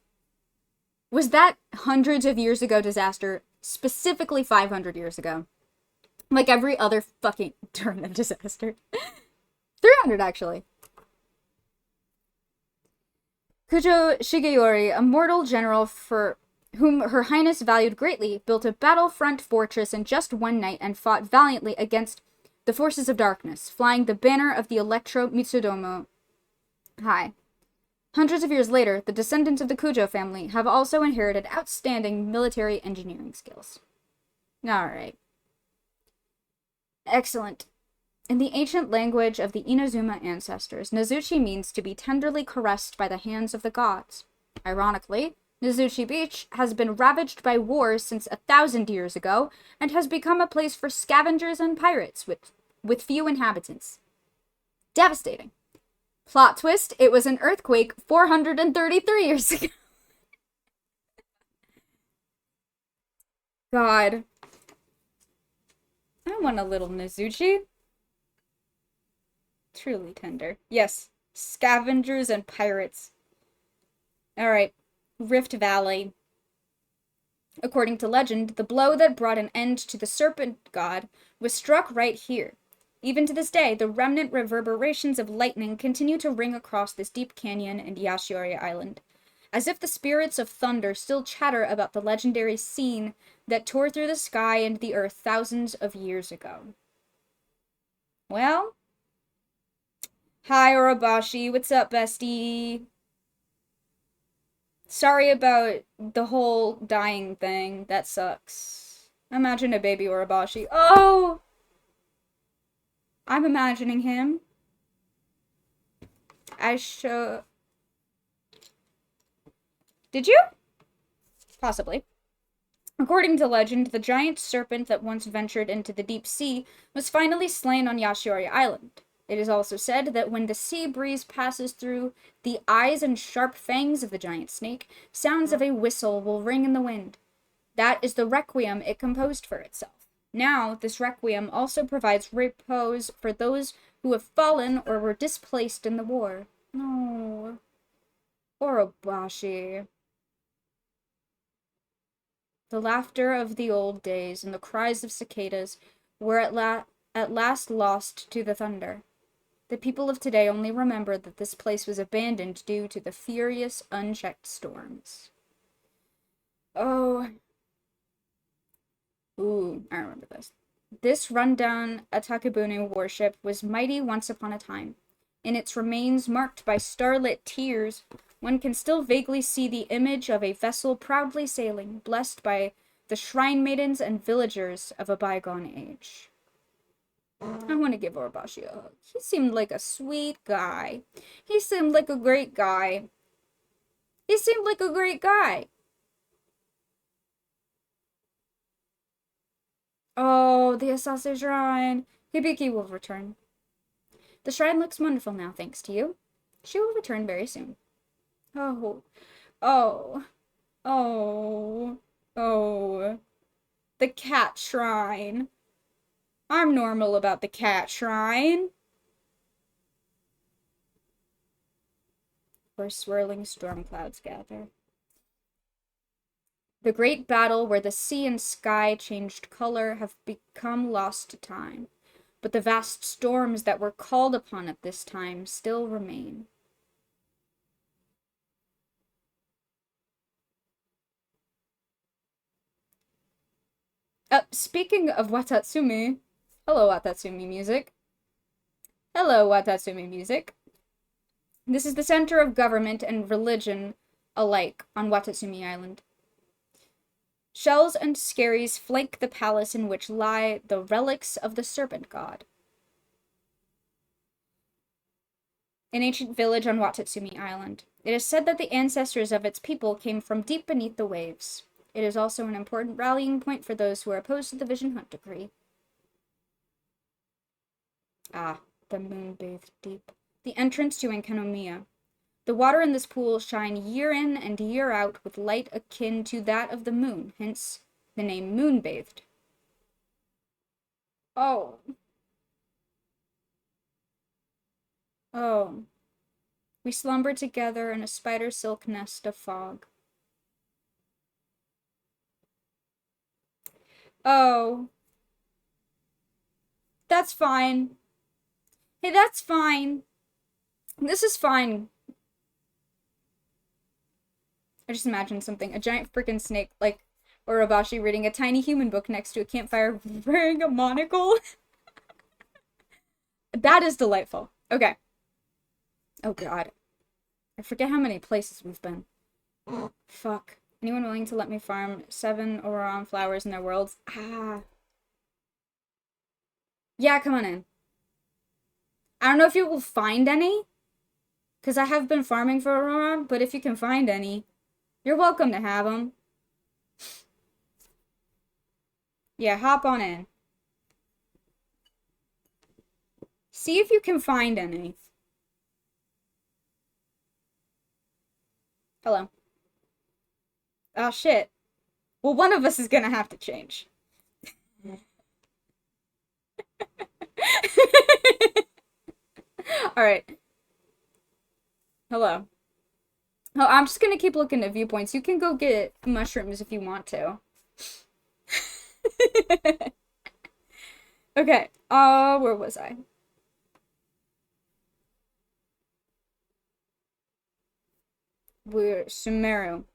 Was that hundreds of years ago disaster specifically 500 years ago? Like every other fucking during the disaster. 300 actually. Kujo Shigeyori, a mortal general for whom Her Highness valued greatly, built a battlefront fortress in just one night and fought valiantly against the forces of darkness, flying the banner of the Electro Mitsudomo high. Hundreds of years later, the descendants of the Kujo family have also inherited outstanding military engineering skills. Alright. Excellent. In the ancient language of the Inazuma ancestors, Nezuchi means to be tenderly caressed by the hands of the gods. Ironically, Nezuchi Beach has been ravaged by wars since 1,000 years ago and has become a place for scavengers and pirates with few inhabitants. Devastating. Plot twist, it was an earthquake 433 years ago. God. I want a little Nezuchi. Truly tender. Yes. Scavengers and pirates. Alright. Rift Valley. According to legend, the blow that brought an end to the serpent god was struck right here. Even to this day, the remnant reverberations of lightning continue to ring across this deep canyon and Yashiori Island, as if the spirits of thunder still chatter about the legendary scene that tore through the sky and the earth thousands of years ago. Well, hi Orobashi, what's up, bestie? Sorry about the whole dying thing. That sucks. Imagine a baby Orobashi. Oh! I'm imagining him. Did you? Possibly. According to legend, the giant serpent that once ventured into the deep sea was finally slain on Yashiori Island. It is also said that when the sea breeze passes through the eyes and sharp fangs of the giant snake, sounds of a whistle will ring in the wind. That is the requiem it composed for itself. Now, this requiem also provides repose for those who have fallen or were displaced in the war. No. Orobashi. The laughter of the old days and the cries of cicadas were at last lost to the thunder. The people of today only remember that this place was abandoned due to the furious, unchecked storms. Oh. Ooh, I remember this. This rundown Atakebune warship was mighty once upon a time. In its remains marked by starlit tears, one can still vaguely see the image of a vessel proudly sailing, blessed by the shrine maidens and villagers of a bygone age. I want to give Orobashi a hug. He seemed like a sweet guy. He seemed like a great guy. He seemed like a great guy. Oh, the Asase Shrine. Hibiki will return. The shrine looks wonderful now, thanks to you. She will return very soon. Oh, oh, oh, oh. The cat shrine. I'm normal about the cat shrine. Where swirling storm clouds gather. The great battle where the sea and sky changed color have become lost to time, but the vast storms that were called upon at this time still remain. Speaking of Watatsumi, hello Watatsumi music. Hello Watatsumi music. This is the center of government and religion alike on Watatsumi Island. Shells and skerries flank the palace in which lie the relics of the serpent god. An ancient village on Watatsumi Island. It is said that the ancestors of its people came from deep beneath the waves. It is also an important rallying point for those who are opposed to the Vision Hunt decree. Ah, the moon-bathed deep. The entrance to Enkanomiya. The water in this pool shine year in and year out with light akin to that of the moon, hence the name moon-bathed. Oh. Oh. We slumber together in a spider silk nest of fog. Oh. That's fine. Hey, that's fine. This is fine. I just imagined something. A giant freaking snake, like Orobashi reading a tiny human book next to a campfire wearing a monocle. That is delightful. Okay. Oh god. I forget how many places we've been. Fuck. Anyone willing to let me farm 7 Oran flowers in their worlds? Ah. Yeah, come on in. I don't know if you will find any, because I have been farming for Aurora, but if you can find any, you're welcome to have them. Yeah, hop on in. See if you can find any. Hello. Oh, shit. Well, one of us is gonna have to change. Alright. Hello. Oh, I'm just gonna keep looking at viewpoints. You can go get mushrooms if you want to. Okay, where was I? We're Sumeru.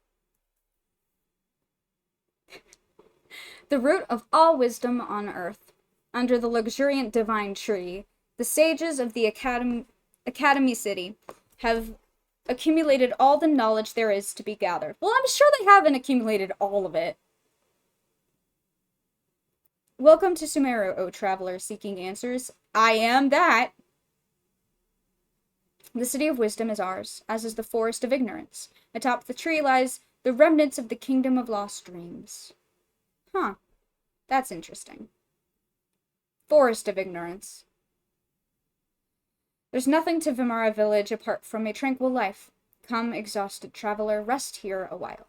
The root of all wisdom on earth. Under the luxuriant divine tree, the sages of the Academy City have accumulated all the knowledge there is to be gathered. Well, I'm sure they haven't accumulated all of it. Welcome to Sumeru, O traveler seeking answers. I am that. The city of wisdom is ours, as is the forest of ignorance. Atop the tree lies the remnants of the kingdom of lost dreams. Huh. That's interesting. Forest of Ignorance. There's nothing to Vimara village apart from a tranquil life. Come, exhausted traveler, rest here a while.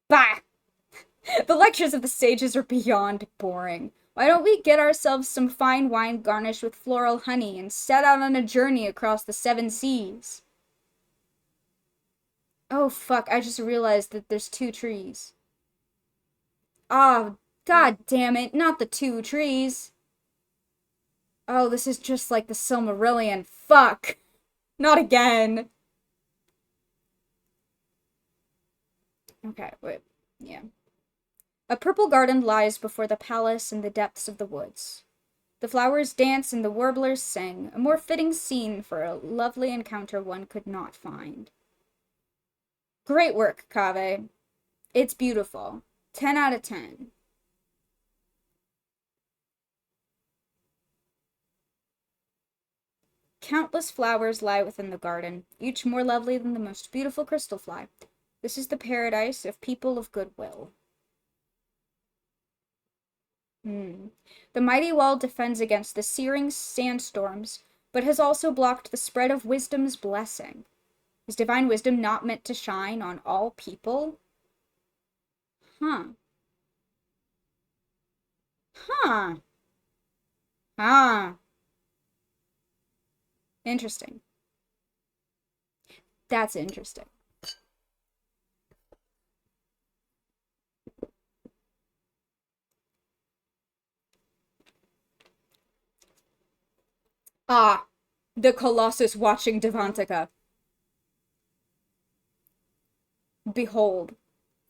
Bah! The lectures of the sages are beyond boring. Why don't we get ourselves some fine wine garnished with floral honey and set out on a journey across the 7 seas? Oh fuck, I just realized that there's 2 trees. Ah, god damn it, not the 2 trees. Oh, this is just like the Silmarillion. Fuck. Not again. Okay, wait. Yeah. A purple garden lies before the palace in the depths of the woods. The flowers dance and the warblers sing, a more fitting scene for a lovely encounter one could not find. Great work, Kaveh. It's beautiful. 10 out of 10. Countless flowers lie within the garden, each more lovely than the most beautiful crystal fly. This is the paradise of people of goodwill. The mighty wall defends against the searing sandstorms, but has also blocked the spread of wisdom's blessing. Is divine wisdom not meant to shine on all people? Huh. Huh. Huh. Interesting. That's interesting. Ah, the Colossus watching Devantica. Behold,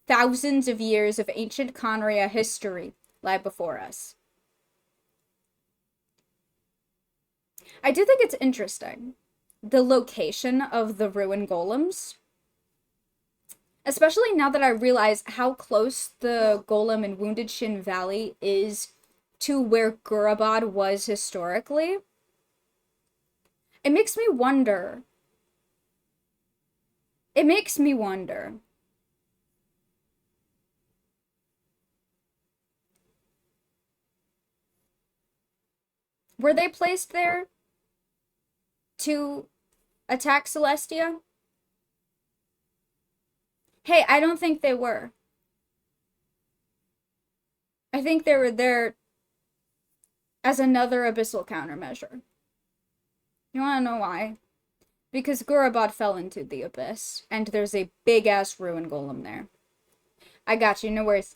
thousands of years of ancient Conria history lie before us. I do think it's interesting, the location of the ruin golems. Especially now that I realize how close the golem in Wounded Shin Valley is to where Gurabad was historically. It makes me wonder. Were they placed there to attack Celestia? Hey, I don't think they were. I think they were there as another abyssal countermeasure. You wanna know why? Because Gurabad fell into the abyss, and there's a big-ass ruin golem there. I got you, no worries.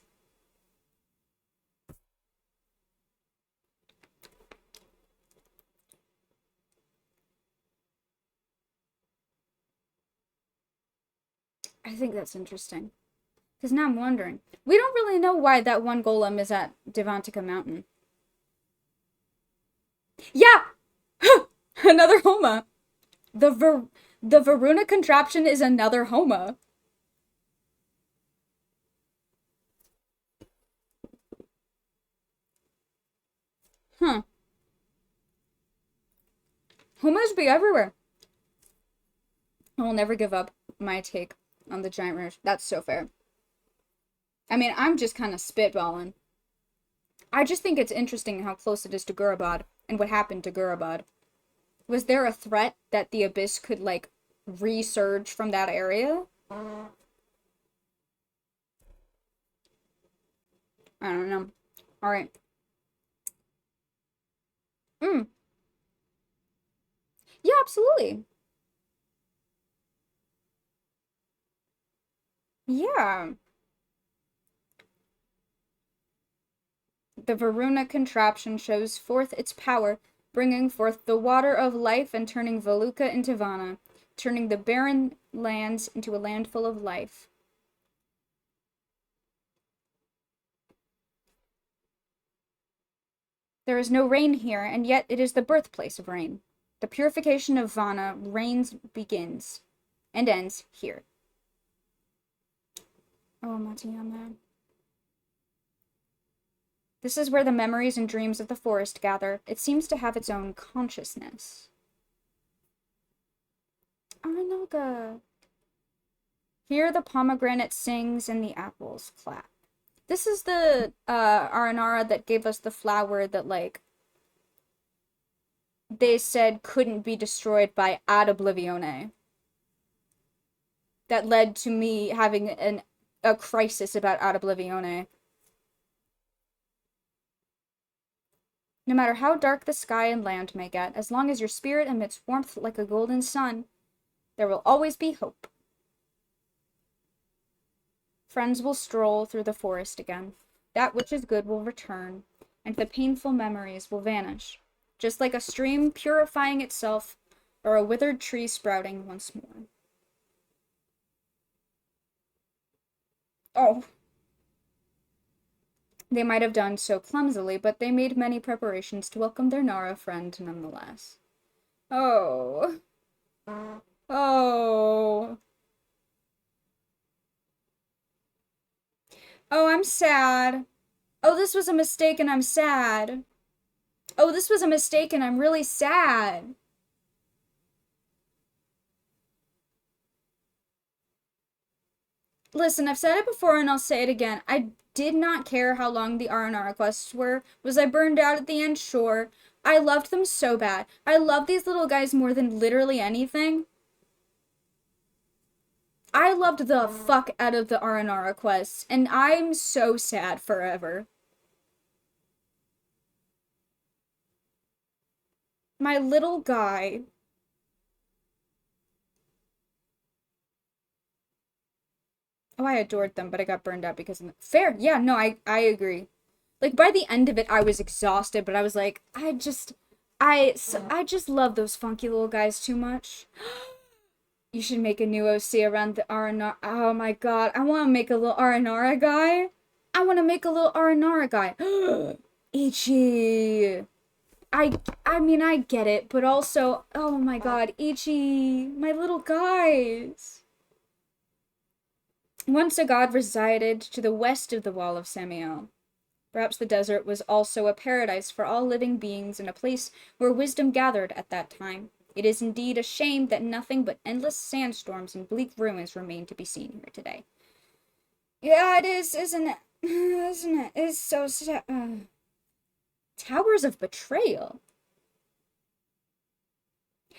I think that's interesting. Because now I'm wondering. We don't really know why that one golem is at Devantica Mountain. Yeah! Another Homa! The Varuna contraption is another Homa. Huh. Homas be everywhere. I will never give up my take on the giant rouge. That's so fair. I mean, I'm just kind of spitballing. I just think it's interesting how close it is to Gurabad and what happened to Gurabad. Was there a threat that the abyss could, like, resurge from that area? I don't know. Alright. Yeah, absolutely. Yeah. The Varuna contraption shows forth its power, bringing forth the water of life and turning Valuka into Vana, turning the barren lands into a land full of life. There is no rain here, and yet it is the birthplace of rain. The purification of Vana reigns begins and ends here. Oh, Matiyama. This is where the memories and dreams of the forest gather. It seems to have its own consciousness. Arnoga. Here the pomegranate sings and the apples clap. This is the Aranara that gave us the flower that, like, they said couldn't be destroyed by Ad Oblivione. That led to me having a crisis about Ad Oblivione. No matter how dark the sky and land may get, as long as your spirit emits warmth like a golden sun, there will always be hope. Friends will stroll through the forest again. That which is good will return, and the painful memories will vanish, just like a stream purifying itself or a withered tree sprouting once more. Oh. They might have done so clumsily, but they made many preparations to welcome their Nara friend nonetheless. Oh. Oh. Oh, I'm sad. Oh, this was a mistake and I'm sad. Oh, this was a mistake and I'm really sad. Listen, I've said it before and I'll say it again. I did not care how long the R&R quests were. Was I burned out at the end? Sure. I loved them so bad. I love these little guys more than literally anything. I loved the fuck out of the R&R quests, and I'm so sad forever. My little guy. Oh, I adored them, but I got burned out because of them. Fair. Yeah, no, I agree. Like, by the end of it, I was exhausted, but I was like, I just love those funky little guys too much. You should make a new OC around the Aranara. Oh my god, I want to make a little Aranara guy. I want to make a little Aranara guy. Ichi. I mean, I get it, but also, oh my god, Ichi, my little guys. Once a god resided to the west of the wall of Samiel. Perhaps the desert was also a paradise for all living beings and a place where wisdom gathered at that time. It is indeed a shame that nothing but endless sandstorms and bleak ruins remain to be seen here today. Yeah, it is, isn't it? Isn't it? It's so sad. Towers of Betrayal.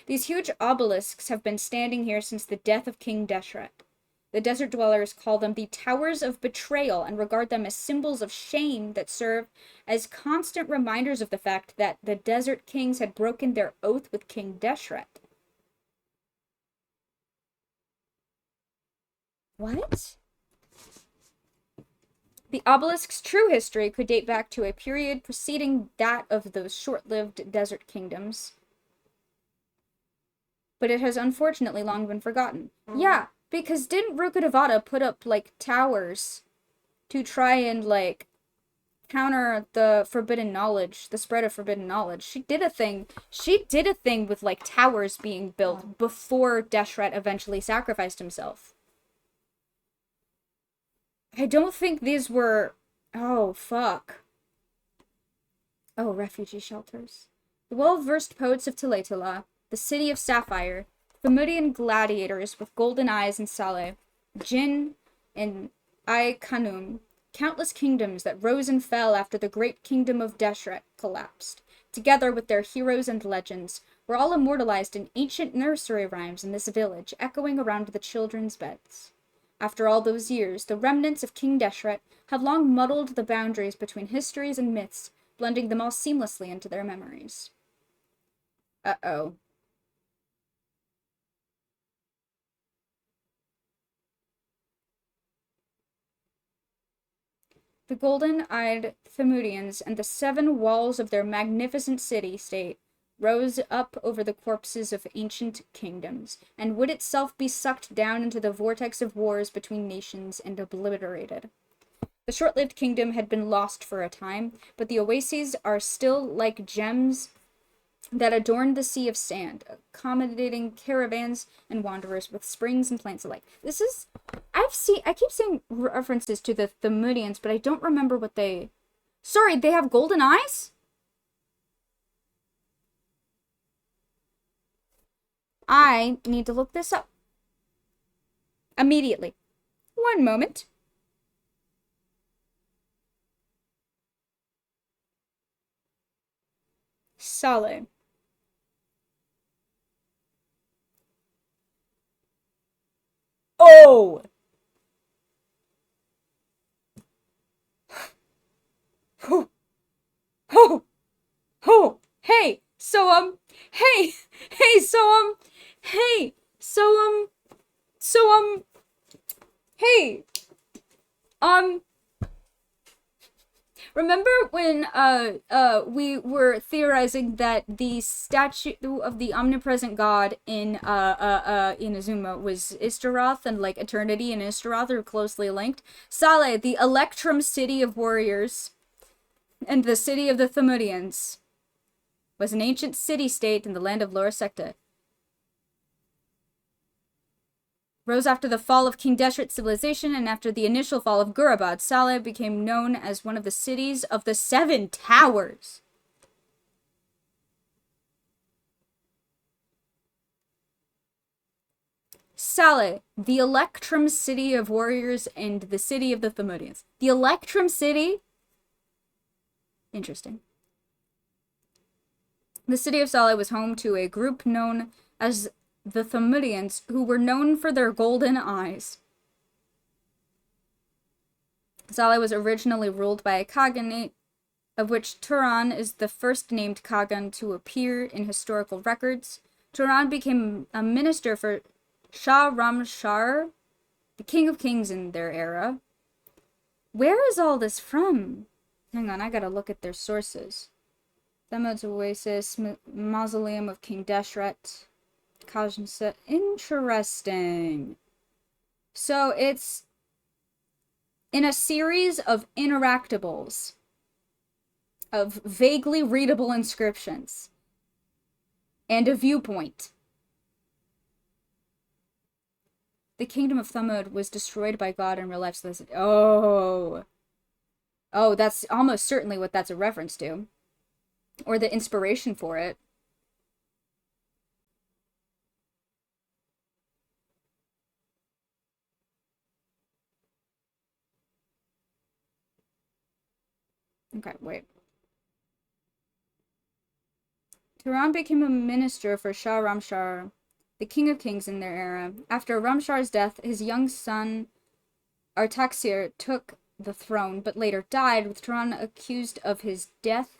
These huge obelisks have been standing here since the death of King Deshret. The desert dwellers call them the Towers of Betrayal and regard them as symbols of shame that serve as constant reminders of the fact that the desert kings had broken their oath with King Deshret. What? The obelisk's true history could date back to a period preceding that of those short-lived desert kingdoms. But it has unfortunately long been forgotten. Yeah. Because didn't Rukkhadevata put up, like, towers to try and, like, counter the forbidden knowledge, the spread of forbidden knowledge? She did a thing with, like, towers being built before Deshret eventually sacrificed himself. I don't think these were... Oh, fuck. Oh, refugee shelters. The well-versed poets of Tulatula, the city of Sapphire, Thammudian gladiators with golden eyes in Saleh, Jin and Ai Khanum, countless kingdoms that rose and fell after the great kingdom of Deshret collapsed, together with their heroes and legends, were all immortalized in ancient nursery rhymes in this village, echoing around the children's beds. After all those years, the remnants of King Deshret have long muddled the boundaries between histories and myths, blending them all seamlessly into their memories. Uh-oh. The golden-eyed Thammudians and the 7 walls of their magnificent city-state rose up over the corpses of ancient kingdoms, and would itself be sucked down into the vortex of wars between nations and obliterated. The short-lived kingdom had been lost for a time, but the oases are still like gems that adorn the sea of sand, accommodating caravans and wanderers with springs and plants alike. This is... I keep seeing references to the Thammudians, but I don't remember what they... Sorry, they have golden eyes? I need to look this up. Immediately. One moment. Saleh. Oh! Oh! Oh! Oh! Hey! Hey! Hey, hey! Hey! Remember when, we were theorizing that the statue of the omnipresent god in Inazuma was Istaroth, and, like, Eternity and Istaroth are closely linked? Saleh, the Electrum city of warriors, and the city of the Thumudians, was an ancient city-state in the land of Lower Secta. Rose after the fall of King Deshret's civilization and after the initial fall of Gurabad, Saleh became known as one of the cities of the Seven Towers. Saleh, the Electrum city of warriors and the city of the Thumudians. The Electrum city? Interesting. The city of Saleh was home to a group known as the Thumudians, who were known for their golden eyes. Saleh was originally ruled by a khaganate, of which Turan is the first named khagan to appear in historical records. Turan became a minister for Shah Ramshar, the king of kings in their era. Where is all this from? Hang on, I gotta look at their sources. Thamud's Oasis, Mausoleum of King Deshret. Kajnsa. Interesting. So it's in a series of interactables, of vaguely readable inscriptions, and a viewpoint. The kingdom of Thamud was destroyed by God in real life. So oh, that's almost certainly what that's a reference to, or the inspiration for it. Okay, wait. Turan became a minister for Shah Ramshar, the king of kings in their era. After Ramshar's death, his young son Artaxir took the throne, but later died, with Turan accused of his death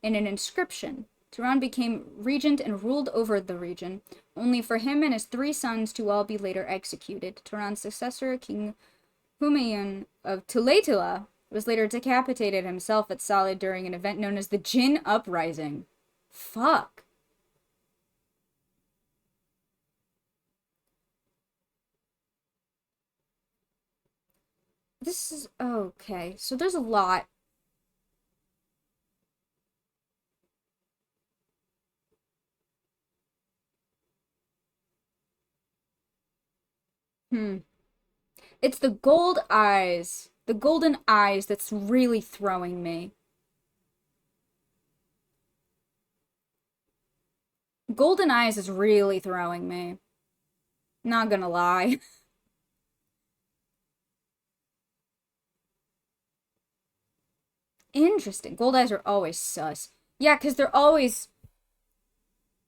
in an inscription. Turan became regent and ruled over the region, only for him and his 3 sons to all be later executed. Turan's successor, King Humayun of Tulatila, was later decapitated himself at Saleh during an event known as the Jinn Uprising. Fuck. This is... okay, so there's a lot. It's the gold eyes. The golden eyes that's really throwing me. Golden eyes is really throwing me. Not gonna lie. Interesting. Gold eyes are always sus. Yeah, because they're always...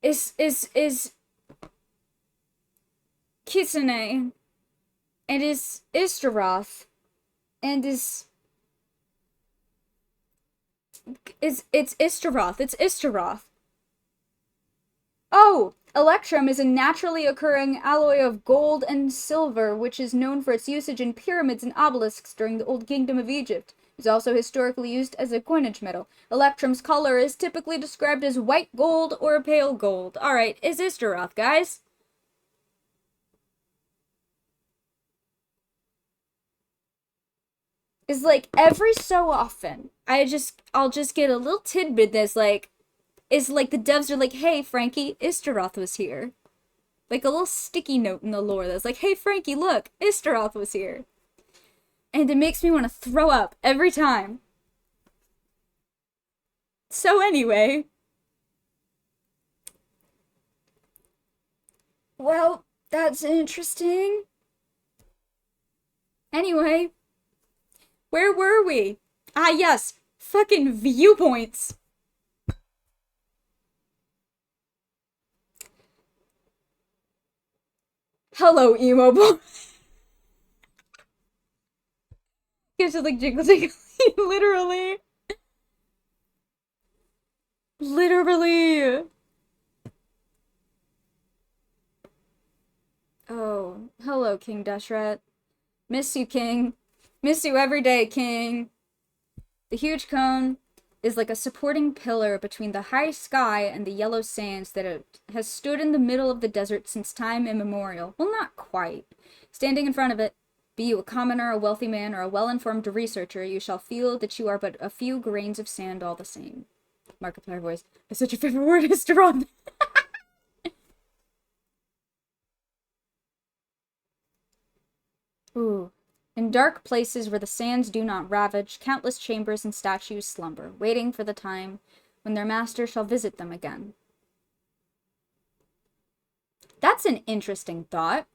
Is Kitsune. And is Istaroth. And it's Istaroth. It's Istaroth. Oh! Electrum is a naturally occurring alloy of gold and silver, which is known for its usage in pyramids and obelisks during the Old Kingdom of Egypt. It is also historically used as a coinage metal. Electrum's color is typically described as white gold or pale gold. Alright, is Istaroth, guys. Is like every so often, I'll just get a little tidbit that's like, is like the devs are like, hey Frankie, Istaroth was here. Like a little sticky note in the lore that's like, hey Frankie, look, Istaroth was here. And it makes me want to throw up every time. So anyway. Well, that's interesting. Anyway, where were we? Ah, yes, fucking viewpoints. Hello, emo boy. Gives it like jingle jingle. Literally. Literally. Oh, hello, King Deshret. Miss you, King. Miss you every day, King. The huge cone is like a supporting pillar between the high sky and the yellow sands that it has stood in the middle of the desert since time immemorial. Well, not quite. Standing in front of it, be you a commoner, a wealthy man, or a well-informed researcher, you shall feel that you are but a few grains of sand all the same. Markiplier voice. It's such a favorite word is to run. Ooh. In dark places where the sands do not ravage, countless chambers and statues slumber, waiting for the time when their master shall visit them again. That's an interesting thought.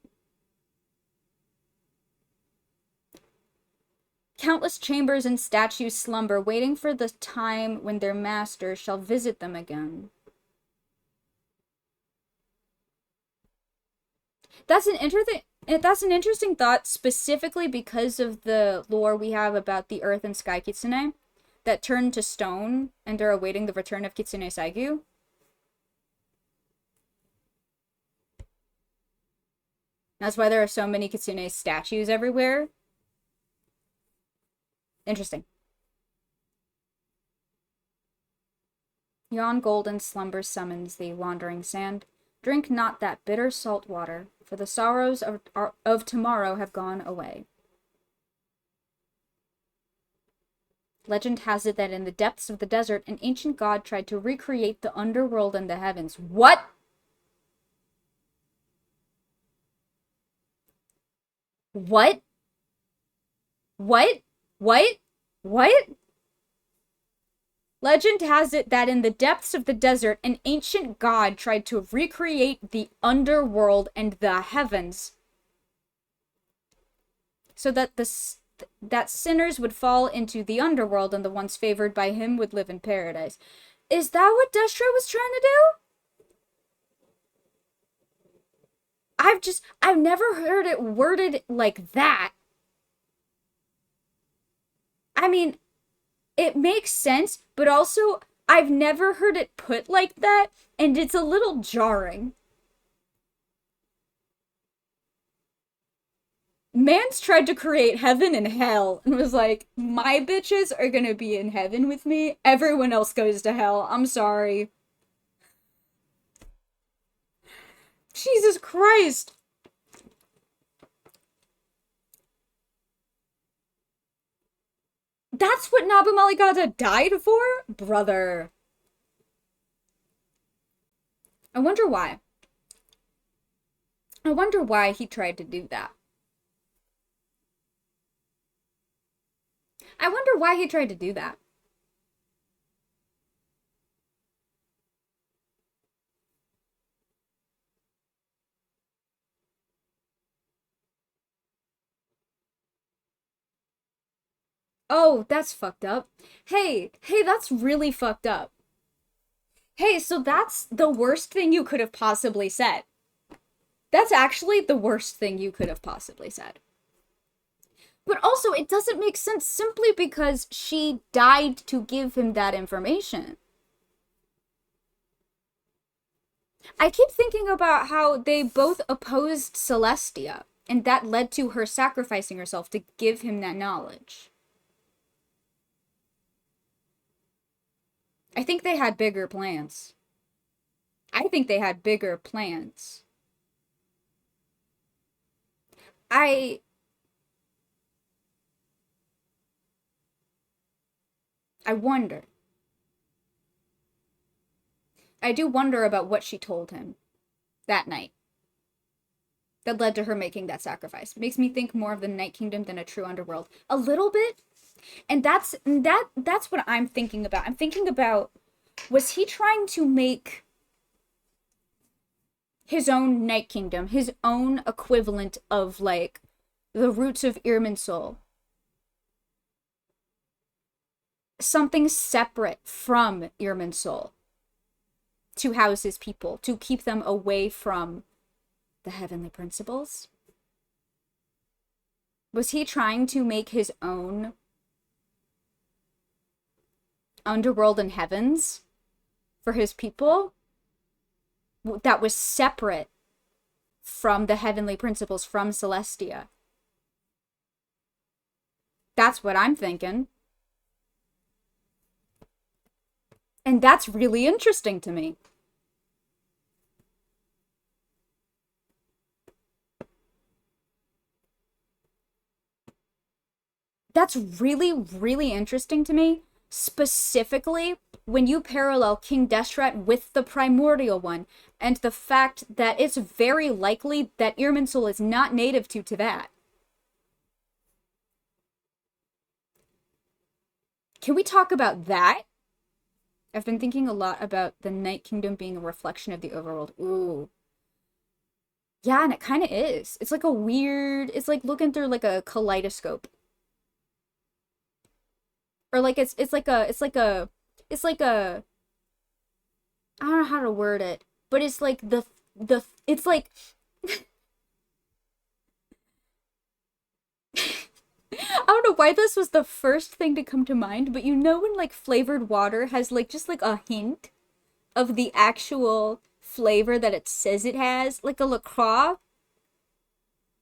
Countless chambers and statues slumber, waiting for the time when their master shall visit them again. That's an interesting thought, specifically because of the lore we have about the Earth and Sky Kitsune that turned to stone and are awaiting the return of Kitsune Saigyu. That's why there are so many Kitsune statues everywhere. Interesting. Yon golden slumber summons thee, wandering sand. Drink not that bitter salt water, for the sorrows of tomorrow have gone away. Legend has it that in the depths of the desert, an ancient god tried to recreate the underworld and the heavens. What? What? What? What? What? Legend has it that in the depths of the desert, an ancient god tried to recreate the underworld and the heavens so that that sinners would fall into the underworld and the ones favored by him would live in paradise. Is that what Deshret was trying to do? I've never heard it worded like that. I mean, it makes sense, but also I've never heard it put like that, and it's a little jarring. Man's tried to create heaven and hell and was like, my bitches are gonna be in heaven with me. Everyone else goes to hell. I'm sorry. Jesus Christ. That's what Nabu Maligata died for? Brother. I wonder why. I wonder why he tried to do that. I wonder why he tried to do that. Oh, that's fucked up. Hey, that's really fucked up. Hey, so that's the worst thing you could have possibly said. That's actually the worst thing you could have possibly said. But also, it doesn't make sense simply because she died to give him that information. I keep thinking about how they both opposed Celestia, and that led to her sacrificing herself to give him that knowledge. I think they had bigger plans. I think they had bigger plans. I wonder. I do wonder about what she told him that night that led to her making that sacrifice. It makes me think more of the Night Kingdom than a true underworld. A little bit. And that's what I'm thinking about. I'm thinking about, was he trying to make his own Night Kingdom, his own equivalent of, like, the roots of Irminsul. Something separate from Irminsul to house his people, to keep them away from the heavenly principles? Was he trying to make his own underworld and heavens for his people that was separate from the heavenly principles, from Celestia? That's what I'm thinking. And that's really interesting to me. That's really, really interesting to me. Specifically, when you parallel King Deshret with the Primordial One, and the fact that it's very likely that Irminsul is not native to that. Can we talk about that? I've been thinking a lot about the Night Kingdom being a reflection of the overworld. Ooh. Yeah, and it kind of is. It's like a weird... It's like looking through like a kaleidoscope. Or like it's like a I don't know how to word it, but it's like it's like I don't know why this was the first thing to come to mind, but you know when like flavored water has like just like a hint of the actual flavor that it says it has, like a LaCroix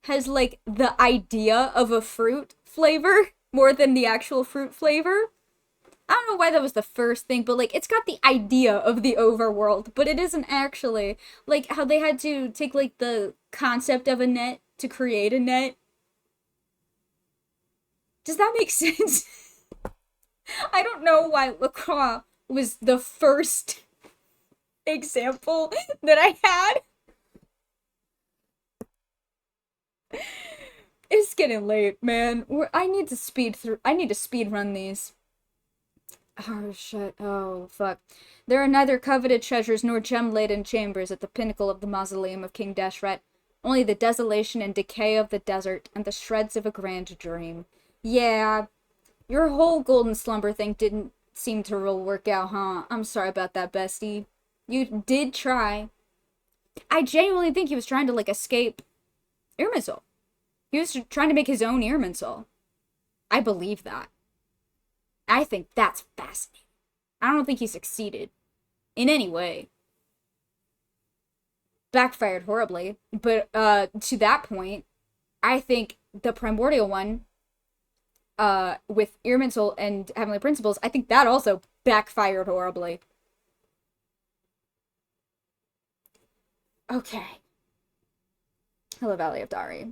has like the idea of a fruit flavor more than the actual fruit flavor. I don't know why that was the first thing, but like it's got the idea of the overworld, but it isn't actually. Like how they had to take like the concept of a net to create a net. Does that make sense? I don't know why LaCroix was the first example that I had. It's getting late, man. I need to speed run these. Oh shit. Oh fuck. There are neither coveted treasures nor gem-laden chambers at the pinnacle of the mausoleum of King Deshret. Only the desolation and decay of the desert and the shreds of a grand dream. Yeah, your whole golden slumber thing didn't seem to real work out, huh? I'm sorry about that, bestie. You did try. I genuinely think he was trying to, like, escape Irminsul. He was trying to make his own Irminsul. I believe that. I think that's fascinating. I don't think he succeeded. In any way. Backfired horribly. But, to that point, I think the Primordial One... with Irminsul and Heavenly Principles, I think that also backfired horribly. Okay. Hello, Valley of Dari.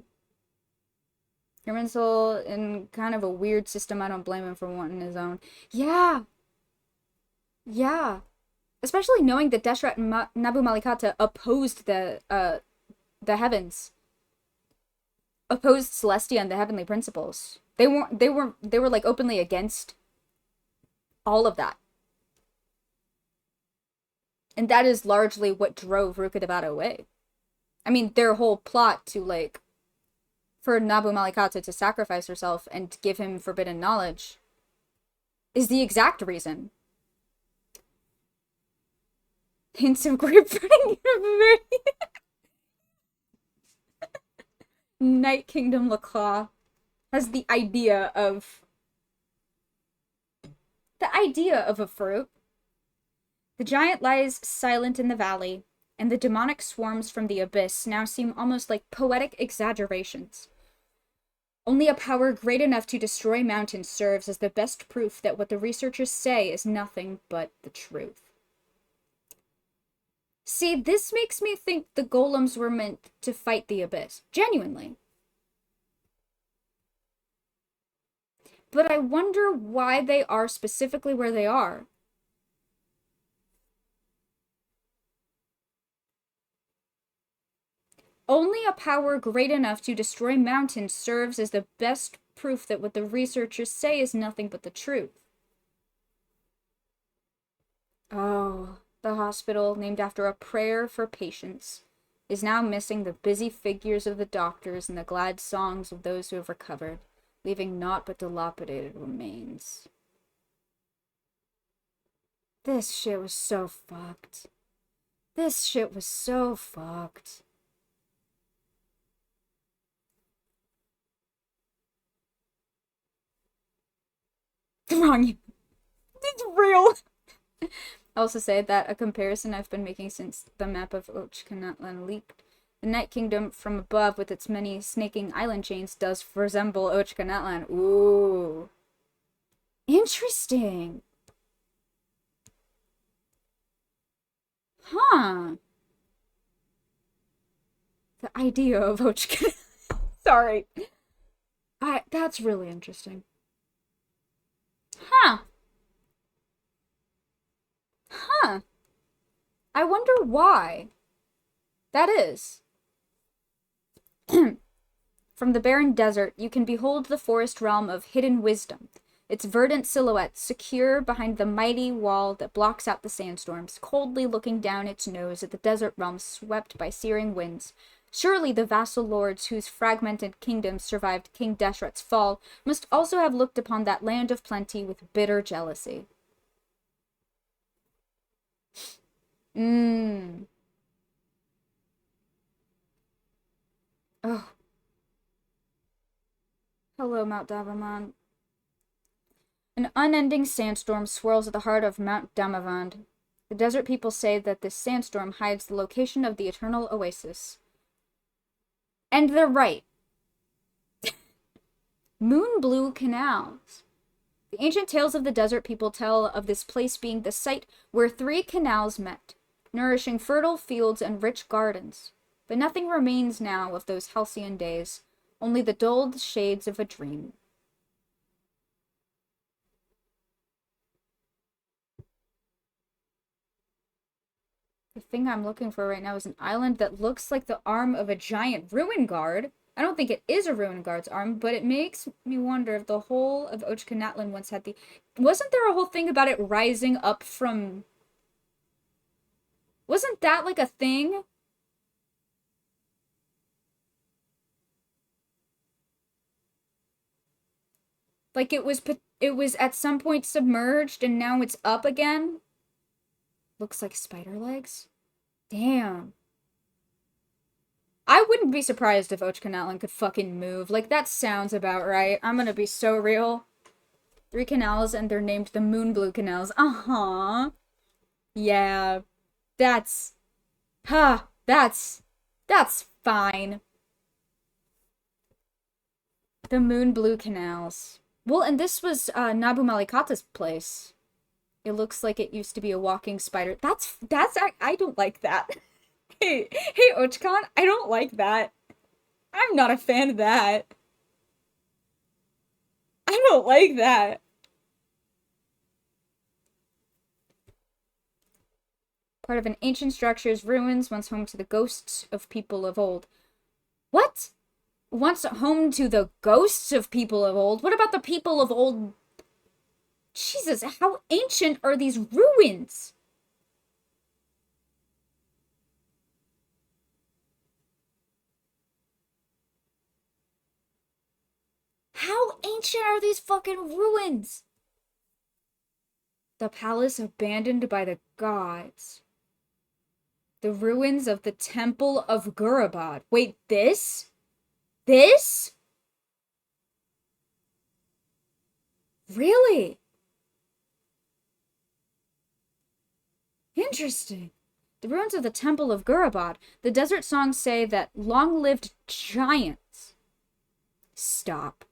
Irminsul, in kind of a weird system, I don't blame him for wanting his own. Yeah! Yeah. Especially knowing that Deshret and Nabu Malikata opposed the heavens. Opposed Celestia and the Heavenly Principles. They were like openly against all of that. And that is largely what drove Rukkhadevata away. I mean, their whole plot to like, for Nabu Malikata to sacrifice herself and give him forbidden knowledge is the exact reason. Hints of grapefruit. Night Kingdom LaClaw has the idea of a fruit. The giant lies silent in the valley, and the demonic swarms from the abyss now seem almost like poetic exaggerations. Only a power great enough to destroy mountains serves as the best proof that what the researchers say is nothing but the truth. See, this makes me think the golems were meant to fight the abyss. Genuinely. But I wonder why they are specifically where they are. Only a power great enough to destroy mountains serves as the best proof that what the researchers say is nothing but the truth. Oh, the hospital named after a prayer for patience. is now missing the busy figures of the doctors and the glad songs of those who have recovered, leaving naught but dilapidated remains. This shit was so fucked. This shit was so fucked. Wrong. It's real. I also say that a comparison I've been making since the map of Ochkanatlan leaked. The Night Kingdom from above with its many snaking island chains does resemble Ochkanatlan. Ooh. Interesting. Huh. The idea of Ochkanatlan. Sorry. That's really interesting. Huh. Huh. I wonder why. That is. From the barren desert, you can behold the forest realm of hidden wisdom, its verdant silhouette secure behind the mighty wall that blocks out the sandstorms, coldly looking down its nose at the desert realm swept by searing winds. Surely the vassal lords whose fragmented kingdoms survived King Deshret's fall must also have looked upon that land of plenty with bitter jealousy. Oh. Hello, Mount Davamand. An unending sandstorm swirls at the heart of Mount Damavand. The desert people say that this sandstorm hides the location of the eternal oasis. And they're right. Moon blue canals. The ancient tales of the desert people tell of this place being the site where 3 canals met, nourishing fertile fields and rich gardens. But nothing remains now of those halcyon days, only the dulled shades of a dream. The thing I'm looking for right now is an island that looks like the arm of a giant ruin guard. I don't think it is a ruin guard's arm, but it makes me wonder if the whole of Ochkanatlan once had the... Wasn't there a whole thing about it rising up from... Wasn't that like a thing? Like it was at some point submerged and now it's up again? Looks like spider legs? Damn. I wouldn't be surprised if Ochkanatlan could fucking move. Like, that sounds about right. I'm gonna be so real. 3 canals and they're named the Moon Blue Canals. Uh-huh. Yeah. That's fine. The Moon Blue Canals. Well, and this was Nabu Malikata's place. It looks like it used to be a walking spider. I don't like that. Hey, Ochkan, I don't like that. I'm not a fan of that. I don't like that. Part of an ancient structure's ruins, once home to the ghosts of people of old. What? Once home to the ghosts of people of old? What about the people of old? Jesus, how ancient are these ruins? How ancient are these fucking ruins? The palace abandoned by the gods. The ruins of the Temple of Gurabad. Wait, this? This? Really? Interesting. The ruins of the Temple of Gurabad. The desert songs say that long-lived giants. Stop.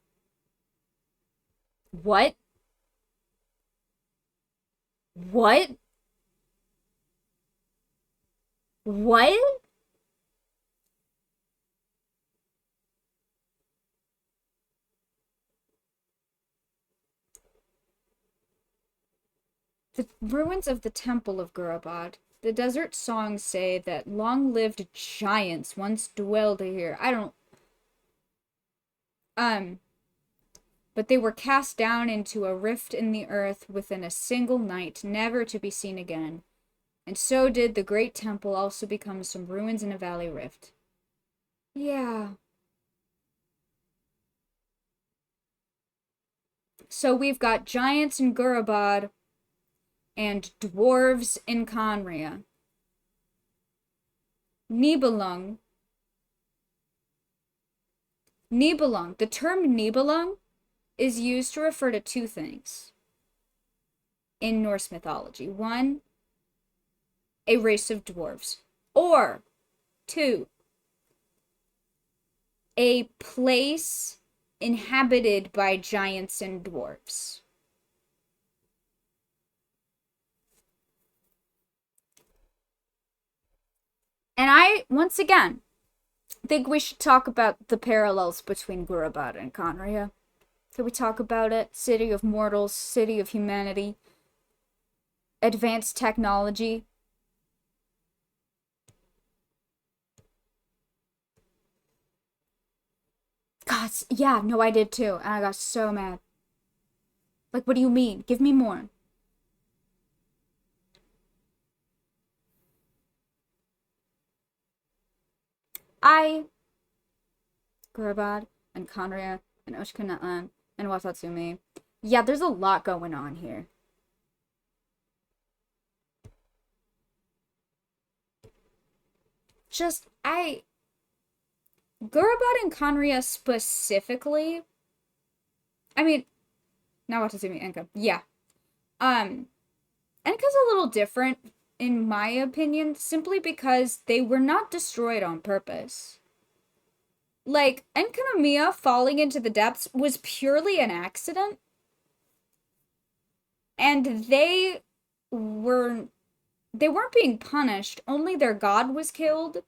What? What? What? The ruins of the Temple of Gurabad. The desert songs say that long-lived giants once dwelled here. But they were cast down into a rift in the earth within a single night, never to be seen again. And so did the great temple also become some ruins in a valley rift. Yeah. So we've got giants in Gurabad and dwarves in Conria. Nibelung. Nibelung. The term Nibelung is used to refer to two things in Norse mythology. One, a race of dwarves. Or, two, a place inhabited by giants and dwarves. And I, once again, think we should talk about the parallels between Gurabad and Conria. Can we talk about it? City of mortals, city of humanity, advanced technology. God, yeah, no, I did too, and I got so mad. Like, what do you mean? Give me more. Gurabad and Conria and Oshkanetlan and Watatsumi. Yeah, there's a lot going on here. Gurabad and Conria specifically, I mean, now Watatsumi, Enka, yeah. Enka's a little different, in my opinion, simply because they were not destroyed on purpose. Like, Enkanomiya falling into the depths was purely an accident. And they weren't being punished. Only their god was killed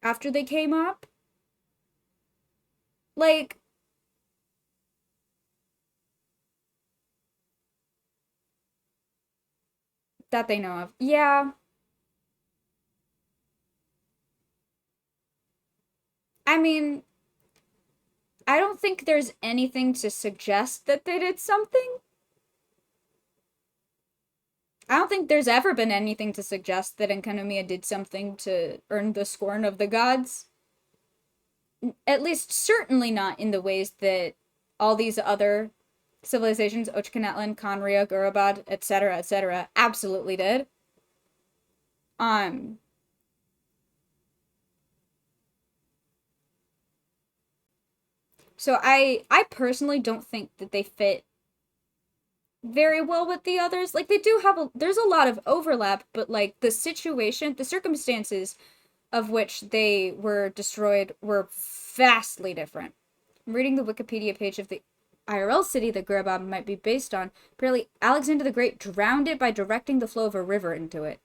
after they came up. Like, that they know of. Yeah. I mean, I don't think there's anything to suggest that they did something. I don't think there's ever been anything to suggest that Enkanomiya did something to earn the scorn of the gods. At least, certainly not in the ways that all these other civilizations, Ochkanetlan, Conria, Gurabad, etc., absolutely did. So I personally don't think that they fit very well with the others. Like, they do have there's a lot of overlap, but like the situation, the circumstances of which they were destroyed were vastly different. I'm reading the Wikipedia page of the IRL city that Gurabad might be based on. Apparently, Alexander the Great drowned it by directing the flow of a river into it.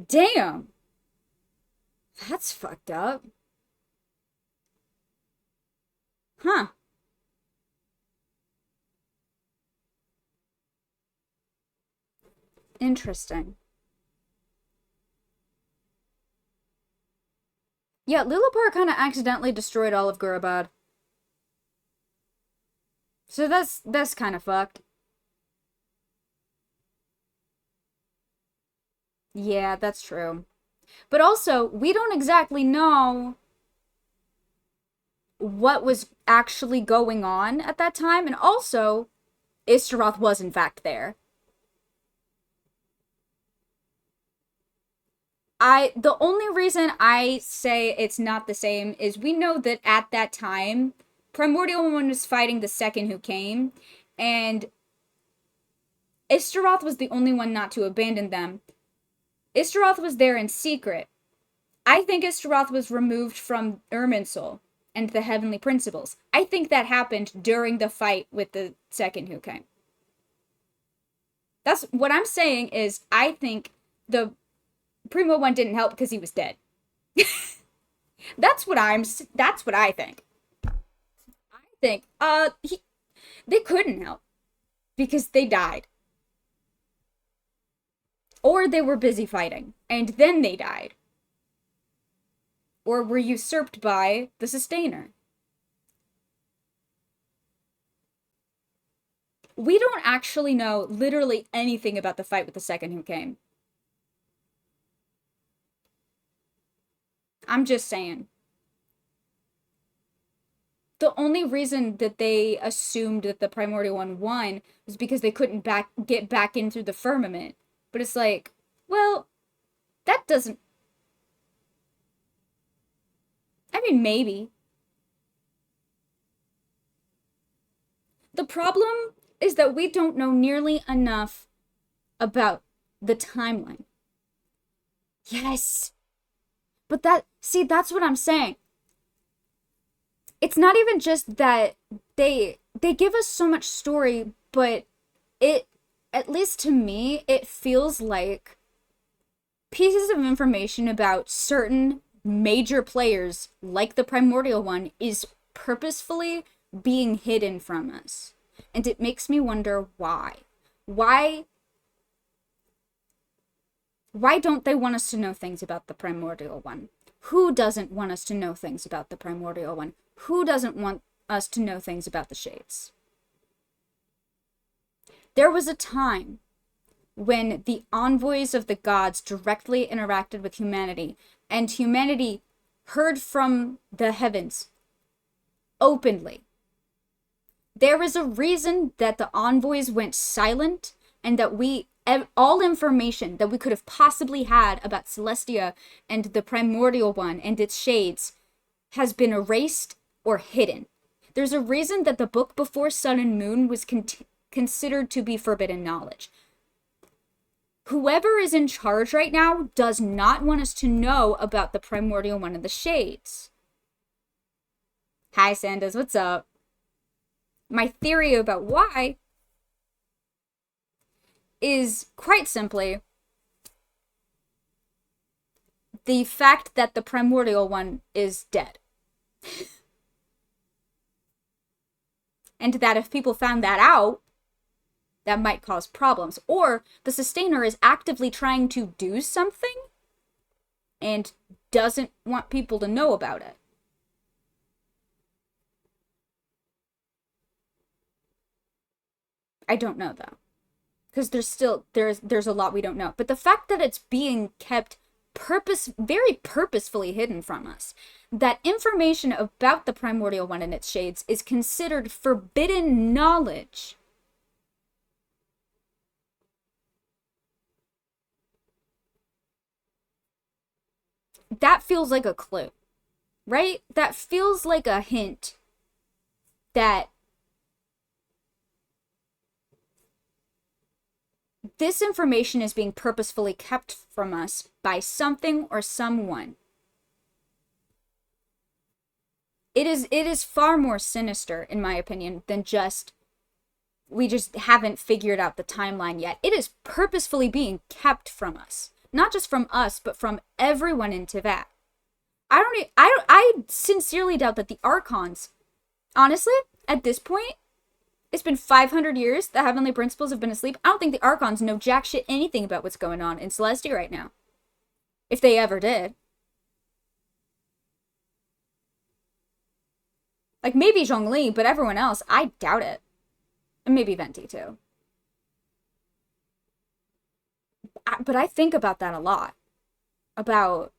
Damn! That's fucked up. Huh. Interesting. Yeah, Lillipar kind of accidentally destroyed all of Gurabad. So that's kind of fucked. Yeah, that's true. But also, we don't exactly know what was actually going on at that time, and also, Istaroth was in fact there. The only reason I say it's not the same is we know that at that time, Primordial One was fighting the second who came, and Istaroth was the only one not to abandon them. Istaroth was there in secret. I think Istaroth was removed from Irminsul and the Heavenly Principles. I think that happened during the fight with the second who came. That's what I'm saying is I think the Primo One didn't help because he was dead. That's what I think. I think they couldn't help because they died. Or they were busy fighting and then they died. Or were usurped by the Sustainer. We don't actually know literally anything about the fight with the second who came. I'm just saying. The only reason that they assumed that the Primordial One won was because they couldn't get back in through the firmament. But it's like, well, that doesn't... I mean, maybe. The problem is that we don't know nearly enough about the timeline. Yes. But that's what I'm saying. It's not even just that they give us so much story, but it, at least to me, it feels like pieces of information about certain major players, like the Primordial One, is purposefully being hidden from us. And it makes me wonder why. Why don't they want us to know things about the Primordial One? Who doesn't want us to know things about the Primordial One? Who doesn't want us to know things about the Shades? There was a time when the envoys of the gods directly interacted with humanity, and humanity heard from the heavens openly. There is a reason that the envoys went silent, and that all information that we could have possibly had about Celestia and the Primordial One and its shades has been erased or hidden. There's a reason that the book Before Sun and Moon was considered to be forbidden knowledge. Whoever is in charge right now does not want us to know about the Primordial One and the Shades. Hi, Sanders, what's up? My theory about why is quite simply the fact that the Primordial One is dead. And that if people found that out, that might cause problems. Or the Sustainer is actively trying to do something and doesn't want people to know about it. I don't know, though. Because there's a lot we don't know. But the fact that it's being kept very purposefully hidden from us, that information about the Primordial One and its shades is considered forbidden knowledge. That feels like a clue, right? That feels like a hint that this information is being purposefully kept from us by something or someone. It is far more sinister, in my opinion, than we just haven't figured out the timeline yet. It is purposefully being kept from us. Not just from us, but from everyone in Teyvat. I sincerely doubt that the Archons, honestly, at this point, it's been 500 years, the Heavenly Principles have been asleep. I don't think the Archons know jack shit anything about what's going on in Celestia right now. If they ever did. Like, maybe Zhongli, but everyone else, I doubt it. And maybe Venti, too. But I think about that a lot. About...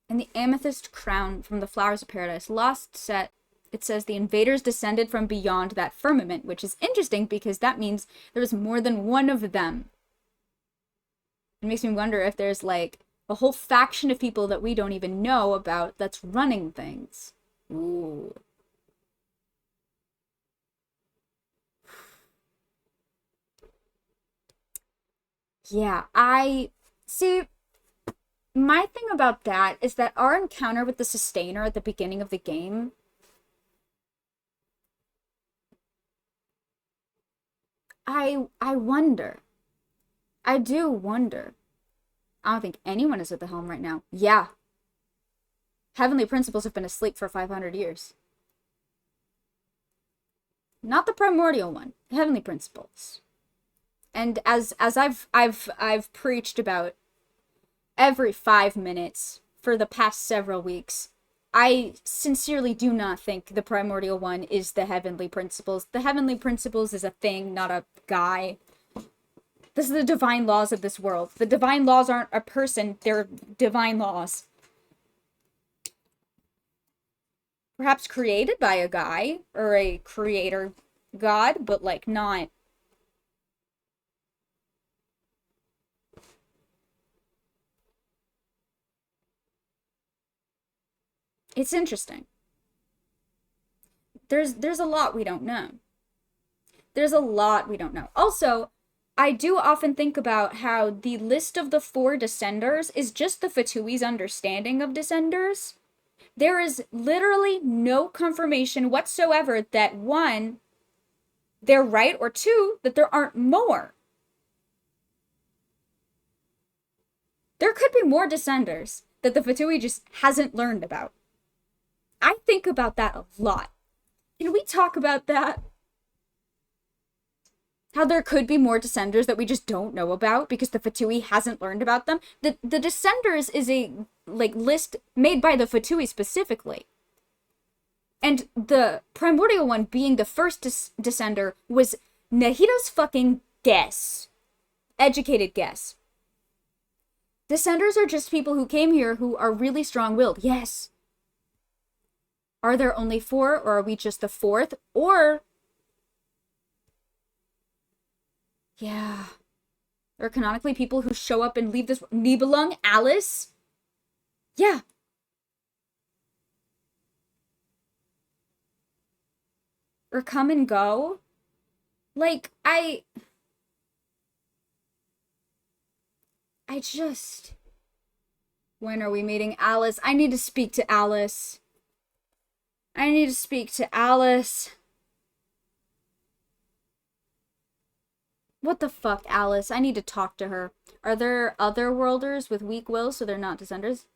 In the Amethyst Crown from the Flowers of Paradise, Lost Set, it says the invaders descended from beyond that firmament, which is interesting because that means there was more than one of them. It makes me wonder if there's, like, a whole faction of people that we don't even know about that's running things. Ooh. Yeah, see, my thing about that is that our encounter with the Sustainer at the beginning of the game, I wonder. I do wonder. I don't think anyone is at the helm right now. Yeah. Heavenly Principles have been asleep for 500 years. Not the Primordial One. The Heavenly Principles. And as I've preached about every 5 minutes for the past several weeks, I sincerely do not think the Primordial One is the Heavenly Principles. The Heavenly Principles is a thing, not a guy. This is the divine laws of this world. The divine laws aren't a person, they're divine laws. Perhaps created by a guy, or a creator god, but, like, not... It's interesting. There's a lot we don't know. There's a lot we don't know. Also, I do often think about how the list of the 4 Descenders is just the Fatui's understanding of Descenders. There is literally no confirmation whatsoever that 1, they're right, or 2, that there aren't more. There could be more Descenders that the Fatui just hasn't learned about. I think about that a lot. Can we talk about that? How there could be more Descenders that we just don't know about because the Fatui hasn't learned about them. The Descenders is a, like, list made by the Fatui specifically. And the primordial one being the first Descender was Nahida's fucking guess. Educated guess. Descenders are just people who came here who are really strong-willed. Yes. Are there only 4, or are we just the 4th? Or... yeah. There are canonically people who show up and leave this... Nibelung? Alice? Yeah. Or come and go? Like, I just... when are we meeting Alice? I need to speak to Alice. I need to speak to Alice. What the fuck, Alice? I need to talk to her. Are there other worlders with weak will so they're not Descenders?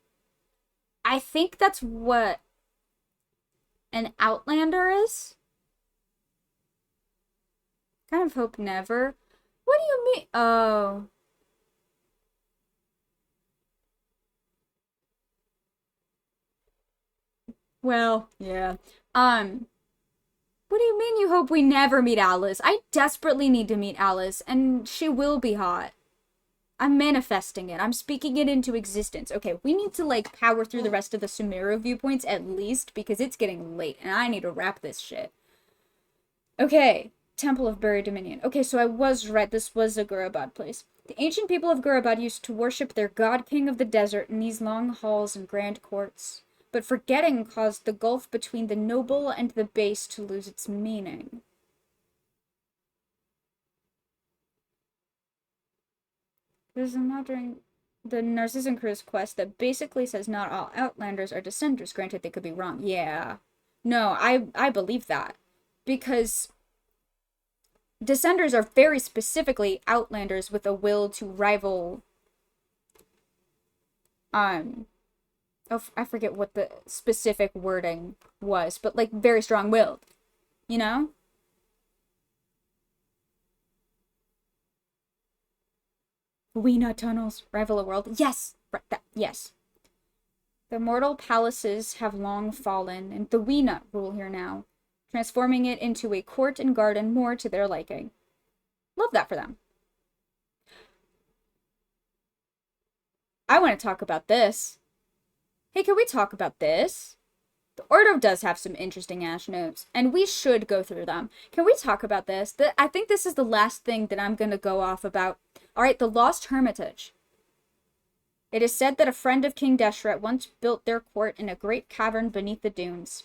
I think that's what an Outlander is. Kind of hope never. What do you mean? Oh. Well, yeah. What do you mean you hope we never meet Alice? I desperately need to meet Alice, and she will be hot. I'm manifesting it. I'm speaking it into existence. Okay, we need to, like, power through the rest of the Sumeru viewpoints at least, because it's getting late, and I need to wrap this shit. Okay, Temple of Buried Dominion. Okay, so I was right. This was a Gurabad place. The ancient people of Gurabad used to worship their god king of the desert in these long halls and grand courts. But forgetting caused the gulf between the noble and the base to lose its meaning. There's a mod during the Narcissan Crew's quest that basically says not all Outlanders are Descenders. Granted, they could be wrong. Yeah. No, I believe that. Because Descenders are very specifically Outlanders with a will to rival... Oh, I forget what the specific wording was, but, like, very strong-willed. You know? Weena tunnels. Rival a world. Yes! Yes. The mortal palaces have long fallen, and the Weena rule here now, transforming it into a court and garden more to their liking. Love that for them. I want to talk about this. Hey, can we talk about this? The Ordo does have some interesting ash notes, and we should go through them. Can we talk about this? I think this is the last thing that I'm going to go off about. Alright, the Lost Hermitage. It is said that a friend of King Deshret once built their court in a great cavern beneath the dunes.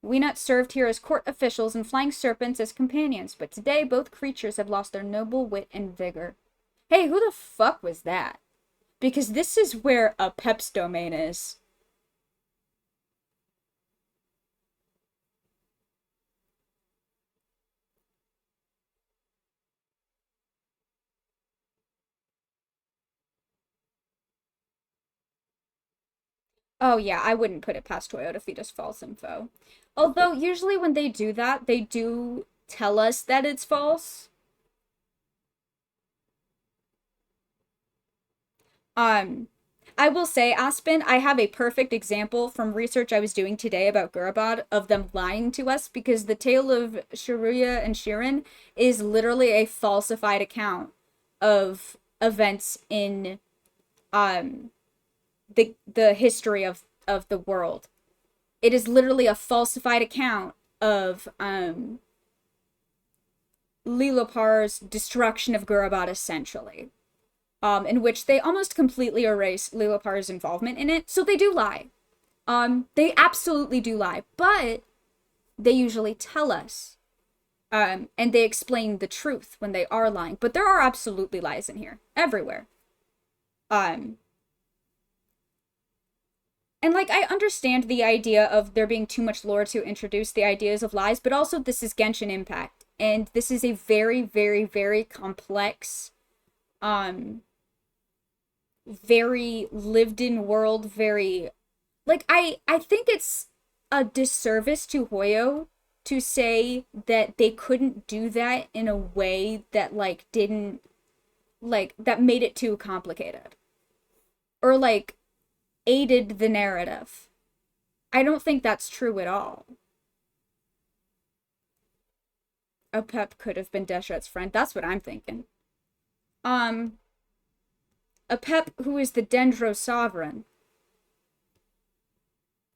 Weenut served here as court officials and flying serpents as companions, but today both creatures have lost their noble wit and vigor. Hey, who the fuck was that? Because this is where a Pep's domain is. Oh yeah, I wouldn't put it past Toyota feed us false info. Although, usually when they do that, they do tell us that it's false. I will say, Aspen, I have a perfect example from research I was doing today about Gurabad of them lying to us, because the tale of Shiruya and Shirin is literally a falsified account of events in the history of the world. It is literally a falsified account of Lilopar's destruction of Gurabad, essentially. In which they almost completely erase Lilopar's involvement in it. So they do lie. They absolutely do lie, but they usually tell us. And they explain the truth when they are lying. But there are absolutely lies in here. Everywhere. And like, I understand the idea of there being too much lore to introduce the ideas of lies, but also this is Genshin Impact. And this is a very, very, very complex, very lived in world, very, like, I think it's a disservice to Hoyo to say that they couldn't do that in a way that, like, didn't, like, that made it too complicated. Or, like, aided the narrative. I don't think that's true at all. Apep could have been Deshret's friend. That's what I'm thinking. Apep, who is the Dendro sovereign.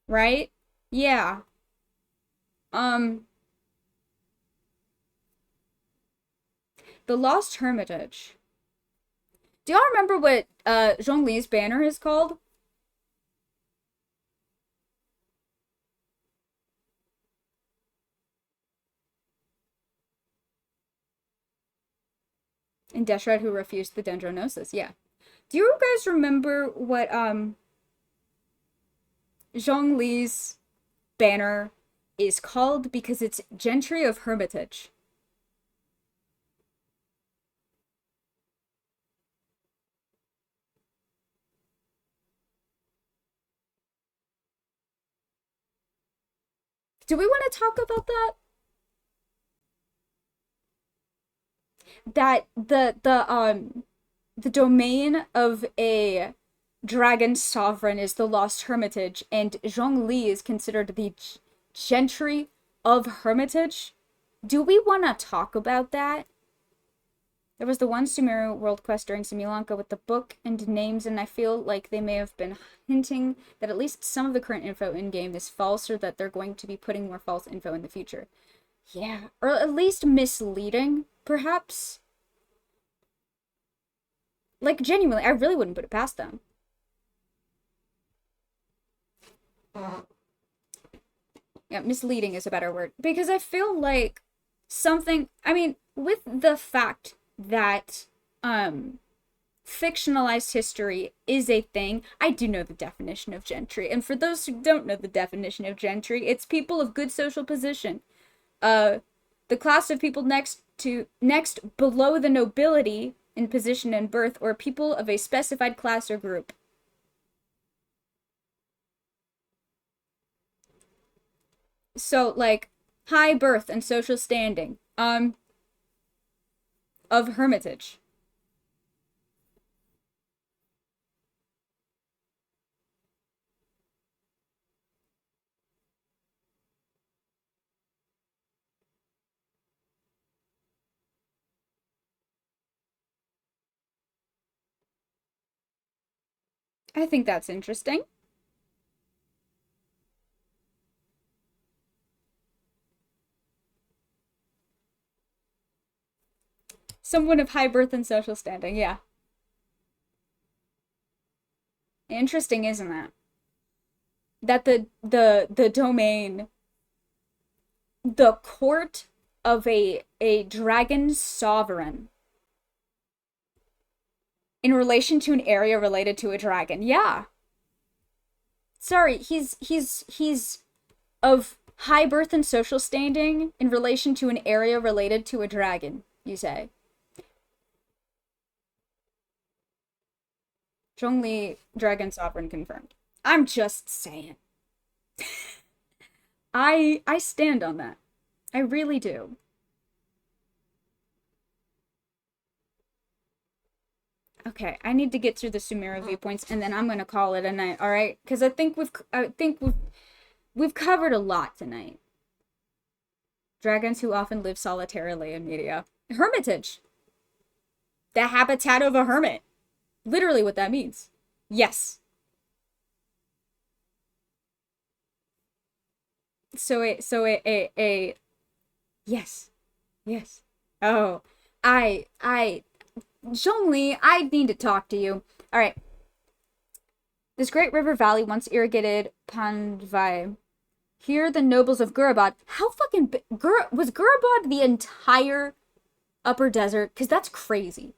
Right? Yeah. The Lost Hermitage. Do y'all remember what Zhongli's banner is called? And Deshret, who refused the Dendronosis, yeah. Do you guys remember what Zhongli's banner is called? Because it's Gentry of Hermitage. Do we want to talk about that? That the domain of a dragon sovereign is the Lost Hermitage, and Zhongli is considered the Gentry of Hermitage. Do we want to talk about that? There was the one Sumeru world quest during Simulanka with the book and names, and I feel like they may have been hinting that at least some of the current info in-game is false, or that they're going to be putting more false info in the future. Yeah, or at least misleading, perhaps? Like, genuinely, I really wouldn't put it past them. Yeah, misleading is a better word. Because I feel like something, I mean, with the fact that fictionalized history is a thing, I do know the definition of gentry. And for those who don't know the definition of gentry, it's people of good social position. The class of people next below the nobility in position and birth, or people of a specified class or group. So, like, high birth and social standing, of Hermitage. I think that's interesting. Someone of high birth and social standing, yeah. Interesting, isn't that? That the domain, the court of a dragon sovereign in relation to an area related to a dragon. Yeah. Sorry, he's of high birth and social standing in relation to an area related to a dragon, you say. Zhongli, dragon sovereign confirmed. I'm just saying. I stand on that. I really do. Okay, I need to get through the Sumeru viewpoints, and then I'm gonna call it a night. All right, because I think we've covered a lot tonight. Dragons who often live solitarily in media. Hermitage. The habitat of a hermit. Literally what that means. Yes. Yes. Yes. Oh, Zhongli, I need to talk to you. All right. This great river valley once irrigated Pandvai. Here, the nobles of Gurabad. How fucking was Gurabad the entire upper desert? Because that's crazy.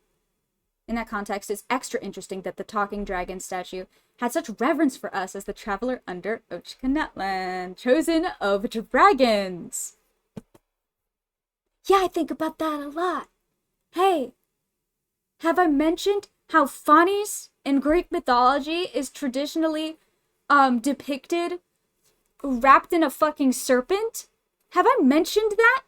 In that context, it's extra interesting that the talking dragon statue had such reverence for us as the traveler under Ochkanatlan, chosen of dragons. Yeah, I think about that a lot. Hey, have I mentioned how Phanes in Greek mythology is traditionally depicted wrapped in a fucking serpent? Have I mentioned that?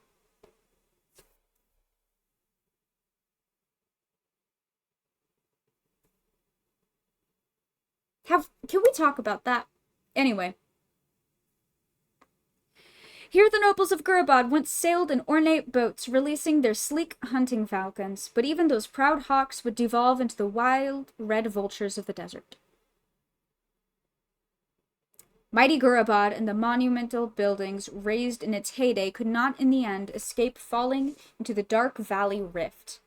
Can we talk about that? Anyway. Here the nobles of Gurabad once sailed in ornate boats, releasing their sleek hunting falcons, but even those proud hawks would devolve into the wild red vultures of the desert. Mighty Gurabad and the monumental buildings raised in its heyday could not in the end escape falling into the dark valley rift.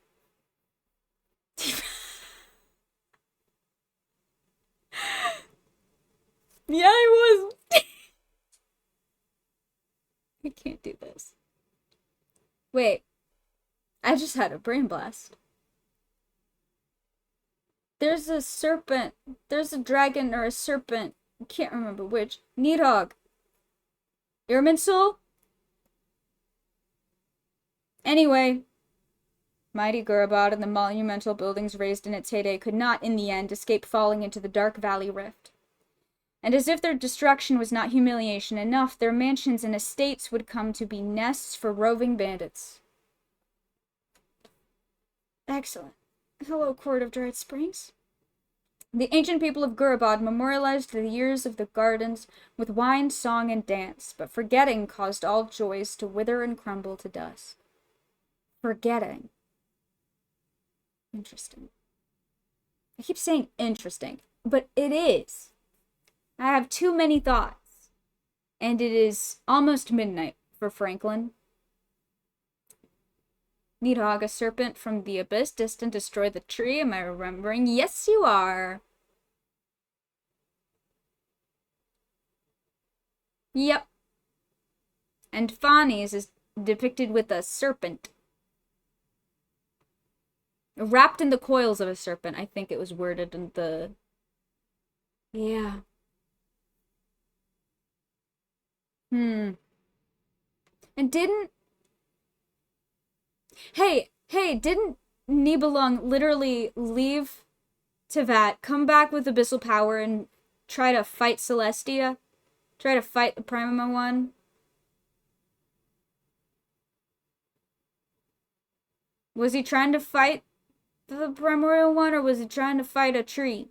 Yeah, I was. I can't do this. Wait. I just had a brain blast. There's a serpent. There's a dragon or a serpent. I can't remember which. Nidhogg. Irminsul? Anyway. Mighty Gurabad and the monumental buildings raised in its heyday could not, in the end, escape falling into the dark valley rift. And as if their destruction was not humiliation enough, their mansions and estates would come to be nests for roving bandits. Excellent. Hello, Court of Dried Springs. The ancient people of Gurabad memorialized the years of the gardens with wine, song, and dance, but forgetting caused all joys to wither and crumble to dust. Forgetting. Interesting. I keep saying interesting, but it is. I have too many thoughts. And it is almost midnight for Franklin. Nidhogg, a serpent from the abyss, distant, destroyed the tree. Am I remembering? Yes, you are. Yep. And Phanes is depicted with a serpent. Wrapped in the coils of a serpent, I think it was worded in the... Yeah. And didn't... Hey, didn't Nibelung literally leave Tevat, come back with abyssal power, and try to fight Celestia? Try to fight the Prima one? Was he trying to fight the Primordial one, or was he trying to fight a tree?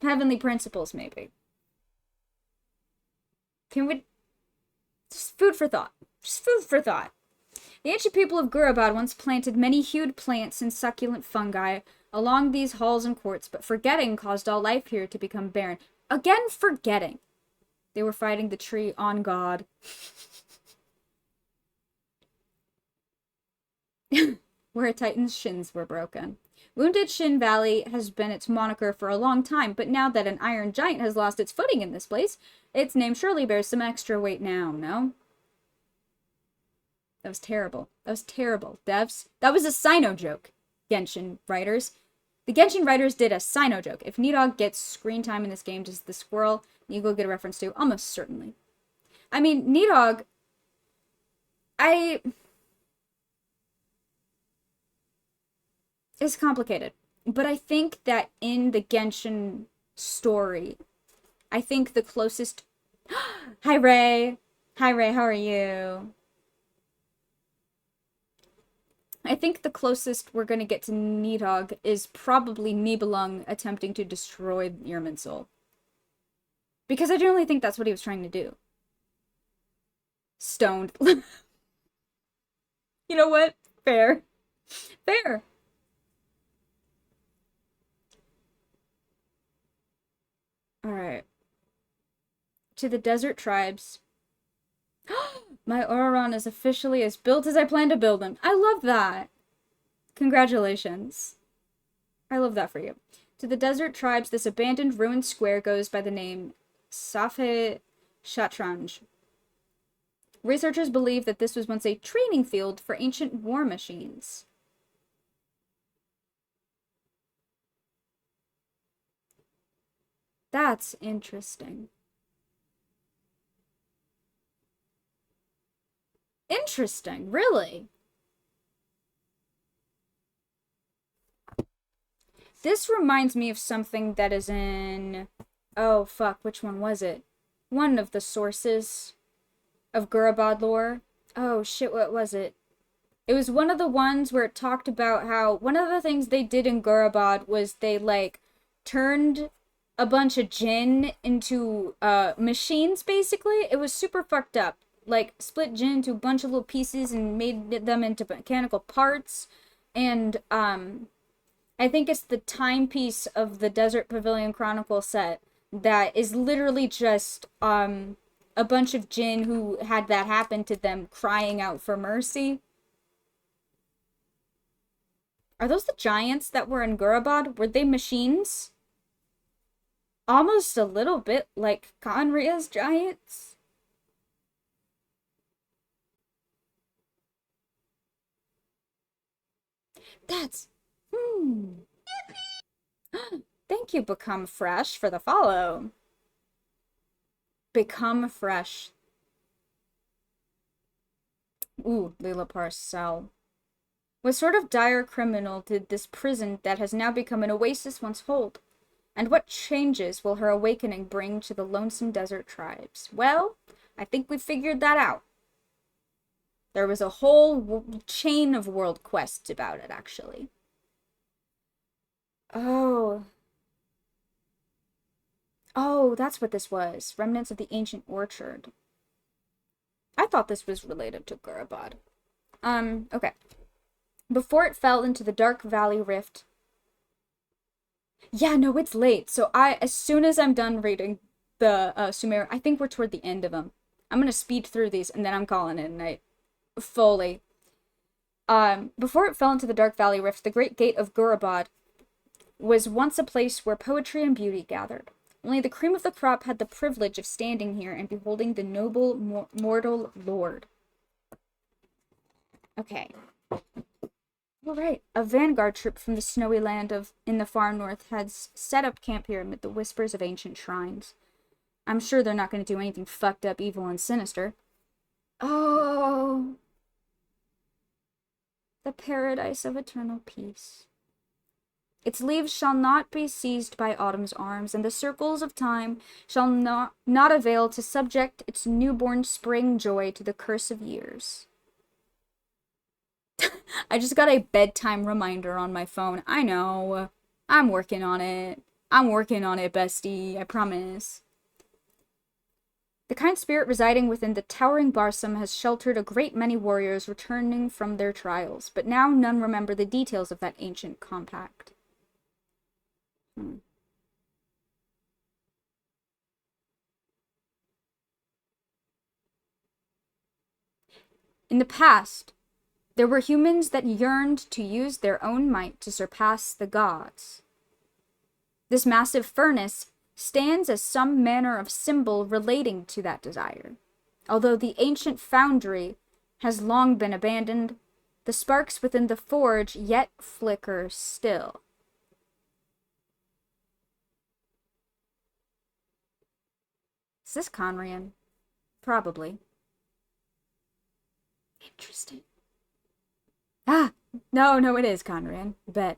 Heavenly principles, maybe. Can we... Just food for thought. Just food for thought. The ancient people of Gurabad once planted many hued plants and succulent fungi along these halls and courts, but forgetting caused all life here to become barren. Again, forgetting. They were fighting the tree on God. Where a titan's shins were broken. Wounded Shin Valley has been its moniker for a long time, but now that an iron giant has lost its footing in this place, its name surely bears some extra weight now, no? That was terrible. That was terrible. Devs, that was a Sino joke, Genshin writers. The Genshin writers did a Sino joke. If Nidhogg gets screen time in this game, does the squirrel Eagle get a reference to? Almost certainly. I mean, Nidhogg... It's complicated. But I think that in the Genshin story, I think the closest... Hi, Ray. Hi, Ray. How are you? I think the closest we're gonna get to Nidhogg is probably Nibelung attempting to destroy Irminsul. Because I generally think that's what he was trying to do. Stoned. You know what? Fair. Fair. Alright. To the desert tribes. My Auron is officially as built as I planned to build him. I love that. Congratulations. I love that for you. To the desert tribes, this abandoned ruined square goes by the name Safe Shatranj. Researchers believe that this was once a training field for ancient war machines. That's interesting. Interesting, really? This reminds me of something that is in... Oh, fuck, which one was it? One of the sources of Gurabad lore. Oh, shit, what was it? It was one of the ones where it talked about how one of the things they did in Gurabad was they, like, turned a bunch of Jinn into, machines, basically. It was super fucked up. Like, split Jinn into a bunch of little pieces and made them into mechanical parts. And, I think it's the timepiece of the Desert Pavilion Chronicle set that is literally just, a bunch of Jinn who had that happen to them crying out for mercy. Are those the giants that were in Gurabad? Were they machines? Almost a little bit like Conria's giants. That's... Thank you, Become Fresh, for the follow. Become Fresh. Ooh, Leela Parcell. What sort of dire criminal did this prison that has now become an oasis once hold? And what changes will her awakening bring to the lonesome desert tribes? Well, I think we figured that out. There was a whole chain of world quests about it, actually. Oh. Oh, that's what this was. Remnants of the ancient orchard. I thought this was related to Gurabad. Okay. Before it fell into the dark valley rift. Yeah, no, it's late. So as soon as I'm done reading the Sumer, I think we're toward the end of them. I'm gonna speed through these and then I'm calling it a night. Fully. Before it fell into the dark valley rift, the great gate of Gurabad was once a place where poetry and beauty gathered. Only the cream of the crop had the privilege of standing here and beholding the noble mortal lord. Okay. All right. A vanguard troop from the snowy land in the far north has set up camp here amid the whispers of ancient shrines. I'm sure they're not going to do anything fucked up, evil, and sinister. Oh. The paradise of eternal peace. Its leaves shall not be seized by autumn's arms, and the circles of time shall not avail to subject its newborn spring joy to the curse of years. I just got a bedtime reminder on my phone. I know. I'm working on it. I'm working on it, bestie. I promise. The kind spirit residing within the towering Barsum has sheltered a great many warriors returning from their trials, but now none remember the details of that ancient compact. In the past, there were humans that yearned to use their own might to surpass the gods. This massive furnace stands as some manner of symbol relating to that desire. Although the ancient foundry has long been abandoned, the sparks within the forge yet flicker still. Is this Conrian? Probably. Interesting. Ah! No, it is Conrian. Bet.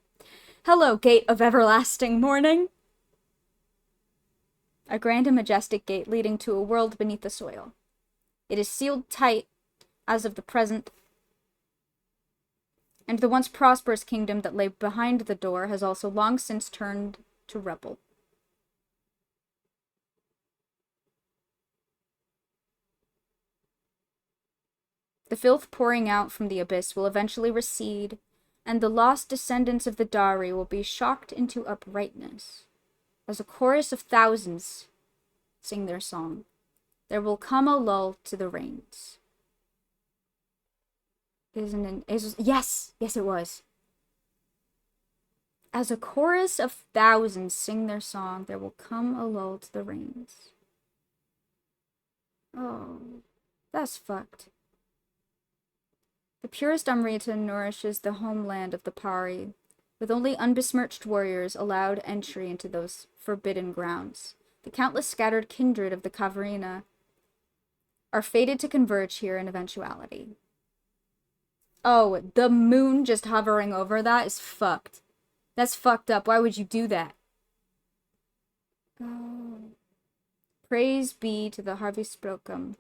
Hello, gate of everlasting morning! A grand and majestic gate leading to a world beneath the soil. It is sealed tight as of the present. and the once prosperous kingdom that lay behind the door has also long since turned to rubble. The filth pouring out from the abyss will eventually recede, and the lost descendants of the Dari will be shocked into uprightness. As a chorus of thousands sing their song, there will come a lull to the rains. Yes, it was. As a chorus of thousands sing their song, there will come a lull to the rains. Oh, that's fucked. The purest Amrita nourishes the homeland of the Pari, with only unbesmirched warriors allowed entry into those forbidden grounds. The countless scattered kindred of the Kavarina are fated to converge here in eventuality. Oh, the moon just hovering over that is fucked. That's fucked up. Why would you do that? Oh. Praise be to the Harvisprokum,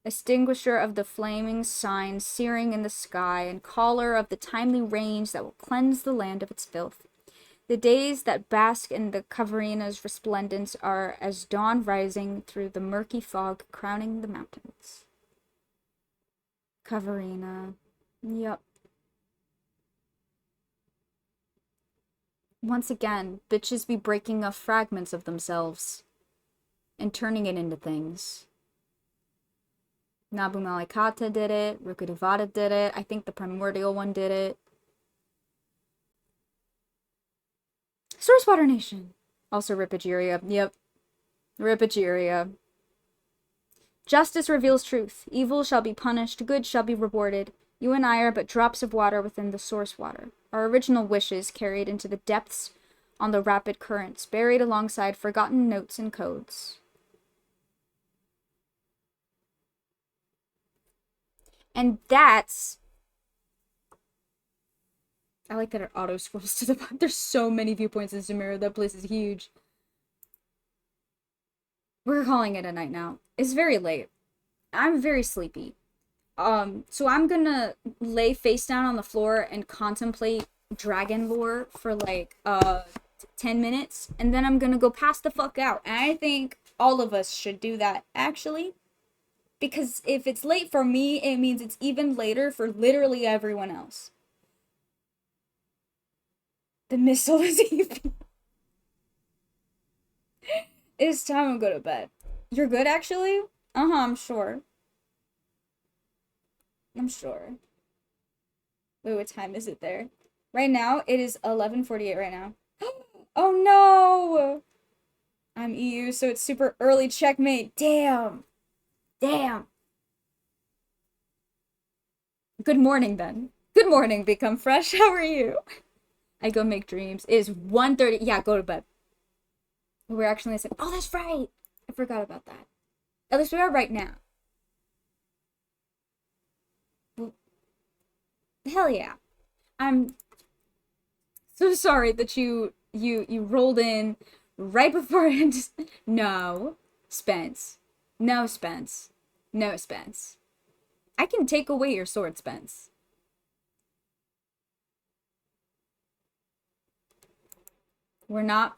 extinguisher of the flaming signs searing in the sky, and caller of the timely rains that will cleanse the land of its filth. The days that bask in the Kavarina's resplendence are as dawn rising through the murky fog crowning the mountains. Kavarina. Yep. Once again, bitches be breaking up fragments of themselves and turning it into things. Nabu Malikata did it, Rukkhadevata did it, I think the primordial one did it. Sourcewater Nation. Also Ripageria. Yep. Ripageria. Justice reveals truth. Evil shall be punished, good shall be rewarded. You and I are but drops of water within the source water. Our original wishes carried into the depths on the rapid currents, buried alongside forgotten notes and codes. And that's... I like that it auto-scrolls to the bottom. There's so many viewpoints in Sumeru. That place is huge. We're calling it a night now. It's very late. I'm very sleepy. So I'm gonna lay face down on the floor and contemplate dragon lore for like 10 minutes, and then I'm gonna go pass the fuck out. And I think all of us should do that, actually. Because if it's late for me, it means it's even later for literally everyone else. The missile is even. It's time to go to bed. You're good, actually? I'm sure. I'm sure. Wait, what time is it there? Right now, it is 11:48 right now. Oh no! I'm EU, so it's super early. Checkmate. Damn. Damn. Good morning, then. Good morning, Become Fresh. How are you? I go make dreams. It is 1:30. Yeah, go to bed. We're actually listening. Oh, that's right. I forgot about that. At least we are right now. Well, hell yeah. I'm so sorry that you rolled in right before I just... No, Spence. No, Spence. No, Spence. I can take away your sword, Spence. We're not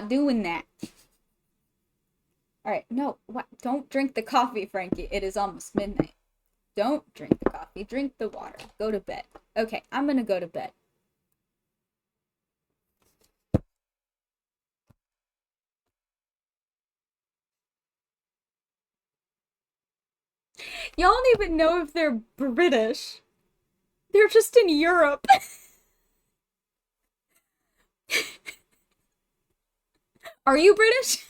doing that. Alright, no, what? Don't drink the coffee, Frankie. It is almost midnight. Don't drink the coffee. Drink the water. Go to bed. Okay, I'm gonna go to bed. Y'all don't even know if they're British. They're just in Europe. Are you British?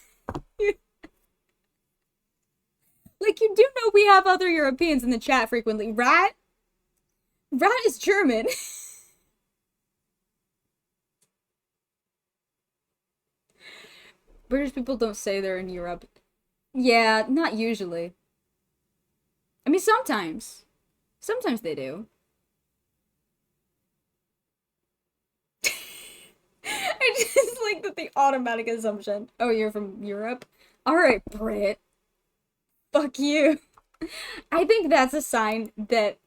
Like, you do know we have other Europeans in the chat frequently, right? Rat is German. British people don't say they're in Europe. Yeah, not usually. I mean, sometimes. Sometimes they do. I just like that the automatic assumption. Oh, you're from Europe? Alright, Brit. Fuck you. I think that's a sign that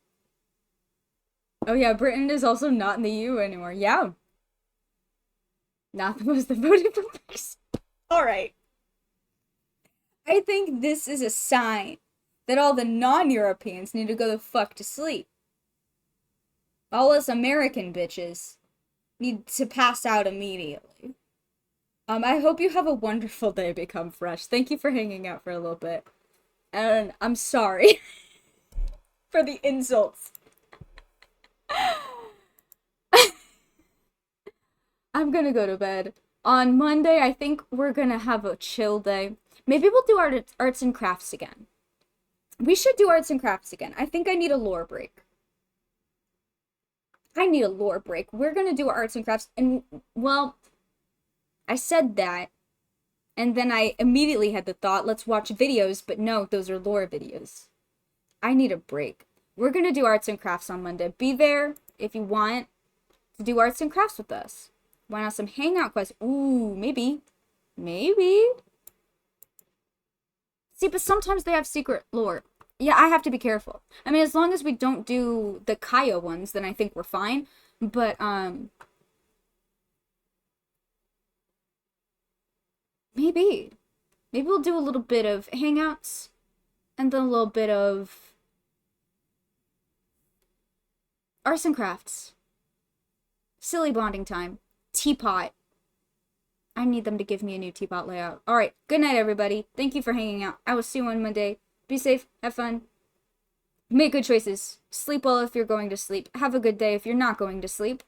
Oh yeah, Britain is also not in the EU anymore. Yeah. Not the most devoted for Brexit. Alright. I think this is a sign that all the non-Europeans need to go the fuck to sleep. All us American bitches need to pass out immediately. I hope you have a wonderful day, Become Fresh. Thank you for hanging out for a little bit. And I'm sorry for the insults. I'm gonna go to bed. On Monday, I think we're gonna have a chill day. Maybe we'll do arts and crafts again. We should do arts and crafts again. I think I need a lore break. I need a lore break. We're gonna do arts and crafts, and, well, I said that, and then I immediately had the thought, let's watch videos, but no, those are lore videos. I need a break. We're gonna do arts and crafts on Monday. Be there if you want to do arts and crafts with us. Why not some hangout quests? Ooh, maybe. Maybe. See, but sometimes they have secret lore. Yeah, I have to be careful. I mean, as long as we don't do the Kaya ones, then I think we're fine. But, maybe. Maybe we'll do a little bit of hangouts. And then a little bit of arts and crafts. Silly bonding time. Teapot. I need them to give me a new teapot layout. Alright, good night, everybody. Thank you for hanging out. I will see you on Monday. Be safe. Have fun. Make good choices. Sleep well if you're going to sleep. Have a good day if you're not going to sleep.